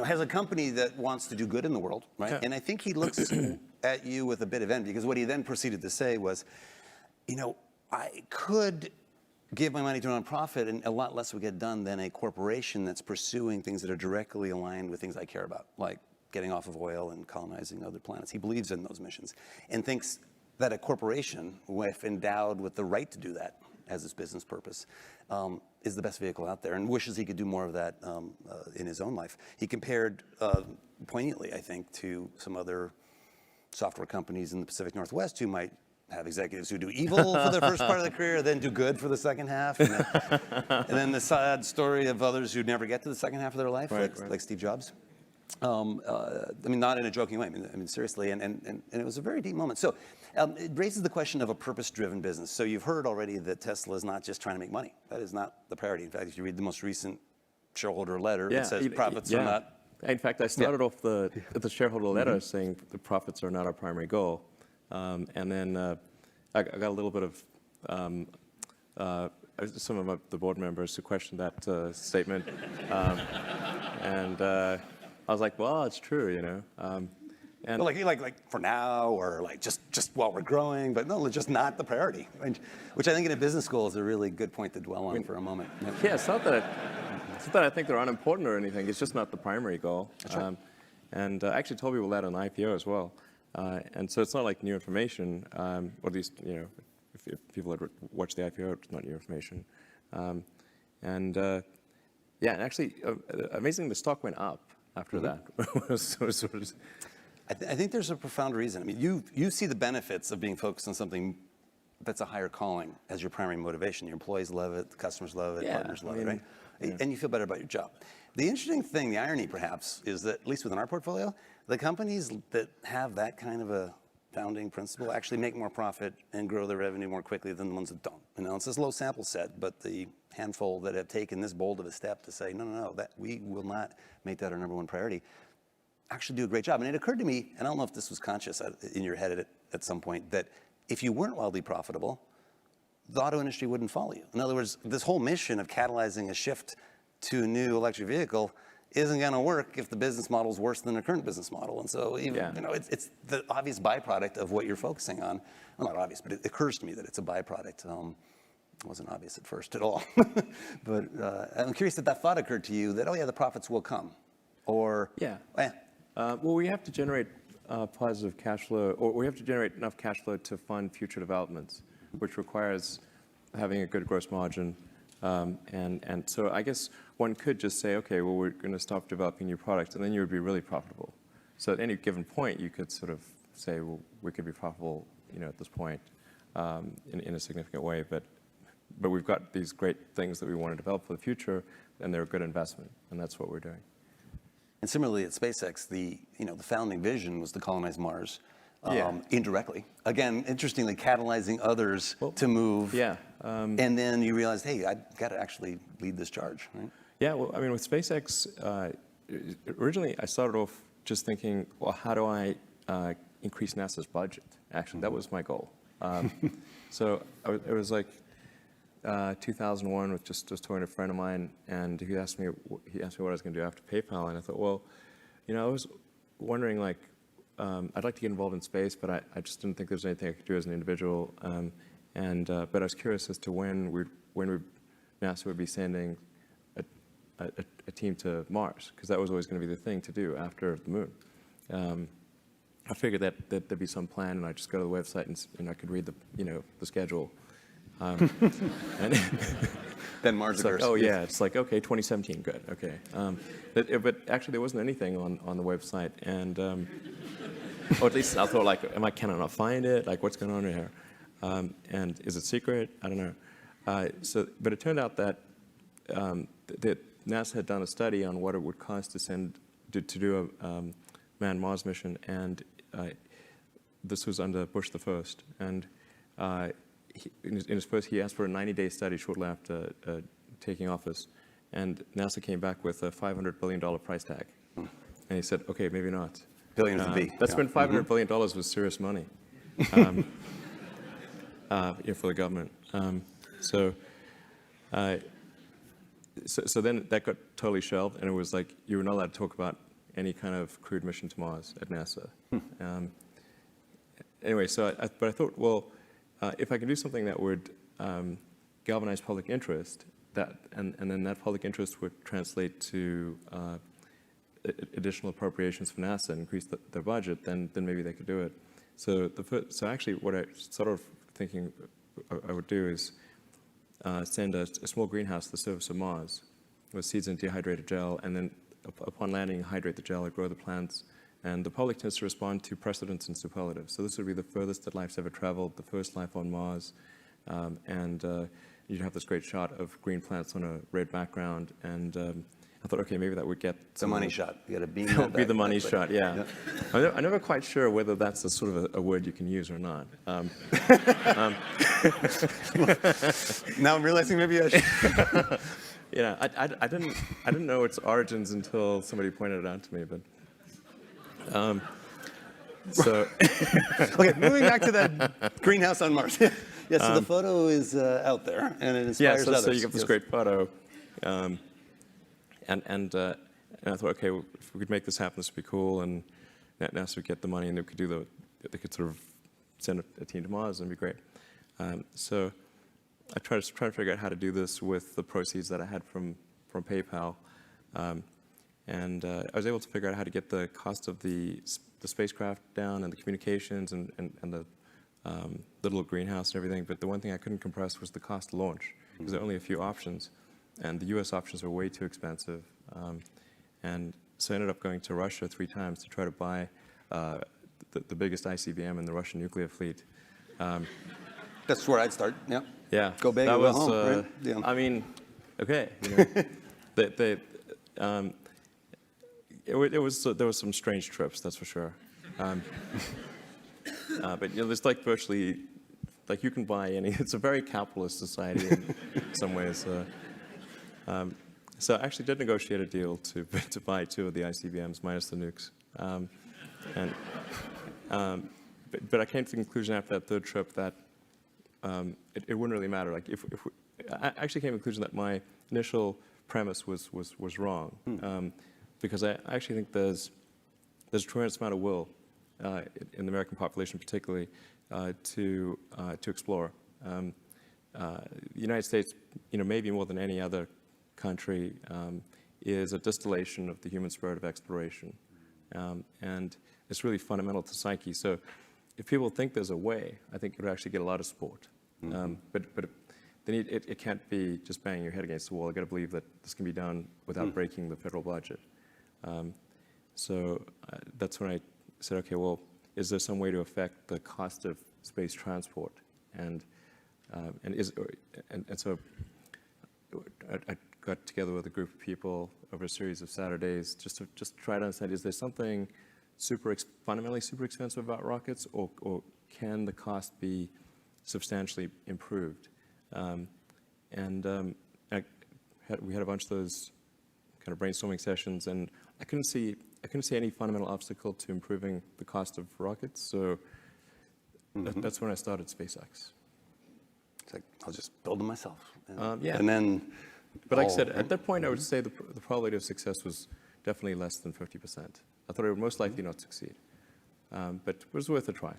has a company that wants to do good in the world, right? Yeah. And I think he looks at you with a bit of envy, because what he then proceeded to say was, I could give my money to a nonprofit and a lot less would get done than a corporation that's pursuing things that are directly aligned with things I care about, like getting off of oil and colonizing other planets. He believes in those missions and thinks that a corporation, if endowed with the right to do that as its business purpose, is the best vehicle out there, and wishes he could do more of that in his own life. He compared poignantly, I think, to some other software companies in the Pacific Northwest who might have executives who do evil for the first part of their career, then do good for the second half, and then the sad story of others who never get to the second half of their life, like Steve Jobs. Not in a joking way. I mean seriously, and it was a very deep moment. So it raises the question of a purpose-driven business. So you've heard already that Tesla is not just trying to make money. That is not the priority. In fact, if you read the most recent shareholder letter, it says profits are not. In fact, I started off the shareholder letter saying the profits are not our primary goal, and then I got a little bit of some of the board members who questioned that statement, and I was like, well, it's true, And well, like for now, or like just while we're growing, but no, just not the priority. Which I think in a business school is a really good point to dwell on for a moment. Yeah, it's not that I think they're unimportant or anything. It's just not the primary goal. That's right. And I actually told people that on IPO as well. And so it's not like new information, or at least if people had watched the IPO, it's not new information. And actually, amazingly, the stock went up after that. I think there's a profound reason. I mean, you see the benefits of being focused on something that's a higher calling as your primary motivation. Your employees love it, the customers love it, partners love it, right? Yeah. And you feel better about your job. The interesting thing, the irony perhaps, is that at least within our portfolio, the companies that have that kind of a founding principle actually make more profit and grow their revenue more quickly than the ones that don't. It's this low sample set, but the handful that have taken this bold of a step to say, no, that we will not make that our number one priority, actually do a great job. And it occurred to me, and I don't know if this was conscious in your head at some point, that if you weren't wildly profitable, the auto industry wouldn't follow you. In other words, this whole mission of catalyzing a shift to a new electric vehicle isn't going to work if the business model is worse than the current business model. And so, it's the obvious byproduct of what you're focusing on. Well, not obvious, but it occurs to me that it's a byproduct. It wasn't obvious at first at all. But I'm curious if that thought occurred to you that, the profits will come. Or, well, we have to generate positive cash flow, or we have to generate enough cash flow to fund future developments, which requires having a good gross margin. And so I guess one could just say, okay, well, we're going to stop developing new products, and then you would be really profitable. So at any given point, you could sort of say, well, we could be profitable, at this point in a significant way. But we've got these great things that we want to develop for the future, and they're a good investment, and that's what we're doing. And similarly at SpaceX, the founding vision was to colonize Mars indirectly. Again, interestingly, catalyzing others to move. And then you realized, hey, I've got to actually lead this charge, right? Yeah, well, with SpaceX, originally I started off just thinking, well, how do I increase NASA's budget? Actually, that was my goal. So it was like 2001 with just talking to a friend of mine, and he asked me what I was going to do after PayPal, and I thought, well, you know, I was wondering, like, I'd like to get involved in space, but I just didn't think there was anything I could do as an individual, but I was curious as to when NASA would be sending a team to Mars, because that was always going to be the thing to do after the moon. I figured that there'd be some plan, and I'd just go to the website and I could read the schedule. And then Mars it's like, occurs. oh yeah, it's like, okay, 2017, good, okay. But actually there wasn't anything on the website, and or at least I thought, like, can I not find it? Like, what's going on here? And is it secret? I don't know. But it turned out that that NASA had done a study on what it would cost to do a manned Mars mission, and this was under Bush the First, and in his first, he asked for a 90-day study shortly after taking office, and NASA came back with a $500 billion price tag, and he said, okay, maybe not. Billions with a B. That's when $500 billion was serious money for the government. So then that got totally shelved, and it was like you were not allowed to talk about any kind of crewed mission to Mars at NASA. Anyway, but I thought, well, if I can do something that would galvanize public interest, and then that public interest would translate to additional appropriations for NASA and increase their budget, then maybe they could do it. So actually, what I sort of thinking I would do is send a small greenhouse to the surface of Mars with seeds in dehydrated gel, and then upon landing, hydrate the gel and grow the plants. And the public tends to respond to precedents and superlatives. So this would be the furthest that life's ever traveled, the first life on Mars, and you'd have this great shot of green plants on a red background. And I thought, okay, maybe that would get the money shot. You got to beam that that would be back. the money shot, yeah. I'm never quite sure whether that's a sort of a word you can use or not. Now I'm realizing maybe I should. Yeah, I didn't know its origins until somebody pointed it out to me, but. Okay, moving back to that greenhouse on Mars. Yeah, so the photo is out there, and it inspires others. So you get this great photo, and I thought, okay, well, if we could make this happen, this would be cool, and NASA would get the money, and they could sort of send a team to Mars, and it'd be great. So I tried to figure out how to do this with the proceeds that I had from PayPal. And I was able to figure out how to get the cost of the spacecraft down, and the communications, and the little greenhouse and everything. But the one thing I couldn't compress was the cost to launch, because there are only a few options, and the U.S. options are way too expensive. And so I ended up going to Russia 3 times to try to buy the biggest ICBM in the Russian nuclear fleet. That's where I'd start. Yeah. Yeah. Go big or go home, right? Yeah. I mean, okay. There was some strange trips, that's for sure. But there's like virtually, like you can buy any. It's a very capitalist society in some ways. So I actually did negotiate a deal to buy 2 of the ICBMs minus the nukes. But I came to the conclusion after that 3rd trip that it wouldn't really matter. Like I actually came to the conclusion that my initial premise was wrong. Because I actually think there's a tremendous amount of will in the American population, particularly, to explore. The United States, maybe more than any other country, is a distillation of the human spirit of exploration, and it's really fundamental to psyche. So, if people think there's a way, I think it would actually get a lot of support. But it can't be just banging your head against the wall. You've got to believe that this can be done without breaking the federal budget. So that's when I said, okay, well, is there some way to affect the cost of space transport? And so I got together with a group of people over a series of Saturdays just to try to understand, is there something fundamentally super expensive about rockets, or can the cost be substantially improved? We had a bunch of those kind of brainstorming sessions, and I couldn't see any fundamental obstacle to improving the cost of rockets. So That's when I started SpaceX. It's like, I'll just build them myself. Yeah. And then, but like I said, at that point, I would say the probability of success was definitely less than 50%. I thought it would most likely not succeed, but it was worth a try.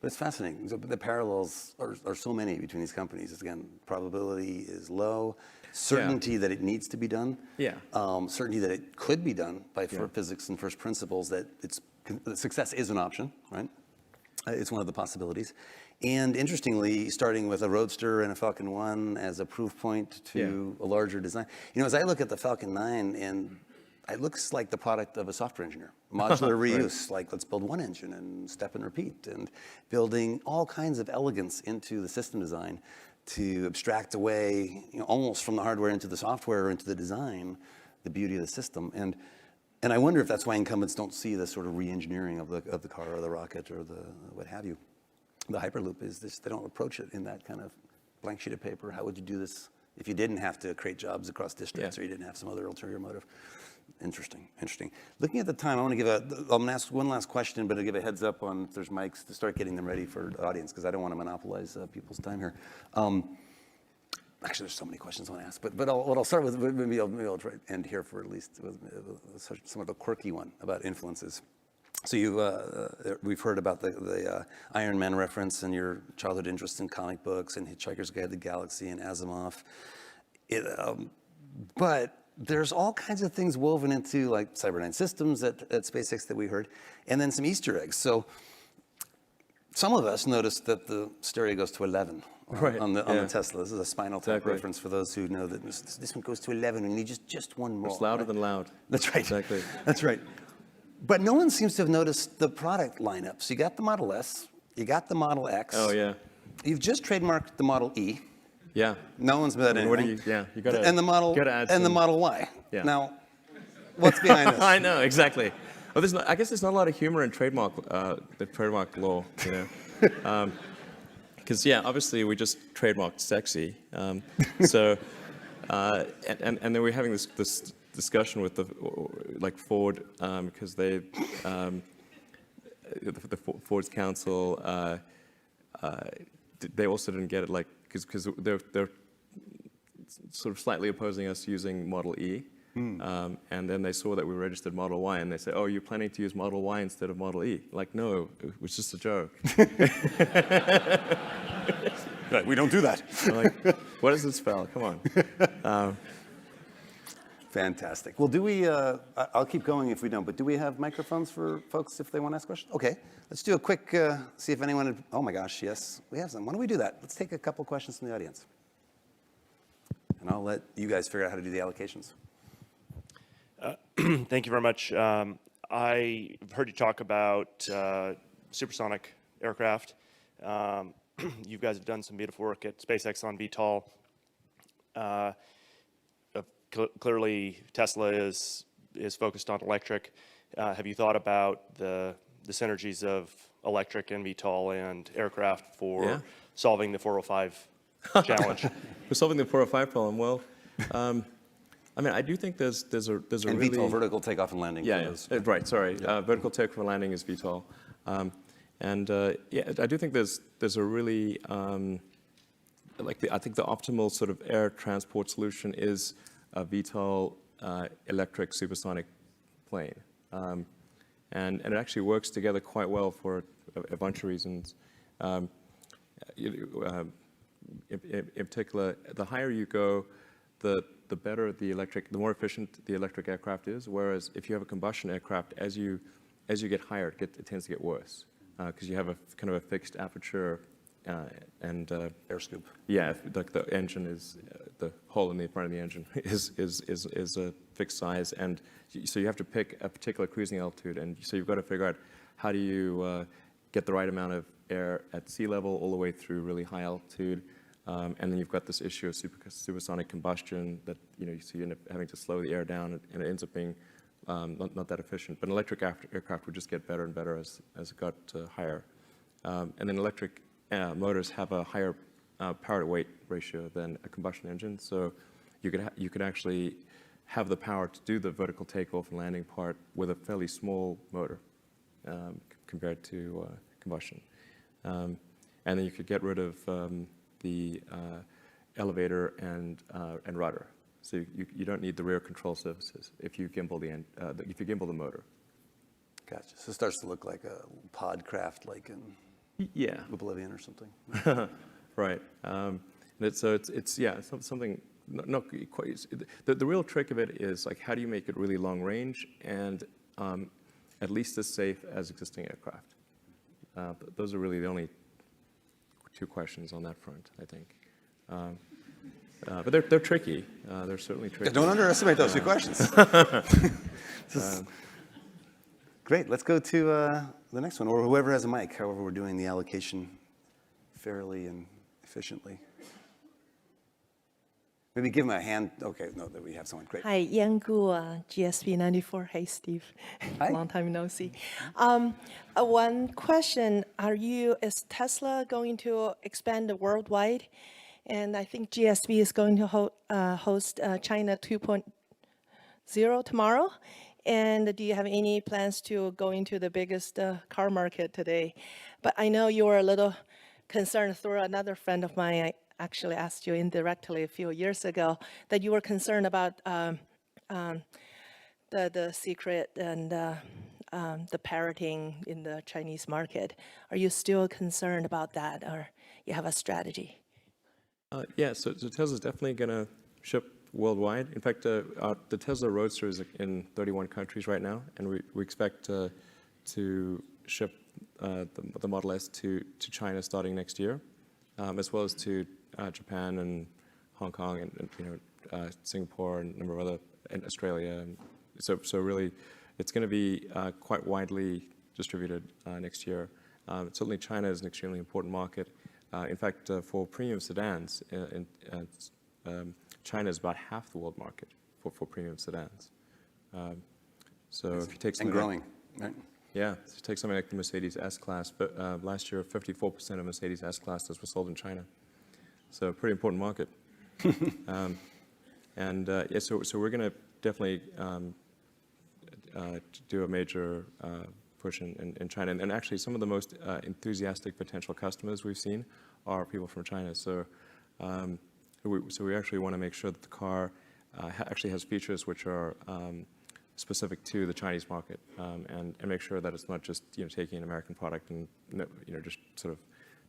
But it's fascinating. So the parallels are so many between these companies. It's, again, probability is low, certainty that it needs to be done, certainty that it could be done by physics and first principles, that success is an option, right? It's one of the possibilities. And interestingly, starting with a Roadster and a Falcon 1 as a proof point to a larger design. You know, as I look at the Falcon 9, and it looks like the product of a software engineer. Modular reuse, like let's build one engine and step and repeat, and building all kinds of elegance into the system design to abstract away, you know, almost from the hardware into the software or into the design, the beauty of the system. And I wonder if that's why incumbents don't see this sort of re-engineering of the car or the rocket or the what have you. The Hyperloop is this, they don't approach it in that kind of blank sheet of paper. How would you do this if you didn't have to create jobs across districts or you didn't have some other ulterior motive? Interesting, interesting. Looking at the time, I'm going to ask one last question, but I'll give a heads up on if there's mics to start getting them ready for the audience, because I don't want to monopolize people's time here. Actually, there's so many questions I want to ask, but I'll start with, maybe I'll try to end here for at least somewhat of a quirky one about influences. So we've heard about the Iron Man reference and your childhood interest in comic books and Hitchhiker's Guide to the Galaxy and Asimov. But there's all kinds of things woven into, like Cyberdyne Systems at SpaceX that we heard, and then some Easter eggs. So some of us noticed that the stereo goes to 11 on the Tesla. This is a Spinal Tap reference for those who know that this one goes to 11 and you need just one more. It's louder than loud. That's right. Exactly. That's right. But no one seems to have noticed the product lineup. So you got the Model S, you got the Model X. Oh, yeah. You've just trademarked the Model E. Yeah. No one's bet anything. What do you? Yeah, you got to. And the Model the Model Y. Yeah. Now, what's behind this? I know exactly. Well, I guess there's not a lot of humor in trademark law, you know, because obviously we just trademarked sexy. So, and then we're having this discussion with Ford because the Ford's counsel they also didn't get it because they're sort of slightly opposing us using Model E. And then they saw that we registered Model Y, and they said, "Oh, you're planning to use Model Y instead of Model E?" Like, no, it was just a joke. Right, we don't do that. Like, what does it spell? Come on. Fantastic. Well, do we, I'll keep going if we don't, but do we have microphones for folks if they want to ask questions? Okay, let's do a quick, see if anyone, oh my gosh, yes, we have some. Why don't we do that? Let's take a couple questions from the audience. And I'll let you guys figure out how to do the allocations. Thank you very much. I've heard you talk about supersonic aircraft. You guys have done some beautiful work at SpaceX on VTOL. Clearly, Tesla is focused on electric. Have you thought about the synergies of electric and VTOL and aircraft for solving the 405 challenge? For solving the 405 problem, well, I mean, I do think there's a and really VTOL, vertical takeoff and landing. Right. Sorry, vertical takeoff and landing is VTOL, and I do think there's a really I think the optimal sort of air transport solution is a VTOL electric supersonic plane, and it actually works together quite well for a bunch of reasons. In particular, the higher you go, the better the more efficient the electric aircraft is. Whereas if you have a combustion aircraft, as you get higher, it tends to get worse because you have a kind of a fixed aperture and air scoop. Yeah, like the engine is the hole in the front of the engine is a fixed size, and so you have to pick a particular cruising altitude, and so you've got to figure out how do you get the right amount of air at sea level all the way through really high altitude. And then you've got this issue of supersonic combustion that, so you end up having to slow the air down, and it ends up being not that efficient. But an electric aircraft would just get better and better as it got higher. And then electric motors have a higher power to weight ratio than a combustion engine. So you could actually have the power to do the vertical takeoff and landing part with a fairly small motor compared to combustion. And then you could get rid of the elevator and rudder. So you don't need the rear control surfaces if you gimbal the motor. Gotcha. So it starts to look like a pod craft, like in Oblivion or something. Right. It's something not quite. The real trick of it is like how do you make it really long range and at least as safe as existing aircraft. Those are really the only two questions on that front, I think. But they're tricky. They're certainly tricky. Don't underestimate those two questions. Great. Let's go to the next one, or whoever has a mic, however we're doing the allocation fairly and efficiently. Maybe give him a hand. Okay, no, that we have someone. Great. Hi, Yang Gu, GSP 94. Hey, Steve. Hi. Long time no see. One question, is Tesla going to expand worldwide? And I think GSP is going to host China 2.0 tomorrow. And do you have any plans to go into the biggest car market today? But I know you were a little concerned through another friend of mine. I actually asked you indirectly a few years ago that you were concerned about the secret and the parroting in the Chinese market. Are you still concerned about that, or you have a strategy? So Tesla's definitely going to ship worldwide. In fact, the Tesla Roadster is in 31 countries right now, and we expect to ship the Model S to China starting next year, as well as to Japan and Hong Kong and Singapore and a number of other, and Australia. And so really, it's going to be quite widely distributed next year. Certainly, China is an extremely important market. In fact, for premium sedans, China is about half the world market for premium sedans. So if you take something growing, right? Yeah, so take something like the Mercedes S-Class, but last year 54% of Mercedes S-Classes were sold in China. So a pretty important market. So we're going to definitely do a major push in China. And actually, some of the most enthusiastic potential customers we've seen are people from China. So we actually want to make sure that the car actually has features which are specific to the Chinese market, and make sure that it's not just taking an American product and just sort of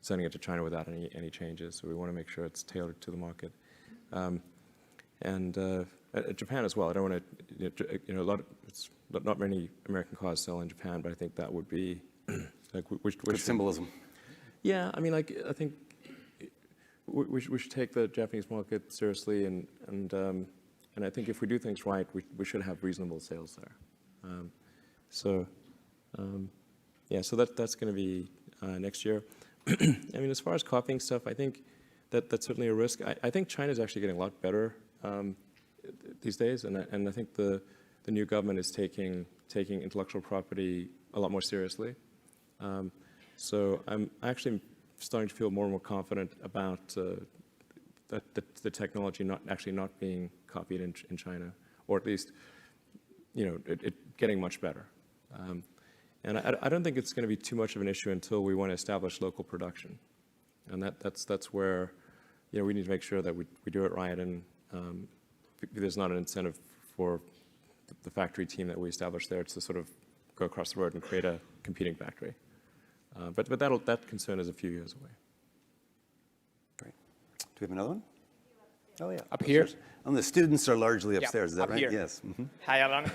sending it to China without any changes. So we want to make sure it's tailored to the market, and Japan as well. I don't want to it's not many American cars sell in Japan, but I think that would be like good symbolism. Yeah, I mean, like I think we should take the Japanese market seriously, and I think if we do things right, we should have reasonable sales there. So that's going to be next year. I mean, as far as copying stuff, I think that's certainly a risk. I think China's actually getting a lot better these days, and I think the new government is taking intellectual property a lot more seriously. So I'm actually starting to feel more and more confident about the technology not being copied in China, or at least it getting much better. And I don't think it's going to be too much of an issue until we want to establish local production, and that's where we need to make sure that we do it right, and there's not an incentive for the factory team that we established there to sort of go across the road and create a competing factory. But that concern is a few years away. Great. Do we have another one? Oh yeah. Up here. And the students are largely upstairs. Is that right? Here. Yes. Mm-hmm. Hi, Alan.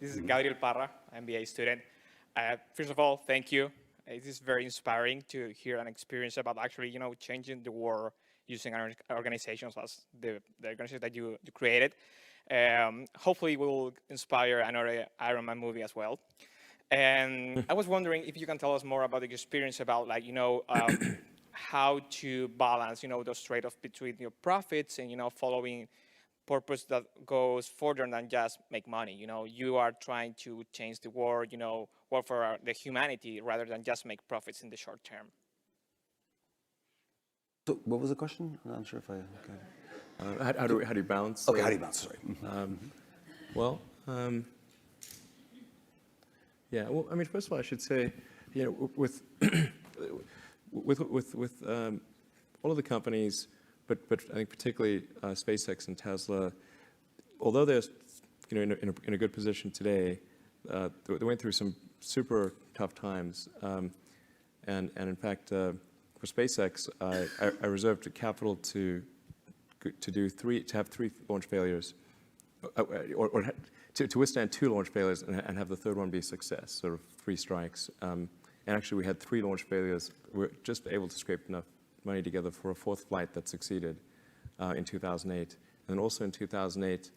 This is Gabriel Parra, MBA student. First of all, thank you. It is very inspiring to hear an experience about actually, changing the world using organizations as the organization that you created. Hopefully, we will inspire another Iron Man movie as well. And I was wondering if you can tell us more about the experience about, how to balance, those trade-offs between your profits and, following purpose that goes further than just make money. You are trying to change the world, work for the humanity rather than just make profits in the short term. So what was the question? I'm not sure if I got it. How do you balance? Okay, how do you balance? Sorry. Well, I mean, first of all, I should say, with with all of the companies, but I think particularly SpaceX and Tesla, although they're in a good position today, they went through some super tough times, and in fact for SpaceX, I reserved capital to have 3 launch failures, or to withstand 2 launch failures and have the 3rd one be a success, sort of 3 strikes. And actually, we had 3 launch failures. We were just able to scrape enough money together for a 4th flight that succeeded in 2008. And then also in 2008,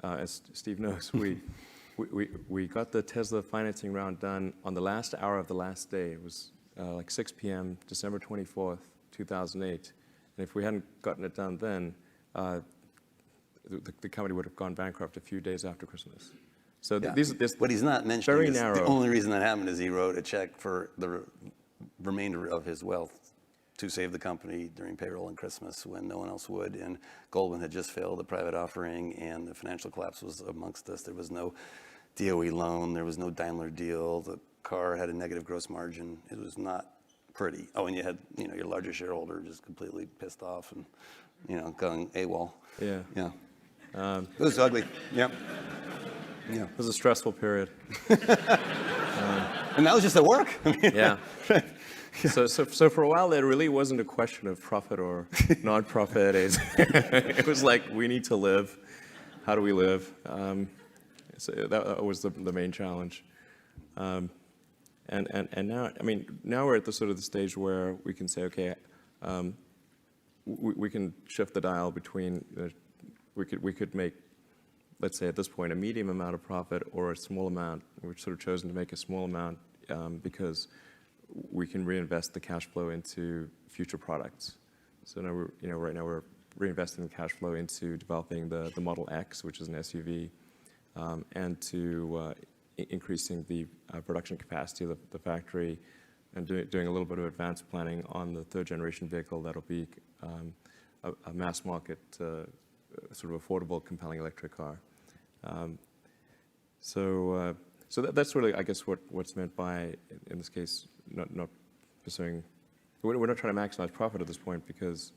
as Steve knows, we got the Tesla financing round done on the last hour of the last day. It was like 6 p.m., December 24th, 2008. And if we hadn't gotten it done then, the company would have gone bankrupt a few days after Christmas. So what he's not mentioning very is narrow. the only reason that happened is he wrote a check for the remainder of his wealth to save the company during payroll and Christmas when no one else would. And Goldman had just failed the private offering, and the financial collapse was amongst us. There was no DOE loan. There was no Daimler deal. The car had a negative gross margin. It was not pretty. Oh, and you had your largest shareholder just completely pissed off and going AWOL. Yeah. Yeah. It was ugly. Yeah. Yeah. It was a stressful period. And that was just at work. Yeah. So for a while, there really wasn't a question of profit or non-profit. It was like, we need to live. How do we live? So that was the main challenge. And now, now we're at the sort of the stage where we can say, okay, we can shift the dial between, we could make, let's say at this point, a medium amount of profit or a small amount. We've sort of chosen to make a small amount because we can reinvest the cash flow into future products. So now right now we're reinvesting the cash flow into developing the Model X, which is an SUV, and to increasing the production capacity of the factory, and doing a little bit of advanced planning on the 3rd generation vehicle that'll be a mass market, sort of affordable, compelling electric car. So that's really, I guess, what's meant by, in this case, not pursuing. We're not trying to maximize profit at this point because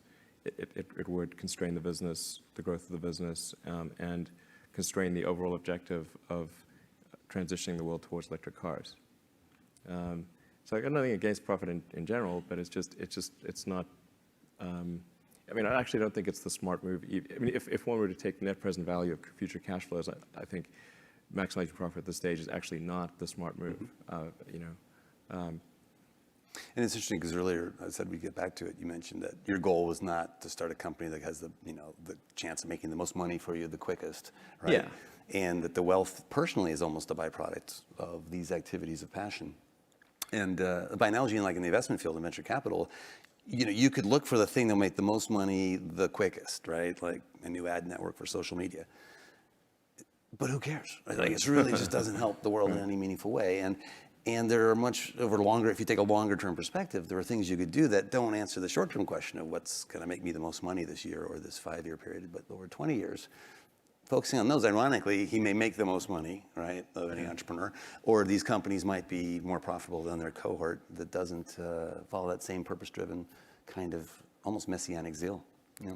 it would constrain the business, the growth of the business, and constrain the overall objective of transitioning the world towards electric cars. So I got nothing against profit in general, but it's not. I actually don't think it's the smart move. If one were to take net present value of future cash flows, I think maximizing profit at this stage is actually not the smart move. And it's interesting because earlier I said we'd get back to it. You mentioned that your goal was not to start a company that has the chance of making the most money for you the quickest, right? Yeah. And that the wealth personally is almost a byproduct of these activities of passion. And by analogy, like in the investment field in venture capital, you could look for the thing that'll make the most money the quickest, right? Like a new ad network for social media. But who cares? Like it really just doesn't help the world in any meaningful way. And there are if you take a longer term perspective, there are things you could do that don't answer the short term question of what's going to make me the most money this year or this 5-year period, but over 20 years. Focusing on those, ironically, he may make the most money, right, of any entrepreneur, or these companies might be more profitable than their cohort that doesn't follow that same purpose-driven kind of almost messianic zeal. Yeah.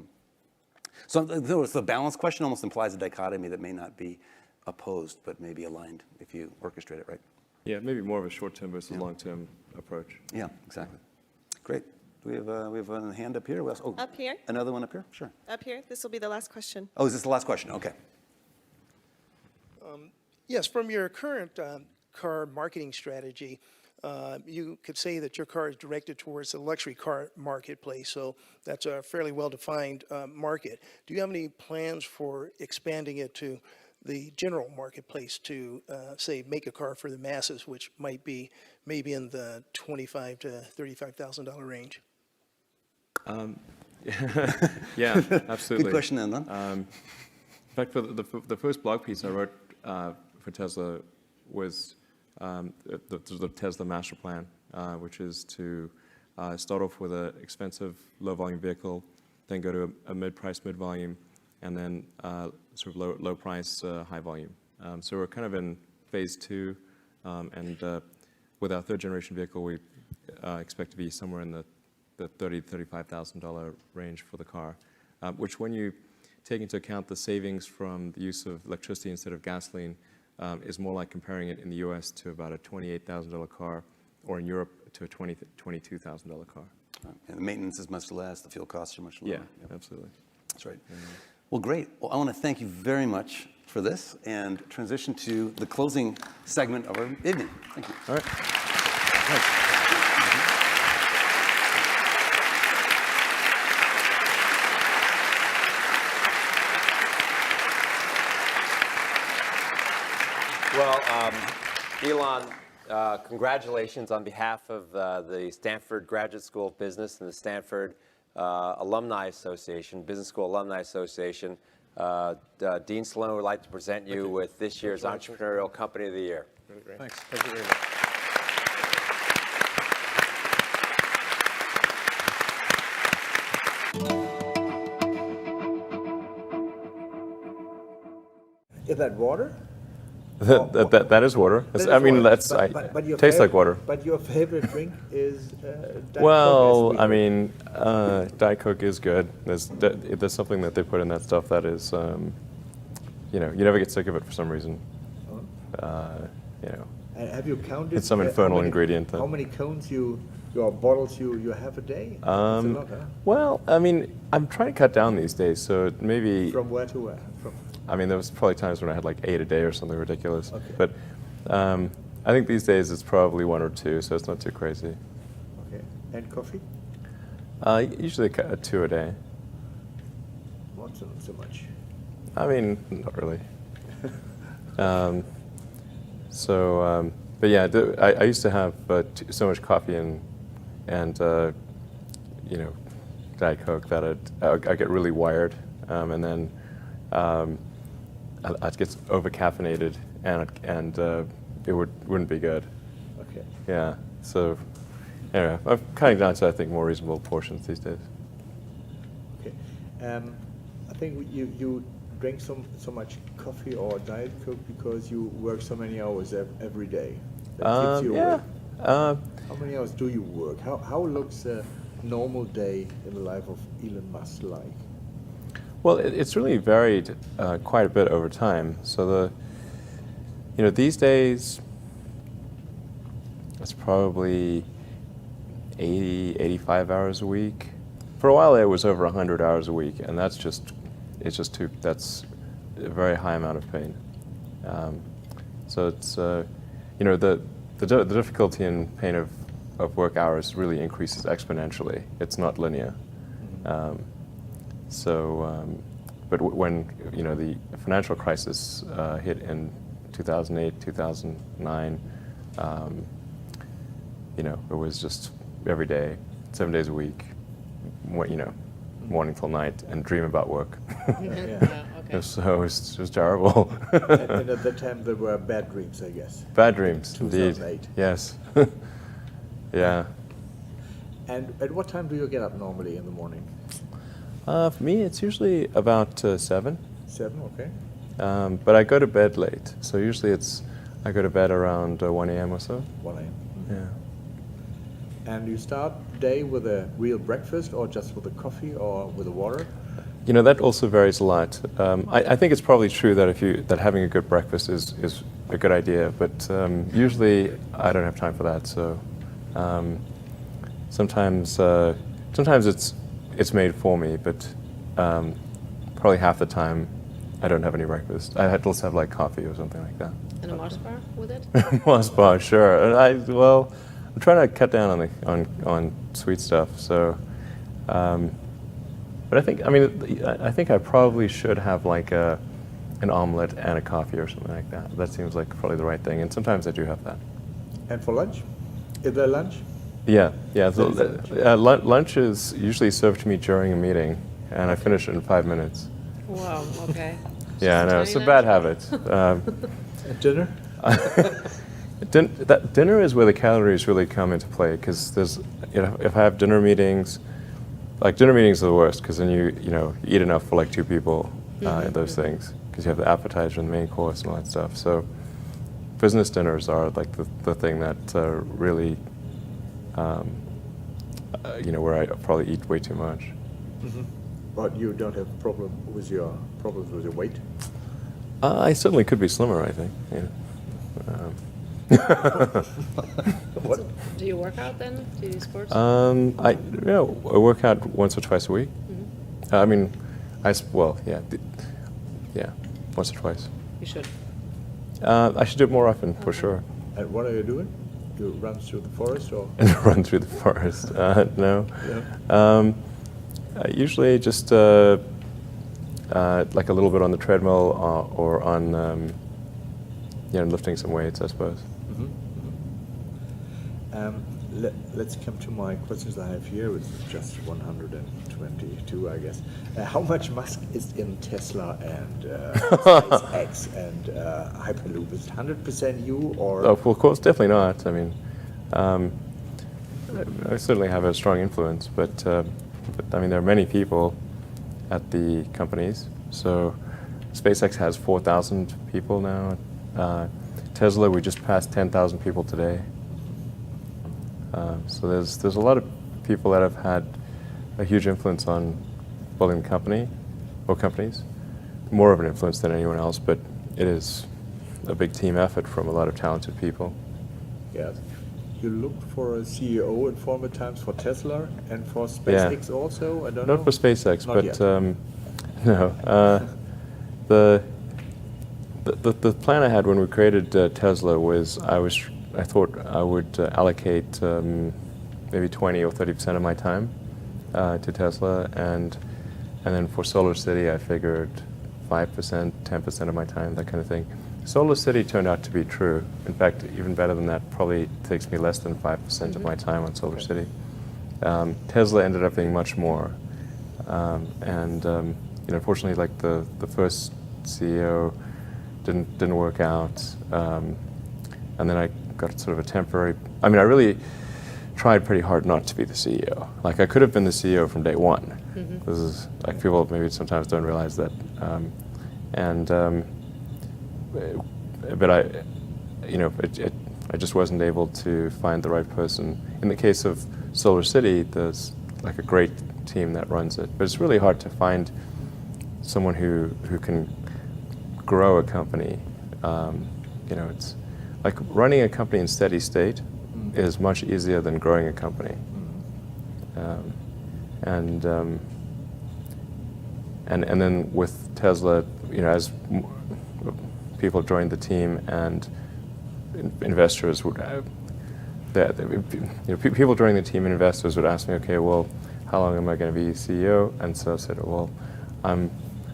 So the balance question almost implies a dichotomy that may not be opposed, but maybe aligned if you orchestrate it right. Yeah, maybe more of a short-term versus long-term approach. Yeah, exactly. Great. We have a hand up here. Up here? Another one up here? Sure. Up here. This will be the last question. Oh, is this the last question? Okay. Yes, from your current car marketing strategy, you could say that your car is directed towards the luxury car marketplace, so that's a fairly well-defined market. Do you have any plans for expanding it to the general marketplace to, say, make a car for the masses, which might be maybe in the $25,000 to $35,000 range? Yeah, absolutely. Good question, then. In fact, for the first blog piece I wrote for Tesla was the Tesla master plan, which is to start off with an expensive low-volume vehicle, then go to a mid-price, mid-volume, and then sort of low-price, high-volume. So we're kind of in phase 2, and with our 3rd generation vehicle, we expect to be somewhere in the the $30,000 to $35,000 range for the car, which when you take into account the savings from the use of electricity instead of gasoline, is more like comparing it in the US to about a $28,000 car, or in Europe to a $22,000 car. And the maintenance is much less, the fuel costs are much lower. Yeah, absolutely. That's right. Well, great. Well, I want to thank you very much for this and transition to the closing segment of our evening. Thank you. All right. Well, Elon, congratulations on behalf of the Stanford Graduate School of Business and the Stanford Alumni Association, Business School Alumni Association. Dean Sloan would like to present you with this year's Entrepreneurial Company of the Year. Thanks. Thank you very much. Is that water? That is water. I mean, that's tastes like water. But your favorite drink is Diet Well, Coke, I mean, Diet Coke is good. There's something that they put in that stuff that is, you know, you never get sick of it for some reason. You know. And have you counted? It's some infernal ingredient. How many cones or bottles you have a day? That's a lot, huh? Well, I mean, I'm trying to cut down these days, so maybe. From where to where? I mean, there was probably times when I had like 8 a day or something ridiculous. Okay. But I think these days it's probably 1 or 2, so it's not too crazy. Okay. And coffee? Usually 2 a day. Not so much. I mean, not really. But yeah, I used to have so much coffee and you know, Diet Coke that I get really wired, and then I'd get over-caffeinated, and it wouldn't be good. Okay. Yeah. So anyway, I'm cutting down to, I think, more reasonable portions these days. Okay. I think you drink so much coffee or Diet Coke because you work so many hours every day. That keeps you Yeah. awake. How many hours do you work? How looks a normal day in the life of Elon Musk like? Well, it's really varied quite a bit over time. So these days, it's probably 80, 85 hours a week. For a while, it was over 100 hours a week, and that's just a very high amount of pain. So it's, the difficulty and pain of work hours really increases exponentially. It's not linear. But when the financial crisis hit in 2008, 2009, it was just every day, 7 days a week, morning till night, and dream about work. Okay. So it was terrible. And at that time, there were bad dreams, I guess. Bad dreams, indeed. 2008. Yes. Yeah. And at what time do you get up normally in the morning? For me, it's usually about 7. 7, okay. But I go to bed late, so usually I go to bed around 1 a.m. or so. 1 a.m. Yeah. And you start the day with a real breakfast, or just with a coffee, or with a water? That also varies a lot. I think it's probably true that having a good breakfast is a good idea, but usually I don't have time for that. So sometimes it's made for me, but probably half the time I don't have any breakfast. I had to have like coffee or something like that. And a Mars bar with it? Mars bar, sure. And I'm trying to cut down on sweet stuff. So, but I think I probably should have like an omelet and a coffee or something like that. That seems like probably the right thing. And sometimes I do have that. And for lunch? Is there lunch? Yeah. Lunch is usually served to me during a meeting, and I finish it in 5 minutes. Wow, okay. Yeah, I know, it's a bad habit. And dinner? Dinner is where the calories really come into play, because if I have dinner meetings are the worst, because then you eat enough for like 2 people in those things, because you have the appetizer and the main course and all that stuff. So business dinners are like the thing that really where I probably eat way too much. Mm-hmm. But you don't have problems with your weight? I certainly could be slimmer, I think. What? Do you work out then? Do you do sports? I work out once or twice a week. Mm-hmm. I mean, once or twice. You should. I should do it more often, for sure. And what are you doing? You run through the forest or? Run through the forest? No. Yeah. Usually just like a little bit on the treadmill or on, lifting some weights, I suppose. Mm-hmm. Mm-hmm. Let's come to my questions I have here. It's just 122, I guess. How much Musk is in Tesla and SpaceX and Hyperloop? Is it 100% you or? Oh, well, of course, definitely not. I mean, I certainly have a strong influence, but I mean, there are many people at the companies. So SpaceX has 4,000 people now. Tesla, we just passed 10,000 people today. So there's a lot of people that have had a huge influence on building the company, or companies, more of an influence than anyone else, but it is a big team effort from a lot of talented people. Yes. You looked for a CEO in former times for Tesla and for SpaceX also? I don't know. Not for SpaceX, Not but yet. no. The plan I had when we created Tesla was I thought I would allocate maybe 20 or 30% of my time to Tesla, and then for Solar City I figured 5%, 10% of my time, that kind of thing. Solar City turned out to be true. In fact, even better than that, probably takes me less than 5% of my time on Solar City. Tesla ended up being much more, and unfortunately, like the first CEO didn't work out, and then I got sort of a temporary. I mean, I really tried pretty hard not to be the CEO. Like, I could have been the CEO from day one. Mm-hmm. This is like, people maybe sometimes don't realize that, but I just wasn't able to find the right person. In the case of Solar City, there's like a great team that runs it, but it's really hard to find someone who can grow a company. It's like running a company in steady state is much easier than growing a company. And then with Tesla, as people joined the team and investors would, people joining the team and investors would ask me, okay, well, how long am I going to be CEO? And so I said, well, I'm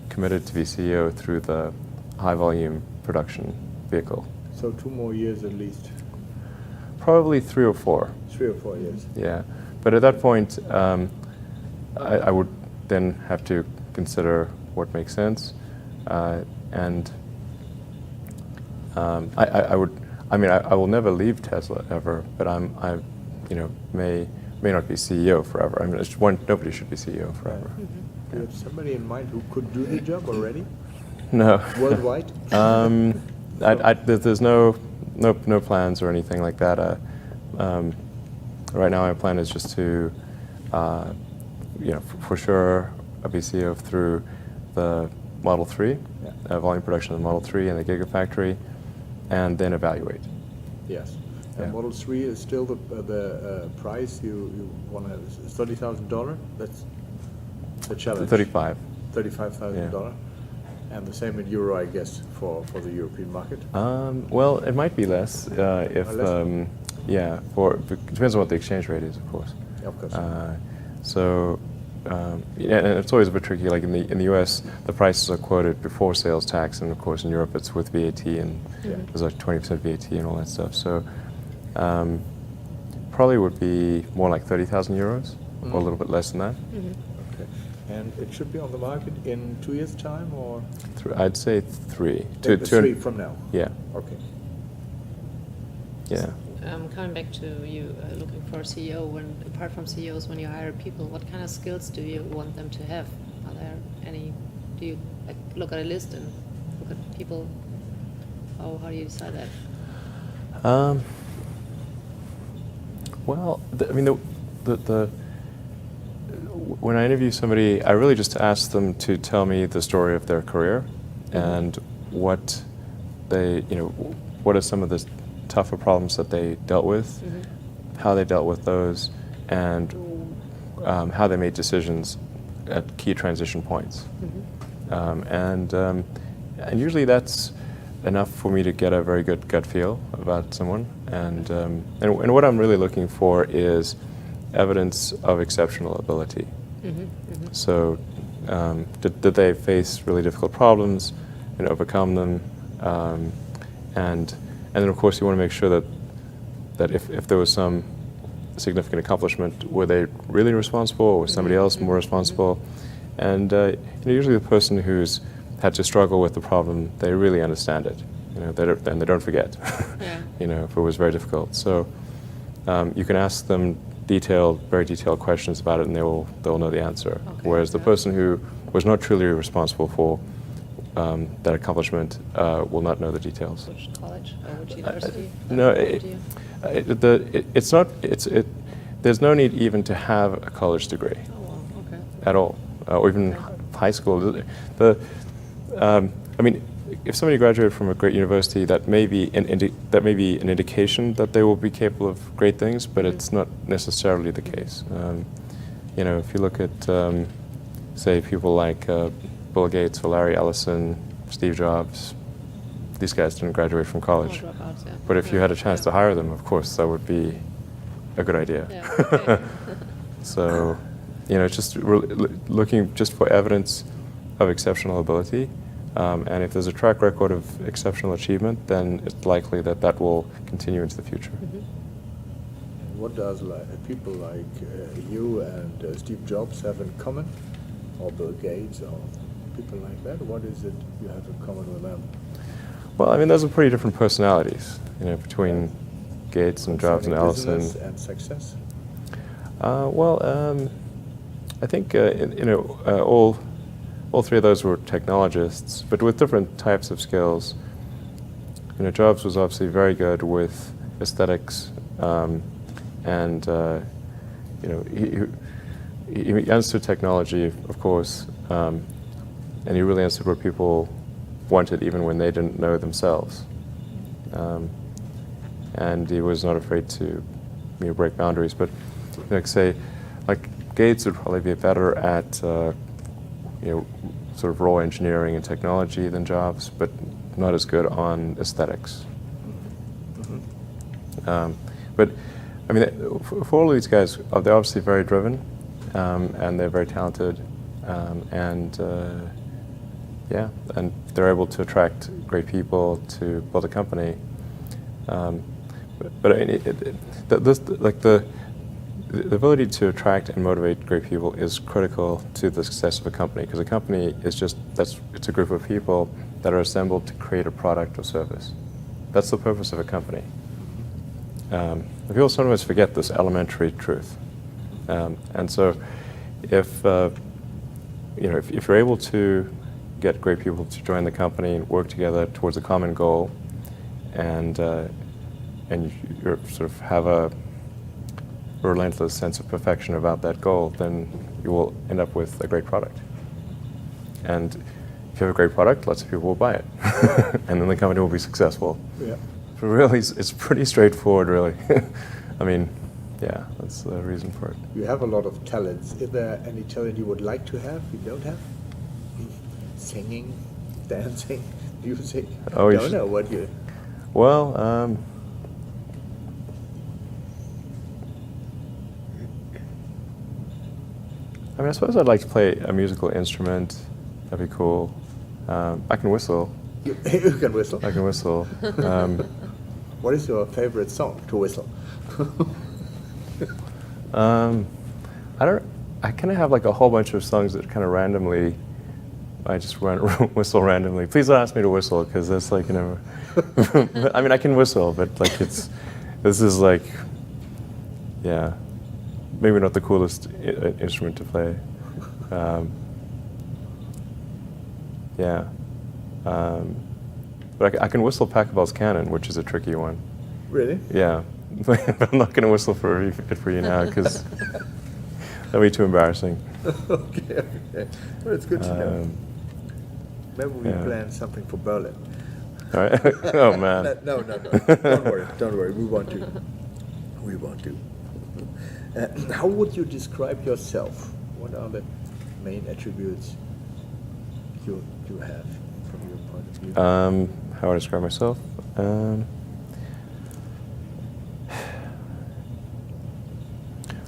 committed to be CEO through the high volume production vehicle. So 2 more years at least? Probably 3 or 4. 3 or 4 years. Yeah, but at that point, I would then have to consider what makes sense, and I will never leave Tesla ever, but I may not be CEO forever. I mean, nobody should be CEO forever. Mm-hmm. Do you have somebody in mind who could do the job already? No. Worldwide? There's no plans or anything like that. Right now, my plan is just to, for sure, I'll be CEO through the Model 3, volume production of the Model 3 and the Gigafactory, and then evaluate. Yes. Yeah. And Model 3 is still the price you want to have. Is $30,000? That's the challenge. $35,000. And the same in euro, I guess, for the European market. Well, it might be less if it depends on what the exchange rate is, of course. Yeah, of course. And it's always a bit tricky. Like in the U.S., the prices are quoted before sales tax, and of course in Europe it's with VAT, and there's like 20% VAT and all that stuff. So probably would be more like 30,000 euros, or a little bit less than that. Mm-hmm. Okay. And it should be on the market in 2 years' time, or? I'd say 3. 3 from now. Yeah. Okay. Yeah. Coming back to you looking for a CEO, apart from CEOs, when you hire people, what kind of skills do you want them to have? Are there any? Do you look at a list and look at people? How do you decide that? Well, when I interview somebody, I really just ask them to tell me the story of their career and what they, what are some of the tougher problems that they dealt with, how they dealt with those, and how they made decisions at key transition points. And usually that's enough for me to get a very good gut feel about someone. And what I'm really looking for is evidence of exceptional ability. So did they face really difficult problems and overcome them? And then of course you want to make sure that if there was some significant accomplishment, were they really responsible, or was somebody else more responsible? And usually the person who's had to struggle with the problem, they really understand it. And they don't forget. If it was very difficult. So you can ask them very detailed questions about it, and they'll know the answer. Okay, whereas the person who was not truly responsible for that accomplishment will not know the details. Which college or which university? No, it's not. There's no need even to have a college degree at all, or even high school. I mean, if somebody graduated from a great university, that may be an indication that they will be capable of great things, but it's not necessarily the case. If you look at, say, people like Bill Gates or Larry Ellison, Steve Jobs, these guys didn't graduate from college. Dropouts, yeah. But if you had a chance to hire them, of course, that would be a good idea. Yeah, okay. So, it's just looking just for evidence of exceptional ability. And if there's a track record of exceptional achievement, then it's likely that will continue into the future. What does people like you and Steve Jobs have in common, or Bill Gates, or people like that? What is it you have in common with them? Well, I mean, those are pretty different personalities, between Gates and Jobs and Ellison. Business and success. I think all three of those were technologists, but with different types of skills. Jobs was obviously very good with aesthetics, and he understood technology, of course, and he really understood what people wanted even when they didn't know themselves. And he was not afraid to break boundaries. But like Gates would probably be better at sort of raw engineering and technology than Jobs, but not as good on aesthetics. But I mean, for all of these guys, they're obviously very driven, and they're very talented, and they're able to attract great people to build a company. But I mean, the ability to attract and motivate great people is critical to the success of a company, because a company is it's a group of people that are assembled to create a product or service. That's the purpose of a company. People sometimes forget this elementary truth. And so if you're able to get great people to join the company and work together towards a common goal, and you sort of have a relentless sense of perfection about that goal, then you will end up with a great product. And if you have a great product, lots of people will buy it. And then the company will be successful. Yeah. So really, it's pretty straightforward, really. I mean, yeah, that's the reason for it. You have a lot of talents. Is there any talent you would like to have, you don't have? Singing, dancing, music? Oh, I don't know what you... Well, I mean, I suppose I'd like to play a musical instrument. That'd be cool. I can whistle. You can whistle? I can whistle. What is your favorite song to whistle? I kind of have like a whole bunch of songs that kind of randomly, I just whistle randomly. Please don't ask me to whistle, because that's like, I mean, I can whistle, but like this is like, yeah, maybe not the coolest instrument to play. Yeah. But I can whistle Pachelbel's Canon, which is a tricky one. Really? Yeah. But I'm not going to whistle for you now, because That'd be too embarrassing. Okay. Well, it's good to know. Maybe we plan something for Berlin. All right. Oh, man. No. Don't worry. We want to. How would you describe yourself? What are the main attributes you have from your point of view? How would I describe myself?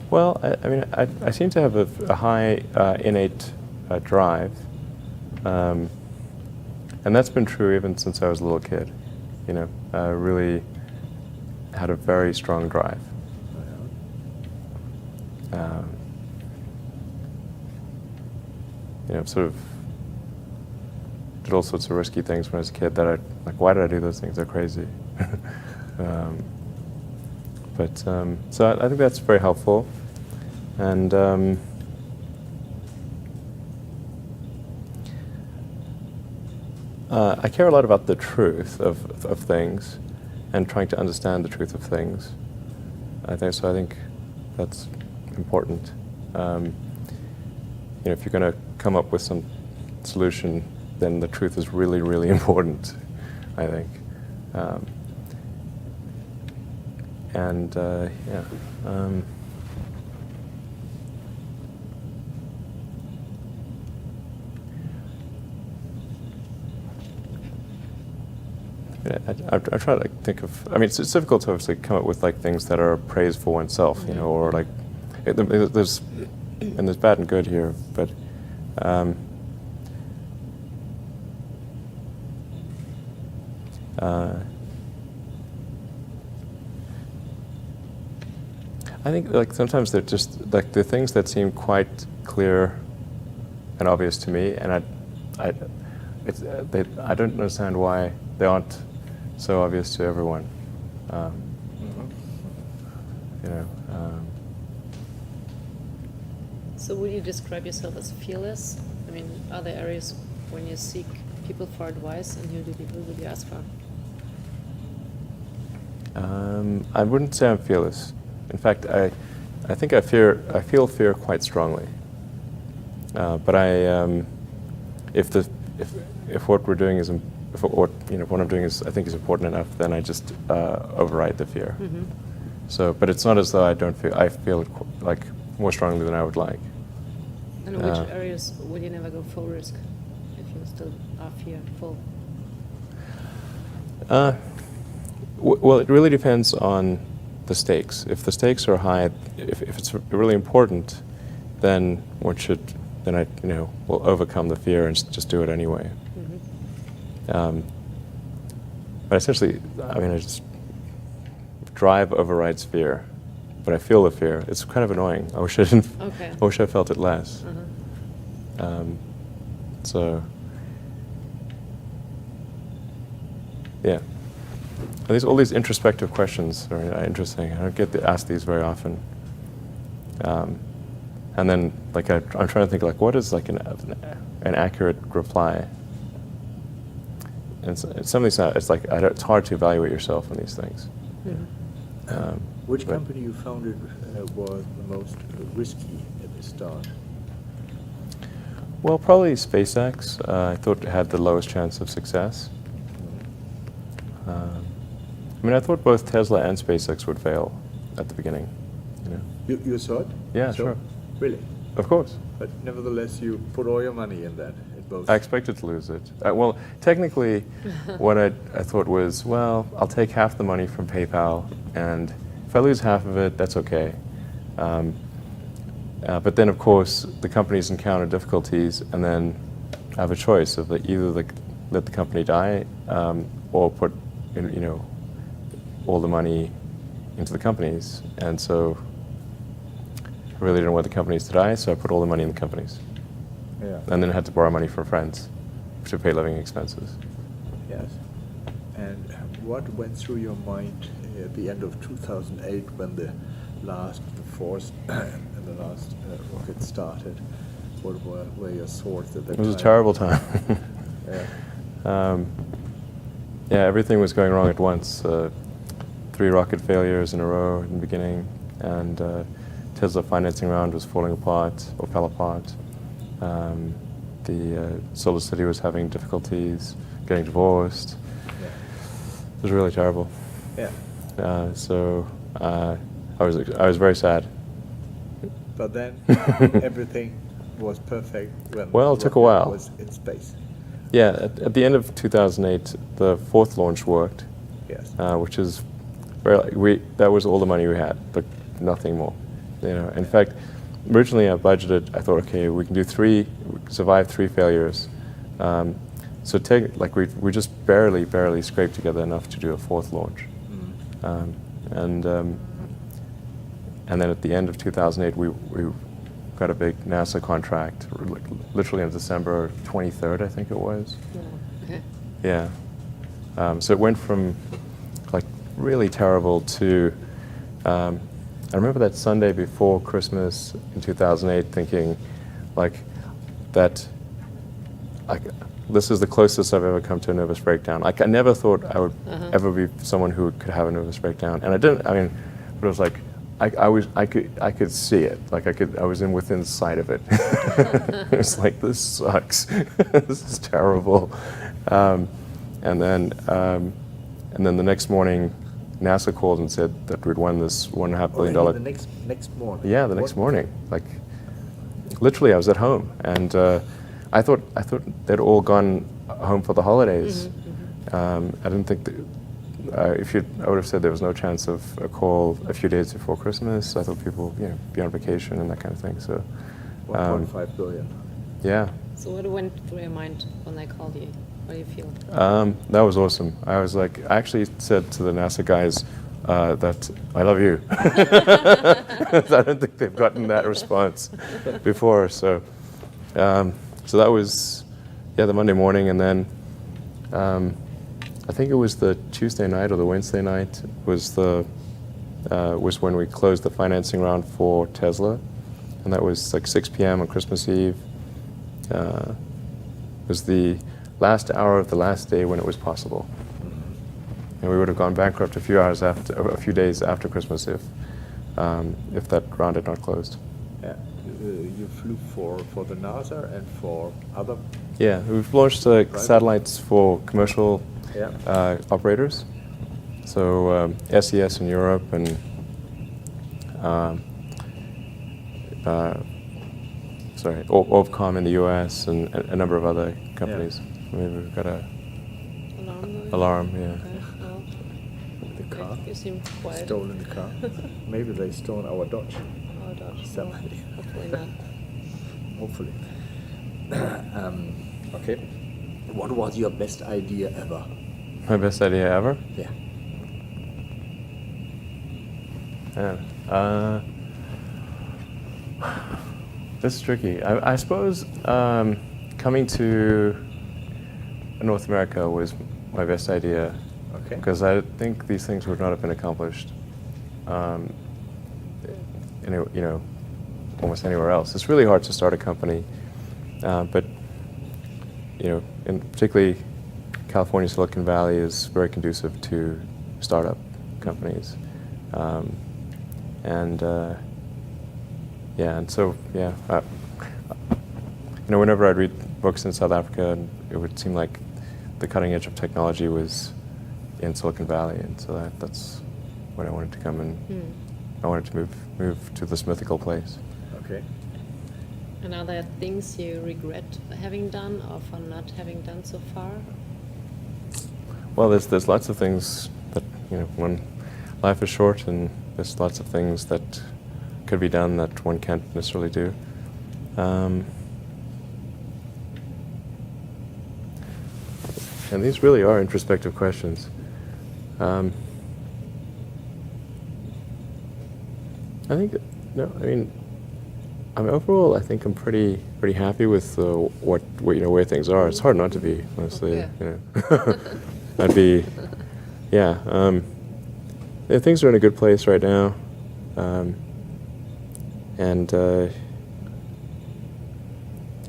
Well, I mean, I seem to have a high innate drive, and that's been true even since I was a little kid. You know, I really had a very strong drive. You know, sort of did all sorts of risky things when I was a kid that I, like, why did I do those things? They're crazy. So I think that's very helpful. And I care a lot about the truth of things and trying to understand the truth of things. I think that's important. You know, if you're going to come up with some solution, then the truth is really, really important, I think. I try to think of. I mean, it's difficult to obviously come up with like things that are praise for oneself, you know, or like there's bad and good here, but I think like sometimes they're just like the things that seem quite clear and obvious to me, and I don't understand why they aren't so obvious to everyone. You know. So would you describe yourself as fearless? I mean, are there areas when you seek people for advice, and who do you ask for? I wouldn't say I'm fearless. In fact, I think I feel fear quite strongly. But if what we're doing is what I'm doing is I think is important enough, then I just override the fear. Mm-hmm. So, but it's not as though I feel it like more strongly than I would like. And in which areas would you never go full risk if you still are fearful? Well, it really depends on the stakes. If the stakes are high, if it's really important, then I will overcome the fear and just do it anyway. Mm-hmm. But essentially, I mean, I just drive overrides fear, but I feel the fear. It's kind of annoying. I wish I didn't. Okay. I wish I felt it less. Uh-huh. So, yeah. All these introspective questions are interesting. I don't get asked these very often. And then, like, I'm trying to think, like, what is like an accurate reply? And some of these, it's hard to evaluate yourself on these things. Mm-hmm. Which company you founded was the most risky at the start? Well, probably SpaceX. I thought it had the lowest chance of success. I mean, I thought both Tesla and SpaceX would fail at the beginning. You know. You thought? Yeah, so, sure. Really? Of course. But nevertheless, you put all your money in that. In both. I expected to lose it. Well, technically, what I thought was, well, I'll take half the money from PayPal, and if I lose half of it, that's okay. But then, of course, the companies encounter difficulties, and then I have a choice of either let the company die or put, all the money into the companies. And so I really didn't want the companies to die, so I put all the money in the companies. Yeah. And then I had to borrow money from friends to pay living expenses. Yes. And what went through your mind at the end of 2008 when the fourth and the last rocket started? What were your thoughts at that time? It was a terrible time. Yeah. Yeah, everything was going wrong at once. 3 rocket failures in a row in the beginning, and Tesla financing round was falling apart or fell apart. The Solar City was having difficulties getting divorced. Yeah. It was really terrible. Yeah. So I was very sad. But then everything was perfect when Well, it took a rocket while. was in space. Yeah, at the end of 2008, the fourth launch worked. Yes. Which is that was all the money we had, but nothing more. In fact, originally I budgeted. I thought, okay, we can do survive 3 failures. So we just barely scraped together enough to do a fourth launch. And then at the end of 2008, we got a big NASA contract, literally on December 23rd, I think it was. Okay. Yeah. So it went from really terrible to, I remember that Sunday before Christmas in 2008 thinking this is the closest I've ever come to a nervous breakdown. I never thought I would ever be someone who could have a nervous breakdown. And I didn't, but it was like, I could see it. I was within sight of it. It was like, this sucks. This is terrible. And then the next morning, NASA called and said that we'd won this $1.5 billion. The next morning. Yeah, the next morning. Literally, I was at home, and I thought they'd all gone home for the holidays. I didn't think that. I would have said there was no chance of a call a few days before Christmas. I thought people, be on vacation and that kind of thing. So, 1.5 billion. Yeah. So what went through your mind when they called you? What do you feel? That was awesome. I actually said to the NASA guys that I love you. I don't think they've gotten that response before. So that was, the Monday morning, and then I think it was the Tuesday night or the Wednesday night was when we closed the financing round for Tesla, and that was 6 p.m. on Christmas Eve. It was the last hour of the last day when it was possible, and we would have gone bankrupt a few days after Christmas if that round had not closed. Yeah, you flew for the NASA and for other. Yeah, we've launched satellites for commercial operators. So SES in Europe and Orbcom in the US and a number of other companies. Maybe we've got a alarm. Yeah. Okay. Well, the car. You seem quiet. Stolen the car. Maybe they stole our Dodge. Our Dodge. Somebody. Hopefully not. Hopefully. Okay. What was your best idea ever? My best idea ever? Yeah. This is tricky. I suppose coming to North America was my best idea. Okay. Because I think these things would not have been accomplished, almost anywhere else. It's really hard to start a company, but in particularly California, Silicon Valley is very conducive to startup companies, whenever I'd read books in South Africa, it would seem like the cutting edge of technology was in Silicon Valley, and so that's when I wanted to come and I wanted to move to this mythical place. Okay. And are there things you regret having done or for not having done so far? Well, there's lots of things that, when life is short, and there's lots of things that could be done that one can't necessarily do. And these really are introspective questions. I think, overall, I think I'm pretty happy with where things are. It's hard not to be, honestly. I'd be, things are in a good place right now, and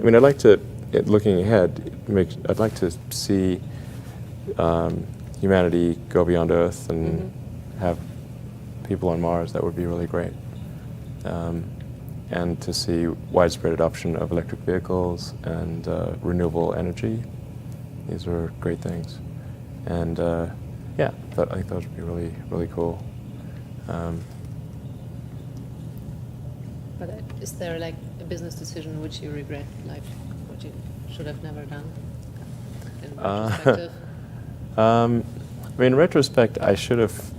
I'd like to, looking ahead, I'd like to see humanity go beyond Earth and have people on Mars. That would be really great. and to see widespread adoption of electric vehicles and renewable energy. These are great things. And yeah, I think those would be really, really cool. But is there like a business decision which you regret, like what you should have never done in retrospective? I mean, in retrospect, I should have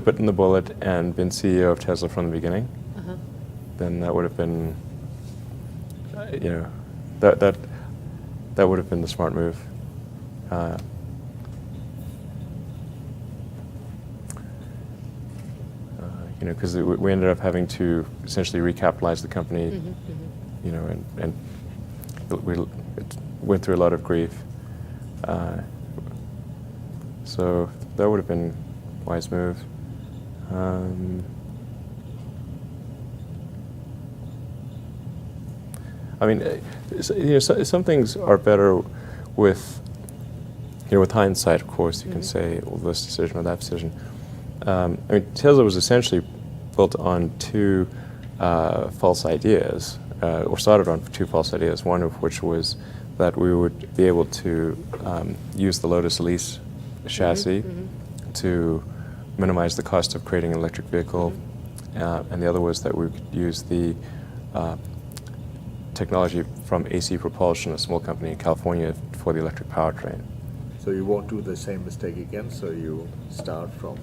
bitten the bullet and been CEO of Tesla from the beginning. Then that would have been, you know, that would have been the smart move. You know, because we ended up having to essentially recapitalize the company, you know, and it went through a lot of grief. So that would have been a wise move. I mean, you know, some things are better with, you know, with hindsight. Of course, you can say, well, this decision or that decision. I mean, Tesla was essentially built on two false ideas, or started on two false ideas. One of which was that we would be able to use the Lotus Elise chassis to minimize the cost of creating an electric vehicle, and the other was that we could use the technology from AC Propulsion, a small company in California, for the electric powertrain. So you won't do the same mistake again, so you start from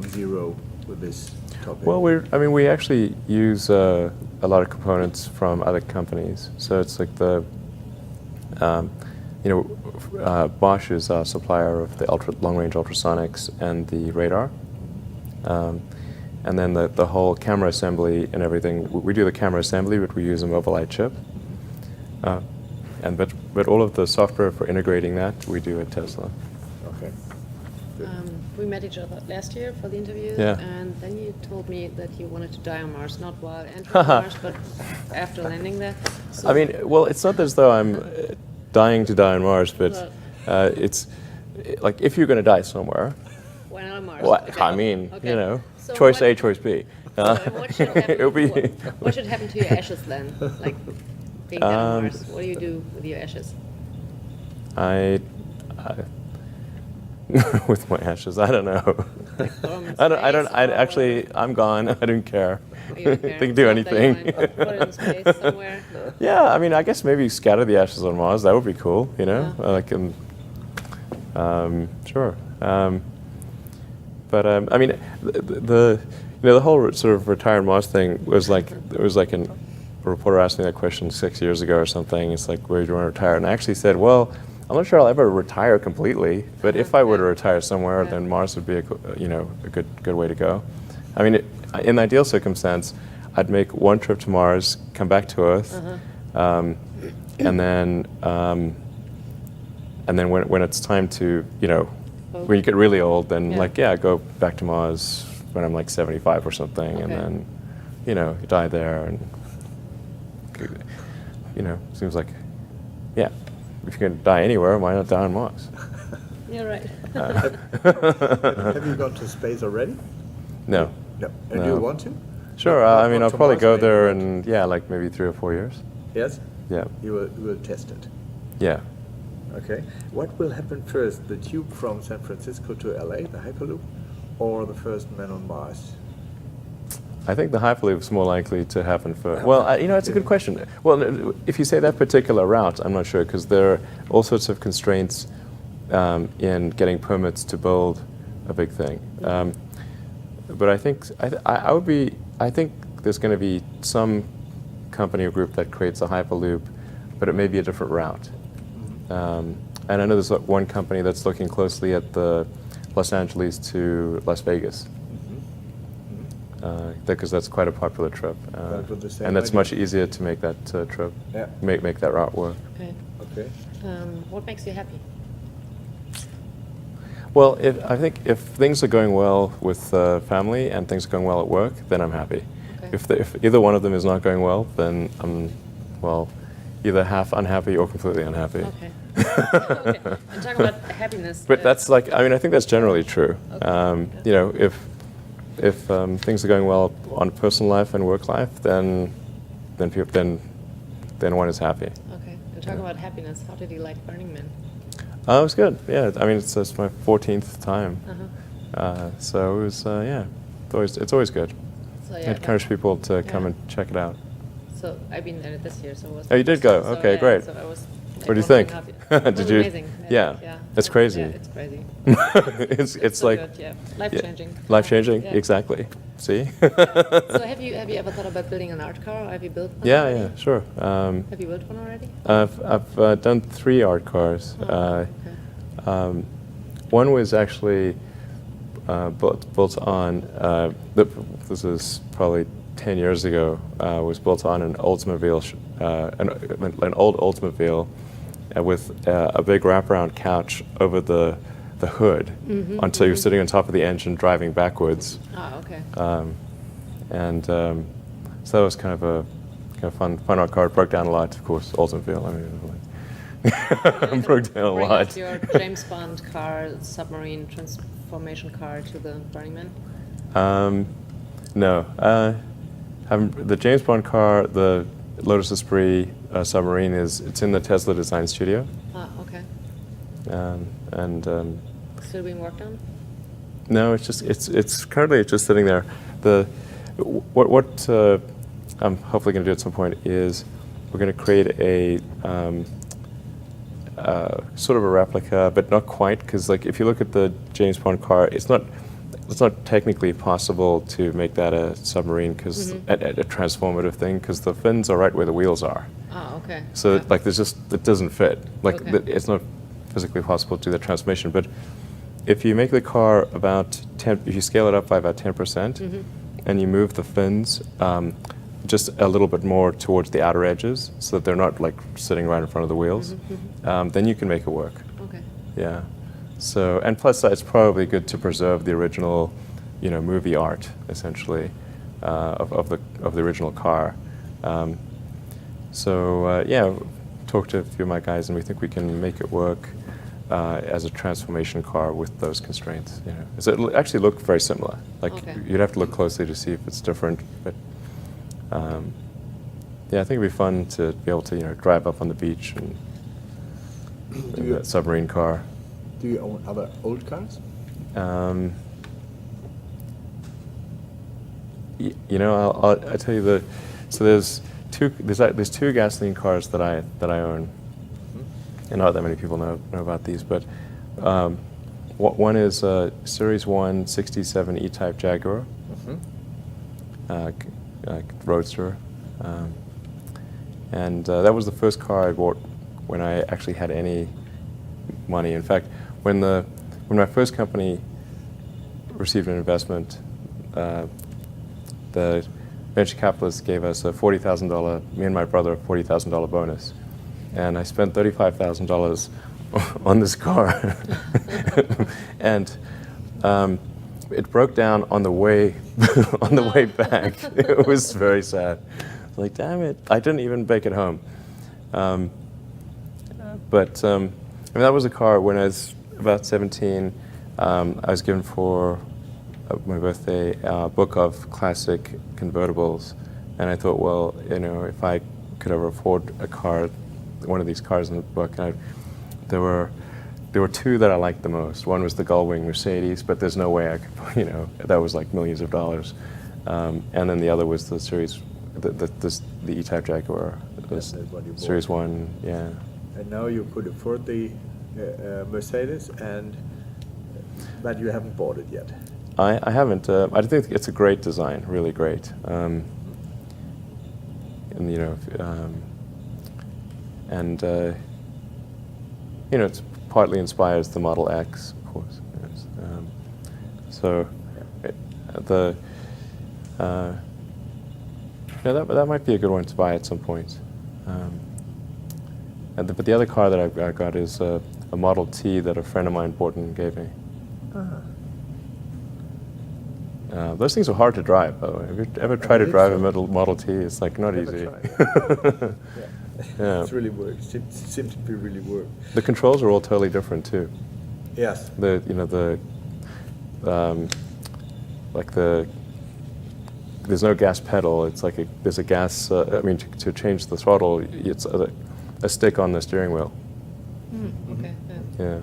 zero with this topic? Well, we actually use a lot of components from other companies. So it's like the, you know, Bosch is our supplier of the long-range ultrasonics and the radar. And then the whole camera assembly and everything, we do the camera assembly, but we use a Mobileye chip. But all of the software for integrating that, we do at Tesla. Okay. We met each other last year for the interview, Yeah. and then you told me that you wanted to die on Mars, not while entering Mars, but after landing there. So I mean, well, it's not as though I'm dying to die on Mars, but it's like if you're going to die somewhere. Why not on Mars? Well, Okay. I mean, Okay. you know, So choice what- A, choice B. So what should happen? It'll be What should happen to your ashes then? Like being dead on Mars. What do you do with your ashes? with my ashes, I don't know. I'm gone. I don't care. You don't care? They can do It's not that you anything. wanna put it in space somewhere? Yeah, I mean, I guess maybe scatter the ashes on Mars. That would be cool, you know? Sure. But I mean, the whole sort of retire Mars thing was like, it was like a reporter asked me that question 6 years ago or something. It's like, where do you want to retire? And I actually said, well, I'm not sure I'll ever retire completely, but if I were to retire somewhere, then Mars would be a good way to go. I mean, in the ideal circumstance, I'd make one trip to Mars, come back to Earth, and then when it's time to, you know, when you get really old, then go back to Mars when I'm like 75 or something, and then, you know, you die there, and you know, seems like, yeah. If you're going to die anywhere, why not die on Mars? You're right. Have you gone to space already? No. No. And do you want to? Sure. I mean, I'll probably go there in, like maybe 3 or 4 years. Yes? Yeah. You will test it? Yeah. Okay. What will happen first, the tube from San Francisco to LA, the Hyperloop, or the first man on Mars? I think the Hyperloop is more likely to happen first. Well, you know, it's a good question. Well, if you say that particular route, I'm not sure, because there are all sorts of constraints in getting permits to build a big thing. But I think I think there's going to be some company or group that creates a Hyperloop, but it may be a different route. And I know there's one company that's looking closely at the Los Angeles to Las Vegas. Because that's quite a popular trip, and that's much easier to make that trip, make that route work. Okay. Okay. What makes you happy? Well, I think if things are going well with family and things are going well at work, then I'm happy. Okay. If either one of them is not going well, then I'm, either half unhappy or completely unhappy. Okay. Okay. And talk about happiness. But that's like, I mean, I think that's generally true. Okay. You know, things are going well on personal life and work life, then one is happy. Okay. And talk about happiness. How did you like Burning Man? It was good. Yeah, I mean, it's my 14th time. So it was, yeah, it's always good. So, I yeah, encourage people to come and check it out. So I've been there this year. So it was. Oh, you did go? So, Okay, yeah, great. So I was, what do you think? It Did was you? amazing. Yeah, it's crazy. Yeah, it's crazy. it's so like good, yeah. Life-changing. Life-changing, Yeah. exactly. See? So have you ever thought about building an art car? Or have you built one already? Yeah, sure. Have you built one already? I've done 3 art cars. One was actually built on, this is probably 10 years ago, was built on an Oldsmobile, an old Oldsmobile with a big wraparound couch over the hood until you're sitting on top of the engine driving backwards. Okay. So that was kind of a fun art car. It broke down a lot, of course, Oldsmobile. I mean, broke down a Bring lot. up your James Bond car, submarine transformation car to the Burning Man? No. The James Bond car, the Lotus Esprit submarine, it's in the Tesla design studio. Okay. Still being worked on? No, it's currently just sitting there. What I'm hopefully going to do at some point is we're going to create a sort of a replica, but not quite, because like if you look at the James Bond car, it's not technically possible to make that a submarine because a transformative thing, because the fins are right where the wheels are. Okay. So like it doesn't fit. Like Okay. it's not physically possible to do the transformation. But if you make the car about 10, if you scale it up by about 10%, and you move the fins just a little bit more towards the outer edges, so that they're not like sitting right in front of the wheels, then you can make it work. Okay. Yeah. So, and plus it's probably good to preserve the original, movie art essentially of the original car. Yeah, talked to a few of my guys, and we think we can make it work as a transformation car with those constraints. So it'll actually look very similar. Like you'd have to look closely to see if it's different, but yeah, I think it'd be fun to be able to drive up on the beach and in that submarine car. Do you own other old cars? I'll tell you so there's two gasoline cars that I own, and not that many people know about these, but one is a Series 1 67 E-Type Jaguar, Roadster, and that was the first car I bought when I actually had any money. In fact, when my first company received an investment, the venture capitalists gave us a $40,000, me and my brother, a $40,000 bonus. And I spent $35,000 on this car. And it broke down on the way back. It was very sad. Like, damn it, I didn't even make it home. But that was a car when I was about 17. I was given for my birthday a book of classic convertibles, and I thought, well, if I could ever afford a car, one of these cars in the book, and there were two that I liked the most. One was the Gullwing Mercedes, but there's no way I could, that was like millions of dollars. And then the other was the Series, the E-Type Jaguar, Series 1, yeah. And now you could afford the Mercedes, but you haven't bought it yet. I haven't. I think it's a great design, really great. And it's partly inspires the Model X, of course. That might be a good one to buy at some point. But the other car that I got is a Model T that a friend of mine bought and gave me. Those things are hard to drive, by the way. Have you ever tried to drive a Model T? It's like not easy. Yeah. It's really work. It seems to be really work. The controls are all totally different too. Yes. Like like there's no gas pedal. It's like there's a gas. I mean, to change the throttle, it's a stick on the steering wheel. Okay. Yeah.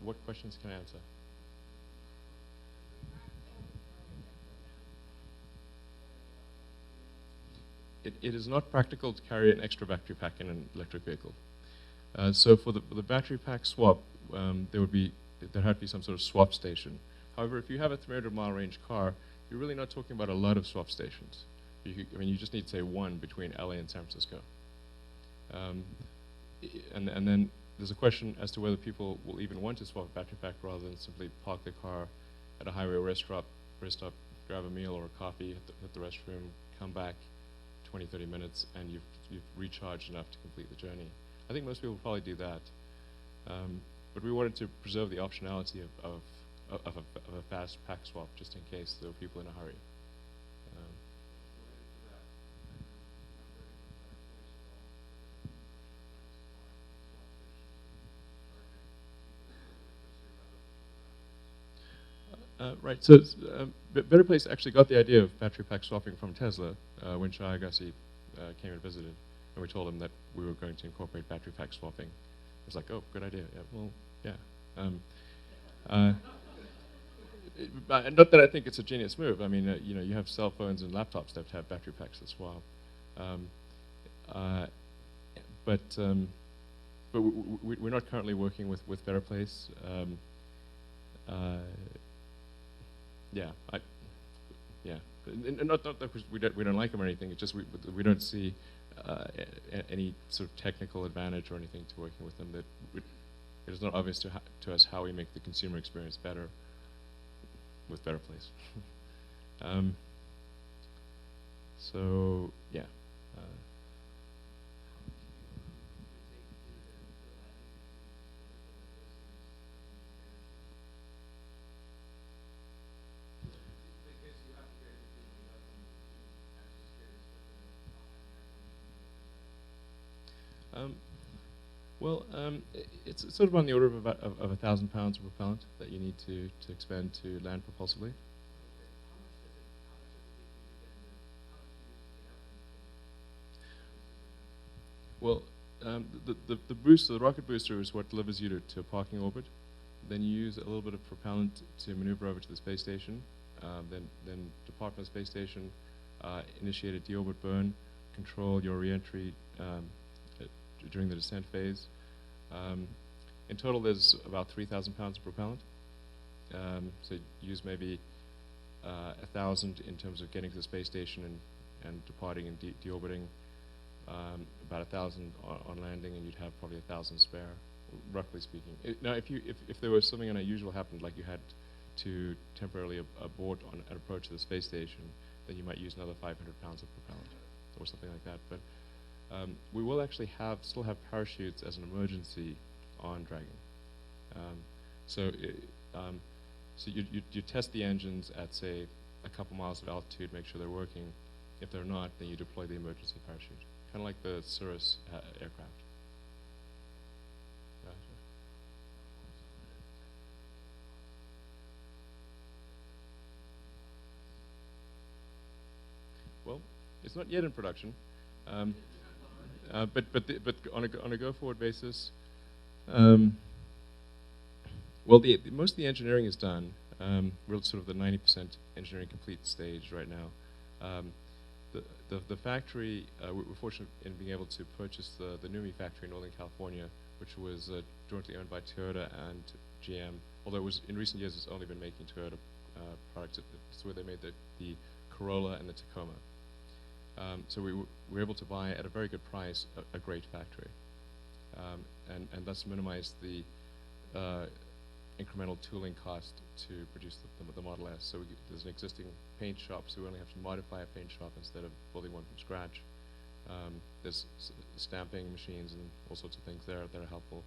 What questions can I answer? It is not practical to carry an extra battery pack in an electric vehicle. So for the battery pack swap, there had to be some sort of swap station. However, if you have a 300-mile range car, you're really not talking about a lot of swap stations. I mean, you just need, say, one between LA and San Francisco. And then there's a question as to whether people will even want to swap a battery pack rather than simply park their car at a highway rest stop, grab a meal or a coffee, hit the restroom, come back 20, 30 minutes, and you've recharged enough to complete the journey. I think most people will probably do that. But we wanted to preserve the optionality of a fast pack swap just in case there were people in a hurry. Right, so Better Place actually got the idea of battery pack swapping from Tesla when Shai Agassi came and visited, and we told him that we were going to incorporate battery pack swapping. He was like, oh, good idea. Yeah, well, yeah. Not that I think it's a genius move. I mean, you have cell phones and laptops that have battery packs that swap. But we're not currently working with Better Place. Yeah, and not that we don't like them or anything. It's just we don't see any sort of technical advantage or anything to working with them. That it is not obvious to us how we make the consumer experience better with Better Place. So yeah. It's sort of on the order of about 1,000 pounds of propellant that you need to expend to land propulsively. Well, the booster, the rocket booster, is what delivers you to a parking orbit. Then you use a little bit of propellant to maneuver over to the space station. Then depart from the space station, initiate a deorbit burn, control your reentry during the descent phase. In total, there's about 3,000 pounds of propellant. So use maybe 1,000 in terms of getting to the space station and departing and deorbiting. About 1,000 on landing, and you'd have probably 1,000 spare, roughly speaking. Now, if there was something unusual happened, like you had to temporarily abort on an approach to the space station, then you might use another 500 pounds of propellant or something like that. But we will actually still have parachutes as an emergency on Dragon. So you test the engines at, say, a couple miles of altitude, make sure they're working. If they're not, then you deploy the emergency parachute, kind of like the Cirrus aircraft. Well, it's not yet in production. But on a go-forward basis, well, most of the engineering is done. We're sort of the 90% engineering complete stage right now. The factory, we're fortunate in being able to purchase the NUMMI factory in Northern California, which was jointly owned by Toyota and GM. Although in recent years it's only been making Toyota products. It's where they made the Corolla and the Tacoma. So we were able to buy at a very good price a great factory, and thus minimize the incremental tooling cost to produce the Model S. So there's an existing paint shop, so we only have to modify a paint shop instead of building one from scratch. There's stamping machines and all sorts of things there that are helpful.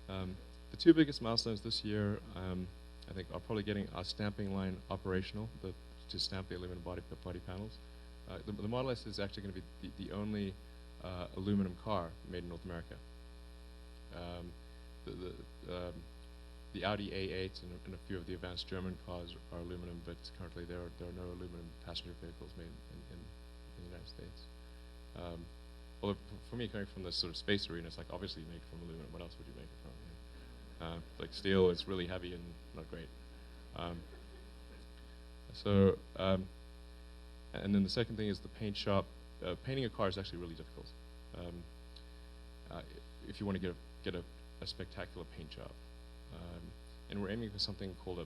The two biggest milestones this year, I think, are probably getting our stamping line operational to stamp the aluminum body panels. The Model S is actually going to be the only aluminum car made in North America. the Audi A8 and a few of the advanced German cars are aluminum, but currently there are no aluminum passenger vehicles made in the United States. Although for me, coming from the sort of space arena, it's like obviously you make it from aluminum. What else would you make it from? Like steel is really heavy and not great. And then the second thing is the paint shop. Painting a car is actually really difficult. If you want to get a spectacular paint job. And we're aiming for something called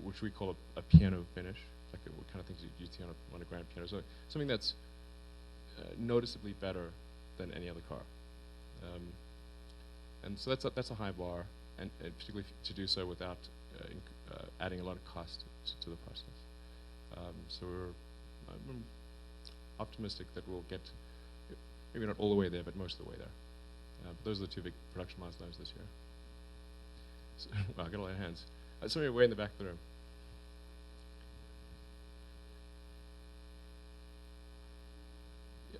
which we call a piano finish, like what kind of things you see on a grand piano. So something that's noticeably better than any other car. And so that's a high bar, and particularly to do so without adding a lot of cost to the process. So I'm optimistic that we'll get, maybe not all the way there, but most of the way there. But those are the two big production milestones this year. So, wow, I got a lot of hands. Somebody way in the back of the room. Yeah.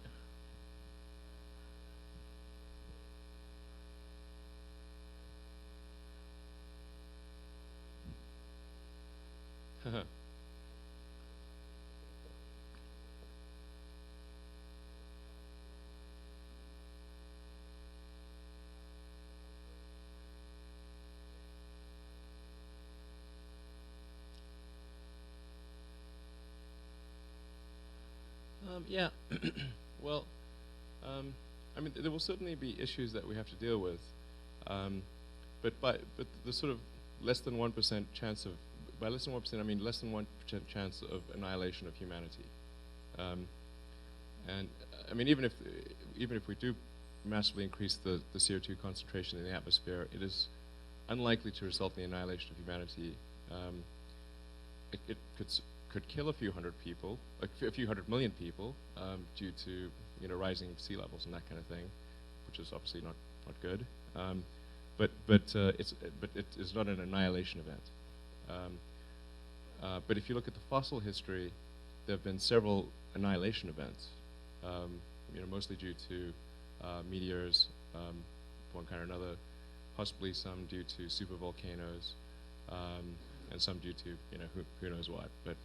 Yeah. Well, I mean, there will certainly be issues that we have to deal with, but the sort of less than 1% chance of, by less than 1%, I mean less than 1% chance of annihilation of humanity. And I mean, even if we do massively increase the CO2 concentration in the atmosphere, it is unlikely to result in the annihilation of humanity. It could kill a few hundred people, a few hundred million people, due to rising sea levels and that kind of thing, which is obviously not good. But it is not an annihilation event. But if you look at the fossil history, there have been several annihilation events, mostly due to meteors, one kind or another, possibly some due to supervolcanoes, and some due to who knows what. But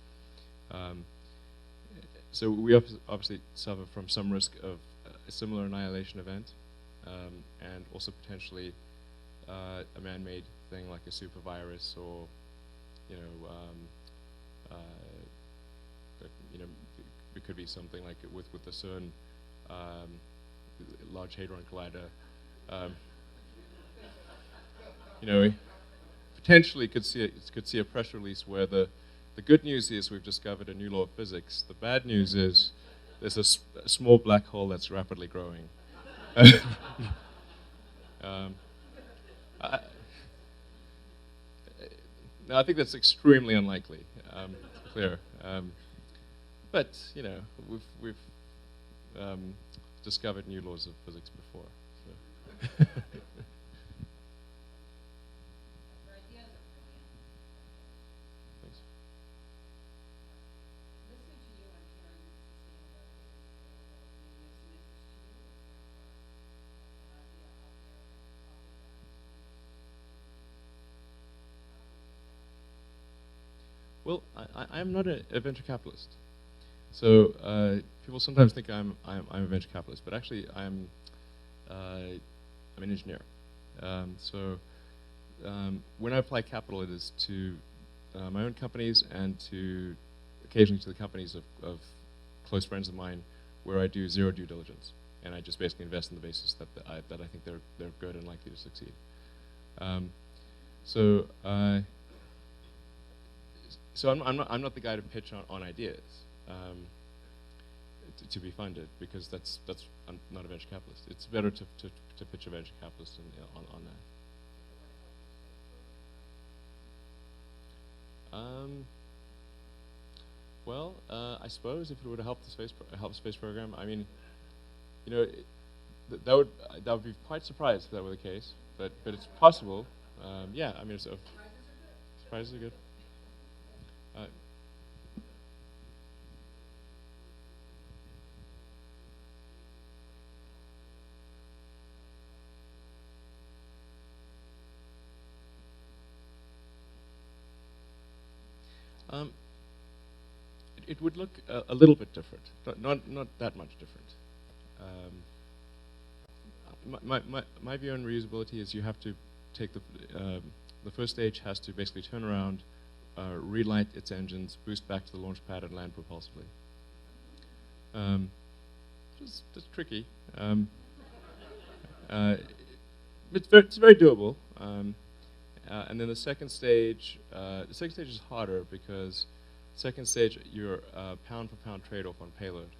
so we obviously suffer from some risk of a similar annihilation event, and also potentially a man-made thing like a super virus, or it could be something like with the CERN Large Hadron Collider. Potentially could see a press release where the good news is we've discovered a new law of physics. The bad news is there's a small black hole that's rapidly growing. No, I think that's extremely unlikely. Clear. But we've discovered new laws of physics before. So. Well, I'm not a venture capitalist. So people sometimes think I'm a venture capitalist, but actually I'm an engineer. So when I apply capital, it is to my own companies and to occasionally to the companies of close friends of mine, where I do zero due diligence, and I just basically invest on the basis that I think they're good and likely to succeed. So I'm not the guy to pitch on ideas to be funded, because I'm not a venture capitalist. It's better to pitch a venture capitalist on that. Well, I suppose if it would help the space program, I mean, that would be quite surprised if that were the case. But it's possible. Yeah, I mean, surprises are good. It would look a little bit different, not that much different. My view on reusability is you have to take the first stage has to basically turn around, relight its engines, boost back to the launch pad, and land propulsively. It's tricky. It's very doable. And then the second stage is harder because second stage you're pound for pound trade-off on payload.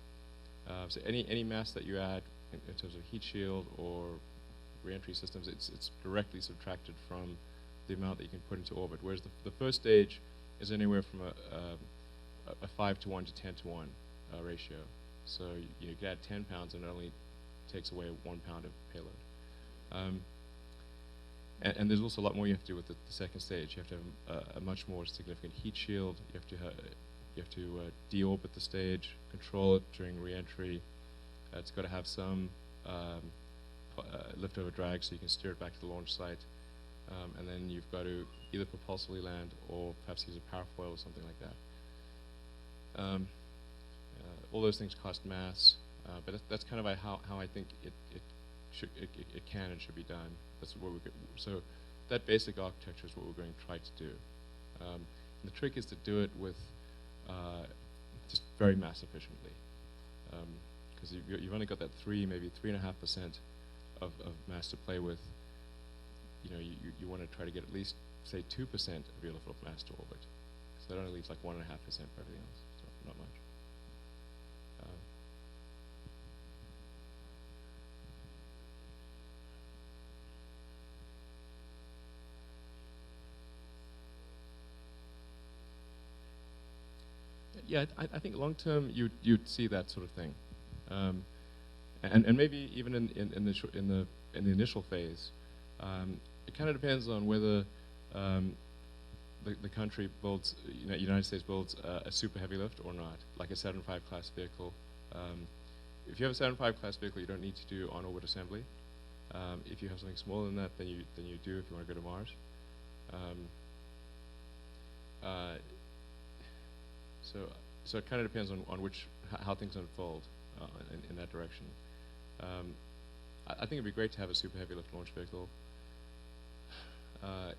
So any mass that you add in terms of heat shield or reentry systems, it's directly subtracted from the amount that you can put into orbit. Whereas the first stage is anywhere from a 5 to 1 to 10 to 1 ratio. So you can add 10 pounds and it only takes away 1 pound of payload. And there's also a lot more you have to do with the second stage. You have to have a much more significant heat shield. You have to deorbit the stage, control it during reentry. It's got to have some liftover drag so you can steer it back to the launch site. And then you've got to either propulsively land or perhaps use a parafoil or something like that. All those things cost mass, but that's kind of how I think it can and should be done. That's what so that basic architecture is what we're going to try to do. And the trick is to do it with just very mass efficiently, because you've only got that maybe 3.5% of mass to play with. You know, you want to try to get at least say 2% of your lift-off mass to orbit. So that only leaves like 1.5% for everything else. So not much. Yeah, I think long term you'd see that sort of thing, and maybe even in the initial phase, it kind of depends on whether the country builds, United States builds a super heavy lift or not, like a Saturn V class vehicle. If you have a Saturn V class vehicle, you don't need to do on-orbit assembly. If you have something smaller than that, then you do if you want to go to Mars. So it kind of depends on how things unfold in that direction. I think it'd be great to have a super heavy lift launch vehicle.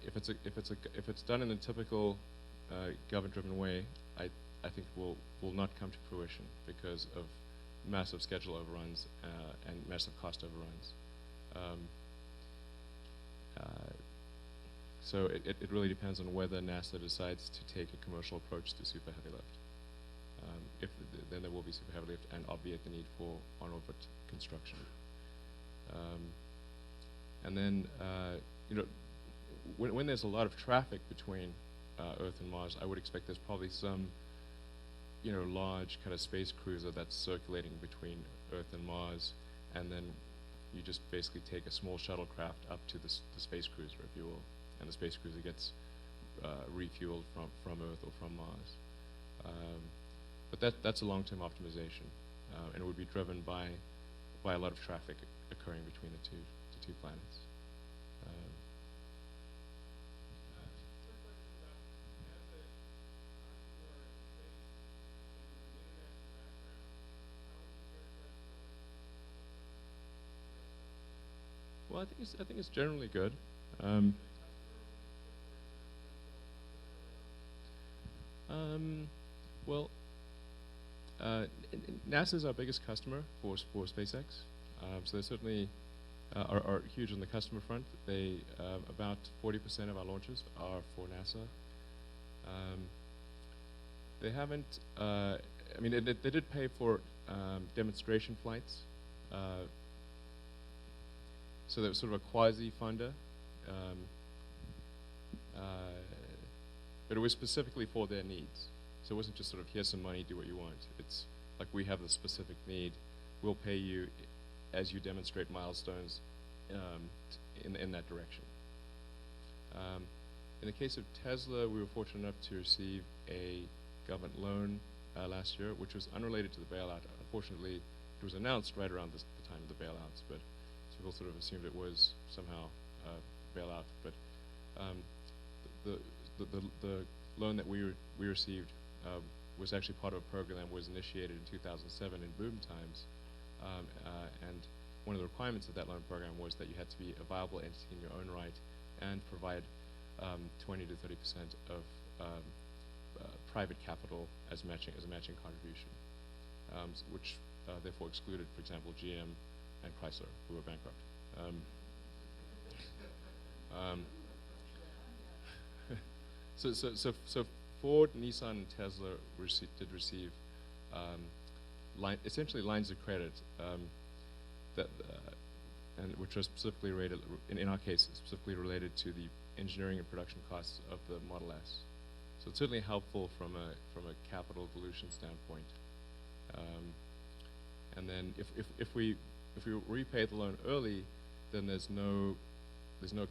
If it's done in a typical government-driven way, I think will not come to fruition because of massive schedule overruns and massive cost overruns. So it really depends on whether NASA decides to take a commercial approach to super heavy lift. Then there will be super heavy lift and obviate the need for on-orbit construction. And then, when there's a lot of traffic between Earth and Mars, I would expect there's probably some, large kind of space cruiser that's circulating between Earth and Mars, and then you just basically take a small shuttlecraft up to the space cruiser, if you will, and the space cruiser gets refueled from Earth or from Mars. But that's a long-term optimization, and it would be driven by a lot of traffic occurring between the two planets. Well, I think it's generally good. Well, NASA is our biggest customer for SpaceX, so they certainly are huge on the customer front. They about 40% of our launches are for NASA. They haven't. I mean, they did pay for demonstration flights. So there was sort of a quasi-funder, but it was specifically for their needs. So it wasn't just sort of, here's some money, do what you want. It's like, we have the specific need. We'll pay you as you demonstrate milestones in that direction. In the case of Tesla, we were fortunate enough to receive a government loan last year, which was unrelated to the bailout. Unfortunately, it was announced right around the time of the bailouts, but people sort of assumed it was somehow bailout. But the loan that we received was actually part of a program that was initiated in 2007 in boom times, and one of the requirements of that loan program was that you had to be a viable entity in your own right and provide 20 to 30% of private capital as a matching contribution, which therefore excluded, for example, GM and Chrysler, who were bankrupt. So Ford, Nissan, and Tesla did receive essentially lines of credit and which are specifically rated, in our case, specifically related to the engineering and production costs of the Model S. So it's certainly helpful from a capital dilution standpoint. And then if we repay the loan early, then there's no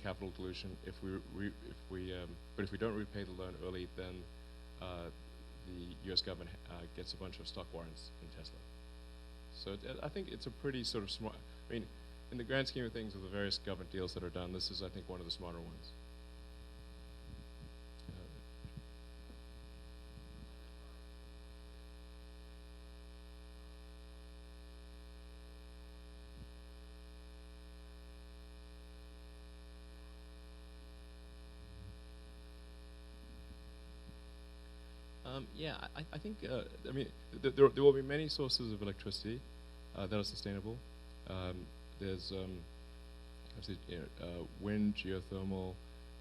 capital dilution. But if we don't repay the loan early, then the U.S. government gets a bunch of stock warrants in Tesla. So I think it's a pretty sort of smart. I mean, in the grand scheme of things, of the various government deals that are done, this is, I think, one of the smarter ones. Yeah, I think, I mean, there will be many sources of electricity that are sustainable. There's obviously, wind, geothermal,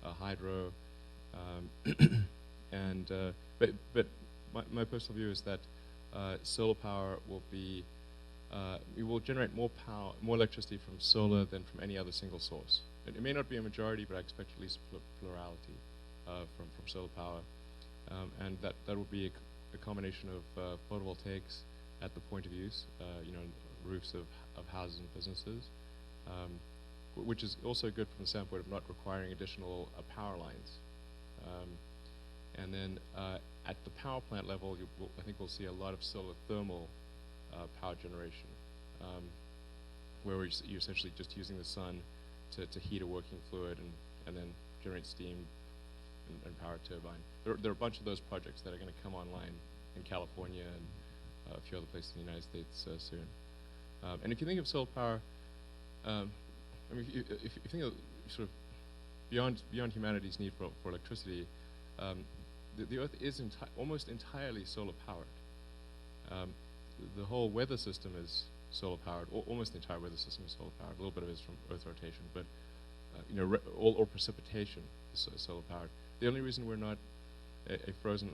hydro, and but my personal view is that solar power will be we will generate more electricity from solar than from any other single source. It may not be a majority, but I expect at least plurality from solar power. And that will be a combination of photovoltaics at the point of use, roofs of houses and businesses, which is also good from the standpoint of not requiring additional power lines. And then at the power plant level, I think we'll see a lot of solar thermal power generation, where you're essentially just using the sun to heat a working fluid and then generate steam and power turbine. There are a bunch of those projects that are going to come online in California and a few other places in the United States soon. And if you think of solar power, I mean, if you think of sort of beyond humanity's need for electricity, the Earth is almost entirely solar powered. The whole weather system is solar powered. Almost the entire weather system is solar powered. A little bit of it is from Earth rotation, but all precipitation is solar powered. The only reason we're not a frozen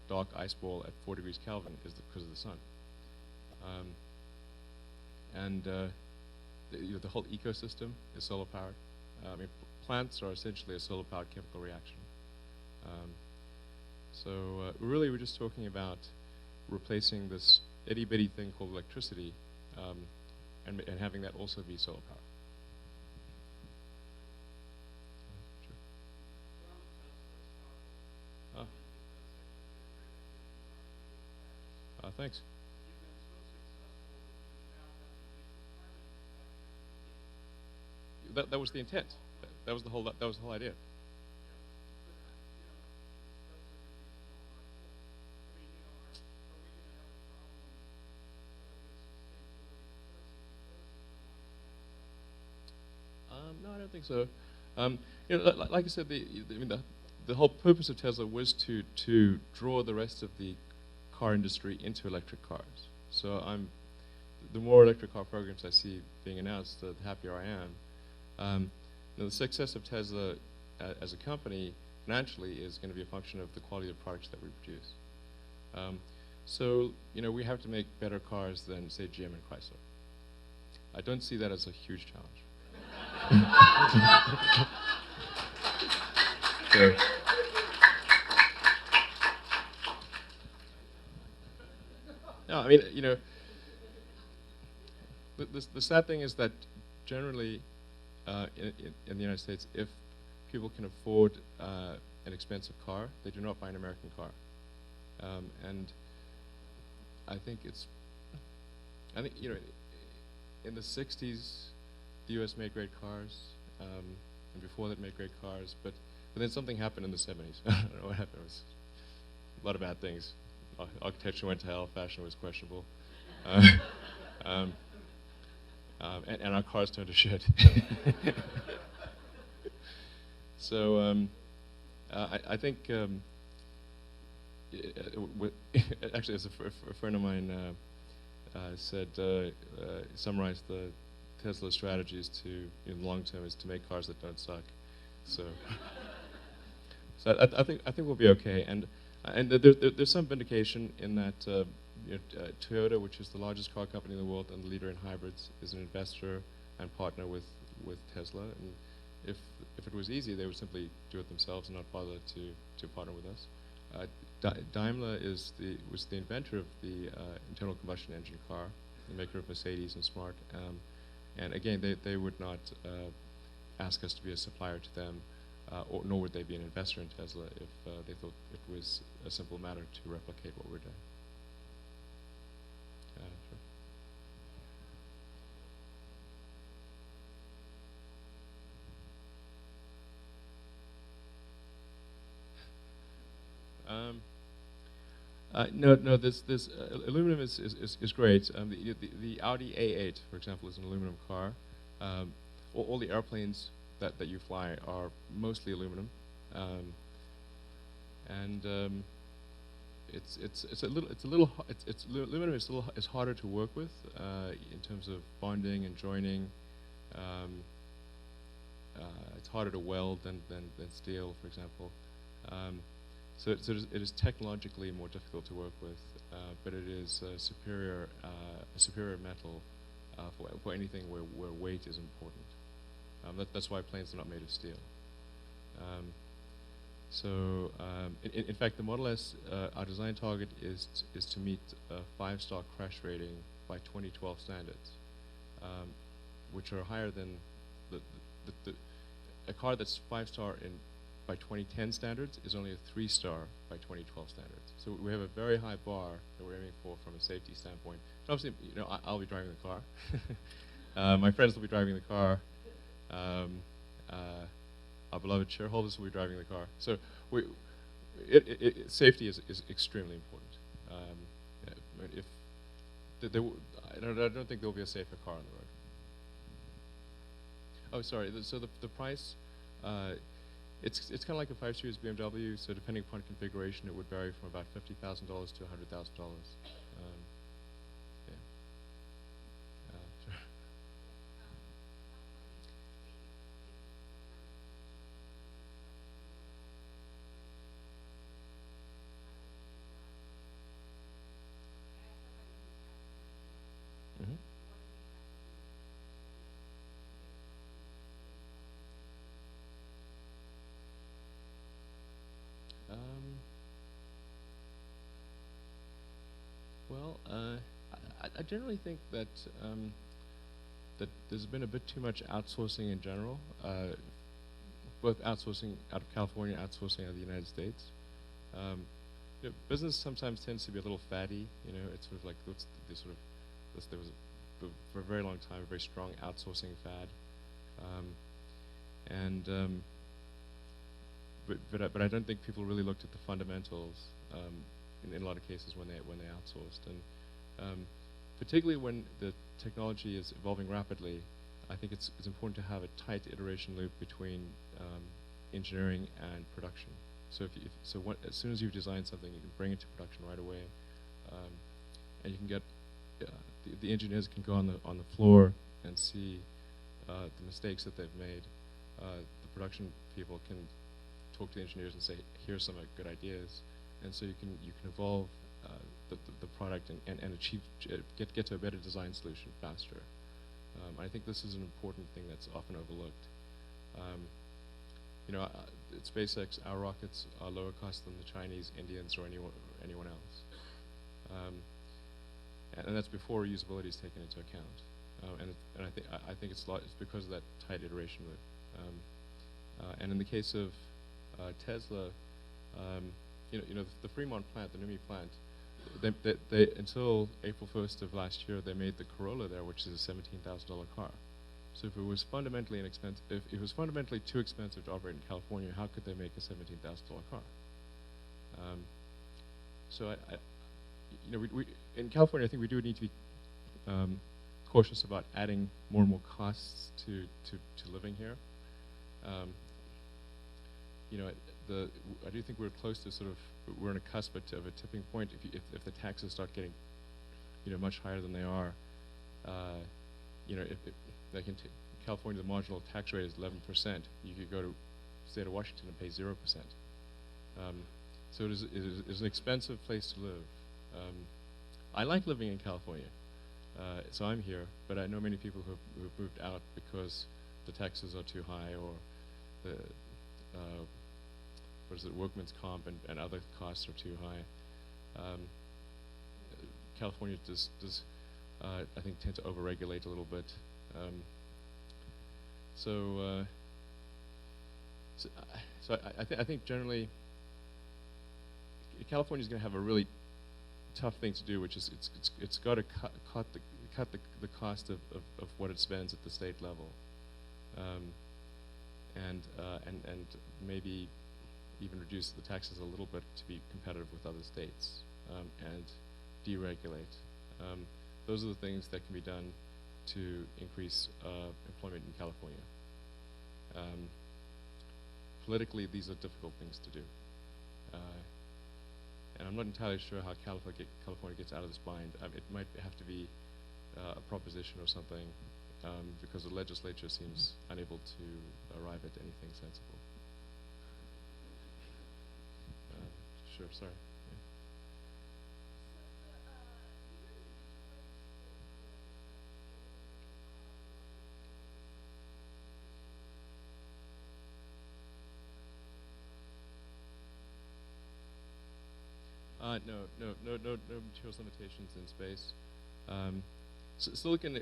dark ice ball at 4 degrees Kelvin is because of the sun. The whole ecosystem is solar powered. I mean, plants are essentially a solar powered chemical reaction. So really we're just talking about replacing this itty bitty thing called electricity and having that also be solar powered. Thanks. That was the intent. That was the whole idea. No, I don't think so. Like I said, the whole purpose of Tesla was to draw the rest of the car industry into electric cars. So the more electric car programs I see being announced, the happier I am. The success of Tesla as a company financially is going to be a function of the quality of products that we produce. So we have to make better cars than, say, GM and Chrysler. I don't see that as a huge challenge. So, no, I mean, the sad thing is that generally in the United States, if people can afford an expensive car, they do not buy an American car. And I think in the 60s, the U.S. made great cars, and before that made great cars, but then something happened in the 70s. I don't know what happened. It was a lot of bad things. Architecture went to hell, fashion was questionable. And our cars turned to shit. So I think, actually, as a friend of mine said, summarized the Tesla strategies to, in the long term, is to make cars that don't suck. So, I think we'll be okay. And there's some vindication in that Toyota, which is the largest car company in the world and the leader in hybrids, is an investor and partner with Tesla. And if it was easy, they would simply do it themselves and not bother to partner with us. Daimler was the inventor of the internal combustion engine car, the maker of Mercedes and Smart. And again, they would not ask us to be a supplier to them, nor would they be an investor in Tesla if they thought it was a simple matter to replicate what we're doing. No. This aluminum is great. The Audi A8, for example, is an aluminum car. All the airplanes that you fly are mostly aluminum, and aluminum is harder to work with in terms of bonding and joining. It's harder to weld than steel, for example. So it is technologically more difficult to work with, but it is a superior metal for anything where weight is important. That's why planes are not made of steel. In fact, the Model S, our design target is to meet a 5-star crash rating by 2012 standards, which are higher than a car that's 5-star by 2010 standards is only a 3-star by 2012 standards. So we have a very high bar that we're aiming for from a safety standpoint. And obviously, I'll be driving the car. My friends will be driving the car. Our beloved shareholders will be driving the car. So safety is extremely important. I don't think there will be a safer car on the road. Oh, sorry. So the price. It's kind of like a 5 Series BMW, so depending upon configuration, it would vary from about $50,000 to $100,000. Sure. Mm-hmm. Well, I generally think that that there's been a bit too much outsourcing in general, both outsourcing out of California, outsourcing out of the United States. Business sometimes tends to be a little fatty. It's sort of like there was for a very long time a very strong outsourcing fad, but I don't think people really looked at the fundamentals in a lot of cases when they outsourced, and particularly when the technology is evolving rapidly. I think it's important to have a tight iteration loop between engineering and production. So as soon as you've designed something, you can bring it to production right away, and you can get the engineers can go on the floor and see the mistakes that they've made. The production people can talk to the engineers and say, here's some good ideas, and so you can evolve the product and achieve get to a better design solution faster. I think this is an important thing that's often overlooked. At SpaceX, our rockets are lower cost than the Chinese, Indians, or anyone else, and that's before usability is taken into account. And I think it's because of that tight iteration loop. And in the case of Tesla, the Fremont plant, the NUMMI plant, they until April 1st of last year, they made the Corolla there, which is a $17,000 car. So if it was fundamentally if it was fundamentally too expensive to operate in California, how could they make a $17,000 car? So in California, I think we do need to be cautious about adding more and more costs to living here. I do think we're close to we're on a cusp of a tipping point. If the taxes start getting, much higher than they are, like in California, the marginal tax rate is 11%. You could go to the state of Washington and pay 0%. So it is an expensive place to live. I like living in California, so I'm here, but I know many people who have moved out because the taxes are too high, or the workman's comp and other costs are too high. California does I think tend to overregulate a little bit. So I think generally California is going to have a really tough thing to do, which is it's got to cut the cost of what it spends at the state level, and maybe even reduce the taxes a little bit to be competitive with other states, and deregulate. Those are the things that can be done to increase employment in California. Politically, these are difficult things to do. And I'm not entirely sure how California gets out of this bind. It might have to be a proposition or something, because the legislature seems unable to arrive at anything sensible. Sure, sorry. No materials limitations in space. Silicon,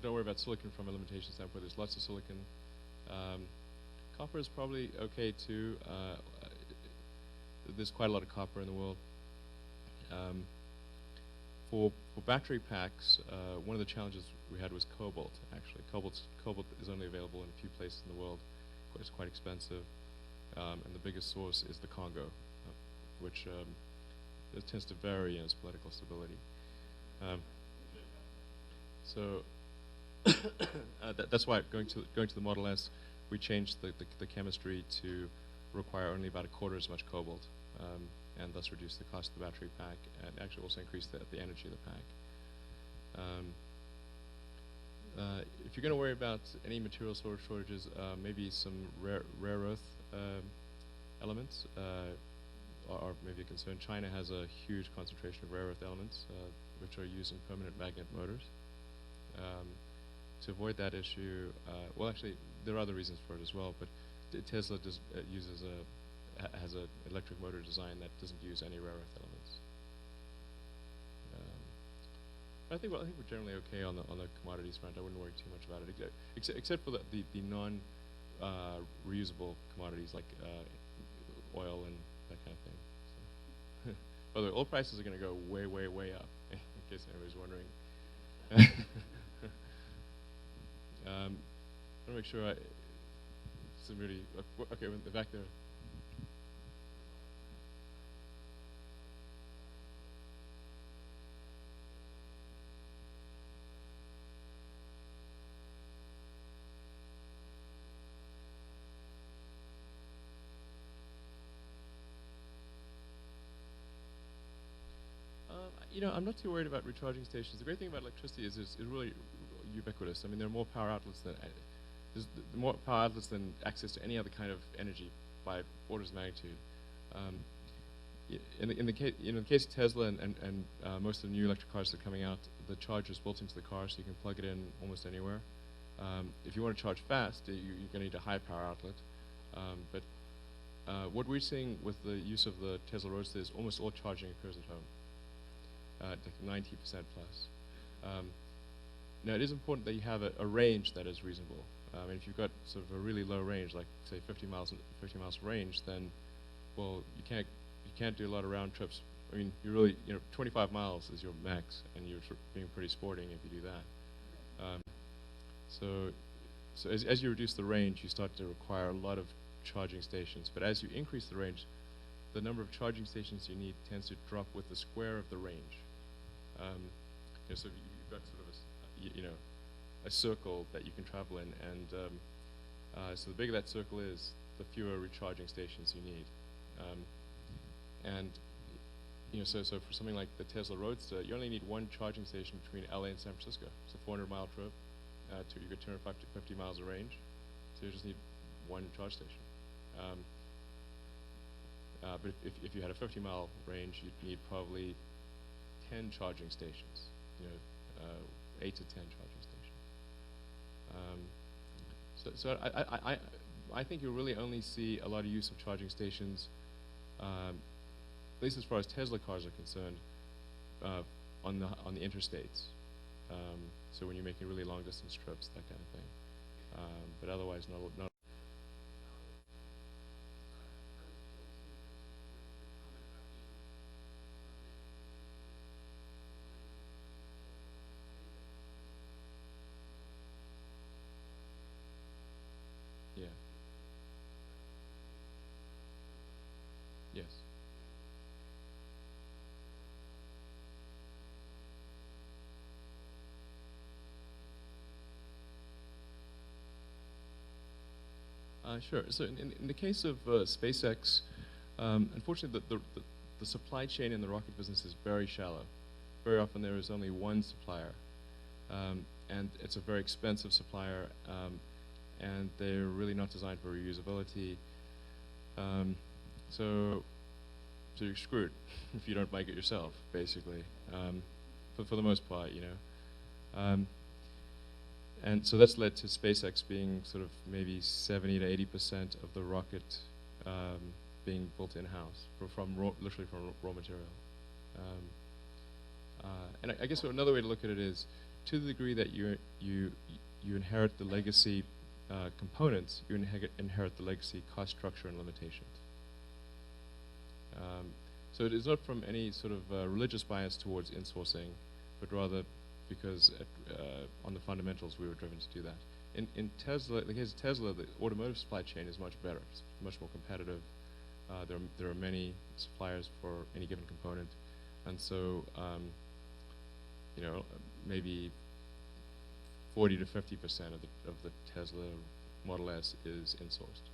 don't worry about silicon from a limitation standpoint. There's lots of silicon. Copper is probably okay too. There's quite a lot of copper in the world. For battery packs, one of the challenges we had was cobalt. Actually, cobalt is only available in a few places in the world. It's quite expensive, and the biggest source is the Congo, which it tends to vary in its political stability. So that's why going to the Model S, we changed the chemistry to require only about a quarter as much cobalt, and thus reduce the cost of the battery pack, and actually also increase the energy of the pack. If you're going to worry about any material shortages, maybe some rare earth elements are maybe a concern. China has a huge concentration of rare earth elements, which are used in permanent magnet motors. To avoid that issue, well, actually, there are other reasons for it as well, but Tesla has an electric motor design that doesn't use any rare earth elements. I think we're generally okay on the commodities front. I wouldn't worry too much about it, except for the non reusable commodities like oil and that kind of thing. So by the way, oil prices are going to go way, way, way up, in case anybody's wondering. I want to make sure somebody, okay, back there. I'm not too worried about recharging stations. The great thing about electricity is it's really ubiquitous. I mean, there are more power outlets than access to any other kind of energy by orders of magnitude. In the case of Tesla and most of the new electric cars that are coming out, the charger is built into the car, so you can plug it in almost anywhere. If you want to charge fast, you're going to need a high power outlet. But what we're seeing with the use of the Tesla Roadster is almost all charging occurs at home. Like 90% plus. Now it is important that you have a range that is reasonable. If you've got sort of a really low range, like say 50 miles range, then well you can't do a lot of round trips. I mean, you really 25 miles is your max, and you're being pretty sporting if you do that. So as you reduce the range, you start to require a lot of charging stations. But as you increase the range, the number of charging stations you need tends to drop with the square of the range. So you've got sort of a circle that you can travel in, and so the bigger that circle is, the fewer recharging stations you need. And so for something like the Tesla Roadster, you only need one charging station between LA and San Francisco. It's a 400-mile trip. You get 250 miles of range, so you just need one charge station. But if you had a 50-mile range, you'd need probably 10 charging stations. 8 to 10 charging stations. So I think you'll really only see a lot of use of charging stations, at least as far as Tesla cars are concerned, on the interstates. So when you're making really long distance trips, that kind of thing. But otherwise, not. Yeah. Yes. Sure. So in the case of SpaceX, unfortunately, the supply chain in the rocket business is very shallow. Very often there is only one supplier, and it's a very expensive supplier, and they're really not designed for reusability. So you're screwed if you don't make it yourself, basically, for the most part, and so that's led to SpaceX being sort of maybe 70 to 80% of the rocket being built in-house, literally from raw material. And I guess another way to look at it is, to the degree that you inherit the legacy components, you inherit the legacy cost structure and limitations. So it is not from any sort of religious bias towards insourcing, but rather because on the fundamentals we were driven to do that. In Tesla, in the case of Tesla, the automotive supply chain is much better. It's much more competitive. There are many suppliers for any given component, and so maybe 40 to 50% of the Tesla Model S is insourced.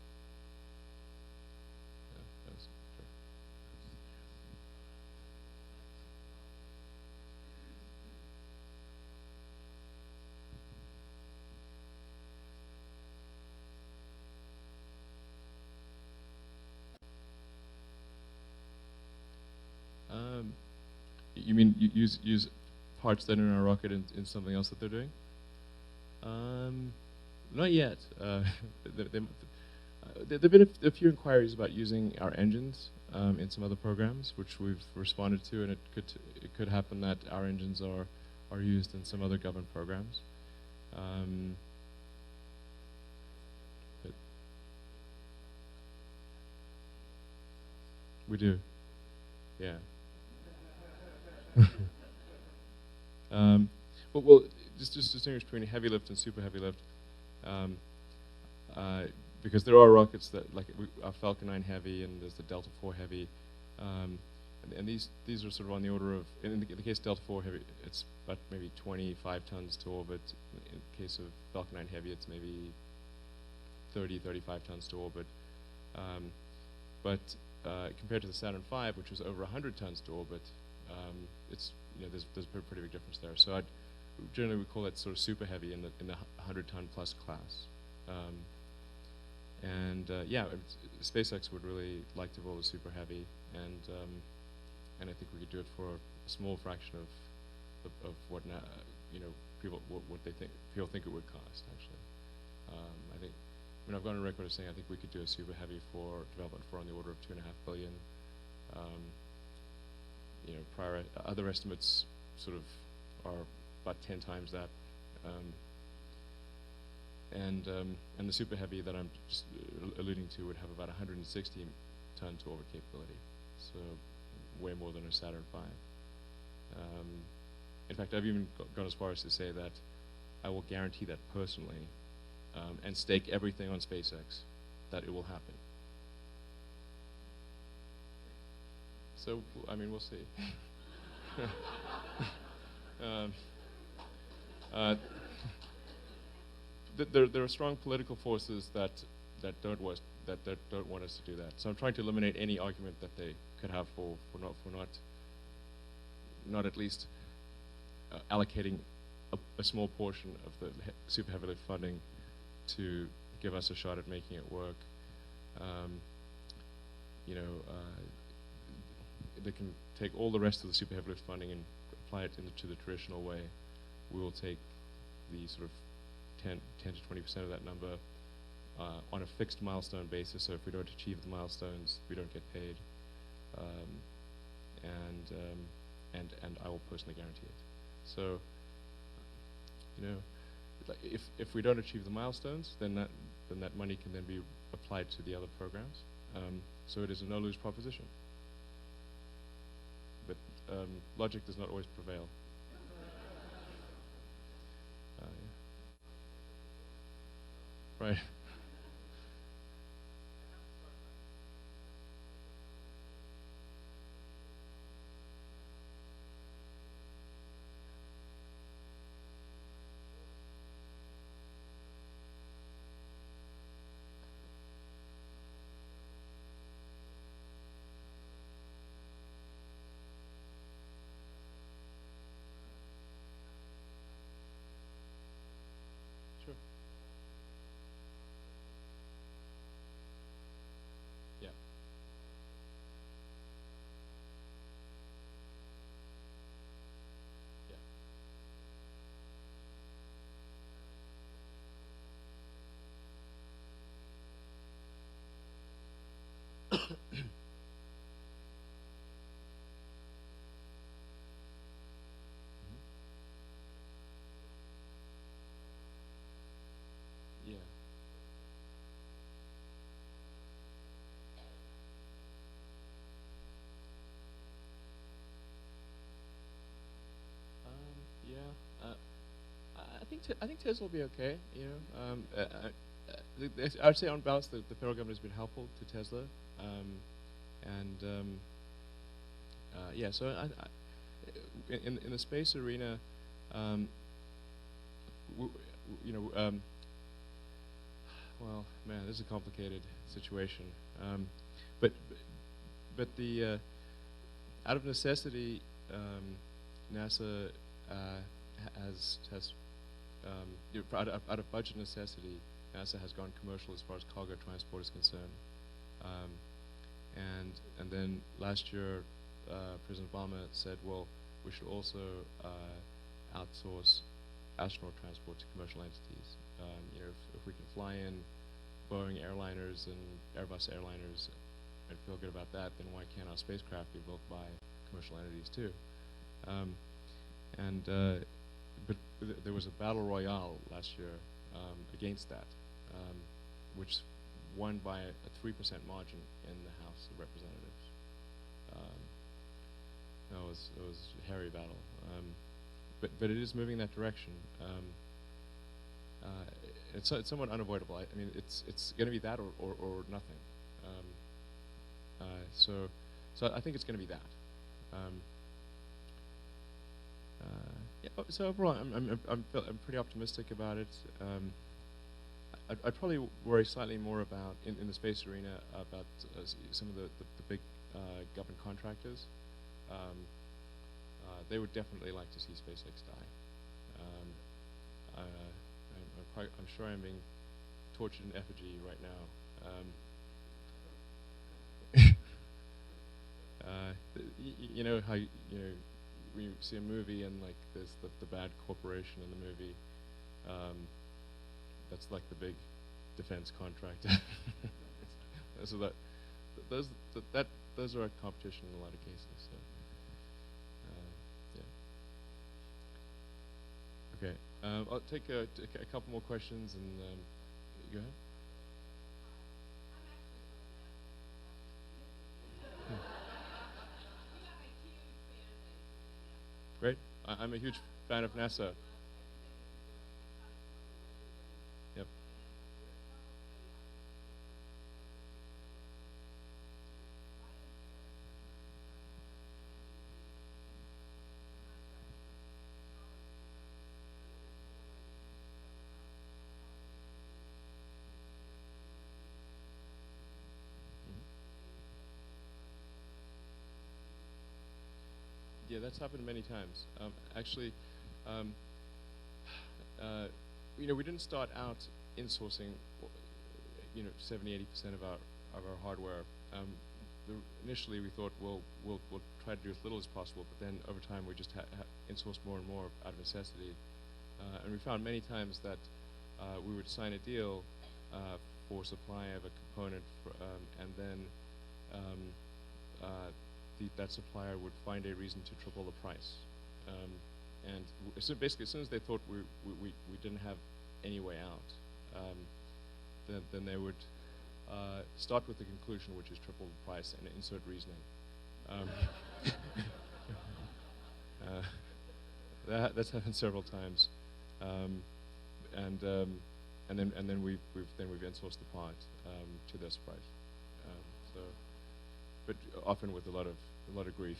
You mean use parts that are in our rocket in something else that they're doing? Not yet. There have been a few inquiries about using our engines in some other programs, which we've responded to, and it could happen that our engines are used in some other government programs. We do, yeah. Well, just distinguish between heavy lift and super heavy lift, because there are rockets that, like our Falcon 9 Heavy, and there's the Delta IV Heavy, and these are sort of on the order of, in the case of Delta IV Heavy, it's about maybe 25 tons to orbit. In the case of Falcon 9 Heavy, it's maybe 30, 35 tons to orbit. But compared to the Saturn V, which was over 100 tons to orbit, it's there's a pretty big difference there. So generally we call that sort of super heavy in the 100-ton plus class. Yeah, SpaceX would really like to build a super heavy, and I think we could do it for a small fraction of what people think it would cost. Actually, I've gone on record as saying I think we could do a super heavy for development for on the order of $2.5 billion. Prior other estimates sort of are about 10 times that, and the super heavy that I'm just alluding to would have about 160 ton to orbit capability, so way more than a Saturn V. In fact, I've even gone as far as to say that I will guarantee that personally, and stake everything on SpaceX that it will happen. So, I mean, we'll see. There are strong political forces that don't want us to do that. So I'm trying to eliminate any argument that they could have for not at least allocating a small portion of the super heavy lift funding to give us a shot at making it work. You know, they can take all the rest of the super heavy lift funding and apply it into the traditional way. We will take the sort of 10 to 20% of that number on a fixed milestone basis. So if we don't achieve the milestones, we don't get paid, and I will personally guarantee it. So, you know, if we don't achieve the milestones, then that money can then be applied to the other programs. So it is a no-lose proposition. But logic does not always prevail. Right. Sure. Yeah. Yeah. Yeah. Yeah. I think Tesla will be okay. You know, I would say on balance, the federal government has been helpful to Tesla, yeah. So in the space arena, you know, well, man, this is a complicated situation. But the out of necessity, NASA has out of budget necessity, NASA has gone commercial as far as cargo transport is concerned. And then last year, President Obama said, well, we should also outsource astronaut transport to commercial entities. You know, if we can fly in Boeing airliners and Airbus airliners and feel good about that, then why can't our spacecraft be built by commercial entities too? But there was a battle royale last year against that, which won by a 3% margin in the House of Representatives. It was a hairy battle, but it is moving that direction. It's somewhat unavoidable. I mean, it's going to be that or nothing. So I think it's going to be that. Yeah, so overall, I'm pretty optimistic about it. I'd probably worry slightly more about in the space arena about some of the big government contractors. They would definitely like to see SpaceX die. I'm sure I'm being tortured in effigy right now. You know how when you see a movie and like there's the bad corporation in the movie, that's like the big defense contractor. So those are a competition in a lot of cases. So, yeah. Okay, I'll take a couple more questions and go ahead. Great. I'm a huge fan of NASA. Yep. Yeah, that's happened many times. Actually, you know, we didn't start out insourcing, you know, 70–80% of our hardware. Initially, we thought we'll try to do as little as possible, but then over time we just insourced more and more out of necessity, and we found many times that we would sign a deal for supply of a component, and then that supplier would find a reason to triple the price. And so basically, as soon as they thought we didn't have any way out, then they would start with the conclusion, which is triple the price, and insert reasoning. That's happened several times, and then we've insourced the part to this price. So, but often with a lot of grief.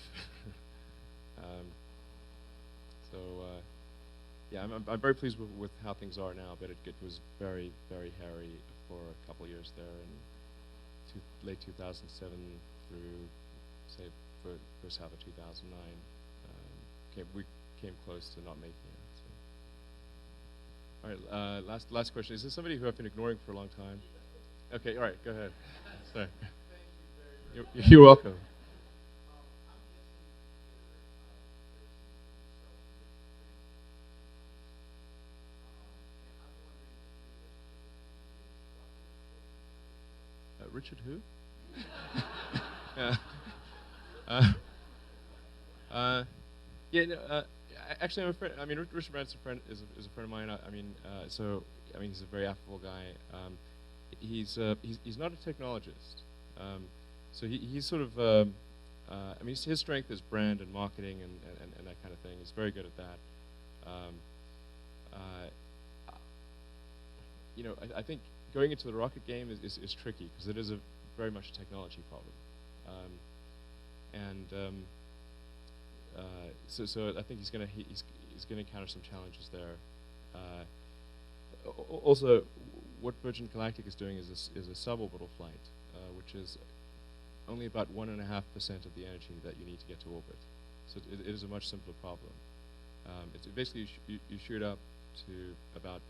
Yeah, I'm very pleased with how things are now, but it was very, very hairy for a couple of years there in late 2007 through, say, first half of 2009. We came close to not making it. So. All right, last question. Is this somebody who I've been ignoring for a long time? Okay, all right, go ahead. Sorry. You're welcome. Richard who? Yeah, no, actually, I'm a friend. I mean, Richard Branson's is a friend of mine. I mean, he's a very affable guy. He's not a technologist, so he's sort of. I mean, his strength is brand and marketing and that kind of thing. He's very good at that. You know, I think going into the rocket game is tricky because it is very much a technology problem, so I think he's going to encounter some challenges there. Also, what Virgin Galactic is doing is a suborbital flight, which is only about 1.5% of the energy that you need to get to orbit. So it is a much simpler problem. It's basically you shoot up to about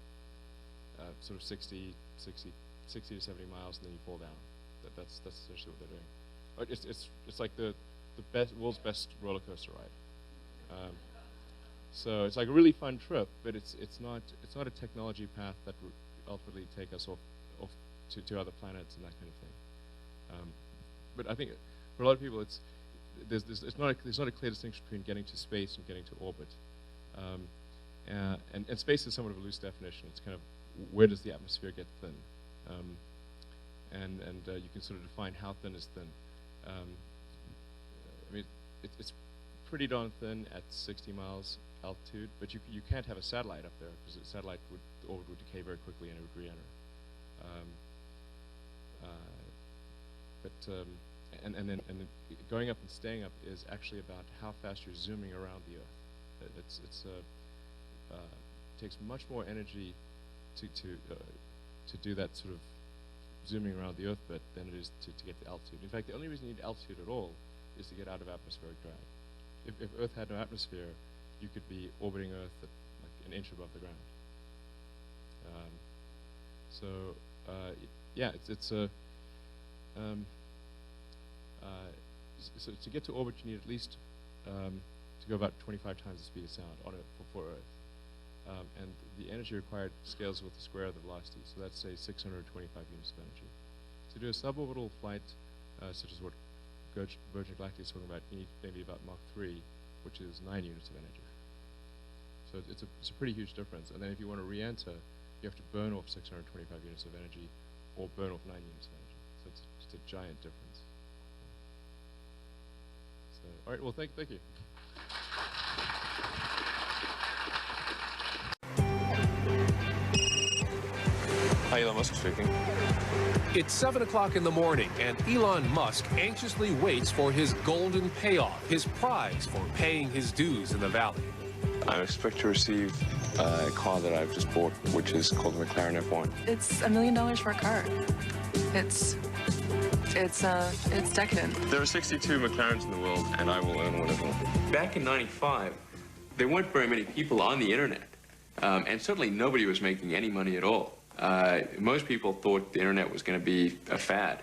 sort of 60 to 70 miles, and then you fall down. That's essentially what they're doing. It's like the world's best roller coaster ride. So it's like a really fun trip, but it's not a technology path that would ultimately take us off to other planets and that kind of thing. But I think for a lot of people, there's not a clear distinction between getting to space and getting to orbit. And space is somewhat of a loose definition. It's kind of where does the atmosphere get thin, and you can sort of define how thin is thin. I mean, it's pretty darn thin at 60 miles altitude, but you can't have a satellite up there because the satellite orbit would decay very quickly and it would re-enter. And then going up and staying up is actually about how fast you're zooming around the Earth. It takes much more energy to do that sort of zooming around the Earth bit than it is to get the altitude. In fact, the only reason you need altitude at all is to get out of atmospheric drag. If Earth had no atmosphere, you could be orbiting Earth at like an inch above the ground. Yeah, so to get to orbit, you need at least to go about 25 times the speed of sound for Earth. And the energy required scales with the square of the velocity, so that's, say, 625 units of energy. To do a suborbital flight, such as what Virgin Galactic is talking about, you need maybe about Mach 3, which is 9 units of energy. So it's a pretty huge difference. And then if you want to re-enter, you have to burn off 625 units of energy or burn off 9 units of energy. So it's a giant difference. So, all right, well, thank you. Hi, Elon Musk speaking. It's 7 o'clock in the morning, and Elon Musk anxiously waits for his golden payoff, his prize for paying his dues in the valley. I expect to receive a car that I've just bought, which is called the McLaren F1. It's $1 million for a car. It's It's decadent. There are 62 McLarens in the world, and I will own one of them. Back in '95, there weren't very many people on the internet, and certainly nobody was making any money at all. Most people thought the internet was going to be a fad.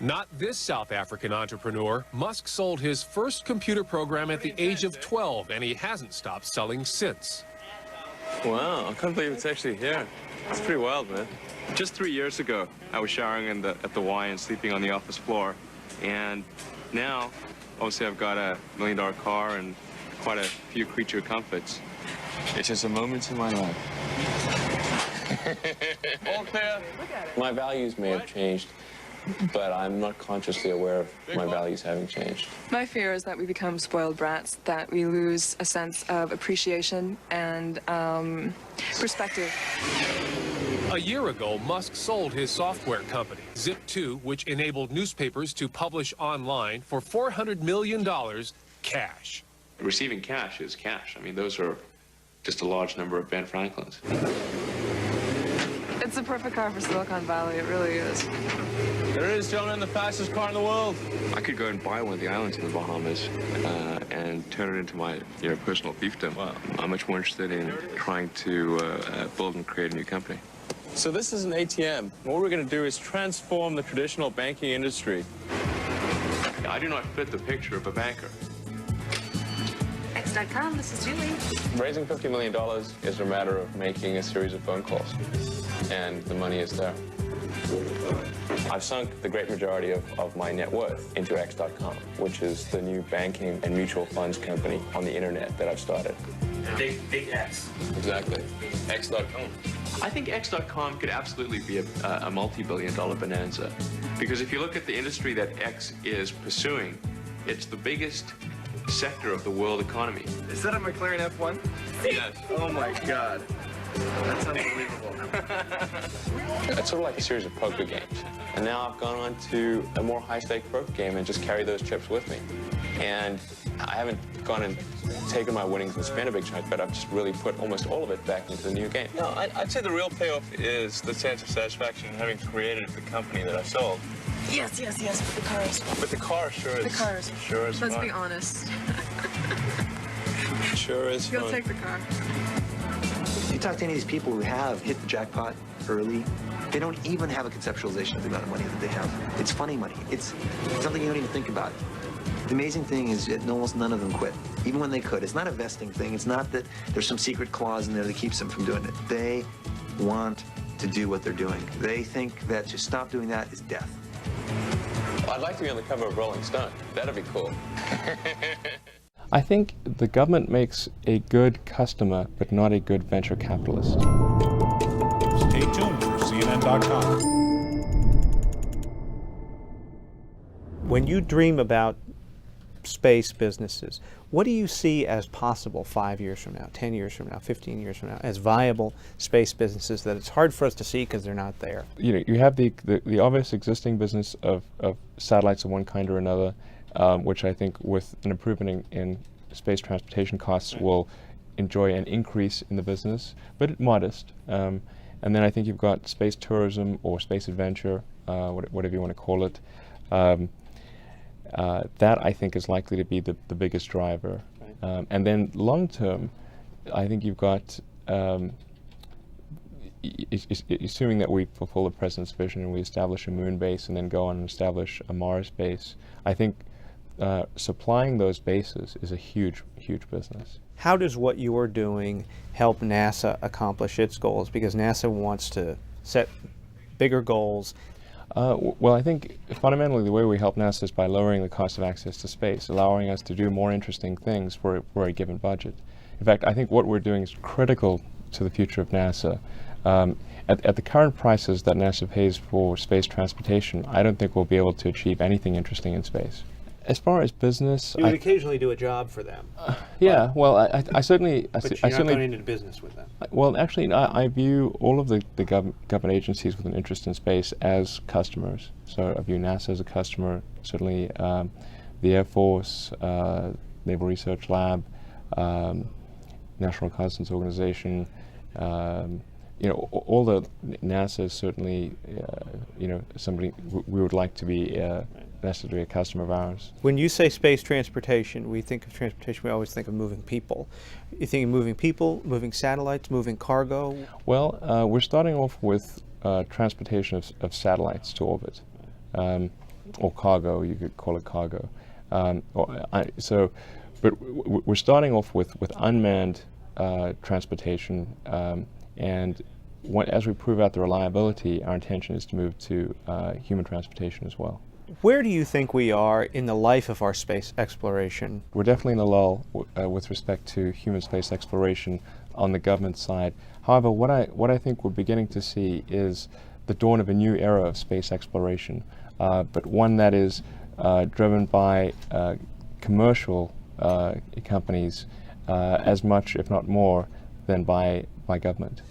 Not this South African entrepreneur. Musk sold his first computer program at the age of 12, and he hasn't stopped selling since. Wow, I can't believe it's actually here. It's pretty wild, man. Just 3 years ago, I was showering at the Y and sleeping on the office floor. And now, obviously, I've got a $1 million car and quite a few creature comforts. It's just a moment in my life. All clear? My values may have changed, but I'm not consciously aware of my values having changed. My fear is that we become spoiled brats, that we lose a sense of appreciation and perspective. A year ago, Musk sold his software company, Zip2, which enabled newspapers to publish online for $400 million cash. Receiving cash is cash. I mean, those are just a large number of Ben Franklins. It's the perfect car for Silicon Valley, it really is. There it is, gentlemen, the fastest car in the world. I could go and buy one of the islands in the Bahamas and turn it into my personal fiefdom. Wow. I'm much more interested in trying to build and create a new company. So this is an ATM. What we're going to do is transform the traditional banking industry. I do not fit the picture of a banker. X.com, this is Julie. Raising $50 million is a matter of making a series of phone calls, and the money is there. I've sunk the great majority of my net worth into X.com, which is the new banking and mutual funds company on the internet that I've started. Big X. Exactly. X.com. I think X.com could absolutely be a multi-billion-dollar bonanza, because if you look at the industry that X is pursuing, it's the biggest sector of the world economy. Is that a McLaren F1? Yes. Oh my God. That's unbelievable. It's sort of like a series of poker games. And now I've gone on to a more high-stake poker game and just carry those chips with me. And I haven't gone and taken my winnings and spent a big chunk, but I've just really put almost all of it back into the new game. No, I'd say the real payoff is the sense of satisfaction in having created the company that I sold. Yes, with the cars. But the car sure is. The cars. Sure is Let's fun. be honest. Sure is You'll fun. take the car. You talk to any of these people who have hit the jackpot early, they don't even have a conceptualization of the amount of money that they have. It's funny money. It's something you don't even think about. The amazing thing is that almost none of them quit, even when they could. It's not a vesting thing. It's not that there's some secret clause in there that keeps them from doing it. They want to do what they're doing. They think that to stop doing that is death. I'd like to be on the cover of Rolling Stone. That'd be cool. I think the government makes a good customer, but not a good venture capitalist. Stay tuned for CNN.com. When you dream about space businesses, what do you see as possible 5 years from now, 10 years from now, 15 years from now, as viable space businesses that it's hard for us to see because they're not there? You have the obvious existing business of satellites of one kind or another, which I think with an improvement in space transportation costs will enjoy an increase in the business, but modest. And then I think you've got space tourism or space adventure, whatever you want to call it. That I think is likely to be the biggest driver. Right. And then long term, I think you've got, assuming that we fulfill the President's vision and we establish a moon base and then go on and establish a Mars base, I think supplying those bases is a huge, huge business. How does what you're doing help NASA accomplish its goals? Because NASA wants to set bigger goals. Well, I think fundamentally the way we help NASA is by lowering the cost of access to space, allowing us to do more interesting things for a given budget. In fact, I think what we're doing is critical to the future of NASA. At the current prices that NASA pays for space transportation, I don't think we'll be able to achieve anything interesting in space. As far as business, You would occasionally do a job for them. Yeah, well, I certainly... But you're not going into business with them. Well, actually, I view all of the government agencies with an interest in space as customers. So I view NASA as a customer, certainly the Air Force, Naval Research Lab, National Reconnaissance Organization, you know, all the NASA is certainly, you know, somebody we would like to be necessarily a customer of ours. When you say space transportation, we think of transportation, we always think of moving people. You think of moving people, moving satellites, moving cargo? Well, we're starting off with transportation of satellites to orbit, or cargo, you could call it cargo. But we're starting off with unmanned transportation, and as we prove out the reliability, our intention is to move to human transportation as well. Where do you think we are in the life of our space exploration? We're definitely in a lull with respect to human space exploration on the government side. However, what I think we're beginning to see is the dawn of a new era of space exploration, but one that is driven by commercial companies as much, if not more, than by government.